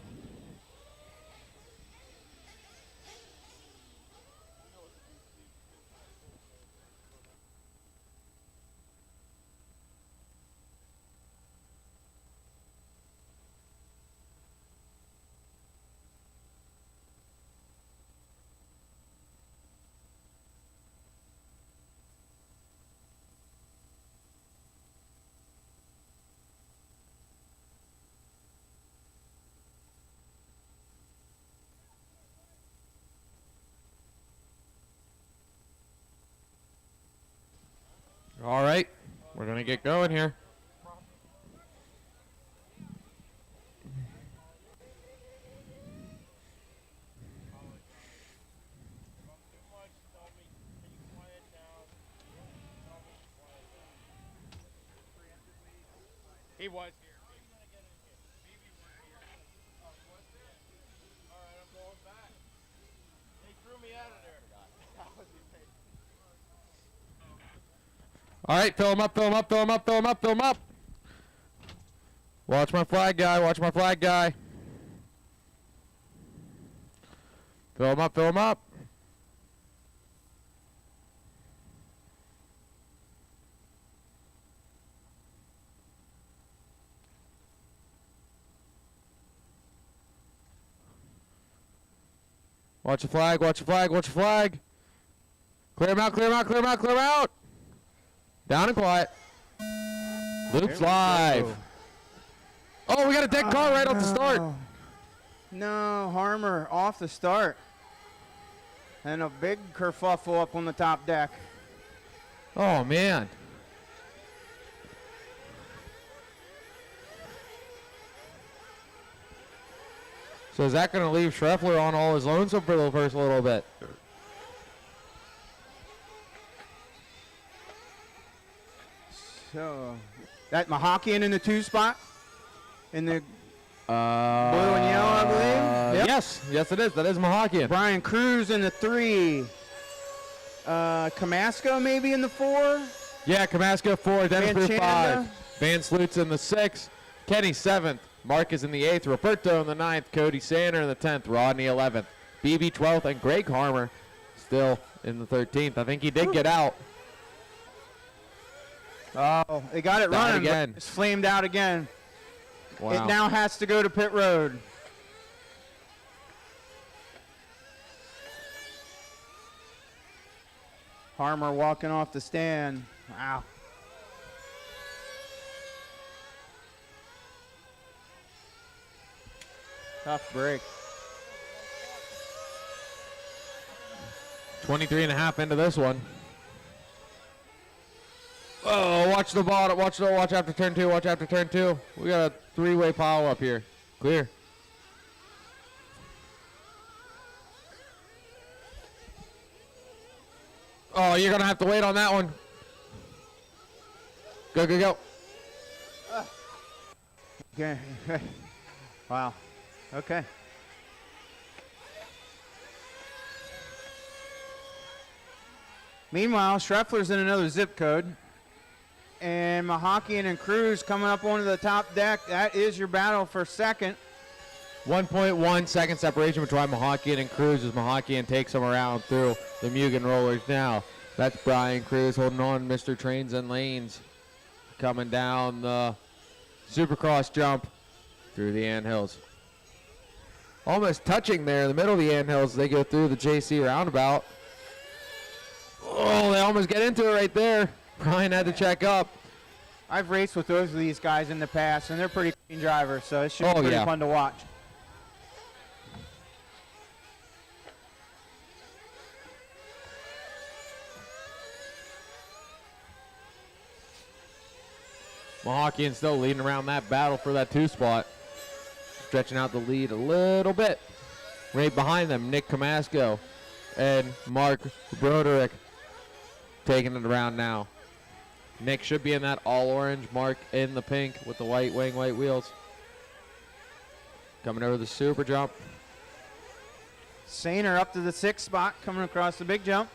Speaker 1: All right, we're gonna get going here.
Speaker 5: He was here.
Speaker 1: All right, fill him up, fill him up, fill him up, fill him up, fill him up. Watch my flag guy, watch my flag guy. Fill him up, fill him up. Watch the flag, watch the flag, watch the flag. Clear him out, clear him out, clear him out, clear him out. Down and quiet. Loops live. Oh, we got a dead car right off the start.
Speaker 6: No, Harmer off the start. And a big kerfuffle up on the top deck.
Speaker 1: Oh, man. So is that going to leave Schreffler on all his lonesome for the first little bit?
Speaker 6: So, that Mahakian in the 2 spot? In the blue and yellow, I believe? Yep.
Speaker 1: Yes, yes it is. That is Mahakian.
Speaker 6: Brian Cruz in the 3. Camasco maybe in the 4.
Speaker 1: Yeah, Camasco 4, Dennis Blue 5.
Speaker 6: Chanda.
Speaker 1: Van Slutz in the 6. Kenny 7th. Mark is in the 8th. Roberto in the 9th. Cody Sander in the 10th. Rodney 11th. BB 12th. And Greg Harmer still in the 13th. I think he did get out.
Speaker 6: Oh, they got it
Speaker 1: Died
Speaker 6: running.
Speaker 1: again.
Speaker 6: But it's flamed out again.
Speaker 1: Wow.
Speaker 6: It now has to go to pit road. Harmer walking off the stand. Wow. Tough break.
Speaker 1: 23.5 into this one. Oh, watch the bottom. Watch after turn 2. Watch after turn 2. We got a three-way pile up here. Clear. Oh, you're going to have to wait on that one. Go, go, go.
Speaker 6: Okay. Wow. Okay. Meanwhile, Schreffler's in another zip code. And Mahakian and Cruz coming up onto the top deck. That is your battle for second.
Speaker 1: 1.1 second separation between Mahakian and Cruz as Mahakian takes him around through the Mugen rollers now. That's Brian Cruz holding on Mr. Trains and Lanes. Coming down the Supercross jump through the anthills. Almost touching there in the middle of the anthills. They go through the JC roundabout. Oh, they almost get into it right there. Brian had to check up.
Speaker 6: I've raced with both of these guys in the past, and they're pretty clean drivers, so it should be pretty fun to watch.
Speaker 1: Mahakian still leading around that battle for that 2 spot. Stretching out the lead a little bit. Right behind them, Nick Camasco and Mark Broderick taking it around now. Nick should be in that all-orange, Mark in the pink with the white wing, white wheels. Coming over the super jump.
Speaker 6: Sainer up to the 6th spot, coming across the big jump.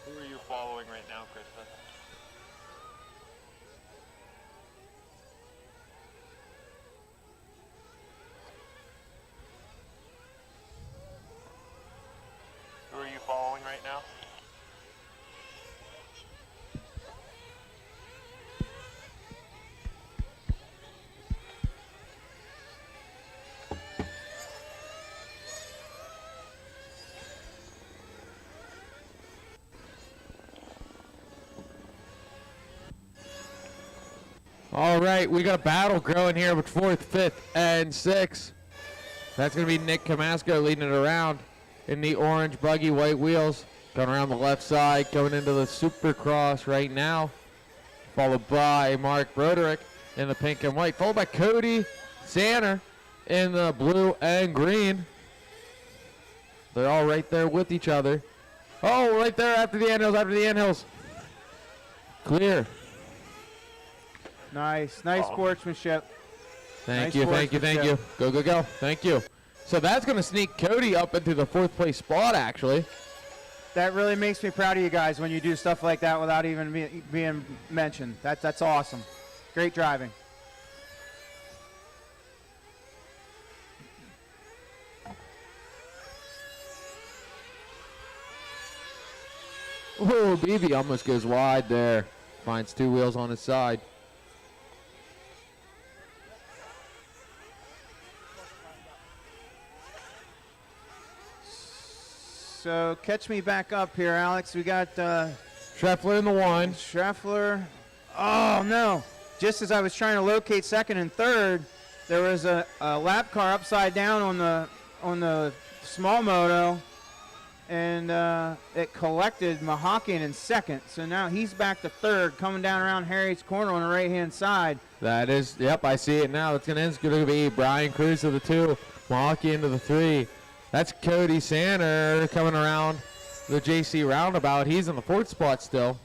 Speaker 4: Who are you following right now, Krista? Who are you following right now?
Speaker 1: All right, we got a battle growing here with 4th, 5th, and 6th. That's going to be Nick Camasco leading it around in the orange buggy, white wheels. Going around the left side, going into the Supercross right now. Followed by Mark Broderick in the pink and white. Followed by Cody Sanner in the blue and green. They're all right there with each other. Oh, right there after the anthills, Clear.
Speaker 6: Nice sportsmanship.
Speaker 1: Thank you. Go, go, go. Thank you. So that's going to sneak Cody up into the 4th place spot, actually.
Speaker 6: That really makes me proud of you guys when you do stuff like that without even being mentioned. That's awesome. Great driving.
Speaker 1: Oh, BB almost goes wide there. Finds 2 wheels on his side.
Speaker 6: So catch me back up here, Alex. We got
Speaker 1: Schreffler in the 1.
Speaker 6: Schreffler. Oh, no. Just as I was trying to locate 2nd and 3rd, there was a lap car upside down on the small moto, and it collected Mahakian in 2nd. So now he's back to 3rd, coming down around Harry's corner on the right-hand side.
Speaker 1: That is, yep, I see it now. It's going to be Brian Cruz to the 2, Mahakian to the 3. That's Cody Sanner coming around the JC roundabout. He's in the 4th spot still.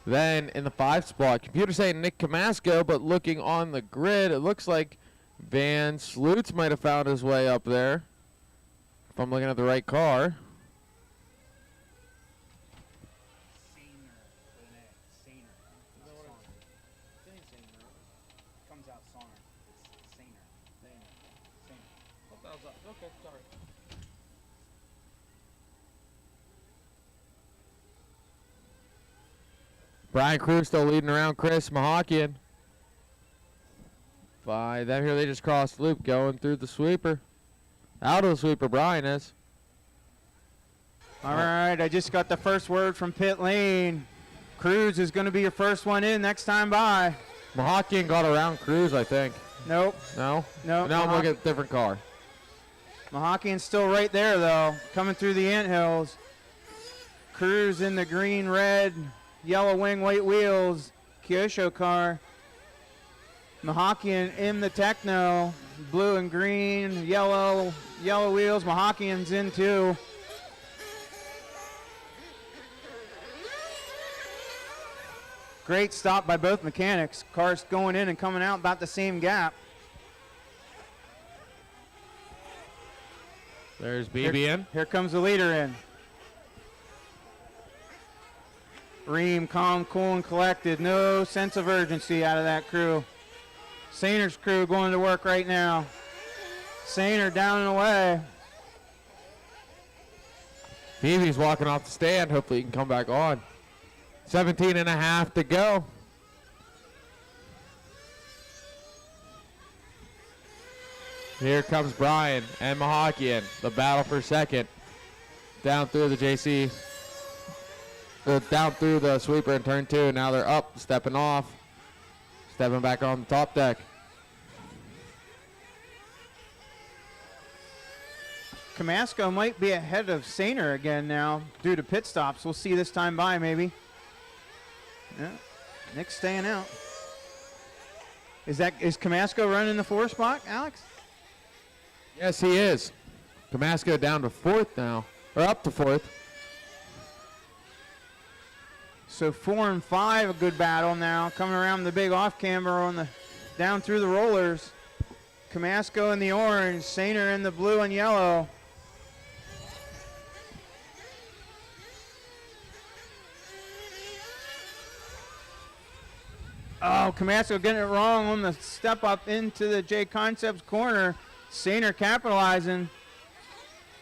Speaker 1: Then in the 5th spot, computer saying Nick Camasco, but looking on the grid, it looks like Van Sloots might have found his way up there, if I'm looking at the right car. Brian Cruz still leading around Chris Mahakian. By them here, they just crossed the loop, going through the sweeper. Out of the sweeper, Brian is.
Speaker 6: All right, I just got the first word from pit lane. Cruz is going to be your first one in next time by.
Speaker 1: Mahakian got around Cruz, I think.
Speaker 6: Nope.
Speaker 1: No?
Speaker 6: Nope.
Speaker 1: Now I'm looking at a different car.
Speaker 6: Mahakian's still right there, though, coming through the anthills. Cruz in the green, red, yellow wing, white wheels, Kyosho car. Mahakian in the Techno, blue and green, yellow wheels. Mahakian's in too. Great stop by both mechanics. Cars going in and coming out about the same gap.
Speaker 1: There's BB in.
Speaker 6: Here comes the leader in. Ream, calm, cool, and collected. No sense of urgency out of that crew. Sainer's crew going to work right now. Sainer down and away.
Speaker 1: BB's walking off the stand. Hopefully he can come back on. 17 and a half to go. Here comes Brian and Mahakian. The battle for second. Down through the JC. Down through the sweeper in turn 2. Now they're up, stepping off. Stepping back on the top deck.
Speaker 6: Camasco might be ahead of Sainer again now due to pit stops. We'll see this time by maybe. Yeah, Nick's staying out. Is Camasco running the 4 spot, Alex?
Speaker 1: Yes, he is. Camasco down to 4th now, or up to 4th.
Speaker 6: So 4 and 5, a good battle now. Coming around the big off camber on the down through the rollers. Camasco in the orange, Sainer in the blue and yellow. Oh, Camasco getting it wrong on the step up into the J Concepts corner. Sainer capitalizing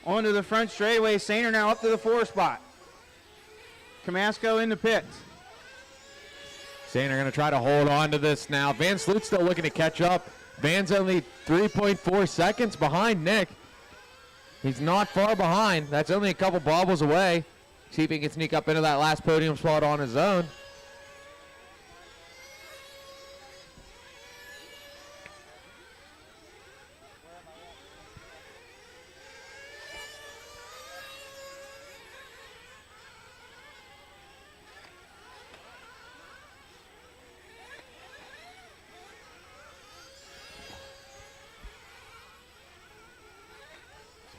Speaker 6: onto the front straightaway. Sainer now up to the 4 spot. Camasco in the pits.
Speaker 1: Sainer going to try to hold on to this now. Van Sloot's still looking to catch up. Van's only 3.4 seconds behind Nick. He's not far behind. That's only a couple bobbles away. See if he can sneak up into that last podium spot on his own.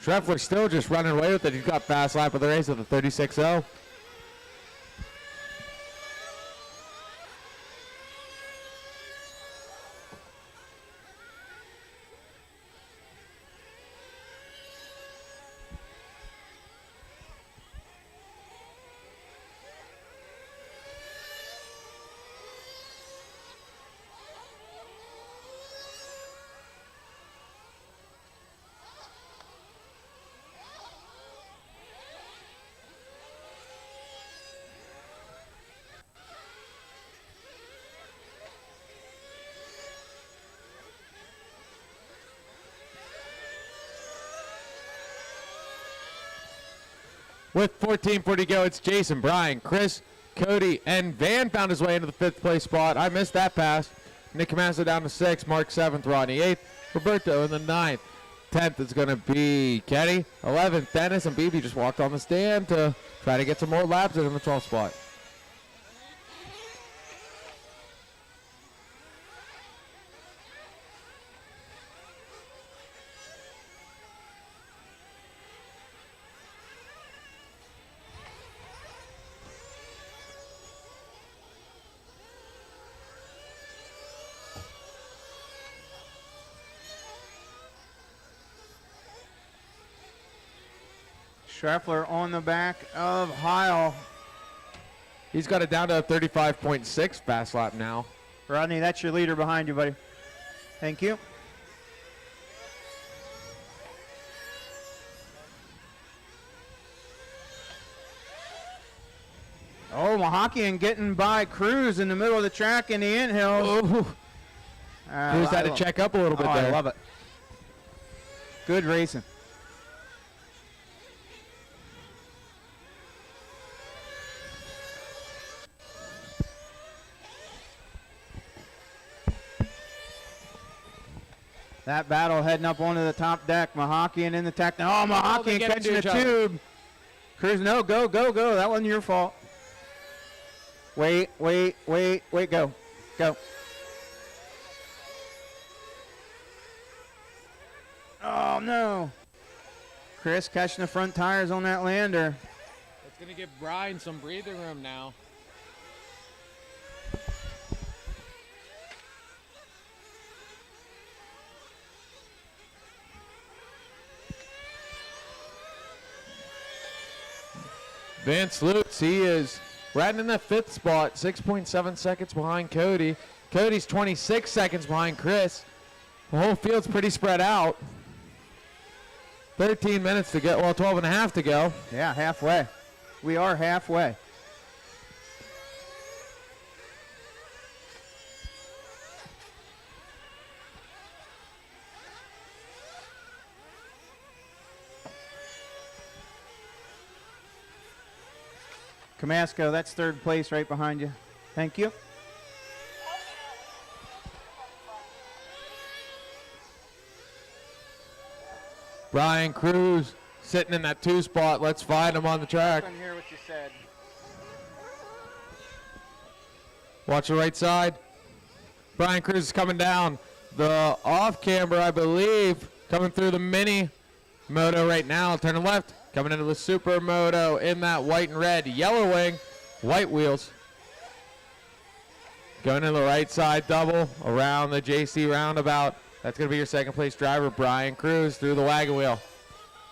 Speaker 1: Schreffler still just running away with it. He's got fast lap of the race at the 36.0. With 14:40 to go, it's Jason, Brian, Chris, Cody, and Van found his way into the 5th place spot. I missed that pass. Nick Camasso down to 6th, Mark 7th, Rodney 8th, Roberto in the 9th. 10th is going to be Caddy. 11th, Dennis, and BB just walked on the stand to try to get some more laps in the 12th spot.
Speaker 6: Schreffler on the back of Heil.
Speaker 1: He's got it down to a 35.6 fast lap now.
Speaker 6: Rodney, that's your leader behind you, buddy. Thank you. Oh, Oh, Mahakian getting by Cruz in the middle of the track in the anthills.
Speaker 1: Oh, Cruz had to check up a little bit there.
Speaker 6: I love it. Good racing. That battle heading up onto the top deck. Mahakian in the tech. Oh, Mahakian catching the tube. Cruz, no, go. That wasn't your fault. Wait, go. Oh, no. Chris catching the front tires on that lander.
Speaker 1: It's going to give Brian some breathing room now. Vance Lutz, he is right in the 5th spot, 6.7 seconds behind Cody. Cody's 26 seconds behind Chris. The whole field's pretty spread out. 13 minutes to go, well, 12 and a half to go.
Speaker 6: Yeah, halfway. We are halfway. Camasco, that's 3rd place right behind you. Thank you.
Speaker 1: Brian Cruz sitting in that 2 spot. Let's find him on the track.
Speaker 6: I couldn't hear what you said.
Speaker 1: Watch the right side. Brian Cruz is coming down the off camber, I believe, coming through the mini moto right now. Turning left, coming into the super moto in that white and red. Yellow wing, white wheels. Going to the right side double around the JC roundabout. That's going to be your 2nd place driver, Brian Cruz, through the wagon wheel.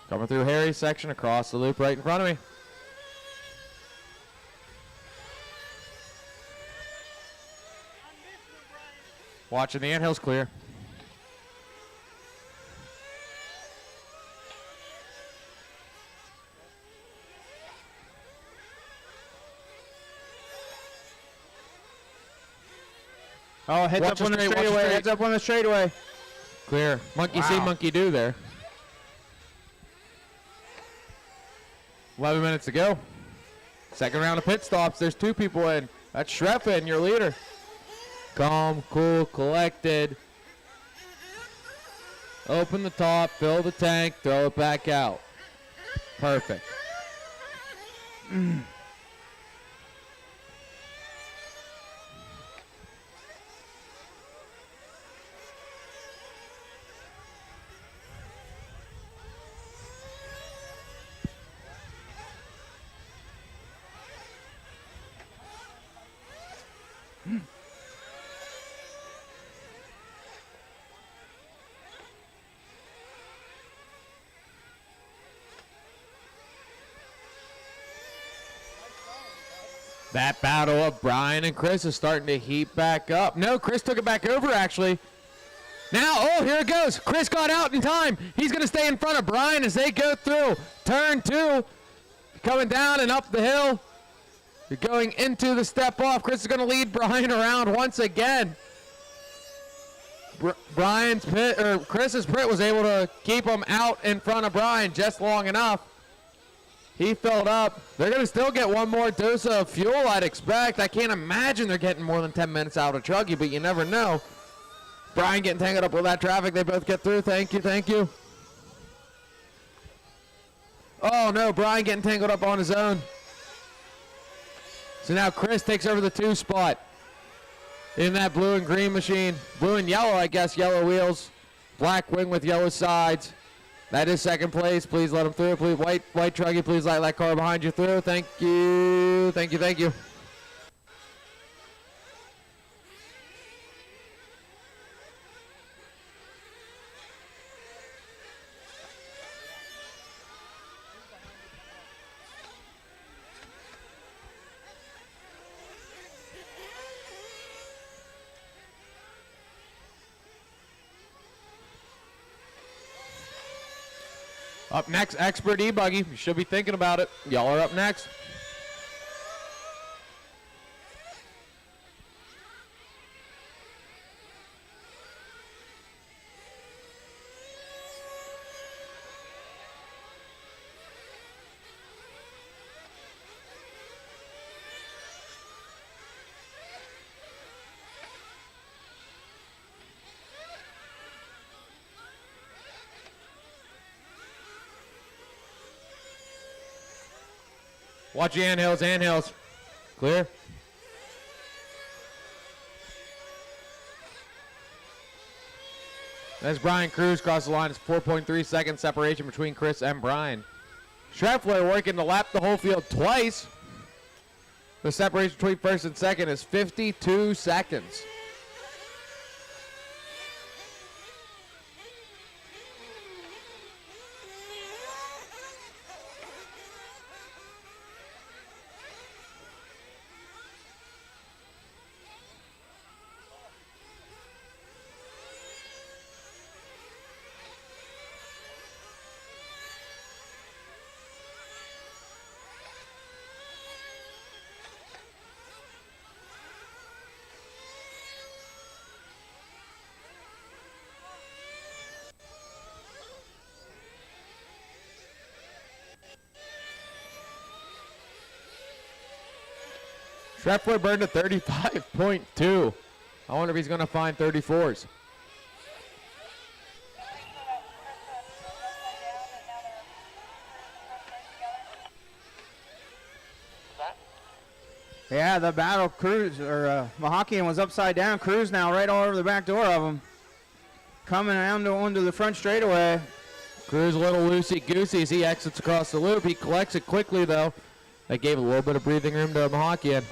Speaker 1: Coming through Harry's section across the loop right in front of me. Watching the anthills clear.
Speaker 6: Oh, heads up on the straightaway. Heads up on the straightaway.
Speaker 1: Clear. Monkey see, monkey do there. 11 minutes to go. 2nd round of pit stops. There's 2 people in. That's Schreffen, your leader. Calm, cool, collected. Open the top, fill the tank, throw it back out. Perfect. That battle of Brian and Chris is starting to heat back up. No, Chris took it back over, actually. Now, oh, here it goes. Chris got out in time. He's going to stay in front of Brian as they go through turn 2. Coming down and up the hill. You're going into the step off. Chris is going to lead Brian around once again. Chris's pit was able to keep him out in front of Brian just long enough. He filled up. They're going to still get one more dose of fuel, I'd expect. I can't imagine they're getting more than 10 minutes out of Truggy, but you never know. Brian getting tangled up with that traffic. They both get through. Thank you. Oh, no. Brian getting tangled up on his own. So now Chris takes over the 2 spot in that blue and green machine. Blue and yellow, I guess. Yellow wheels. Black wing with yellow sides. That is 2nd place. Please let him through. Please, white Truggy, please let that car behind you through. Thank you. Up next, Expert E-Buggy. You should be thinking about it. Y'all are up next. Watch your anthills. Clear. As Brian Cruz crosses the line, it's 4.3 second separation between Chris and Brian. Schreffler working to lap the whole field twice. The separation between first and second is 52 seconds. Schreffler burned a 35.2. I wonder if he's going to find 34s.
Speaker 6: Yeah, the battle Cruz, or Mahakian was upside down. Cruz now right all over the back door of him. Coming down onto the front straightaway.
Speaker 1: Cruz a little loosey-goosey as he exits across the loop. He collects it quickly, though. That gave a little bit of breathing room to Mahakian.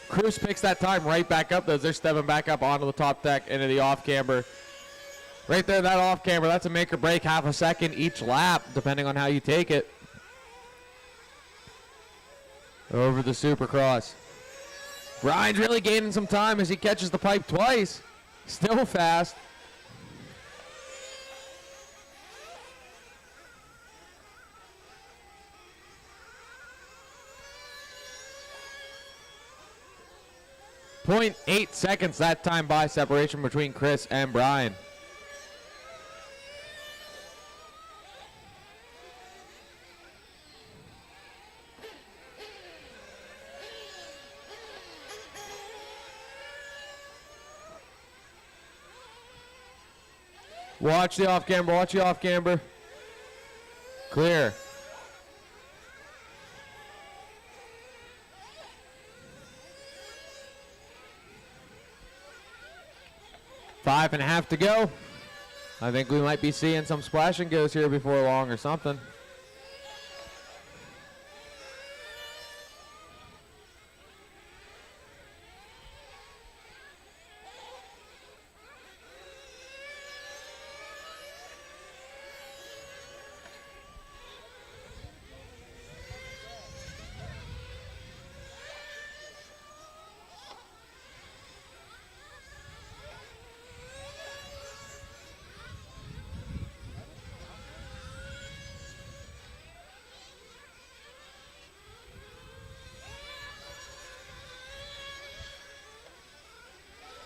Speaker 1: Cruz picks that time right back up, though. They're stepping back up onto the top deck into the off-camber. Right there, that off-camber, that's a make or break, half a second each lap, depending on how you take it. Over the Supercross. Brian's really gaining some time as he catches the pipe twice. Still fast. .8 seconds that time by separation between Chris and Brian. Watch the off-camber, watch the off-camber. Clear. Five and a half to go. I think we might be seeing some splash and goes here before long or something.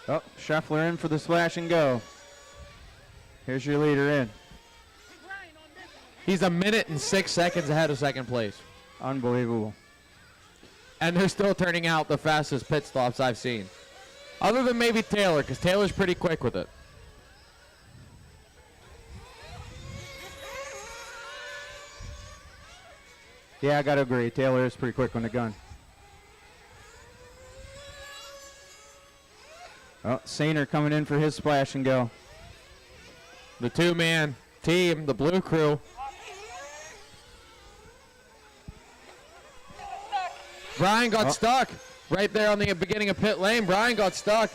Speaker 6: Oh, Schreffler in for the splash and go. Here's your leader in.
Speaker 1: He's a minute and 6 seconds ahead of second place.
Speaker 6: Unbelievable.
Speaker 1: And they're still turning out the fastest pit stops I've seen. Other than maybe Taylor, because Taylor's pretty quick with it.
Speaker 6: Yeah, I got to agree. Taylor is pretty quick on the gun. Oh, Sainer coming in for his splash and go.
Speaker 1: The two-man team, the blue crew. Brian got stuck right there on the beginning of pit lane. Brian got stuck.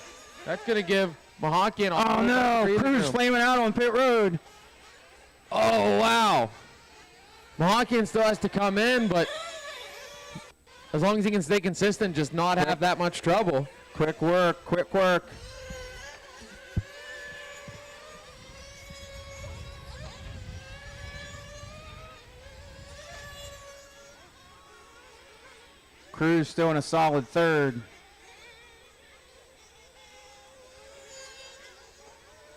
Speaker 1: That's going to give Mahakian a
Speaker 6: Oh, no. Cruz flaming out on pit road.
Speaker 1: Oh, wow. Mahakian still has to come in, but as long as he can stay consistent, just not have that much trouble.
Speaker 6: Quick work, quick work. Cruz still in a solid third.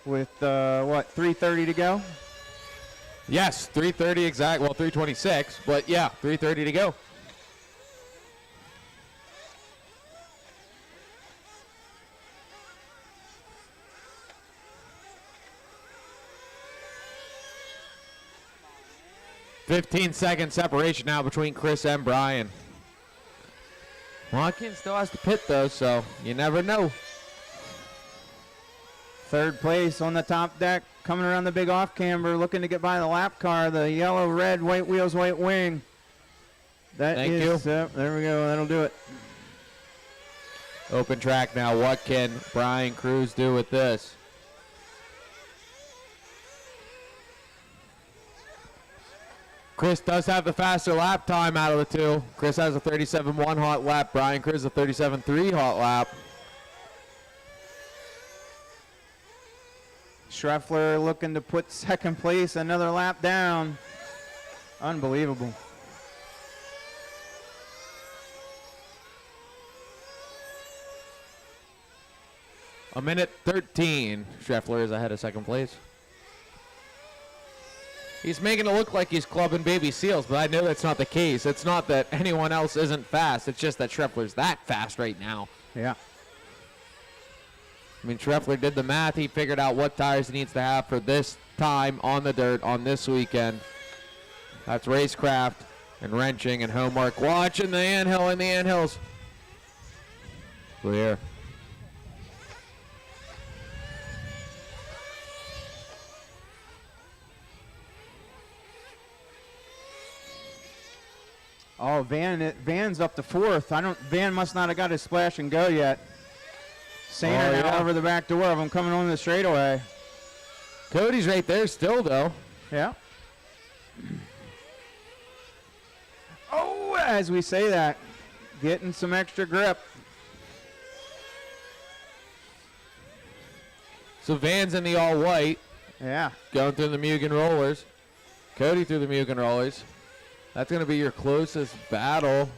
Speaker 6: With, 3:30 to go?
Speaker 1: Yes, 3:30 exact. Well, 3:26, but yeah, 3:30 to go. 15-second separation now between Chris and Brian. Watkins still has to pit, though, so you never know.
Speaker 6: Third place on the top deck, coming around the big off camber, looking to get by the lap car, the yellow, red, white wheels, white wing.
Speaker 1: Thank you.
Speaker 6: There we go. That'll do it.
Speaker 1: Open track now. What can Brian Cruz do with this? Chris does have the faster lap time out of the two. Chris has a 37.1 hot lap. Brian Cruz a 37.3 hot lap.
Speaker 6: Schreffler looking to put second place, another lap down. Unbelievable.
Speaker 1: A minute 13. Schreffler is ahead of second place. He's making it look like he's clubbing baby seals, but I know that's not the case. It's not that anyone else isn't fast. It's just that Schreffler's that fast right now.
Speaker 6: Yeah.
Speaker 1: I mean, Schreffler did the math. He figured out what tires he needs to have for this time on the dirt on this weekend. That's racecraft and wrenching and homework. Watching the anthill and the anthills. Clear.
Speaker 6: Oh, Van's up to fourth. Van must not have got his splash and go yet. Sainer now over the back door of him coming on the straightaway.
Speaker 1: Cody's right there still, though.
Speaker 6: Yeah. Oh, as we say that, getting some extra grip.
Speaker 1: So Van's in the all white.
Speaker 6: Yeah.
Speaker 1: Going through the Mugen rollers. Cody through the Mugen rollers. That's going to be your closest battle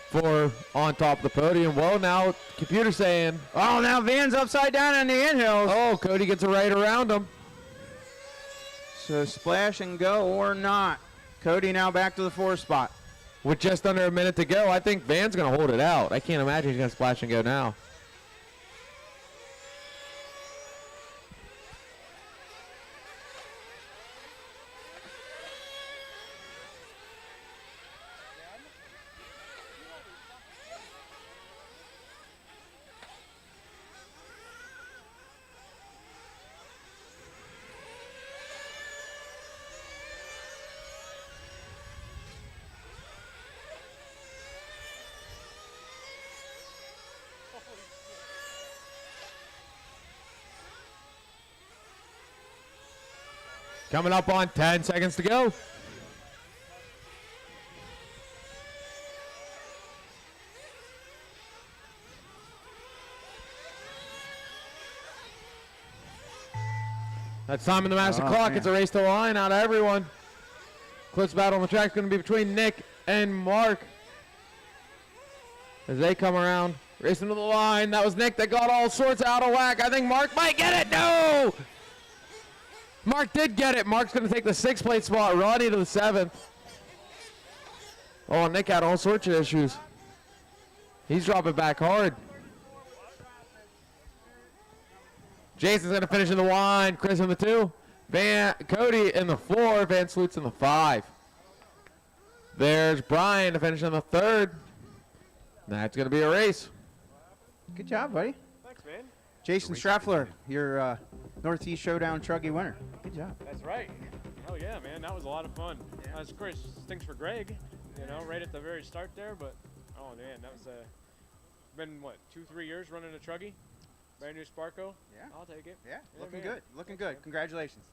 Speaker 1: for on top of the podium. Well, now, computer saying.
Speaker 6: Oh, now Van's upside down in the anthills.
Speaker 1: Oh, Cody gets a right around him.
Speaker 6: So splash and go or not. Cody now back to the fourth spot.
Speaker 1: With just under a minute to go, I think Van's going to hold it out. I can't imagine he's going to splash and go now. Coming up on 10 seconds to go. That's time in the master clock.
Speaker 6: Man.
Speaker 1: It's a race to the line out of everyone. Close battle on the track is going to be between Nick and Mark. As they come around, racing to the line. That was Nick that got all sorts out of whack. I think Mark might get it. No! Mark did get it. Mark's going to take the 6th place spot. Ronnie to the 7th. Oh, Nick had all sorts of issues. He's dropping back hard. Jason's going to finish in the 1. Chris in the 2. Cody in the 4. Van Sloot's in the 5. There's Brian to finish in the 3rd. That's going to be a race.
Speaker 6: Good job, buddy.
Speaker 5: Thanks, man.
Speaker 6: Jason Schreffler, your Northeast Showdown Truggy winner. Good job.
Speaker 5: That's right. Hell yeah, man. That was a lot of fun. As Chris, thanks for Greg, you know, right at the very start there. But, oh, man, that was been, what, 2-3 years running a Truggy? Brand new Sparko?
Speaker 6: Yeah.
Speaker 5: I'll take it.
Speaker 6: Yeah, looking
Speaker 5: man.
Speaker 6: good. Looking
Speaker 5: Thanks,
Speaker 6: good.
Speaker 5: man.
Speaker 6: Congratulations.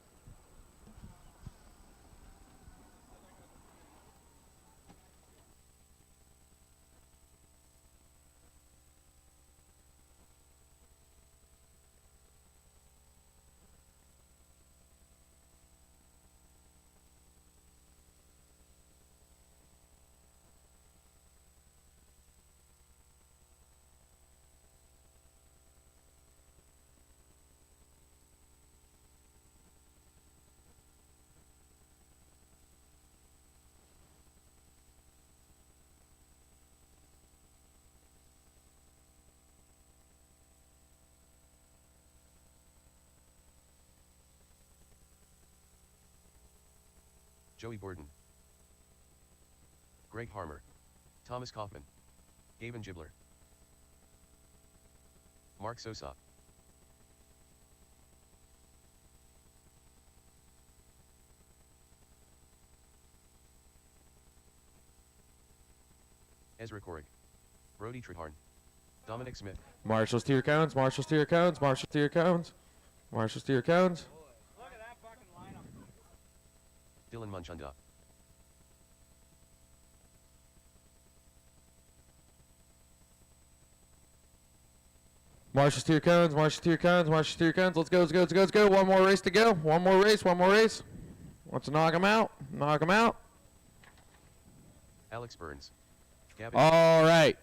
Speaker 2: Joey Borden, Greg Harmer, Thomas Kaufman, Gavin Gibler, Mark Sosa, Ezra Korig, Brody Trehorn, Dominic Smith,
Speaker 1: Marshals to your cones, marshals to your cones, marshals to your cones, marshals to your cones.
Speaker 8: Look at that fucking lineup.
Speaker 2: Dylan Munchunda,
Speaker 1: Marshals to your cones, marshals to your cones, marshals to your cones. Let's go, let's go, let's go, let's go. One more race to go. One more race, one more race. Let's knock him out. Knock him out.
Speaker 2: Alex Burns, Gavin,
Speaker 1: All right.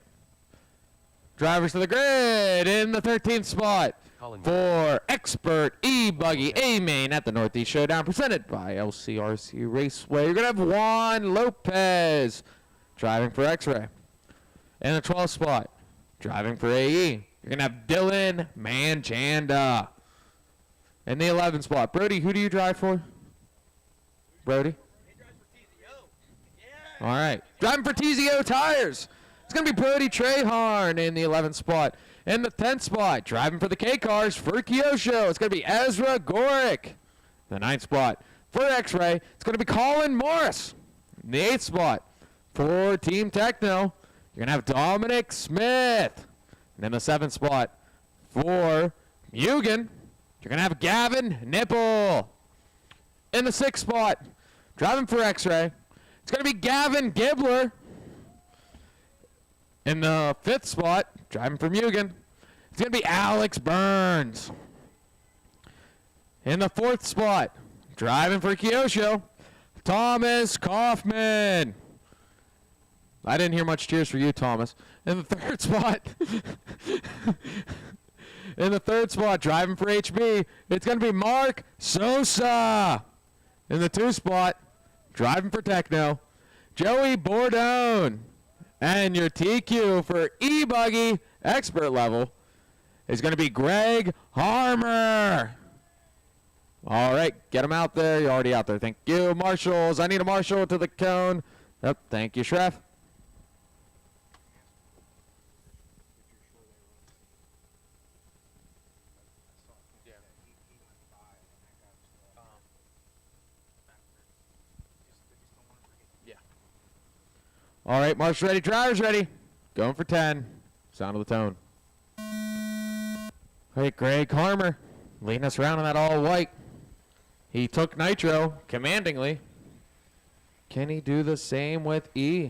Speaker 1: Drivers to the grid in the 13th spot
Speaker 2: Colin
Speaker 1: for Expert E-Buggy A-Main at the Northeast Showdown, presented by LCRC Raceway. You're going to have Juan Lopez driving for X-Ray. In the 12th spot, driving for AE, you're going to have Dylan Manchanda. In the 11th spot, Brody, who do you drive for? Brody? All right. Driving for TZO Tires. It's going to be Brody Trehorn in the 11th spot. In the 10th spot, driving for the K-Cars for Kyosho, it's going to be Ezra Gorick. The 9th spot for X-Ray, it's going to be Colin Morris. In the 8th spot for Team Techno, you're going to have Dominic Smith. And in the 7th spot for Mugen, you're going to have Gavin Nipple. In the 6th spot, driving for X-Ray, it's going to be Gavin Gibler. In the 5th spot, driving for Mugen, it's going to be Alex Burns. In the 4th spot, driving for Kyosho, Thomas Kaufman. I didn't hear much cheers for you, Thomas. In the 3rd spot, driving for HB, it's going to be Mark Sosa. In the 2nd spot, driving for Techno, Joey Bordone. And your TQ for E-Buggy expert level is going to be Greg Harmer. All right, get him out there. You're already out there. Thank you, marshals. I need a marshal to the cone. Yep, thank you, Shreff. All right, marshals ready, drivers ready. Going for 10. Sound of the tone. All right, Greg Harmer leading us around in that all white. He took Nitro commandingly. Can he do the same with E?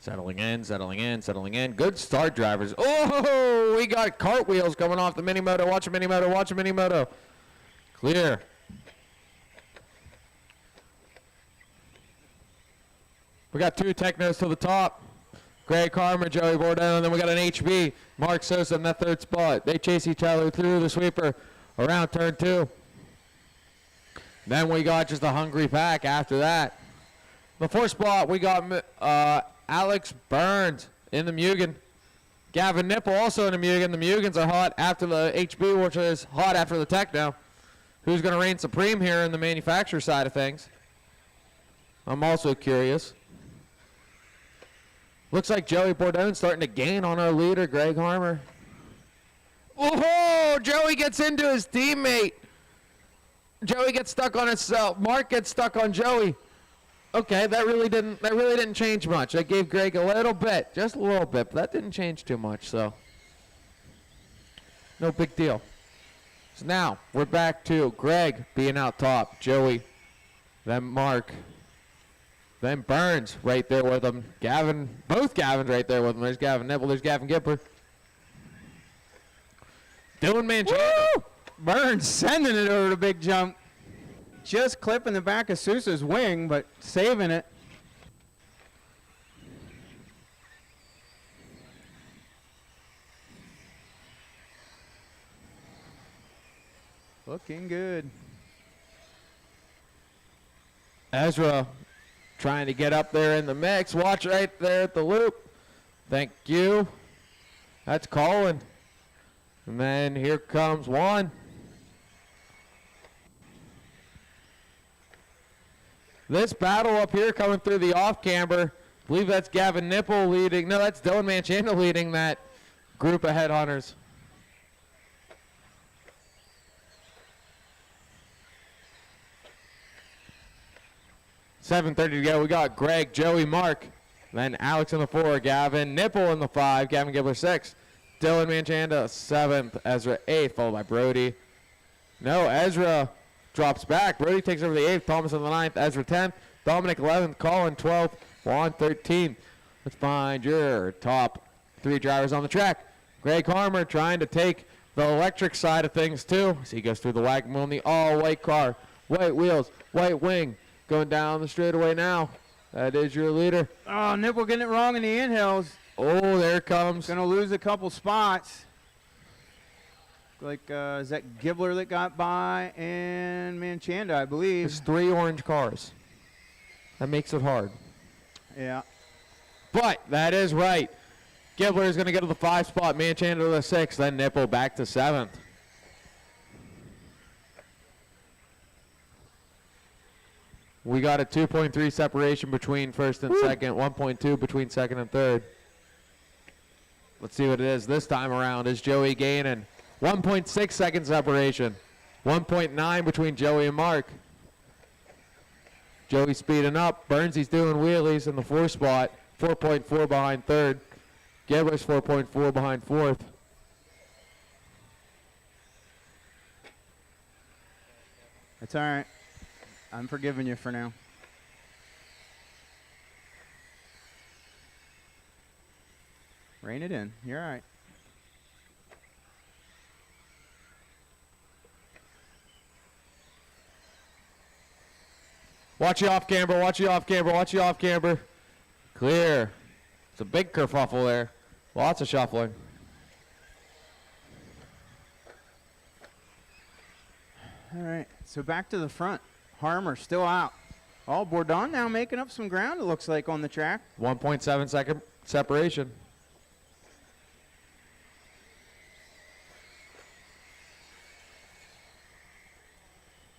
Speaker 1: Settling in, settling in, settling in. Good start, drivers. Oh, we got cartwheels coming off the mini-moto. Watch a mini-moto, watch a mini-moto. Clear. We got 2 Technos to the top. Greg Harmer, Joey Bordeaux, and then we got an HB. Mark Sosa in that 3rd spot. They chase each other through the sweeper around turn 2. Then we got just a hungry pack after that. The 4th spot, we got Alex Burns in the Mugen. Gavin Nipple also in the Mugen. The Mugens are hot after the HB, which is hot after the Techno. Who's going to reign supreme here in the manufacturer side of things? I'm also curious. Looks like Joey Bordeaux starting to gain on our leader, Greg Harmer. Oh, Joey gets into his teammate. Joey gets stuck on himself. Mark gets stuck on Joey. Okay, that really didn't change much. That gave Greg a little bit, just a little bit, but that didn't change too much, so no big deal. So now we're back to Greg being out top, Joey, then Mark. Then Burns right there with him. Gavin, both Gavins right there with him. There's Gavin Nipple, there's Gavin Gipper. Dylan Manchanda.
Speaker 6: Burns sending it over the big jump. Just clipping the back of Sousa's wing, but saving it. Looking good.
Speaker 1: Ezra trying to get up there in the mix. Watch right there at the loop. Thank you. That's Colin. And then here comes Juan. This battle up here coming through the off-camber. I believe that's Gavin Nipple leading. No, that's Dylan Manchanda leading that group of headhunters. $7:30 to go. We got Greg, Joey, Mark. Then Alex in the 4, Gavin Nipple in the 5, Gavin Gibbler 6, Dylan Manchanda 7th, Ezra 8th, followed by Brody. No, Ezra drops back. Brody takes over the 8th, Thomas in the 9th, Ezra 10th, Dominic 11th, Colin 12th, Juan 13th. Let's find your top 3 drivers on the track. Greg Harmer trying to take the electric side of things too. As he goes through the wagon wheel in the all-white car. White wheels, white wing, going down the straightaway now. That is your leader.
Speaker 6: Oh, Nipple getting it wrong in the inhales.
Speaker 1: Oh, there it comes.
Speaker 6: Going to lose a couple spots. Like, is that Gibbler that got by and Manchanda, I believe.
Speaker 1: There's 3 orange cars. That makes it hard.
Speaker 6: Yeah.
Speaker 1: But that is right. Gibbler is going to get to the 5 spot. Manchanda to the 6, then Nipple back to 7th. We got a 2.3 separation between first and second, 1.2 between second and third. Let's see what it is this time around. Is Joey gaining 1.6 second separation, 1.9 between Joey and Mark. Joey speeding up. Burnsy's doing wheelies in the 4 spot, 4.4 behind third. Gibbler's 4.4 behind fourth.
Speaker 6: That's all right. I'm forgiving you for now. Rein it in. You're all right.
Speaker 1: Watch you off camber, watch you off camber, watch you off camber. Clear. It's a big kerfuffle there. Lots of shuffling.
Speaker 6: All right, so back to the front. Harmer still out. Oh, Bourdon now making up some ground, it looks like, on the track.
Speaker 1: 1.7 second separation.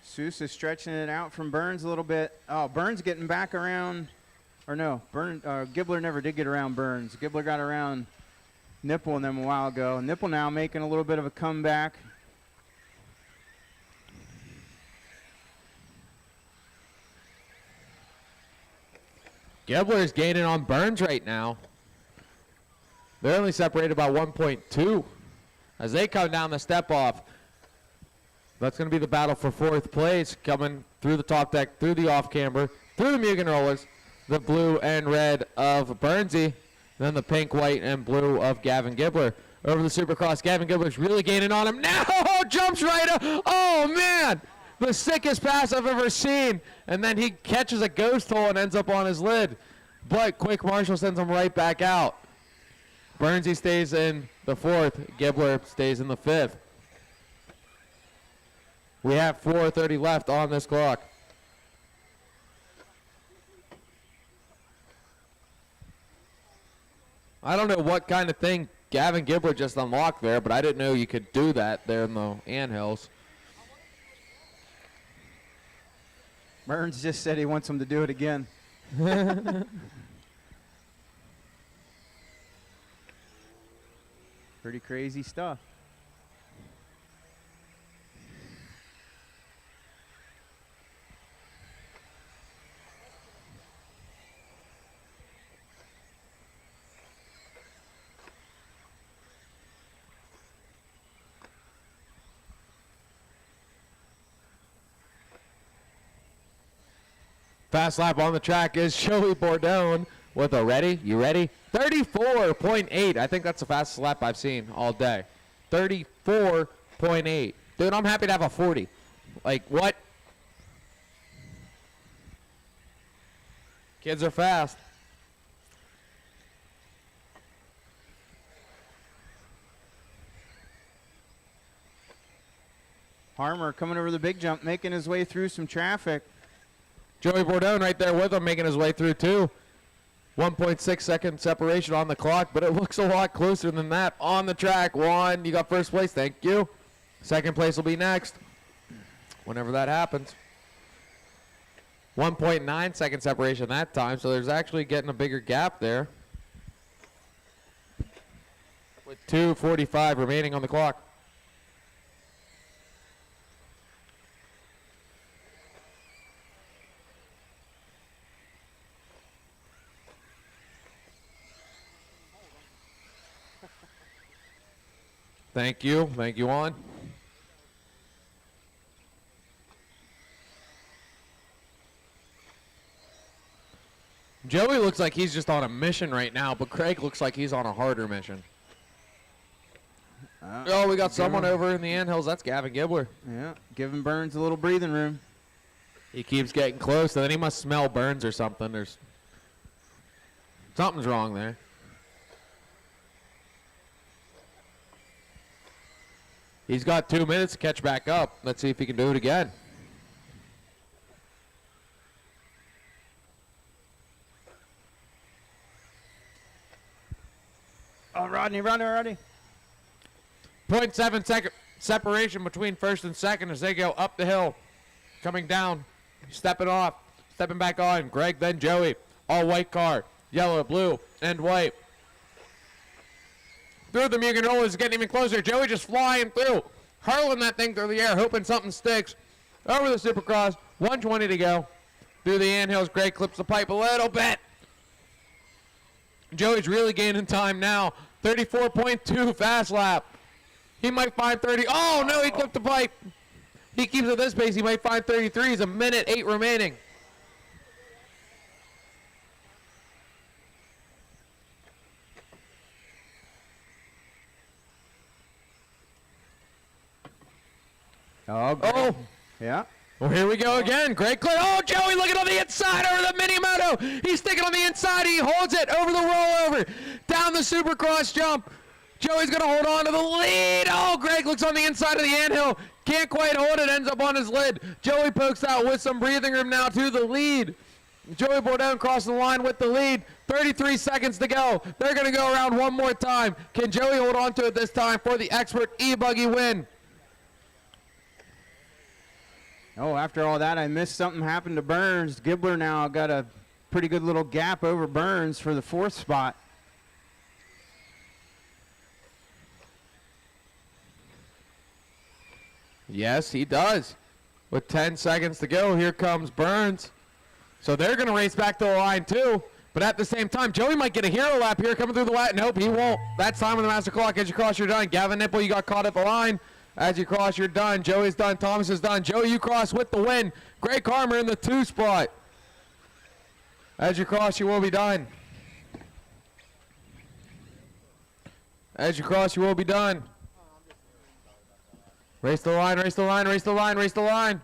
Speaker 6: Seuss is stretching it out from Burns a little bit. Oh, Burns getting back around. Or no, Gibbler never did get around Burns. Gibbler got around Nipple and them a while ago. Nipple now making a little bit of a comeback.
Speaker 1: Gibbler is gaining on Burns right now. They're only separated by 1.2 as they come down the step off. That's going to be the battle for 4th place, coming through the top deck, through the off camber, through the Mugen rollers, the blue and red of Burnsy, then the pink, white, and blue of Gavin Gibbler. Over the Supercross, Gavin Gibbler's really gaining on him. Now jumps right up. Oh, man. The sickest pass I've ever seen. And then he catches a ghost hole and ends up on his lid. But Quick Marshall sends him right back out. Burnsy stays in the 4th. Gibbler stays in the 5th. We have 4:30 left on this clock. I don't know what kind of thing Gavin Gibbler just unlocked there, but I didn't know you could do that there in the anthills.
Speaker 6: Burns just said he wants him to do it again. Pretty crazy stuff.
Speaker 1: Fast lap on the track is Joey Bourdon with a ready. You ready? 34.8. I think that's the fastest lap I've seen all day. 34.8. Dude, I'm happy to have a 40. Like, what? Kids are fast.
Speaker 6: Harmer coming over the big jump, making his way through some traffic.
Speaker 1: Joey Bourdon right there with him, making his way through too. 1.6 second separation on the clock, but it looks a lot closer than that on the track. Juan, you got first place, thank you. Second place will be next, whenever that happens. 1.9 second separation that time, so there's actually getting a bigger gap there. With 2:45 remaining on the clock. Thank you. Thank you, Juan. Joey looks like he's just on a mission right now, but Craig looks like he's on a harder mission. Oh, we got someone over in the anthills. That's Gavin Gibbler.
Speaker 6: Yeah, giving Burns a little breathing room.
Speaker 1: He keeps getting close, so then he must smell Burns or something. There's something's wrong there. He's got 2 minutes to catch back up. Let's see if he can do it again.
Speaker 6: Oh, Rodney.
Speaker 1: 0.7 second separation between first and second as they go up the hill. Coming down, stepping off, stepping back on. Greg, then Joey. All white car, yellow, blue, and white. Through the Mugen rollers, getting even closer. Joey just flying through, hurling that thing through the air, hoping something sticks. Over the Supercross, 1:20 to go. Through the anthills, Greg clips the pipe a little bit. Joey's really gaining time now. 34.2 fast lap. He might find 30. Oh, no, he clipped the pipe. He keeps at this pace. He might find 33. He's a minute 8 remaining.
Speaker 6: Oh. Yeah.
Speaker 1: Well, here we go again. Great clear. Oh, Joey looking on the inside over the mini moto. He's sticking on the inside. He holds it over the rollover. Down the Supercross jump. Joey's going to hold on to the lead. Oh, Greg looks on the inside of the anthill. Can't quite hold it. Ends up on his lid. Joey pokes out with some breathing room now to the lead. Joey Bourdon crossing the line with the lead. 33 seconds to go. They're going to go around one more time. Can Joey hold on to it this time for the expert E-Buggy win?
Speaker 6: Oh, after all that, I missed something happened to Burns. Gibbler now got a pretty good little gap over Burns for the 4th spot.
Speaker 1: Yes, he does. With 10 seconds to go, here comes Burns. So they're going to race back to the line too. But at the same time, Joey might get a hero lap here coming through the line. Nope, he won't. That's time on the master clock. As you cross, you're done. Gavin Nipple, you got caught at the line. As you cross, you're done. Joey's done. Thomas is done. Joey, you cross with the win. Greg Carmer in the 2 spot. As you cross, you will be done. As you cross, you will be done. Race the line, race the line, race the line, race the line.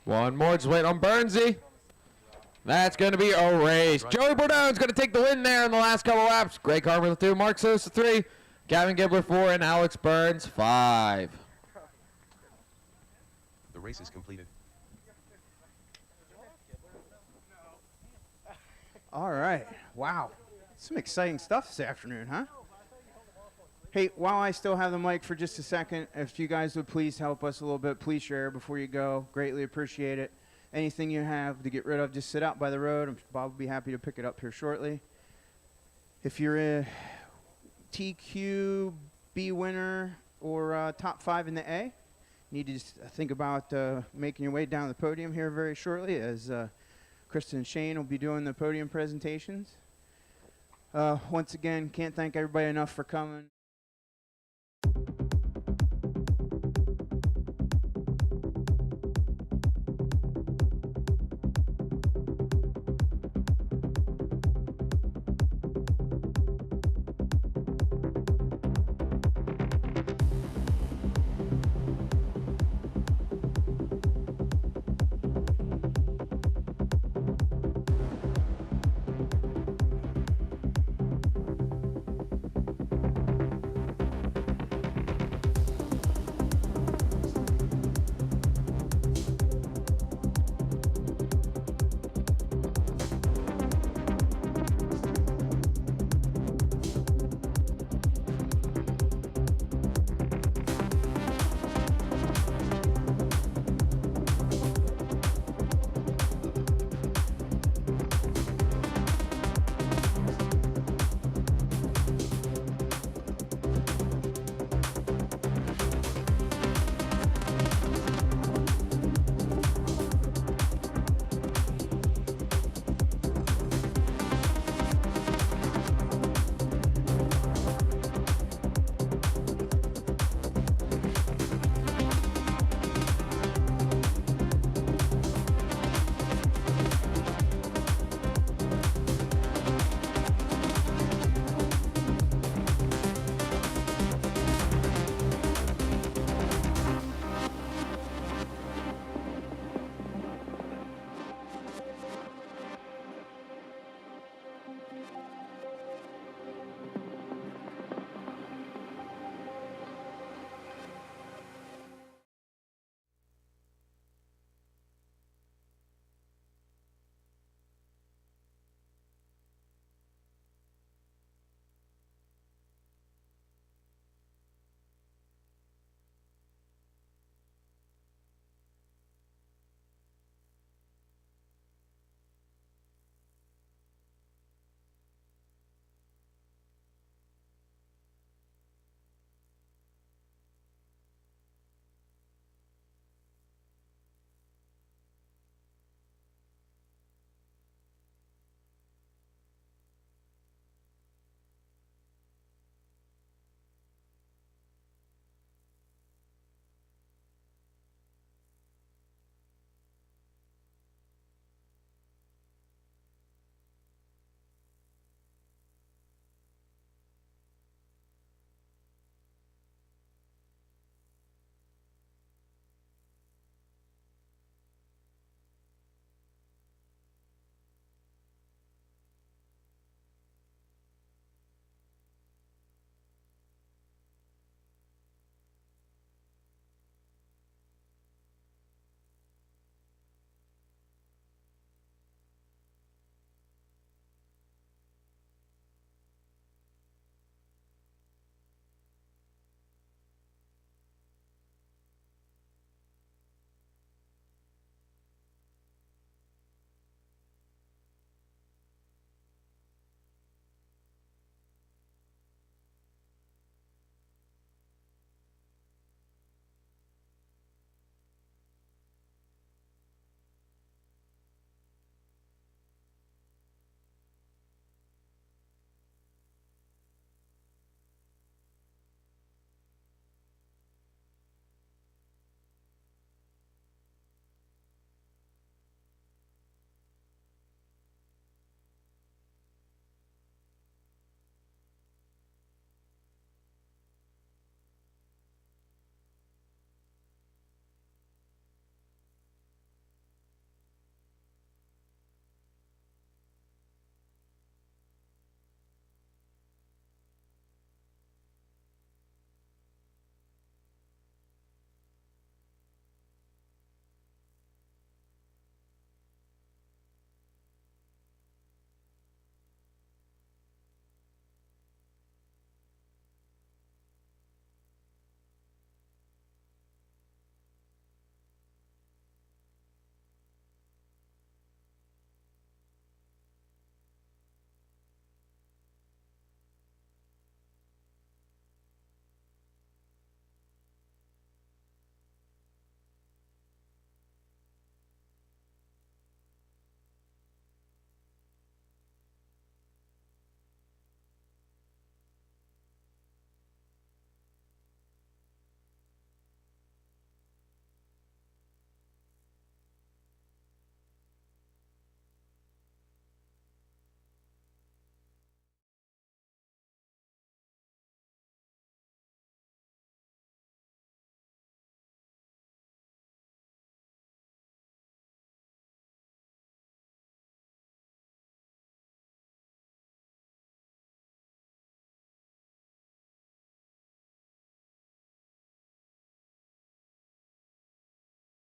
Speaker 1: One more, just wait on Burnsy. That's going to be a race. Joey Bourdon's going to take the win there in the last couple laps. Greg Carmer the 2, Mark Sosa 3, Gavin Gibbler 4, and Alex Burns 5.
Speaker 2: The race is completed.
Speaker 6: All right. Wow. Some exciting stuff this afternoon, huh? Hey, while I still have the mic for just a second, if you guys would please help us a little bit, please share before you go. Greatly appreciate it. Anything you have to get rid of, just sit out by the road. Bob will be happy to pick it up here shortly. If you're a TQ B winner or top 5 in the A, need to just think about making your way down the podium here very shortly, as Kristen and Shane will be doing the podium presentations. Once again, can't thank everybody enough for coming.